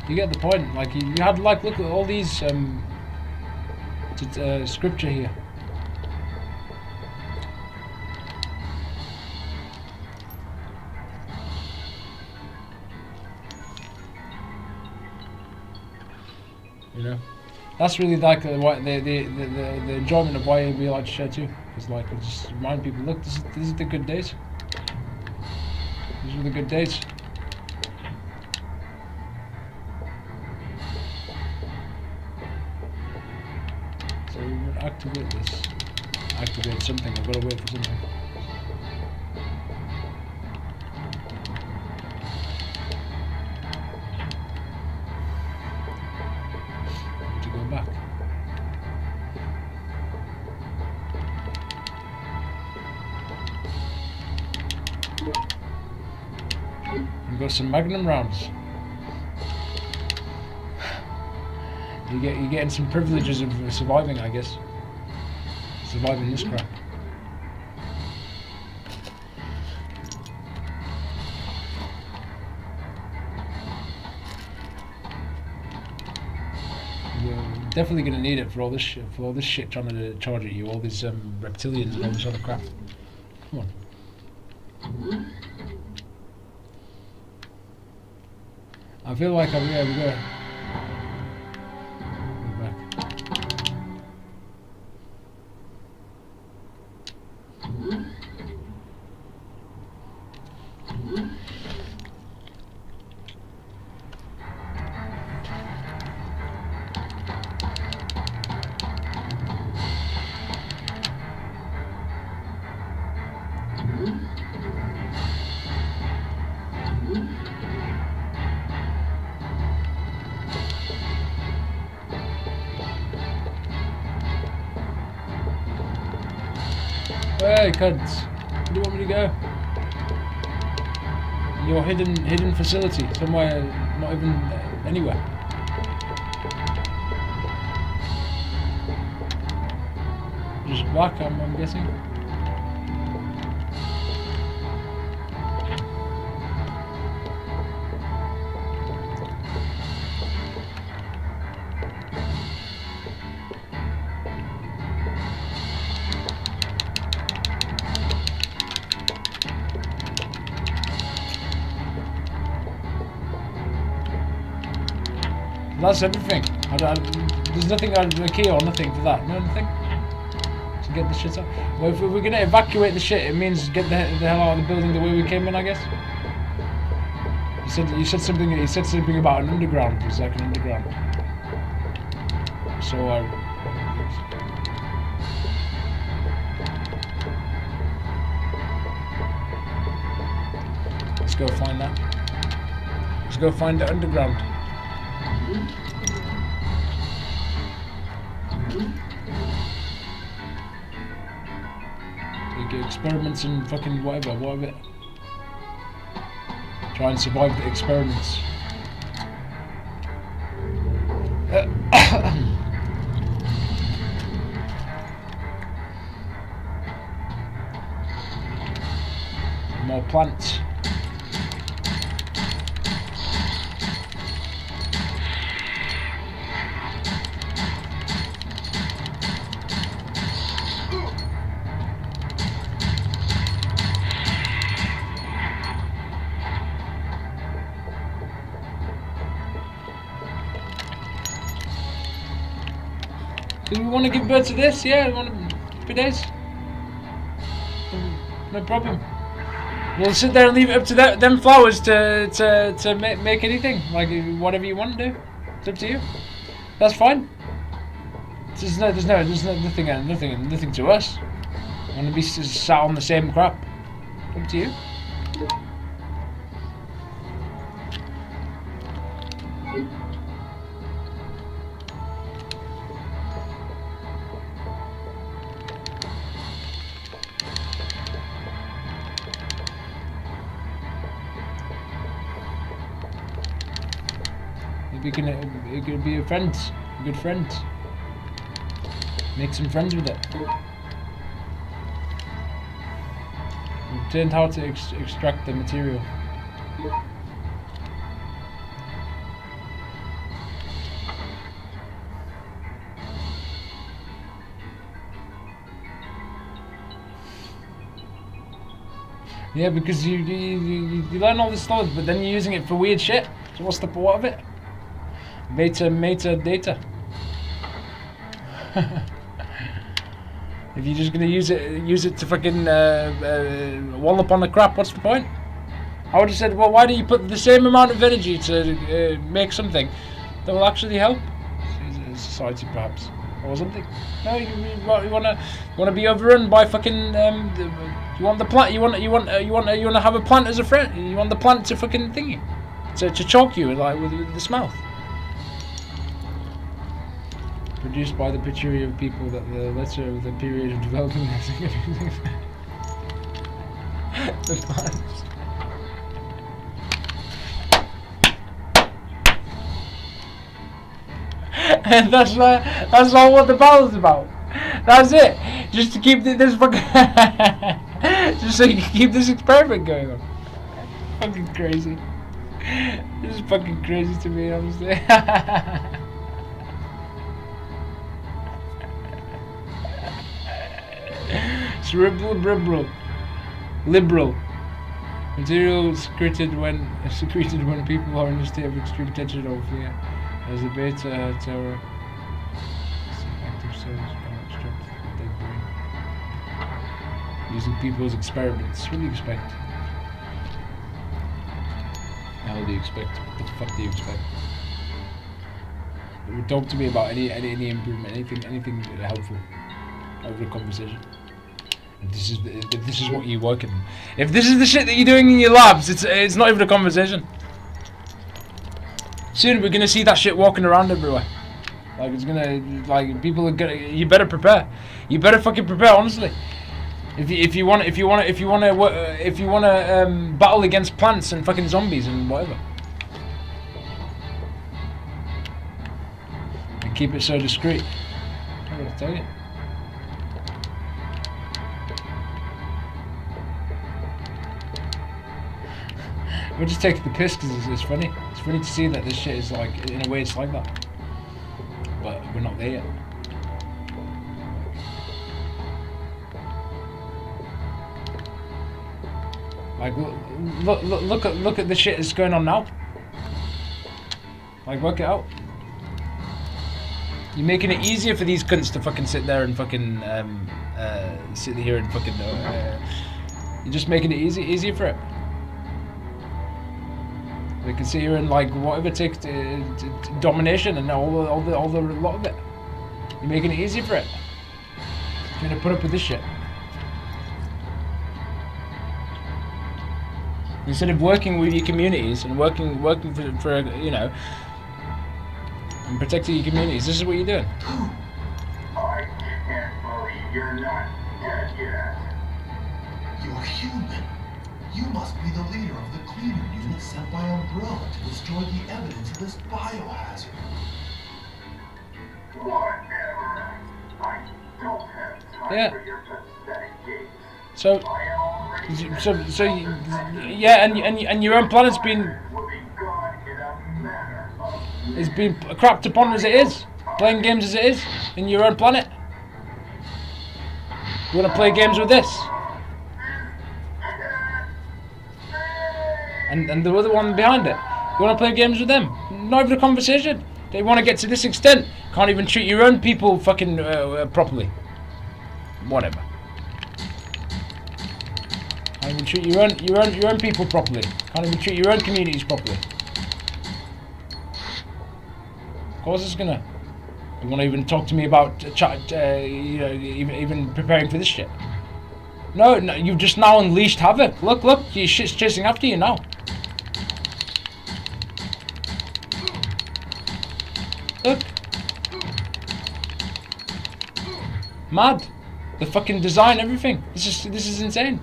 you get the point. Like, you had, like, look at all these scripture here. You know, that's really like the enjoyment of why we like to share too. Because, like, we just remind people, look, this is the good days. These are the good days. So we would activate this. Activate something. I've got to wait for something. To go back. We've got some Magnum rounds. You're getting some privileges of surviving, I guess. Surviving this crap. You're definitely gonna need it for all this shit trying to charge at you, all these reptilians and all this other crap. Come on. I feel like we go. Hey, cunts. Where do you want me to go? Your hidden facility, somewhere not even anywhere. Just black, I'm guessing. That's everything. There's nothing, a key or nothing for that. No, nothing. To get the shit out. Well, if we're gonna evacuate the shit, it means get the hell out of the building the way we came in, I guess. You said something about an underground. It's like an underground. So let's go find that. Let's go find the underground. Like experiments and fucking whatever. Try and survive the experiments. More plants. Do we want to give birth to this? Yeah, we want to for this. No problem. We'll sit there and leave it up to them flowers to make anything, like whatever you want to do. It's up to you. That's fine. There's nothing to us. I want to be sat on the same crap. Up to you. It could be a friend, a good friend. Make some friends with it. We've learned how to extract the material. Yeah, because you learn all this stuff, but then you're using it for weird shit. So what's the point of it? Metadata. If you're just gonna use it to fucking wallop on the crap, what's the point? I would have said, well, why don't you put the same amount of energy to make something that will actually help society, perhaps, or something? No, you wanna be overrun by fucking. You want the plant. You want to have a plant as a friend. You want the plant to fucking thingy, to choke you like with its mouth. Produced by the peculiar of people that the letter of the period of development the plants. And that's not what the battle's about. That's it. Just to keep this fucking just so you can keep this experiment going on. Fucking crazy. This is fucking crazy to me, honestly. Liberal. Material secreted when people are in a state of extreme tension or fear. As a beta terror. Active cells can extract the dead brain. Using people's experiments. What do you expect? How do you expect? What the fuck do you expect? Talk to me about any improvement, anything helpful. Over a conversation. If this is what you work in. If this is the shit that you're doing in your labs, it's not even a conversation. Soon we're gonna see that shit walking around everywhere. Like it's gonna, like people are gonna. You better prepare. You better fucking prepare, honestly. If you want to battle against plants and fucking zombies and whatever. And keep it so discreet. I gotta tell you. We're just taking the piss because it's funny. It's funny to see that this shit is like, in a way, it's like that. But we're not there yet. Like, look at the shit that's going on now. Like, work it out. You're making it easier for these cunts to fucking sit there and fucking sit here and fucking. You're just making it easier for it. They can sit here and like whatever it takes to domination and all the lot of it. You're making it easier for it. You're gonna put up with this shit. Instead of working with your communities and working for you know, and protecting your communities, this is what you're doing. I can't believe you're not dead yet. You're human. You must be the leader of the cleaner unit sent by Umbrella to destroy the evidence of this biohazard. Whatever. I don't have time Yeah. for your pathetic games. So, yeah, and your own planet's been Will be gone in a matter of it's been crapped upon as it is, playing games as it is in your own planet. You want to play games with this? And the other one behind it. You want to play games with them? Not even a conversation. They want to get to this extent. Can't even treat your own people fucking properly. Whatever. Can't even treat your own people properly. Can't even treat your own communities properly. Of course it's gonna. You want to even talk to me about you know, even preparing for this shit? No, you've just now unleashed havoc. Look, your shit's chasing after you now. Look. Mad. The fucking design, everything. This is insane.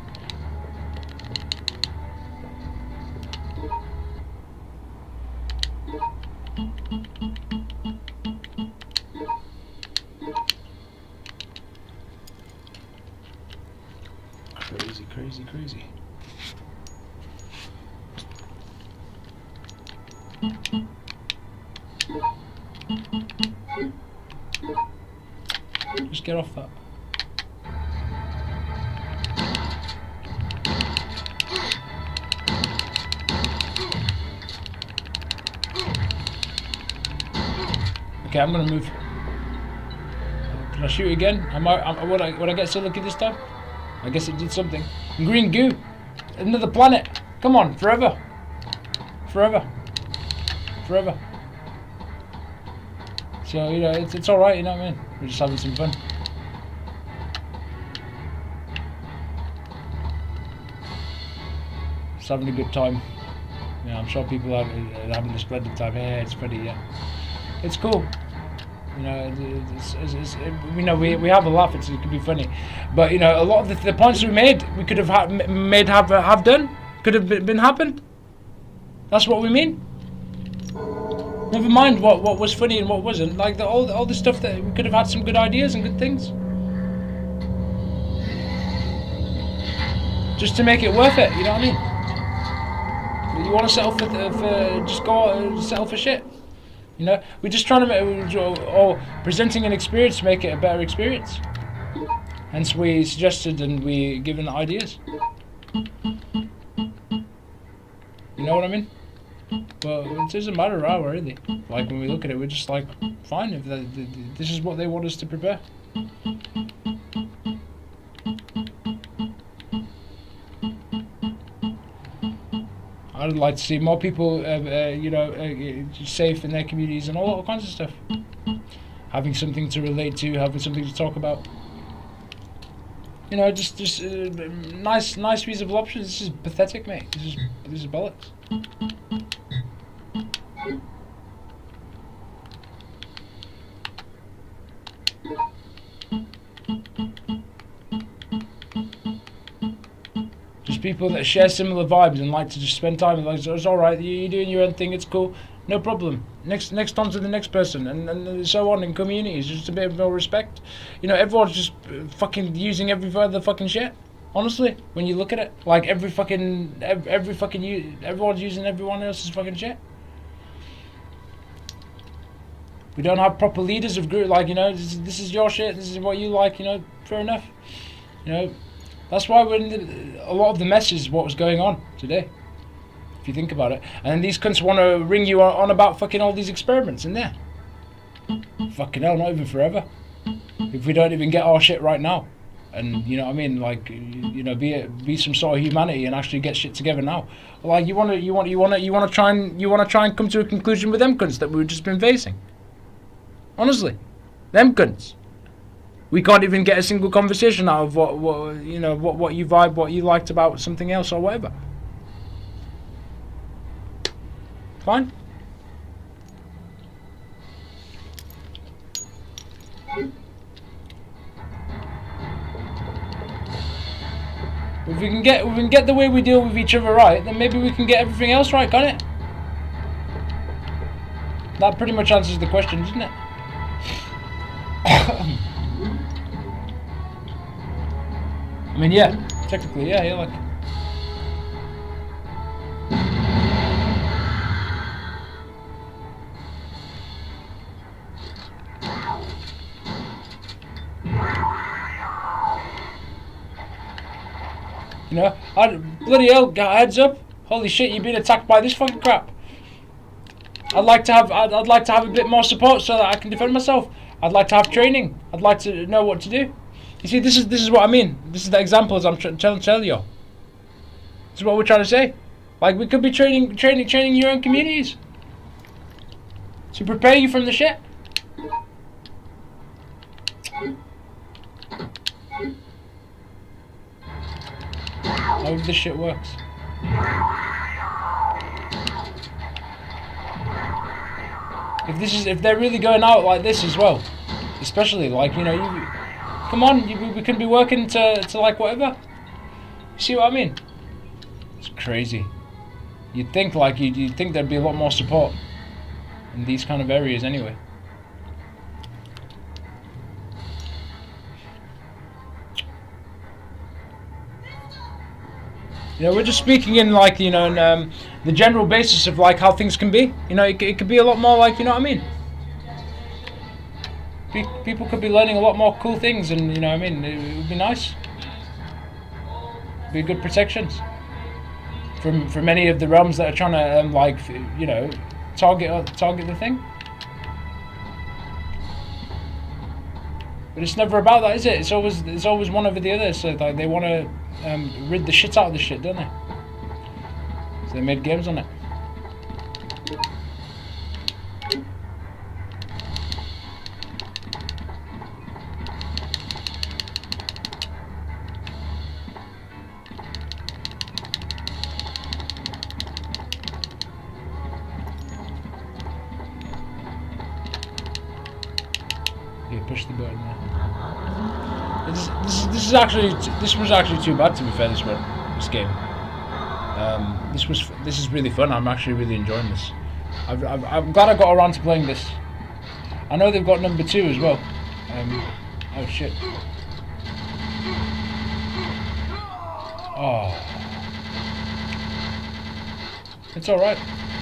Crazy. Just get off that. Okay, I'm gonna move. Can I shoot again? Would I get so lucky this time? I guess it did something. Green goo. Another planet. Come on, forever. So, you know, it's alright, you know what I mean? We're just having some fun. Just having a good time. Yeah, I'm sure people are having a splendid time. Yeah, it's pretty, yeah. It's cool. You know, we know we have a laugh. It could be funny, but you know, a lot of the points we made, we could have have done, could have been happened. That's what we mean. Never mind what was funny and what wasn't. Like all the stuff that we could have had some good ideas and good things, just to make it worth it. You know what I mean? You want to settle for just go settle for shit. You know, we're just trying to make, or presenting an experience to make it a better experience. Hence, we suggested and we given ideas. You know what I mean? Well, it doesn't matter how really. Like when we look at it, we're just like, fine. If this is what they want us to prepare. I'd like to see more people, you know, safe in their communities and all kinds of stuff. Having something to relate to, having something to talk about. You know, just nice feasible options. This is pathetic, mate. This is bollocks. Just people that share similar vibes and like to just spend time with, like, it's alright, you're doing your own thing, it's cool, no problem. Next on to the next person, and so on in communities, just a bit of more respect. You know, everyone's just fucking using every other fucking shit. Honestly, when you look at it, like everyone's using everyone else's fucking shit. We don't have proper leaders of group, like, you know, this is your shit, this is what you like, you know, fair enough. You know, that's why a lot of the mess is what was going on today, if you think about it. And these cunts want to ring you on about fucking all these experiments in there. Fucking hell, not even forever. If we don't even get our shit right now, and you know what I mean, like, you know, be some sort of humanity and actually get shit together now. Like, you wanna try and come to a conclusion with them cunts that we've just been facing. Honestly, them cunts. We can't even get a single conversation out of what you know, what you vibe, what you liked about something else or whatever. Fine. If we can get the way we deal with each other right, then maybe we can get everything else right, can't it? That pretty much answers the question, doesn't it? I mean, yeah, technically, yeah, like. You know, bloody hell, heads up! Holy shit, you've been attacked by this fucking crap. I'd like to have a bit more support so that I can defend myself. I'd like to have training. I'd like to know what to do. You see, this is what I mean. This is the examples I'm telling you. This is what we're trying to say. Like, we could be training your own communities to prepare you from the shit. I hope this shit works. If they're really going out like this as well, especially, like, you know, come on, we can be working to like whatever. You see what I mean? It's crazy. You'd think you'd think there'd be a lot more support in these kind of areas anyway. You know, we're just speaking in, like, you know, the general basis of, like, how things can be. You know, it could be a lot more, like, you know what I mean? People could be learning a lot more cool things, and, you know what I mean, it would be nice. Be good protections from any of the realms that are trying to, like, you know, target the thing. But it's never about that, is it? It's always one over the other. So, like, they want to rid the shit out of the shit, don't they? So they made games on it. Yeah, push the button there. This was actually too bad, to be fair. This game. This is really fun. I'm actually really enjoying this. I'm glad I got around to playing this. I know they've got number 2 as well. Oh shit. Oh. It's all right.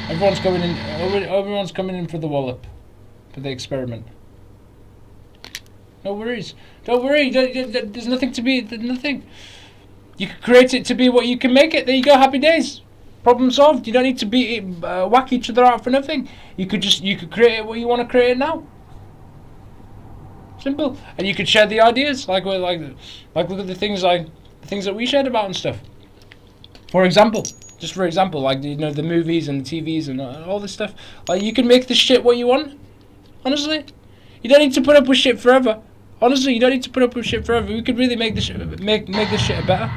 Everyone's coming in for the wallop, for the experiment. No worries. Don't worry. There's nothing to be. There's nothing. You can create it to be what you can make it. There you go. Happy days. Problem solved. You don't need to whack each other out for nothing. You could create it what you want to create it now. Simple. And you could share the ideas, like look at the things that we shared about and stuff. For example, like, you know, the movies and the TVs and all this stuff. Like, you can make this shit what you want. Honestly, you don't need to put up with shit forever. Honestly, you don't need to put up with shit forever. We could really make this shit better.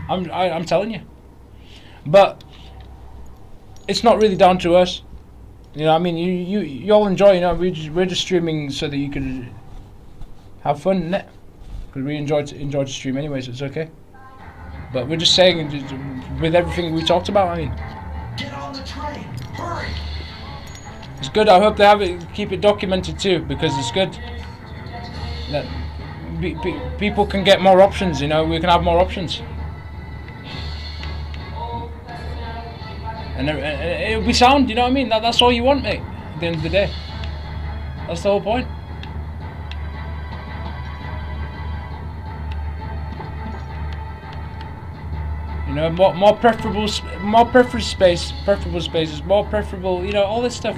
I'm telling you. But it's not really down to us. You know, I mean, you all enjoy. You know, we're just streaming so that you can have fun, innit? Because we enjoy to stream anyway, so it's okay. But we're just saying, with everything we talked about, I mean, Get on the train! Hurry! it's good. I hope they keep it documented too, because it's good that people can get more options. You know, we can have more options, and it'll be sound. You know what I mean? That's all you want, mate. At the end of the day, that's the whole point. You know, more preferable spaces, more preferable, you know, all this stuff.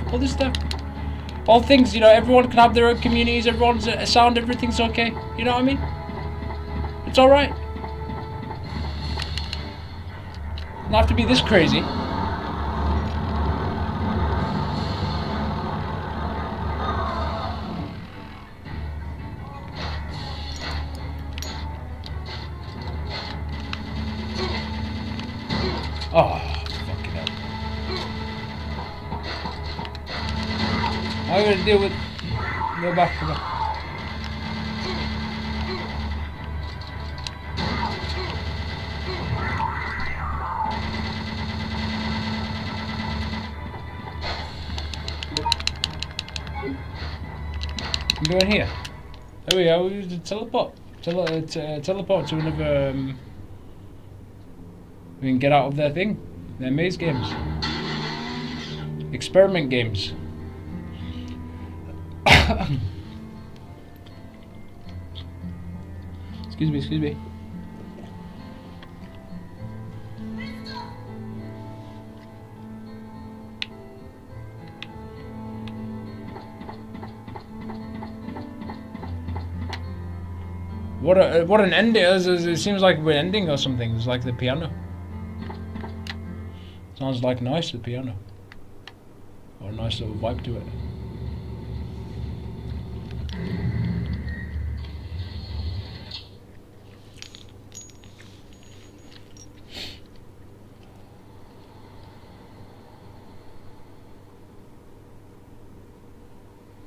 All things, you know, everyone can have their own communities, everyone's a sound, everything's okay. You know what I mean? It's alright. Doesn't have to be this crazy. Oh, fucking hell. I'm gonna deal with... Go back, go back. I'm going here. There we go, we use the teleport. Teleport to another... we can get out of their thing. Their maze games. Experiment games. Excuse me, excuse me. What an ending! It seems like we're ending or something. It's like the piano. Sounds like nice, the piano. Or a nice little vibe to it.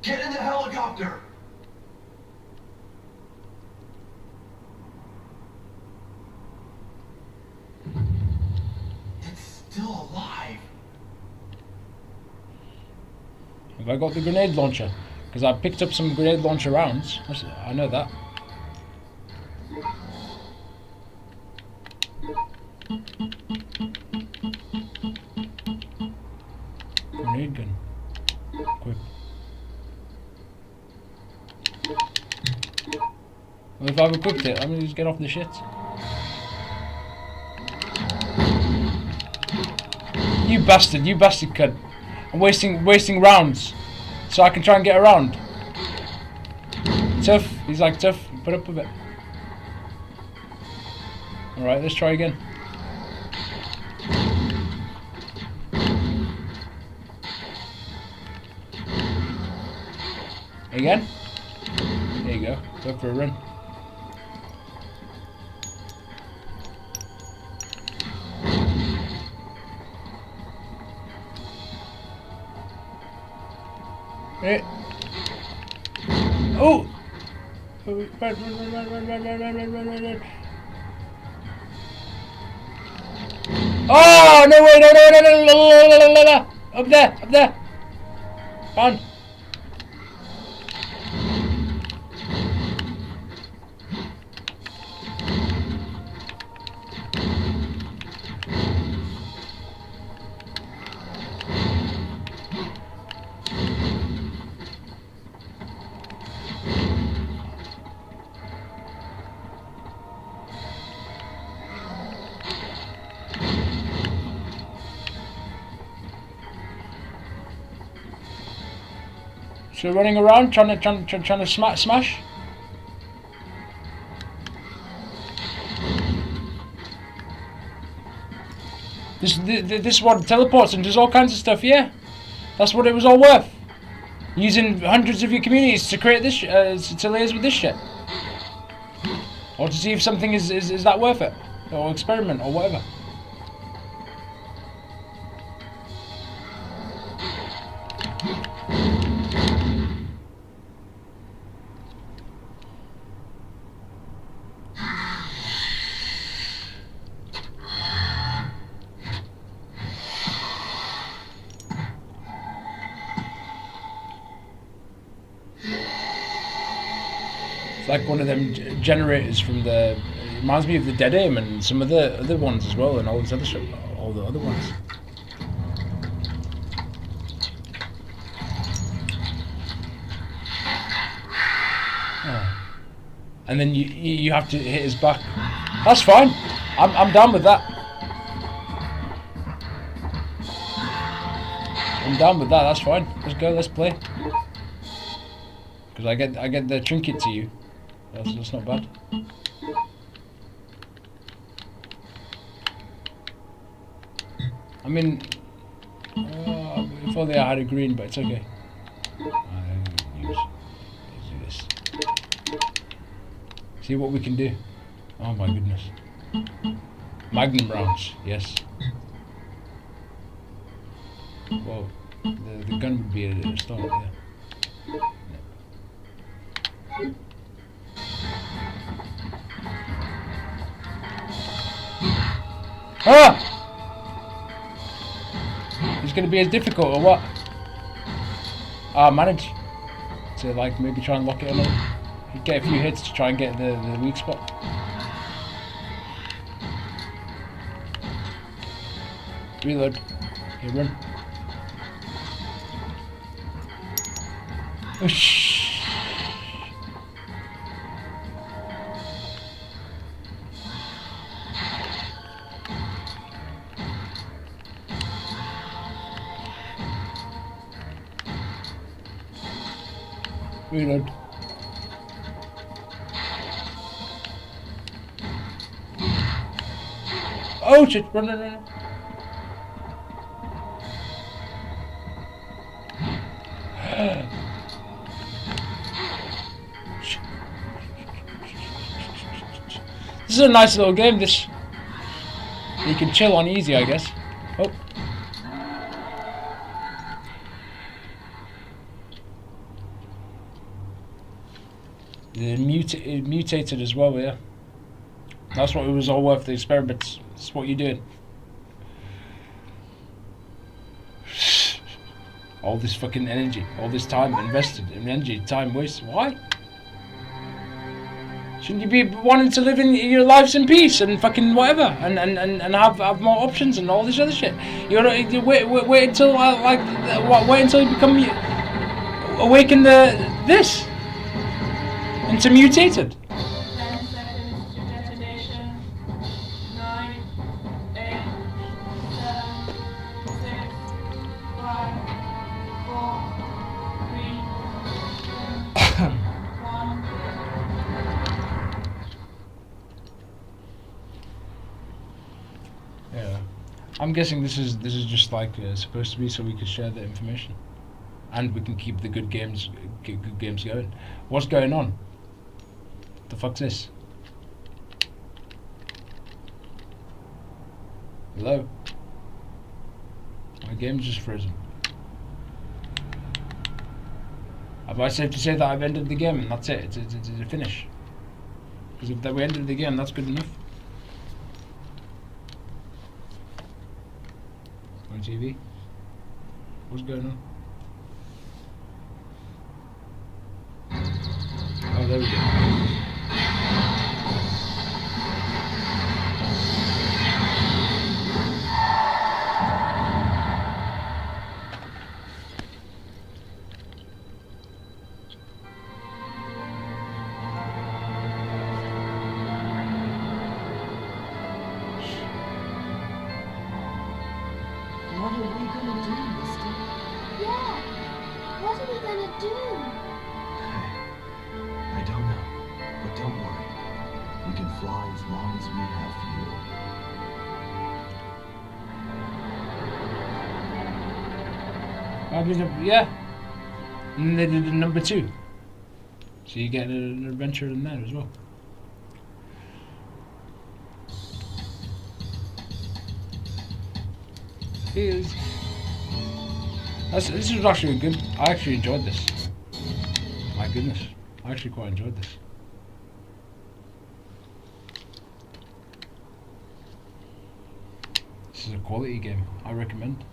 Get in the helicopter! It's still alive. Have I got the grenade launcher? Because I picked up some grenade launcher rounds. I know that. Grenade gun. Quick. Well, if I've equipped it, I'm gonna just get off the shit. You bastard cunt. I'm wasting rounds so I can try and get around. Tough. He's like, tough. Put up with it. Alright, let's try again. Again? There you go. Go for a run. Oh! Run. Oh, no way, no. Up there. Run. So running around, trying to smash. This one teleports and does all kinds of stuff. Yeah, that's what it was all worth. Using hundreds of your communities to create this, to liaise with this shit, or to see if something is that worth it, or experiment or whatever. Like one of them generators from the... It reminds me of the Dead Aim and some of the other ones as well, and all this other stuff, all the other ones. Oh. And then you have to hit his back. That's fine. I'm down with that. I'm down with that. That's fine. Let's go. Let's play. Because I get the trinket to you. That's not bad. I mean, if only I had a green, but it's okay. Use this. See what we can do. Oh my goodness. Magnum rounds, yes. Well, the gun would be a start, yeah. Ah! It's gonna be as difficult or what? I manage to like maybe try and lock it a little. Get a few hits to try and get the weak spot. Reload. Okay, run. Oh, shh. Reload. Oh shit! Run, run, run! This is a nice little game. This you can chill on easy, I guess. Oh. It mutated as well, yeah. That's what it was all worth the experiments. That's what you're doing. All this fucking energy, all this time invested in energy, time wasted. Why? Shouldn't you be wanting to live in your lives in peace and fucking whatever, and have more options and all this other shit? You wait until wait until you become awaken this into mutated. 10 seconds to detonation. 9, 8, 7, 6, 5, 4, 3, 2, 1. Yeah, I'm guessing this is just like supposed to be so we can share the information, and we can keep the good games going. What's going on? The fuck's this? Hello? My game's just frozen. Am I safe to say that I've ended the game and that's it? It's a finish? Because if we ended the game, that's good enough. On TV? What's going on? Oh, there we go. What are we gonna do, mister? Yeah. What are we gonna do? I don't know, but don't worry. We can fly as long as we have fuel. I mean, yeah. And they did number 2. So you get an adventure in there as well. This was actually good. I actually enjoyed this. My goodness. I actually quite enjoyed this. This is a quality game. I recommend.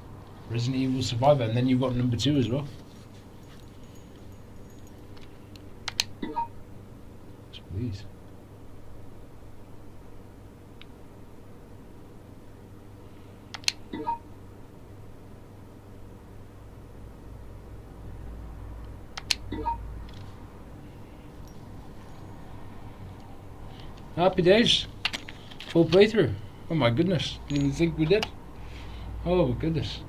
Resident Evil Survivor, and then you've got number 2 as well. Yes, please. Happy days. Full playthrough. Oh my goodness. Didn't even think we did. Oh goodness.